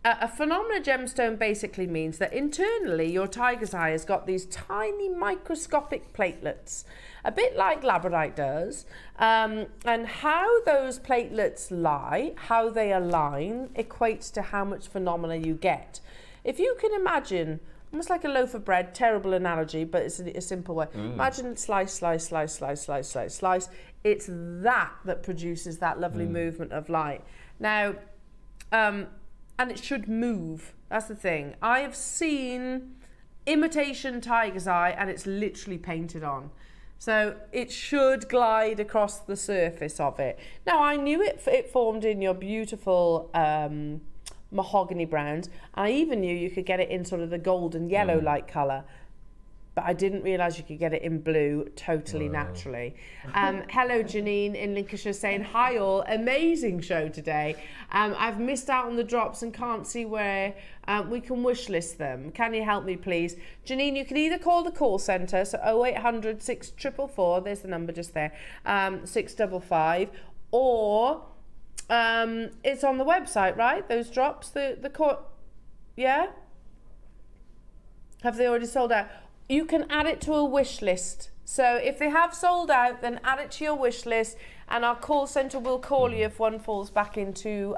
A phenomenal gemstone basically means that internally your tiger's eye has got these tiny microscopic platelets, a bit like labradorite does, and how those platelets lie, how they align, equates to how much phenomena you get. If you can imagine, almost like a loaf of bread, terrible analogy, but it's a simple way. Imagine slice, slice, slice, slice, slice, slice, slice. It's that produces that lovely movement of light. Now, and it should move. That's the thing. I have seen imitation tiger's eye and it's literally painted on. So it should glide across the surface of it. Now, I knew it formed in your beautiful mahogany browns. I even knew you could get it in sort of the golden yellow light colour. But I didn't realise you could get it in blue totally naturally. Hello, Janine in Lincolnshire saying, hi all, amazing show today. I've missed out on the drops and can't see where we can wish list them. Can you help me, please? Janine, you can either call the call centre, so 0800 6444, there's the number just there, 655, or it's on the website, right? Those drops, yeah? Have they already sold out? You can add it to a wish list. So if they have sold out, then add it to your wish list, and our call centre will call you if one falls back into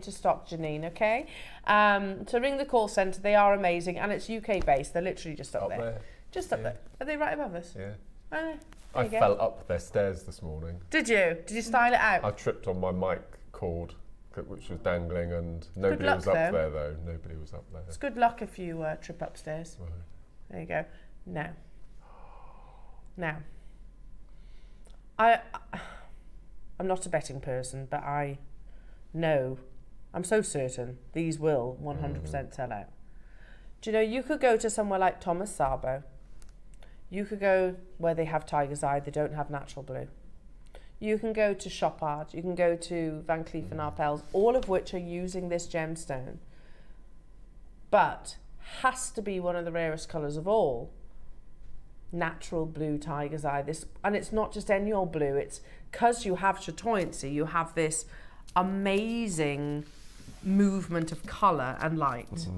stock, Janine. Okay. So ring the call centre. They are amazing, and it's UK based. They're literally just up there. Just up there. Are they right above us? Yeah. I fell up their stairs this morning. Did you? Did you style it out? I tripped on my mic cord, which was dangling, and nobody was up there though. Nobody was up there. It's good luck if you trip upstairs. Right. There you go. Now, I'm not a betting person, but I know I'm so certain these will 100% sell out. Do you know, you could go to somewhere like Thomas Sabo. You could go where they have Tiger's Eye, they don't have natural blue. You can go to Shop Art, you can go to Van Cleef & Arpels, all of which are using this gemstone. But has to be one of the rarest colours of all. Natural blue Tiger's Eye. And it's not just any old blue, it's because you have chatoyancy, you have this amazing movement of colour and light.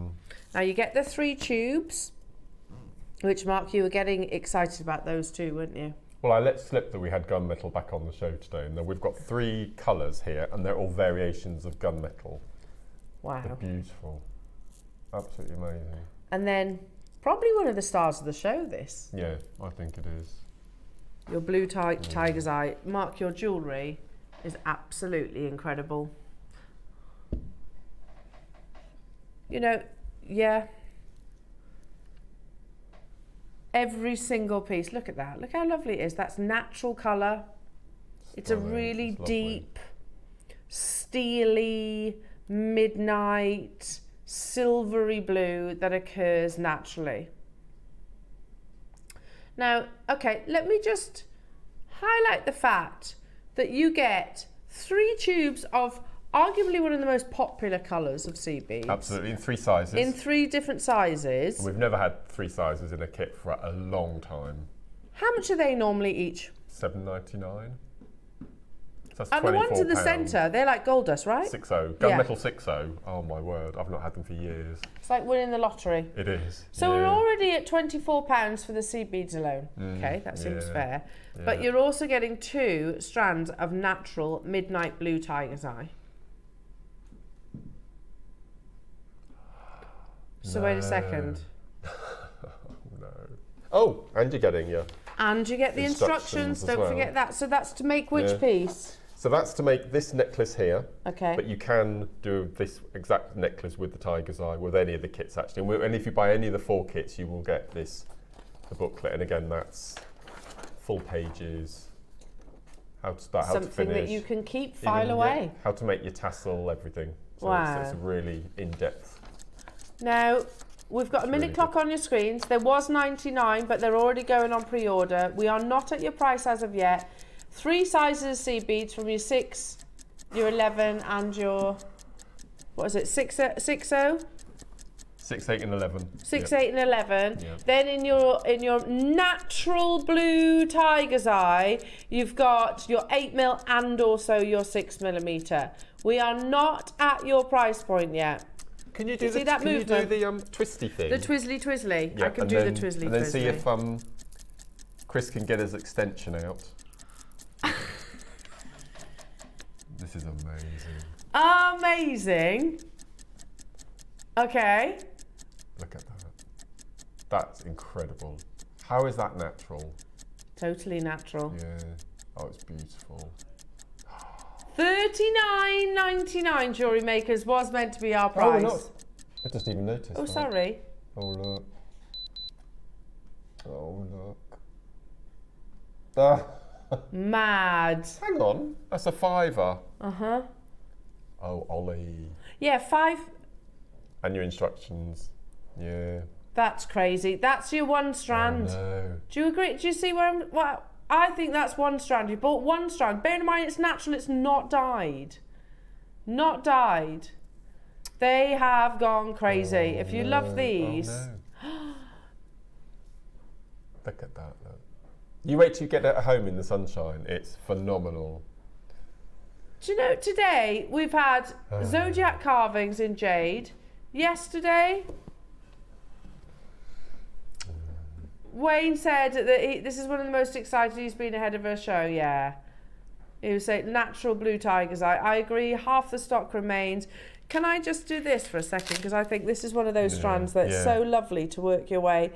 Now you get the 3 tubes, which Mark, you were getting excited about those too, weren't you? Well, I let slip that we had gunmetal back on the show today, and then we've got 3 colours here, and they're all variations of gunmetal. Wow. They're beautiful. Absolutely amazing. And then, probably one of the stars of the show, this. Yeah, I think it is. Your blue Tiger's Eye. Mark, your jewellery is absolutely incredible. You know, yeah. Every single piece, look at that. Look how lovely it is. That's natural colour. It's a really deep, steely, midnight, silvery blue that occurs naturally. Now, okay, let me just highlight the fact that you get 3 tubes of arguably one of the most popular colours of sea beads. Absolutely, in 3 sizes. In 3 different sizes. We've never had 3 sizes in a kit for a long time. How much are they normally each? $7.99. So that's And the ones in the £24. centre, they're like gold dust, right? 6.0, gunmetal 6.0. Oh my word, I've not had them for years. It's like winning the lottery. It is. So we're already at £24 for the sea beads alone. Okay, that seems fair. Yeah. But you're also getting 2 strands of natural midnight blue Tiger's Eye. So wait a second. Oh, and you're getting your... And you get the instructions, don't forget that. So that's to make which piece? So that's to make this necklace here. Okay. But you can do this exact necklace with the Tiger's Eye, with any of the kits actually. And if you buy any of the 4 kits, you will get this, the booklet. And again, that's full pages, how to start, how to finish. Something that you can keep, file away. How to make your tassel, everything. So wow. It's really in-depth. Now, we've got a minute clock on your screens. There was 99, but they're already going on pre-order. We are not at your price as of yet. 3 sizes of sea beads from your 6, your 11, and your, what is it, 6.0? 6, 8, and 11. 6, 8, and 11. Yep. Then in your natural blue Tiger's Eye, you've got your 8mm and also your 6mm. We are not at your price point yet. Can you do see that movement? You do the twisty thing? The twizzly. Yeah, I can do the twizzly. And then see if Chris can get his extension out. This is amazing. Amazing. Okay. Look at that. That's incredible. How is that natural? Totally natural. Yeah. Oh, it's beautiful. $39.99 Jewellery Makers was meant to be our price. Oh, look. I just even noticed. Oh, that. sorry. Oh, look. Oh, look. Ah. Mad. Hang on. That's a £5. Uh-huh. Oh, Ollie. Yeah, 5. And your instructions. Yeah. That's crazy. That's your 1 strand. Oh, no. Do you agree? Do you see where I'm... Well, I think that's 1 strand. You bought 1 strand. Bear in mind, it's natural. It's not dyed. Not dyed. They have gone crazy. Oh, if you love these... Oh, no. Look at that. Look. You wait till you get it at home in the sunshine. It's phenomenal. Do you know, today we've had Zodiac carvings in jade. Yesterday... Wayne said that this is one of the most excited he's been ahead of her show, yeah. He was saying natural blue Tiger's Eye. I agree, half the stock remains. Can I just do this for a second? Because I think this is one of those strands that's so lovely to work your way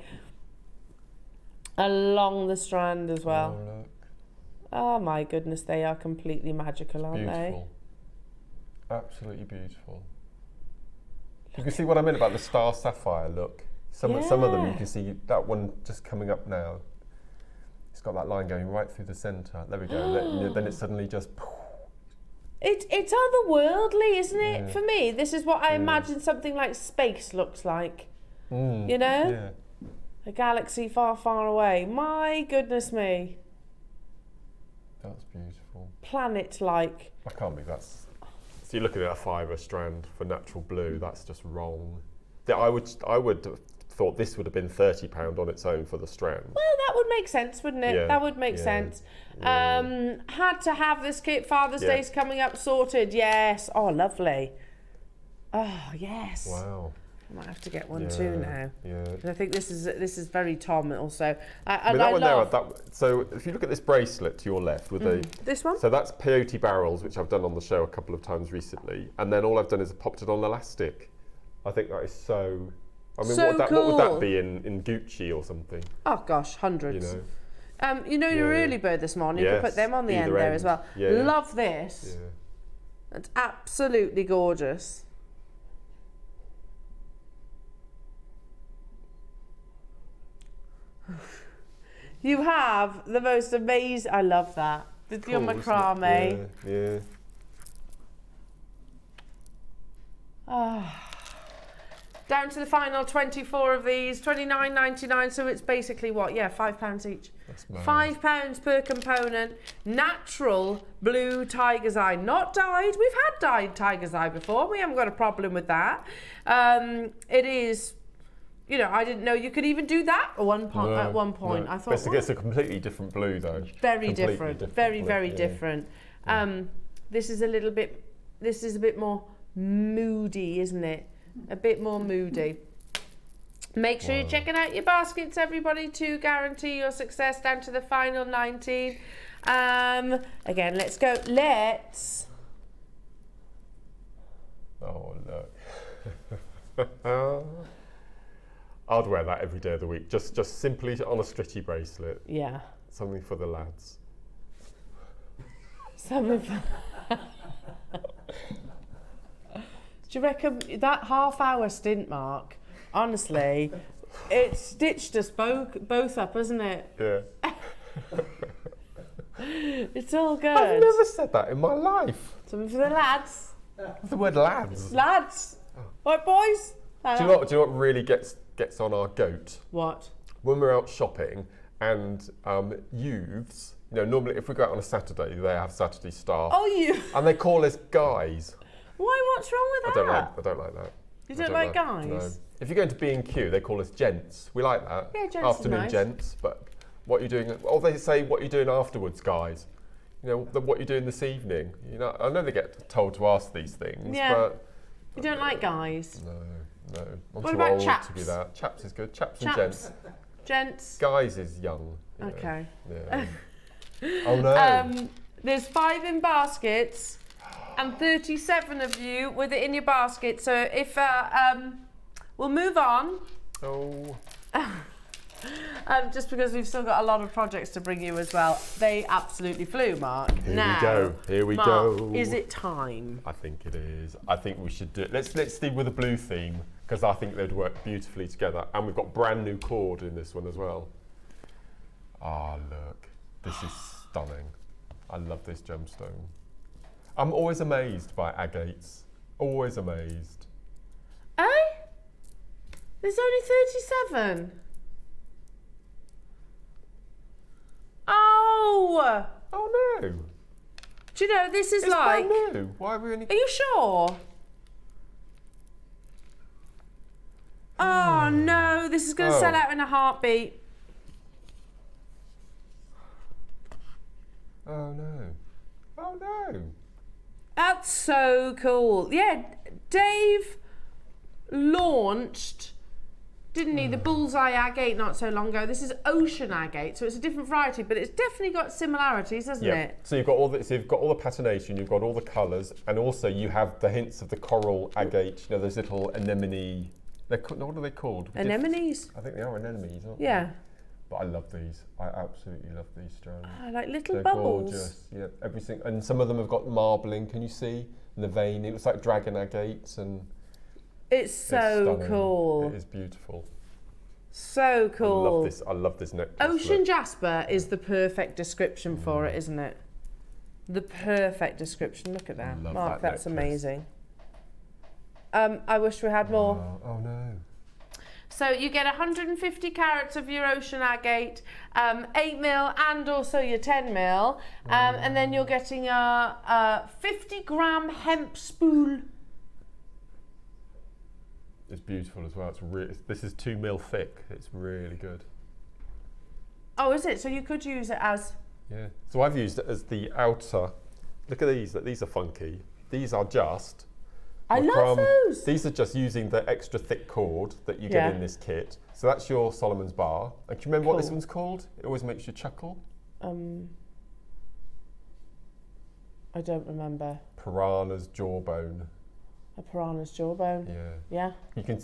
along the strand as well. Oh, look. Oh my goodness, they are completely magical, aren't Beautiful. Absolutely beautiful. You can see what I meant about the star sapphire look. Some of them you can see, that one just coming up now. It's got that line going right through the centre. There we go. Then it suddenly just... It's otherworldly, isn't it? For me, this is what I imagine something like space looks like. You know? Yeah. A galaxy far, far away. My goodness me. That's beautiful. Planet-like. I can't believe that's... So you look at a fibre strand for natural blue, that's just wrong. I would have thought this would have been £30 on its own for the strand. Well, that would make sense, wouldn't it? Yeah, That would make sense. Had to have this kit. Father's Day's coming up sorted. Yes. Oh, lovely. Oh, yes. Wow. I might have to get one too now. Yeah. And I think this is very Tom also. I mean, that one there, so if you look at this bracelet to your left with this one? So that's peyote barrels, which I've done on the show a couple of times recently. And then all I've done is popped it on elastic. I think that is so... I mean, So what cool. would that be in Gucci or something? Oh gosh, hundreds. You know? Your early bird this morning, you could put them on the end either there end. as well. Yeah. Love this. Yeah. It's absolutely gorgeous. You have the most amazing... I love that. With your Cool, isn't it? macrame. Yeah. Down to the final 24 of these, £29.99. So it's basically what? Yeah, £5 each. That's mad. £5 per component. Natural blue tiger's eye, not dyed. We've had dyed tiger's eye before. We haven't got a problem with that. It is, you know, I didn't know you could even do that at one point. No. I thought, It's a completely different blue though. very Completely different. Very, blue, very yeah. different. This is a bit more moody, isn't it? A bit more moody. Make sure you're checking out your baskets, everybody, to guarantee your success down to the final 19. Again, let's go. Oh, look. I'd wear that every day of the week. Just simply on a stretchy bracelet. Yeah. Something for the lads. Do you reckon that half-hour stint, Mark? Honestly, it's stitched us both up, hasn't it? Yeah. It's all good. I've never said that in my life. Something for the lads. The word lads. Lads. Right, boys? Do you know what really gets on our goat? What? When we're out shopping and youths, you know, normally if we go out on a Saturday, they have Saturday staff. Oh, you. And they call us guys. Why? What's wrong with that? I don't like that. You don't like guys? No. If you're going to B&Q, they call us gents. We like that. Yeah, gents is Afternoon nice. gents. But what you're doing, or they say what you're doing afterwards, guys. You know, what you're doing this evening. You know, I know they get told to ask these things, Yeah. but You don't like guys? no. I'm What too about old chaps? to be that. Chaps is good. Chaps and Chaps. gents. Gents. Guys is young. You know. Okay. Yeah. Oh no. There's 5 in baskets and 37 of you with it in your basket. So if we'll move on. Oh. Just because we've still got a lot of projects to bring you as well. They absolutely flew, Mark. Here we Mark, go. Is it time? I think it is. I think we should do it. Let's stick with a blue theme because I think they'd work beautifully together. And we've got brand new cord in this one as well. Ah, look. This is stunning. I love this gemstone. I'm always amazed by agates. Always amazed. Eh? There's only 37. Oh! Oh no. Do you know, this is It's like... brand new. Why are we only... Are you sure? Oh no, this is going to sell out in a heartbeat. Oh no. Oh no. That's so cool. Yeah, Dave launched, didn't he, the Bullseye Agate not so long ago. This is Ocean Agate, so it's a different variety, but it's definitely got similarities, hasn't it? So you've got all the patination, you've got all the colours, and also you have the hints of the coral agate. You know, those little anemone. What are they called? Anemones? I think they are anemones, aren't they? Yeah. But I love these. I absolutely love these strands. Oh, like little They're bubbles. gorgeous. Yeah, everything. And some of them have got marbling. Can you see? And the vein. It looks like dragon agates, and It's so stunning. cool. It is beautiful. So cool. I love this necklace. Ocean look. Jasper is the perfect description for it, isn't it? The perfect description. Look at that, love Mark. that That's necklace. amazing. I wish we had more. Oh no. So you get 150 carats of your ocean agate, 8 mil, and also your 10 mil, and then you're getting a 50-gram hemp spool. It's beautiful as well. This is 2 mil thick. It's really good. Oh, is it? So you could use it as... Yeah. So I've used it as the outer. Look at these. These are funky. These are just... I love those. These are just using the extra thick cord that you get in this kit. So that's your Solomon's bar. And can you remember what this one's called? It always makes you chuckle. I don't remember. Piranha's jawbone. A piranha's jawbone. Yeah. Yeah. Can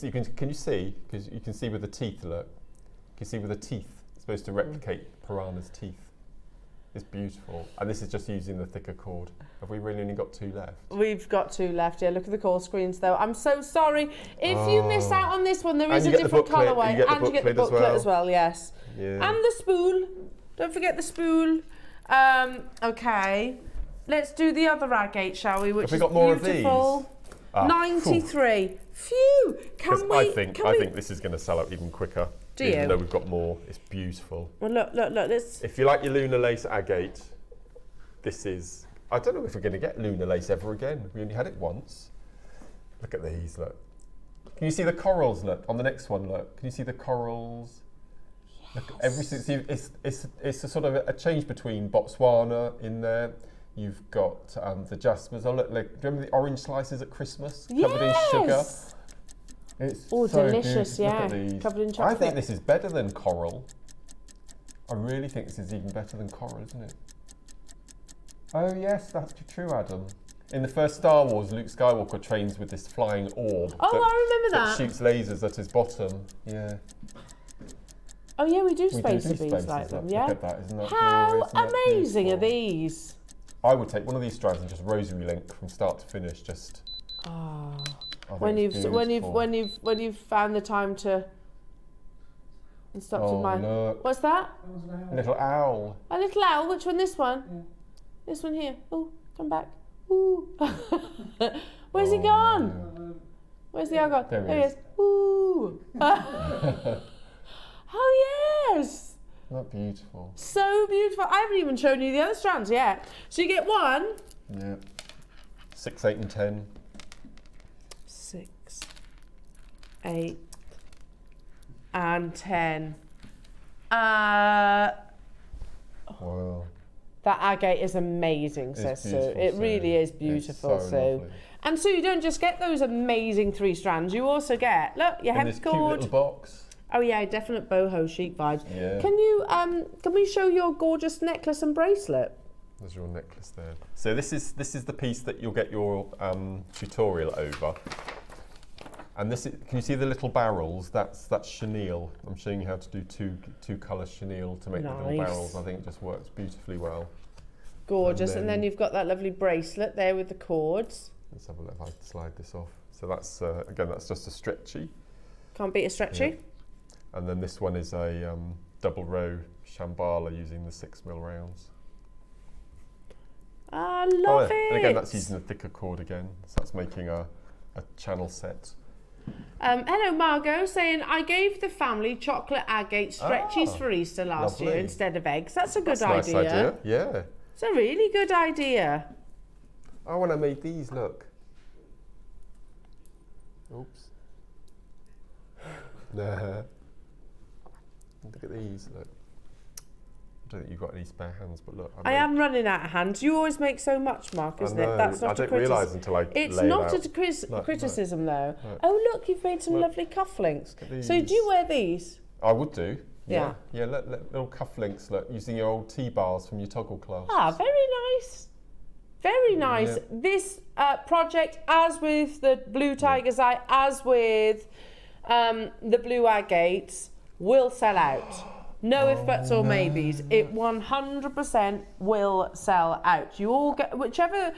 you see? Because you can see with the teeth. Look. You can see with the teeth. It's supposed to replicate piranha's teeth. It's beautiful. And this is just using the thicker cord. Have we really only got 2 left? We've got 2 left, yeah. Look at the call screens though. I'm so sorry. If you miss out on this one, there is a different colourway. And you get the booklet as well, yes. Yeah. And the spool. Don't forget the spool. Okay. Let's do the other agate, shall we? Which Have we got more beautiful. of these? 93. Phew! I think this is going to sell out even quicker. Do even you? though we've got more. It's beautiful. Well, look. Let's... If you like your lunar lace agate, this is... I don't know if we're going to get lunar lace ever again. We only had it once. Look at these, look. Can you see the corals, look? On the next one, look. Can you see the corals? Yes. Look, it's a sort of a change between Botswana in there. You've got the jasmines. Oh, look, do you remember the orange slices at Christmas? Covered in sugar? It's so delicious, good. yeah. Look at these. Covered in chocolate. I think this is better than coral. I really think this is even better than coral, isn't it? Oh yes, that's true, Adam. In the first Star Wars, Luke Skywalker trains with this flying orb. Oh, I remember that. Shoots lasers at his bottom. Yeah. Oh yeah, we do We spacer do beads spaces like them, up. yeah. Look at that, isn't that How glorious? Isn't that amazing are beautiful? these? I would take one of these strands and just rosary link from start to finish. Just. Oh. I think When it's beautiful. you've found the time to. And stopped Oh, with my. look. What's that? A little owl. A little owl. Which one? This one. Yeah. This one here. Oh, come back. Ooh. Where's he gone? No. Where's the owl gone? There he he is. Ooh. Oh yes. Not beautiful. So beautiful. I haven't even shown you the other strands yet. So you get 1. Yeah. 6, 8, and 10. 6, 8, and 10. Wow. That agate is amazing, says Sue. It really is beautiful, It's so Sue. lovely. And Sue, you don't just get those amazing 3 strands. You also get, look, your In this hemp cute cord. little box. Oh yeah, definite boho chic vibes. Yeah. Can we show your gorgeous necklace and bracelet? There's your necklace there. So this is the piece that you'll get your tutorial over. And this is, can you see the little barrels? That's chenille. I'm showing you how to do two colour chenille to make the little barrels. I think it just works beautifully well. Gorgeous. And then you've got that lovely bracelet there with the cords. Let's have a look if I slide this off. So that's again, that's just a stretchy. Can't beat a stretchy. Yeah. And then this one is a double row shambhala using the 6 mil rounds. I love it. And again, that's using the thicker cord again. So that's making a channel set. Hello Margot, saying I gave the family chocolate agate stretchies for Easter last year instead of eggs. That's a good idea. Nice idea. Yeah. It's a really good idea. Oh, when I made these, look. Oops. Nah. Look at these, look. I don't think you've got any spare hands, but look. I am running out of hands. You always make so much, Mark, isn't it? That's not I don't realise until I It's lay it not out. a criticism, though. No. Oh, look, you've made some lovely cufflinks. So do you wear these? I would do. Yeah. Yeah, little cufflinks, look, using your old T-bars from your toggle class. Ah, very nice. Very nice. Yeah. This project, as with the Blue Tiger's Eye, as with the Blue Agates, will sell out. No ifs, buts or maybes. It 100% will sell out. You all get, whichever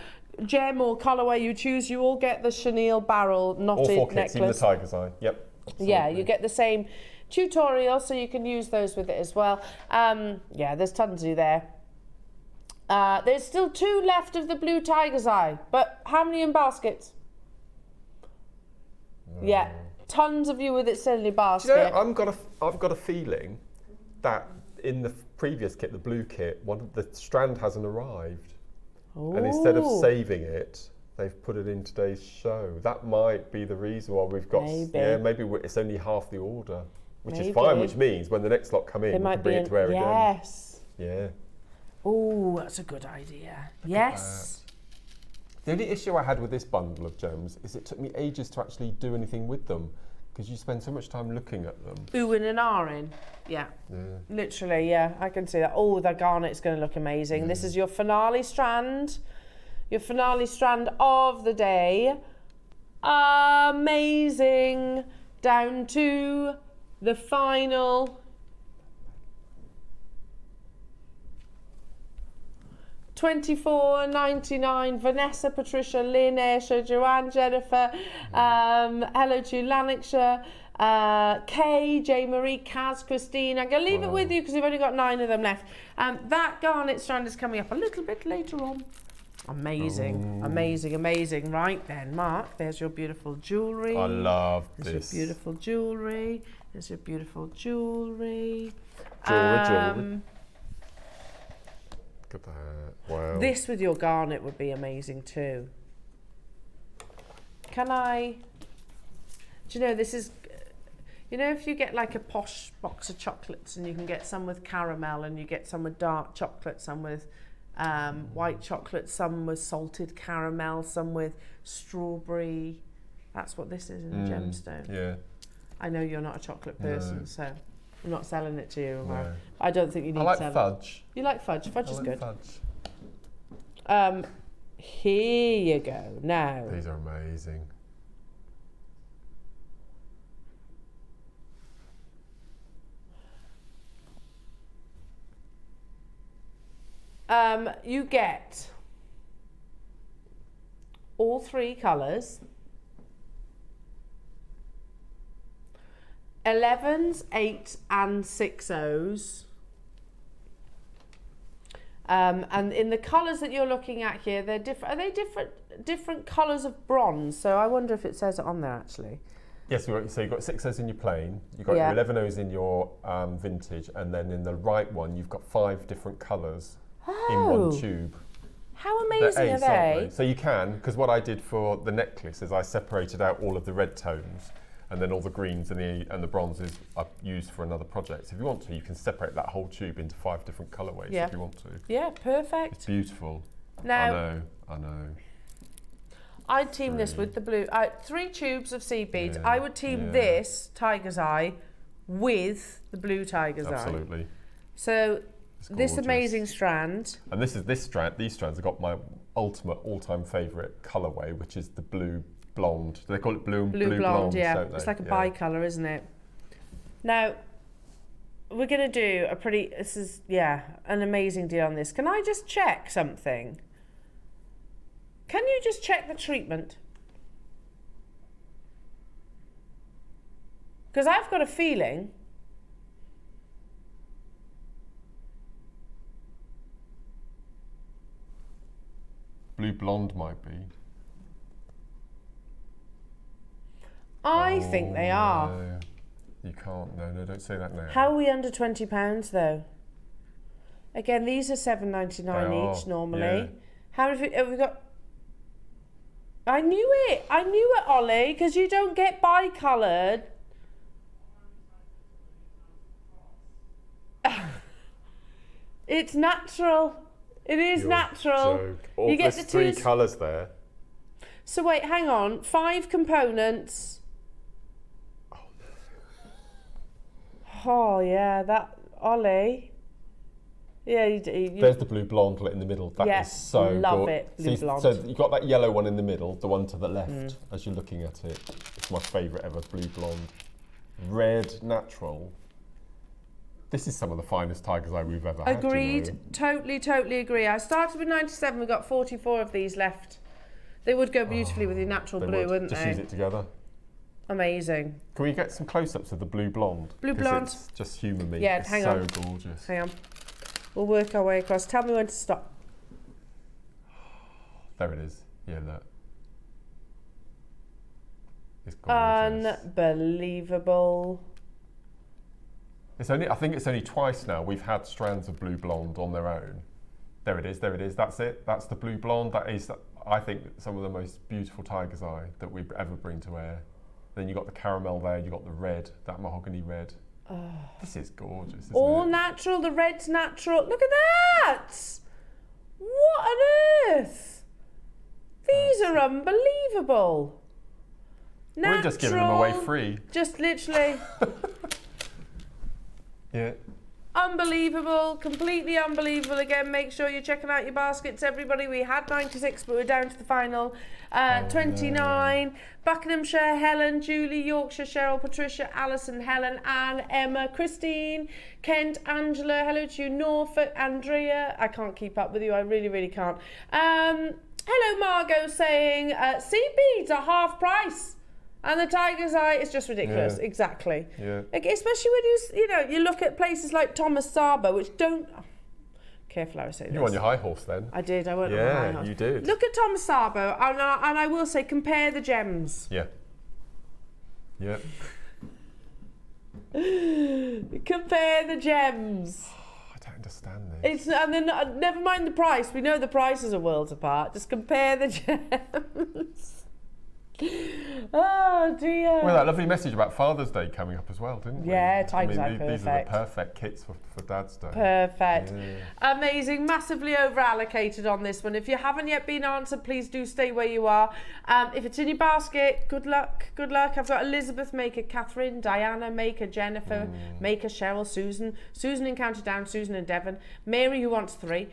gem or colourway you choose, you all get the chenille barrel knotted All 4 kits, necklace. even the Tiger's Eye. Yep. Absolutely. Yeah, you get the same tutorial, so you can use those with it as well. Yeah, there's tons to do there. There's still 2 left of the blue tiger's eye, but how many in baskets? Yeah, tons of you with it still in your basket. Do you know, I've got a feeling that in the previous kit, the blue kit, the strand hasn't arrived. Ooh. And instead of saving it, they've put it in today's show. That might be the reason why we've got... maybe it's only half the order, which is fine, which means when the next lot come in, we can bring it to air again. Yes. Yeah. Oh, that's a good idea. Yes. The only issue I had with this bundle of gems is it took me ages to actually do anything with them because you spend so much time looking at them. Oohing and ahhing. Yeah. Literally, yeah. I can see that. Oh, the garnet's going to look amazing. This is your finale strand. Your finale strand of the day. Amazing. Down to the final... $24.99. Vanessa, Patricia, Lynn, Aisha, Joanne, Jennifer, hello to Lanarkshire, Kay, J. Marie, Kaz, Christine. I'm going to leave it with you because we've only got 9 of them left. That garnet strand is coming up a little bit later on. Amazing, amazing, amazing. Right then, Mark, there's your beautiful jewellery. I love this. There's your beautiful jewellery. There's your beautiful jewellery. Jewellery. Look at that. Wow. This with your garnet would be amazing too. Can I... Do you know, this is... You know, if you get like a posh box of chocolates and you can get some with caramel and you get some with dark chocolate, some with white chocolate, some with salted caramel, some with strawberry. That's what this is in a gemstone. Yeah. I know you're not a chocolate person, so I'm not selling it to you. No. I don't think you need to sell it. I like fudge. You like fudge? Fudge is good. Fudge. Here you go. Now. These are amazing. You get all 3 colours. 11s, 8s and 6s. And in the colours that you're looking at here, they're different. Are they different colours of bronze? So I wonder if it says it on there actually. Yes, so you've got 6Os in your plain, you've got your 11Os in your vintage, and then in the right one you've got 5 different colours in one tube. How amazing are they? So you can, because what I did for the necklace is I separated out all of the red tones, and then all the greens and the bronzes I used for another project. So if you want to, you can separate that whole tube into 5 different colourways if you want to. Yeah, perfect. It's beautiful. Now, I know. I'd team this with the blue. 3 tubes of seed beads. I would team this tiger's eye with the blue tiger's eye. Absolutely. So this amazing strand. And these strands have got my ultimate all-time favourite colourway, which is the blue blonde. They call it blue blonde, yeah. Don't they? It's like a bi-colour, isn't it? Now, we're going to do this is, an amazing deal on this. Can I just check something? Can you just check the treatment? Because I've got a feeling blue blonde might be. I think they are. No. You can't. No, don't say that now. How are we under £20 though? Again, these are $7.99 each normally. Yeah. How have we got? I knew it, Ollie, because you don't get bi-coloured. It's natural. It is natural. You get the 3 colours there. So wait, hang on. 5 components. Oh yeah, that Ollie. Yeah, you do. There's the blue blonde in the middle. That is so love good. it. Blue blonde. So you've got that yellow one in the middle, the one to the left, as you're looking at it. It's my favourite ever, blue blonde. Red natural. This is some of the finest tiger's eye we've ever had. Agreed. You know? Totally agree. I started with 97. We've got 44 of these left. They would go beautifully with your natural blue, wouldn't Just they? use it together. Amazing. Can we get some close-ups of the blue blonde? Blue blonde. It's just humour me. Yeah, it's hang on. so gorgeous. Hang on. We'll work our way across. Tell me when to stop. There it is. Yeah, look. It's gorgeous. Unbelievable. I think it's only twice now we've had strands of blue blonde on their own. There it is, there it is, that's it. That's the blue blonde. That is, I think, some of the most beautiful tiger's eye that we ever bring to air. Then you got the caramel there, you got the red, that mahogany red. Oh. This is gorgeous, isn't All it? natural, the red's natural. Look at that! What on earth? These are unbelievable. Natural. We're just giving them away free. Just literally. Yeah. Unbelievable, completely unbelievable. Again, make sure you're checking out your baskets, everybody. We had 96, but we're down to the final 29. No. Buckinghamshire, Helen, Julie, Yorkshire, Cheryl, Patricia, Alison, Helen, Anne, Emma, Christine, Kent, Angela, hello to you, Norfolk, Andrea. I can't keep up with you, I really, really can't. Hello, Margot, saying, sea beads are half price. And the tiger's eye is just ridiculous. Yeah. Exactly. Yeah. Like, especially when you look at places like Thomas Sabo, which don't. Careful how I say this. You were on your high horse then. I did. I went on my high horse. Yeah, you did. Look at Thomas Sabo, and I will say, compare the gems. Yeah. Yeah. Compare the gems. I don't understand this. And then never mind the price. We know the prices are worlds apart. Just compare the gems. Oh dear. Well, that lovely message about Father's Day coming up as well, didn't we? Yeah, tiger's eye, perfect. These are the perfect kits for Dad's Day. Perfect. Yeah. Amazing. Massively over allocated on this one. If you haven't yet been answered, please do stay where you are. If it's in your basket, good luck. Good luck. I've got Elizabeth Maker, Catherine, Diana Maker, Jennifer Maker, Cheryl, Susan in County Down, Susan in Devon, Mary who wants 3,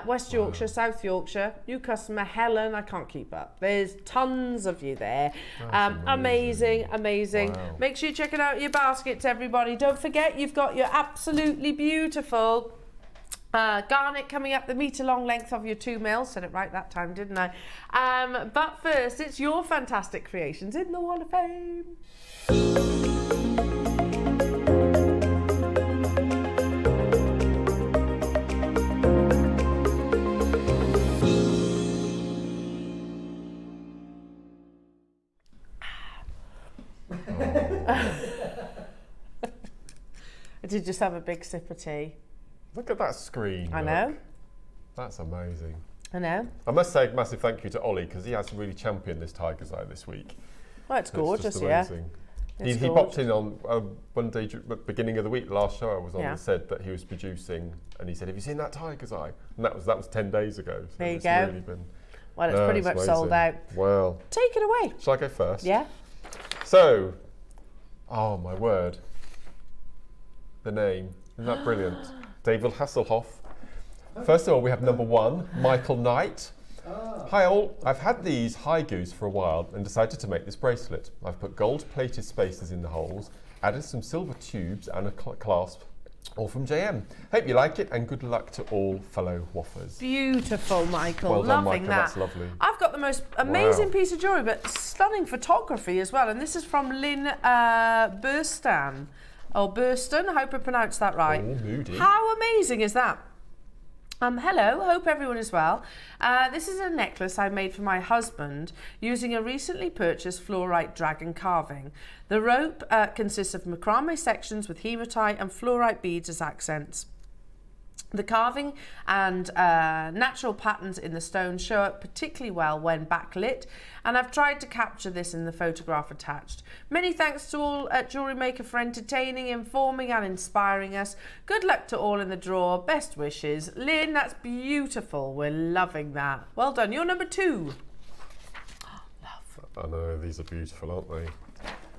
West Yorkshire, South Yorkshire, new customer, Helen. I can't keep up. There's tons of you there. Amazing. Wow. Make sure you check it out your baskets, everybody. Don't forget, you've got your absolutely beautiful garnet coming up the metre long length of your 2 mil. Said it right that time, didn't I? But first, it's your fantastic creations in the Wall of Fame. I did just have a big sip of tea. Look at that screen. I know. That's amazing. I know. I must say a massive thank you to Ollie because he has really championed this tiger's eye this week. Well, it's gorgeous, yeah. He popped in on one day, beginning of the week, last show I was on, and said that he was producing, and he said, "Have you seen that tiger's eye?" And that was 10 days ago. So there you go. Really been, well, it's pretty much amazing. Sold out. Well, take it away. Shall I go first? Yeah. So, oh my word, the name, isn't that brilliant? David Hasselhoff. First of all, we have number 1, Michael Knight. Hi all, I've had these high goose for a while and decided to make this bracelet. I've put gold plated spacers in the holes, added some silver tubes and a clasp, all from JM. Hope you like it and good luck to all fellow waffers. Beautiful, Michael. Well done, Loving Michael. that. That's lovely. I've got the most amazing piece of jewellery, but stunning photography as well. And this is from Lynn Burston. I hope I pronounced that right. Oh, moody. How amazing is that? Hello, hope everyone is well. This is a necklace I made for my husband using a recently purchased fluorite dragon carving. The rope consists of macrame sections with hematite and fluorite beads as accents. The carving and natural patterns in the stone show up particularly well when backlit, and I've tried to capture this in the photograph attached. Many thanks to all at JewelleryMaker for entertaining, informing and inspiring us. Good luck to all in the draw. Best wishes. Lynn, that's beautiful. We're loving that. Well done. You're number 2. Love. I know, these are beautiful, aren't they?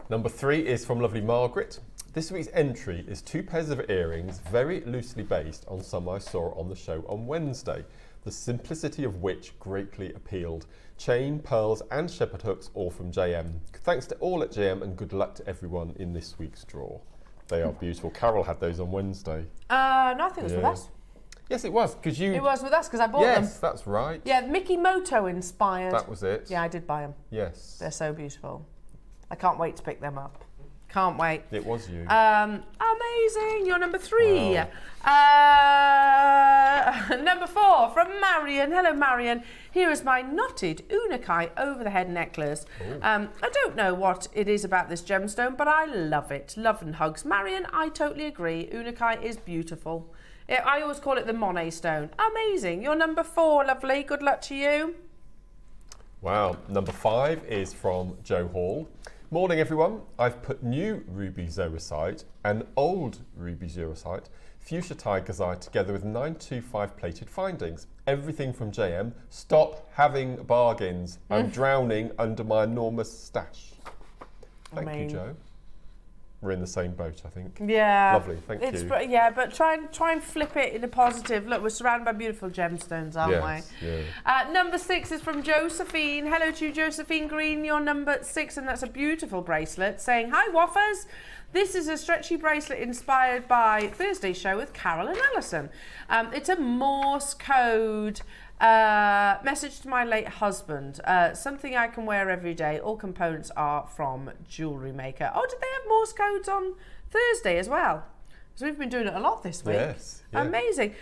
Number 3 is from lovely Margaret. This week's entry is 2 pairs of earrings, very loosely based on some I saw on the show on Wednesday, the simplicity of which greatly appealed. Chain, pearls and shepherd hooks, all from JM. Thanks to all at JM and good luck to everyone in this week's draw. They are beautiful. Carol had those on Wednesday. No, I think it was with us. Yes, it was, because you... It was with us, because I bought them. Yes, that's right. Yeah, Mickey Moto inspired. That was it. Yeah, I did buy them. Yes. They're so beautiful. I can't wait to pick them up. Can't wait. It was you. Amazing. You're number 3. Wow. Number 4 from Marion. Hello, Marion. Here is my knotted Unakai over-the-head necklace. I don't know what it is about this gemstone, but I love it. Love and hugs. Marion, I totally agree. Unakai is beautiful. I always call it the Monet stone. Amazing. You're number 4, lovely. Good luck to you. Wow. Number 5 is from Joe Hall. Morning, everyone. I've put new ruby zoisite and old ruby zoisite fuchsia tiger's-eye together with 925 plated findings. Everything from JM. Stop having bargains. I'm drowning under my enormous stash. Thank you, Joe. We're in the same boat, I think. Yeah. Lovely, thank you. Yeah, but try and flip it in a positive. Look, we're surrounded by beautiful gemstones, aren't we? Yeah. Number 6 is from Josephine. Hello to you, Josephine Green. You're number 6, and that's a beautiful bracelet saying, hi, Woffers. This is a stretchy bracelet inspired by Thursday's show with Carol and Alison. It's a Morse code message to my late husband. Something I can wear every day. All components are from JewelleryMaker. Oh, did they have Morse codes on Thursday as well? So we've been doing it a lot this week. Yes. Yeah. Amazing.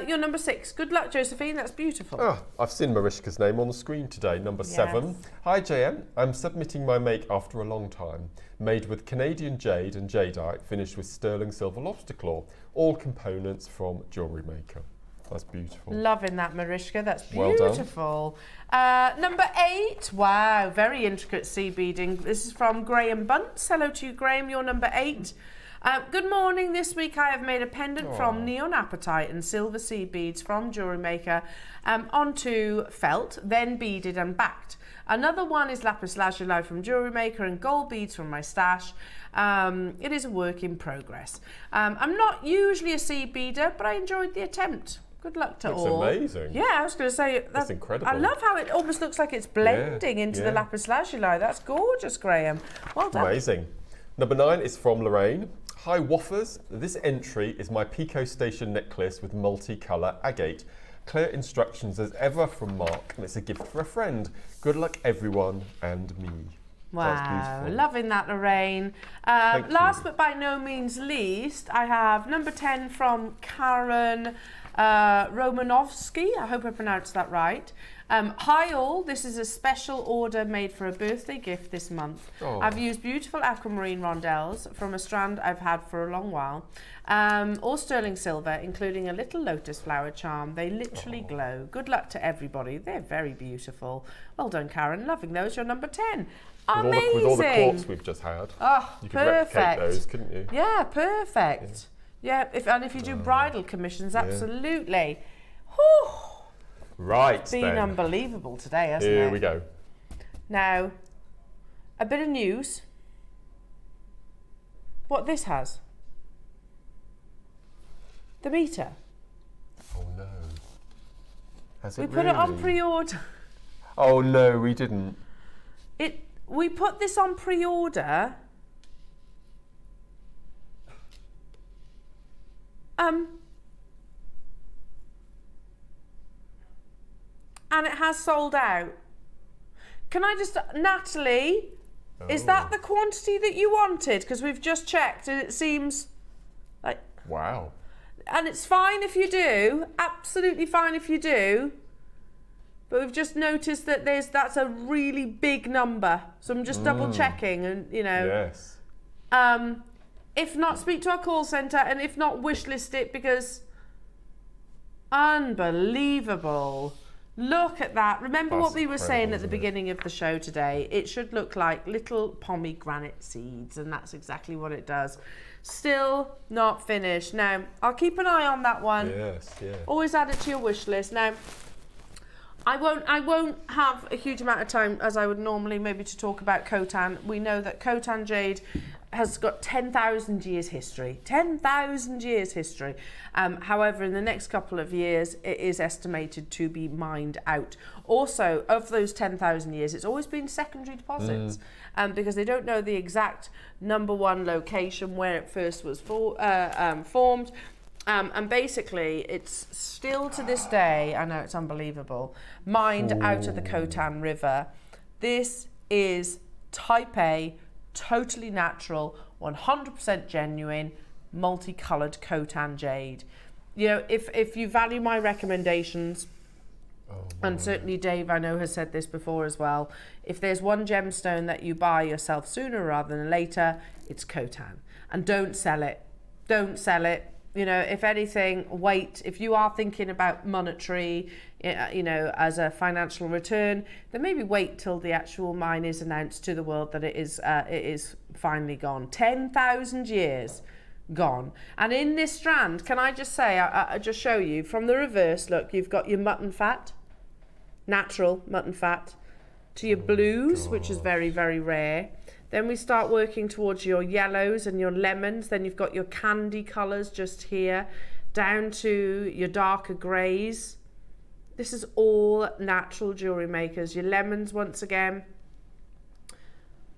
You're number 6. Good luck, Josephine. That's beautiful. Oh, I've seen Mariska's name on the screen today. Number 7. Hi, JM. I'm submitting my make after a long time. Made with Canadian jade and jadeite, finished with sterling silver lobster claw. All components from JewelleryMaker. That's beautiful. Loving that, Mariska. That's Well beautiful. Number 8. Wow, very intricate seed beading. This is from Graham Bunce. Hello to you, Graham. You're number 8. Good morning. This week I have made a pendant from neon apatite and silver seed beads from JewelleryMaker onto felt, then beaded and backed. Another one is lapis lazuli from JewelleryMaker and gold beads from my stash. It is a work in progress. I'm not usually a seed beader, but I enjoyed the attempt. Good luck to all. Looks amazing. Yeah, I was going to say that's incredible. I love how it almost looks like it's blending into the lapis lazuli. That's gorgeous, Graham. Well done. Amazing. Number 9 is from Lorraine. Hi, Woffers. This entry is my Pico Station necklace with multicolour agate. Clear instructions as ever from Mark, and it's a gift for a friend. Good luck, everyone, and me. Wow, loving that, Lorraine. Last but by no means least, I have number 10 from Karen Romanovsky. I hope I pronounced that right. Hi all, this is a special order made for a birthday gift this month. I've used beautiful aquamarine rondelles from a strand I've had for a long while. All sterling silver, including a little lotus flower charm. They literally glow. Good luck to everybody. They're very beautiful. Well done, Karen. Loving those. You're number 10. Amazing. With all the quartz we've just had. Oh, you could replicate those, couldn't you? Yeah, perfect. Yeah, if you do bridal commissions, absolutely. Whew. Right, it's been unbelievable today, hasn't it? Here we go. Now, a bit of news. What this has. The meter. Oh no. Has it we put it on pre-order. Oh no, we didn't. We put this on pre-order. And it has sold out. Can I just, Natalie, is that the quantity that you wanted? Because we've just checked and it seems like... Wow. And it's fine if you do, absolutely fine if you do. But we've just noticed that that's a really big number. So I'm just double checking and, you know. Yes. If not, speak to our call centre, and if not, wish list it, because unbelievable. Look at that. Remember what we were saying at the beginning of the show today? It should look like little pomegranate seeds, and that's exactly what it does. Still not finished. Now, I'll keep an eye on that one. Yes, yeah. Always add it to your wish list. Now, I won't have a huge amount of time as I would normally maybe to talk about Khotan. We know that Khotan jade has got 10,000 years history. 10,000 years history. However, in the next couple of years, it is estimated to be mined out. Also, of those 10,000 years, it's always been secondary deposits because they don't know the exact number one location where it first was formed. And basically, it's still to this day, I know it's unbelievable, mined out of the Khotan River. This is Type A, totally natural, 100% genuine, multicoloured Khotan jade. you know, if you value my recommendations, and certainly Dave, I know, has said this before as well, if there's one gemstone that you buy yourself sooner rather than later, it's Khotan. And don't sell it. Don't sell it. You know, if anything, wait. If you are thinking about monetary, you know, as a financial return, then maybe wait till the actual mine is announced to the world that it is finally gone. 10,000 years gone. And in this strand, can I just say, I just show you from the reverse, look, you've got your mutton fat, natural mutton fat, to your blues, which is very, very rare. Then we start working towards your yellows and your lemons. Then you've got your candy colours just here, down to your darker greys. This is all natural jewellery makers. Your lemons once again.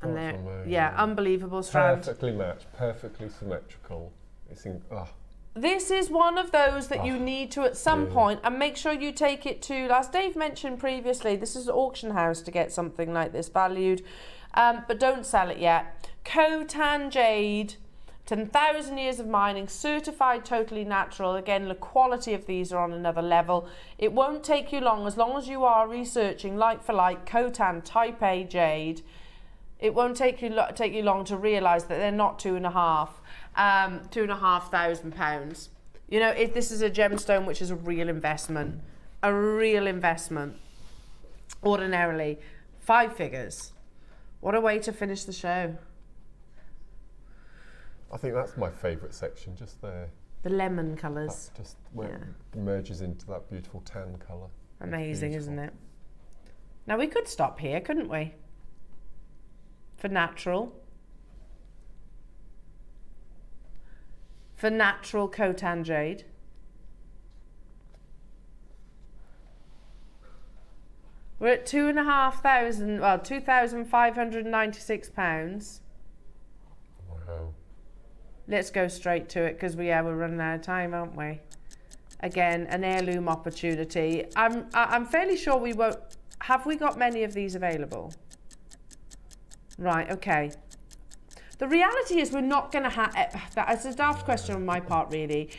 And they're, yeah, unbelievable strand. Perfectly matched, perfectly symmetrical. It's This is one of those that you need to at some point, and make sure you take it to, as Dave mentioned previously, this is an auction house to get something like this valued. But don't sell it yet. Khotan jade, 10,000 years of mining, certified totally natural. Again, the quality of these are on another level. It won't take you long as you are researching like for like Khotan Type A jade. It won't take you long to realise that they're not £2,500. You know, if this is a gemstone which is a real investment, ordinarily 5 figures. What a way to finish the show. I think that's my favourite section, just there. The lemon colours. That just where it merges into that beautiful tan colour. Amazing, isn't it? Now we could stop here, couldn't we? For natural. For natural Khotan jade. We're at £2,596. Wow. Let's go straight to it because we're running out of time, aren't we? Again, an heirloom opportunity. I'm fairly sure we won't. Have we got many of these available? Right. Okay. The reality is we're not going to have. That's a daft question on my part, really.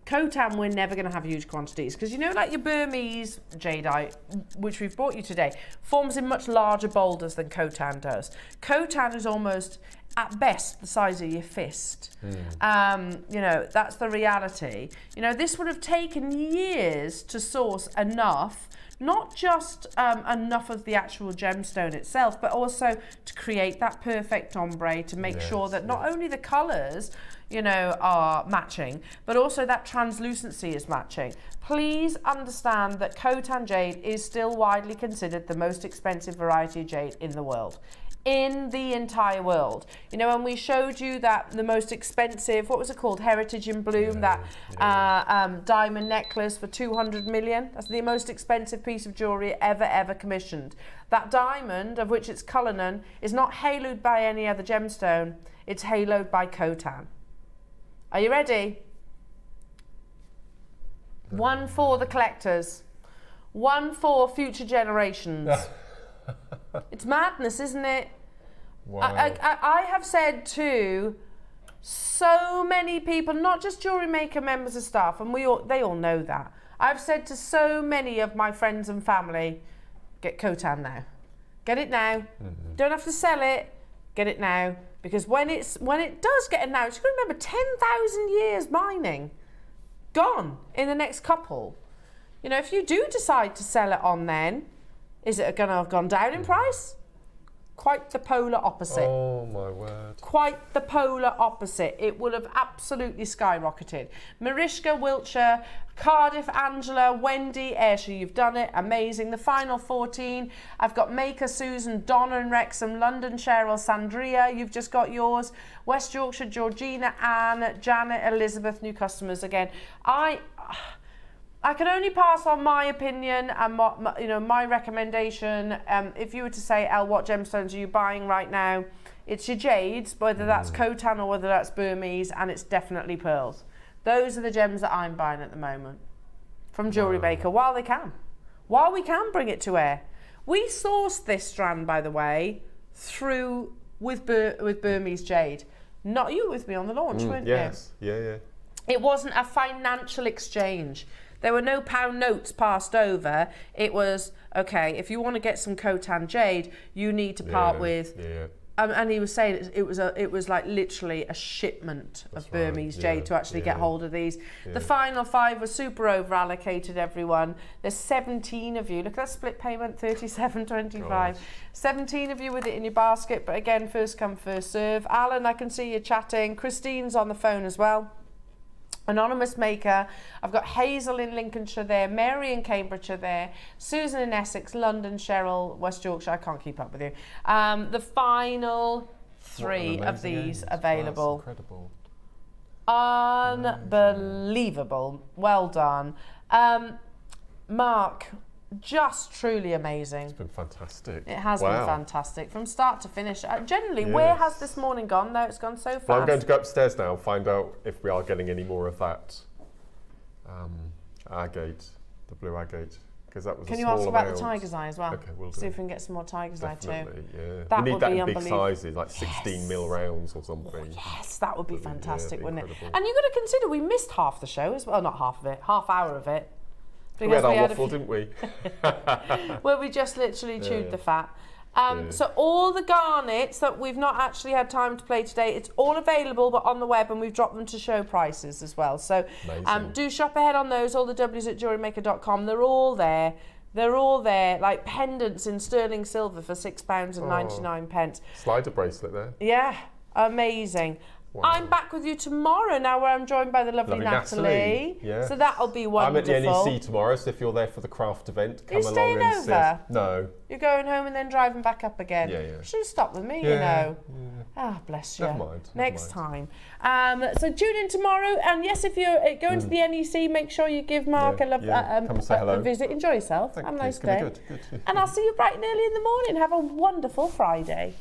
Khotan, we're never going to have huge quantities because, you know, like your Burmese jadeite, which we've brought you today, forms in much larger boulders than Khotan does. Khotan is almost, at best, the size of your fist. You know, that's the reality. You know, this would have taken years to source enough, not just enough of the actual gemstone itself, but also to create that perfect ombre, to make sure that not only the colours, you know, are matching, but also that translucency is matching. Please understand that Khotan jade is still widely considered the most expensive variety of jade in the world. In the entire world. You know, and we showed you that the most expensive, what was it called? Heritage in Bloom, diamond necklace for 200 million. That's the most expensive piece of jewellery ever commissioned. That diamond, of which it's Cullinan, is not haloed by any other gemstone. It's haloed by Khotan. Are you ready? One for the collectors. One for future generations. It's madness, isn't it? Wow. I have said to so many people, not just JewelleryMaker members of staff, and they all know that. I've said to so many of my friends and family, get Khotan now. Get it now. Don't have to sell it. Get it now. Because when it does get announced, you've got to remember 10,000 years mining. Gone in the next couple. You know, if you do decide to sell it on then, is it going to have gone down in price? Quite the polar opposite. Oh my word. Quite the polar opposite. It will have absolutely skyrocketed. Mariska, Wiltshire, Cardiff, Angela, Wendy, Ayrshire, you've done it. Amazing. The final 14. I've got Maker, Susan, Donna and Wrexham, London, Cheryl, Sandria, you've just got yours. West Yorkshire, Georgina, Anne, Janet, Elizabeth, new customers again. I can only pass on my opinion and my recommendation. If you were to say, Elle, what gemstones are you buying right now? It's your jades, whether that's Khotan or whether that's Burmese, and it's definitely pearls. Those are the gems that I'm buying at the moment from JewelleryMaker while we can bring it to air. We sourced this strand, by the way, with Burmese jade. Not you with me on the launch, weren't you? Yes, yeah. It wasn't a financial exchange. There were no pound notes passed over. It was, okay, if you want to get some Khotan jade, you need to part with. Yeah. And he was saying it was like literally a shipment of Burmese jade to actually get hold of these. Yeah. The final 5 were super over allocated, everyone. There's 17 of you. Look at that split payment, 37.25. 17 of you with it in your basket, but again, first come, first serve. Alan, I can see you chatting. Christine's on the phone as well. Anonymous Maker, I've got Hazel in Lincolnshire there, Mary in Cambridgeshire there, Susan in Essex, London, Cheryl, West Yorkshire, I can't keep up with you. The final 3 of these available. That's incredible. Unbelievable. Well done. Mark, just truly amazing. It's been fantastic. It has been fantastic from start to finish. Generally, where has this morning gone? No, it's gone so fast. Well, I'm going to go upstairs now and find out if we are getting any more of that agate, the blue agate, because that was. Can a you small ask about amount. the tiger's eye as well? Okay, we'll do. See if we can get some more tiger's eye too. Definitely, yeah. That we need would that be in big unbelievable. sizes, like 16 mil rounds or something. Yes, that would be fantastic, wouldn't it? incredible. And you've got to consider we missed half the show as well, not half of it, half hour of it. We had our waffle, didn't we? Where we just literally chewed the fat. Yeah. So all the garnets that we've not actually had time to play today, it's all available but on the web, and we've dropped them to show prices as well. So do shop ahead on those, all the W's at jewellerymaker.com. They're all there. They're all there, like pendants in sterling silver for £6.99. Slider bracelet there. Yeah, amazing. Wow. I'm back with you tomorrow now, where I'm joined by the lovely Natalie. Yeah. So that'll be wonderful. I'm at the NEC tomorrow, so if you're there for the craft event, come along staying and over? see. No. You're going home and then driving back up again? Yeah. You should have stopped with me, you know. Ah, bless you. Never mind. Next time. So tune in tomorrow, and yes, if you're going to the NEC, make sure you give Mark come and say hello. a visit. Enjoy yourself. Thank Have a you. nice It's gonna day. be good. And I'll see you bright and early in the morning. Have a wonderful Friday.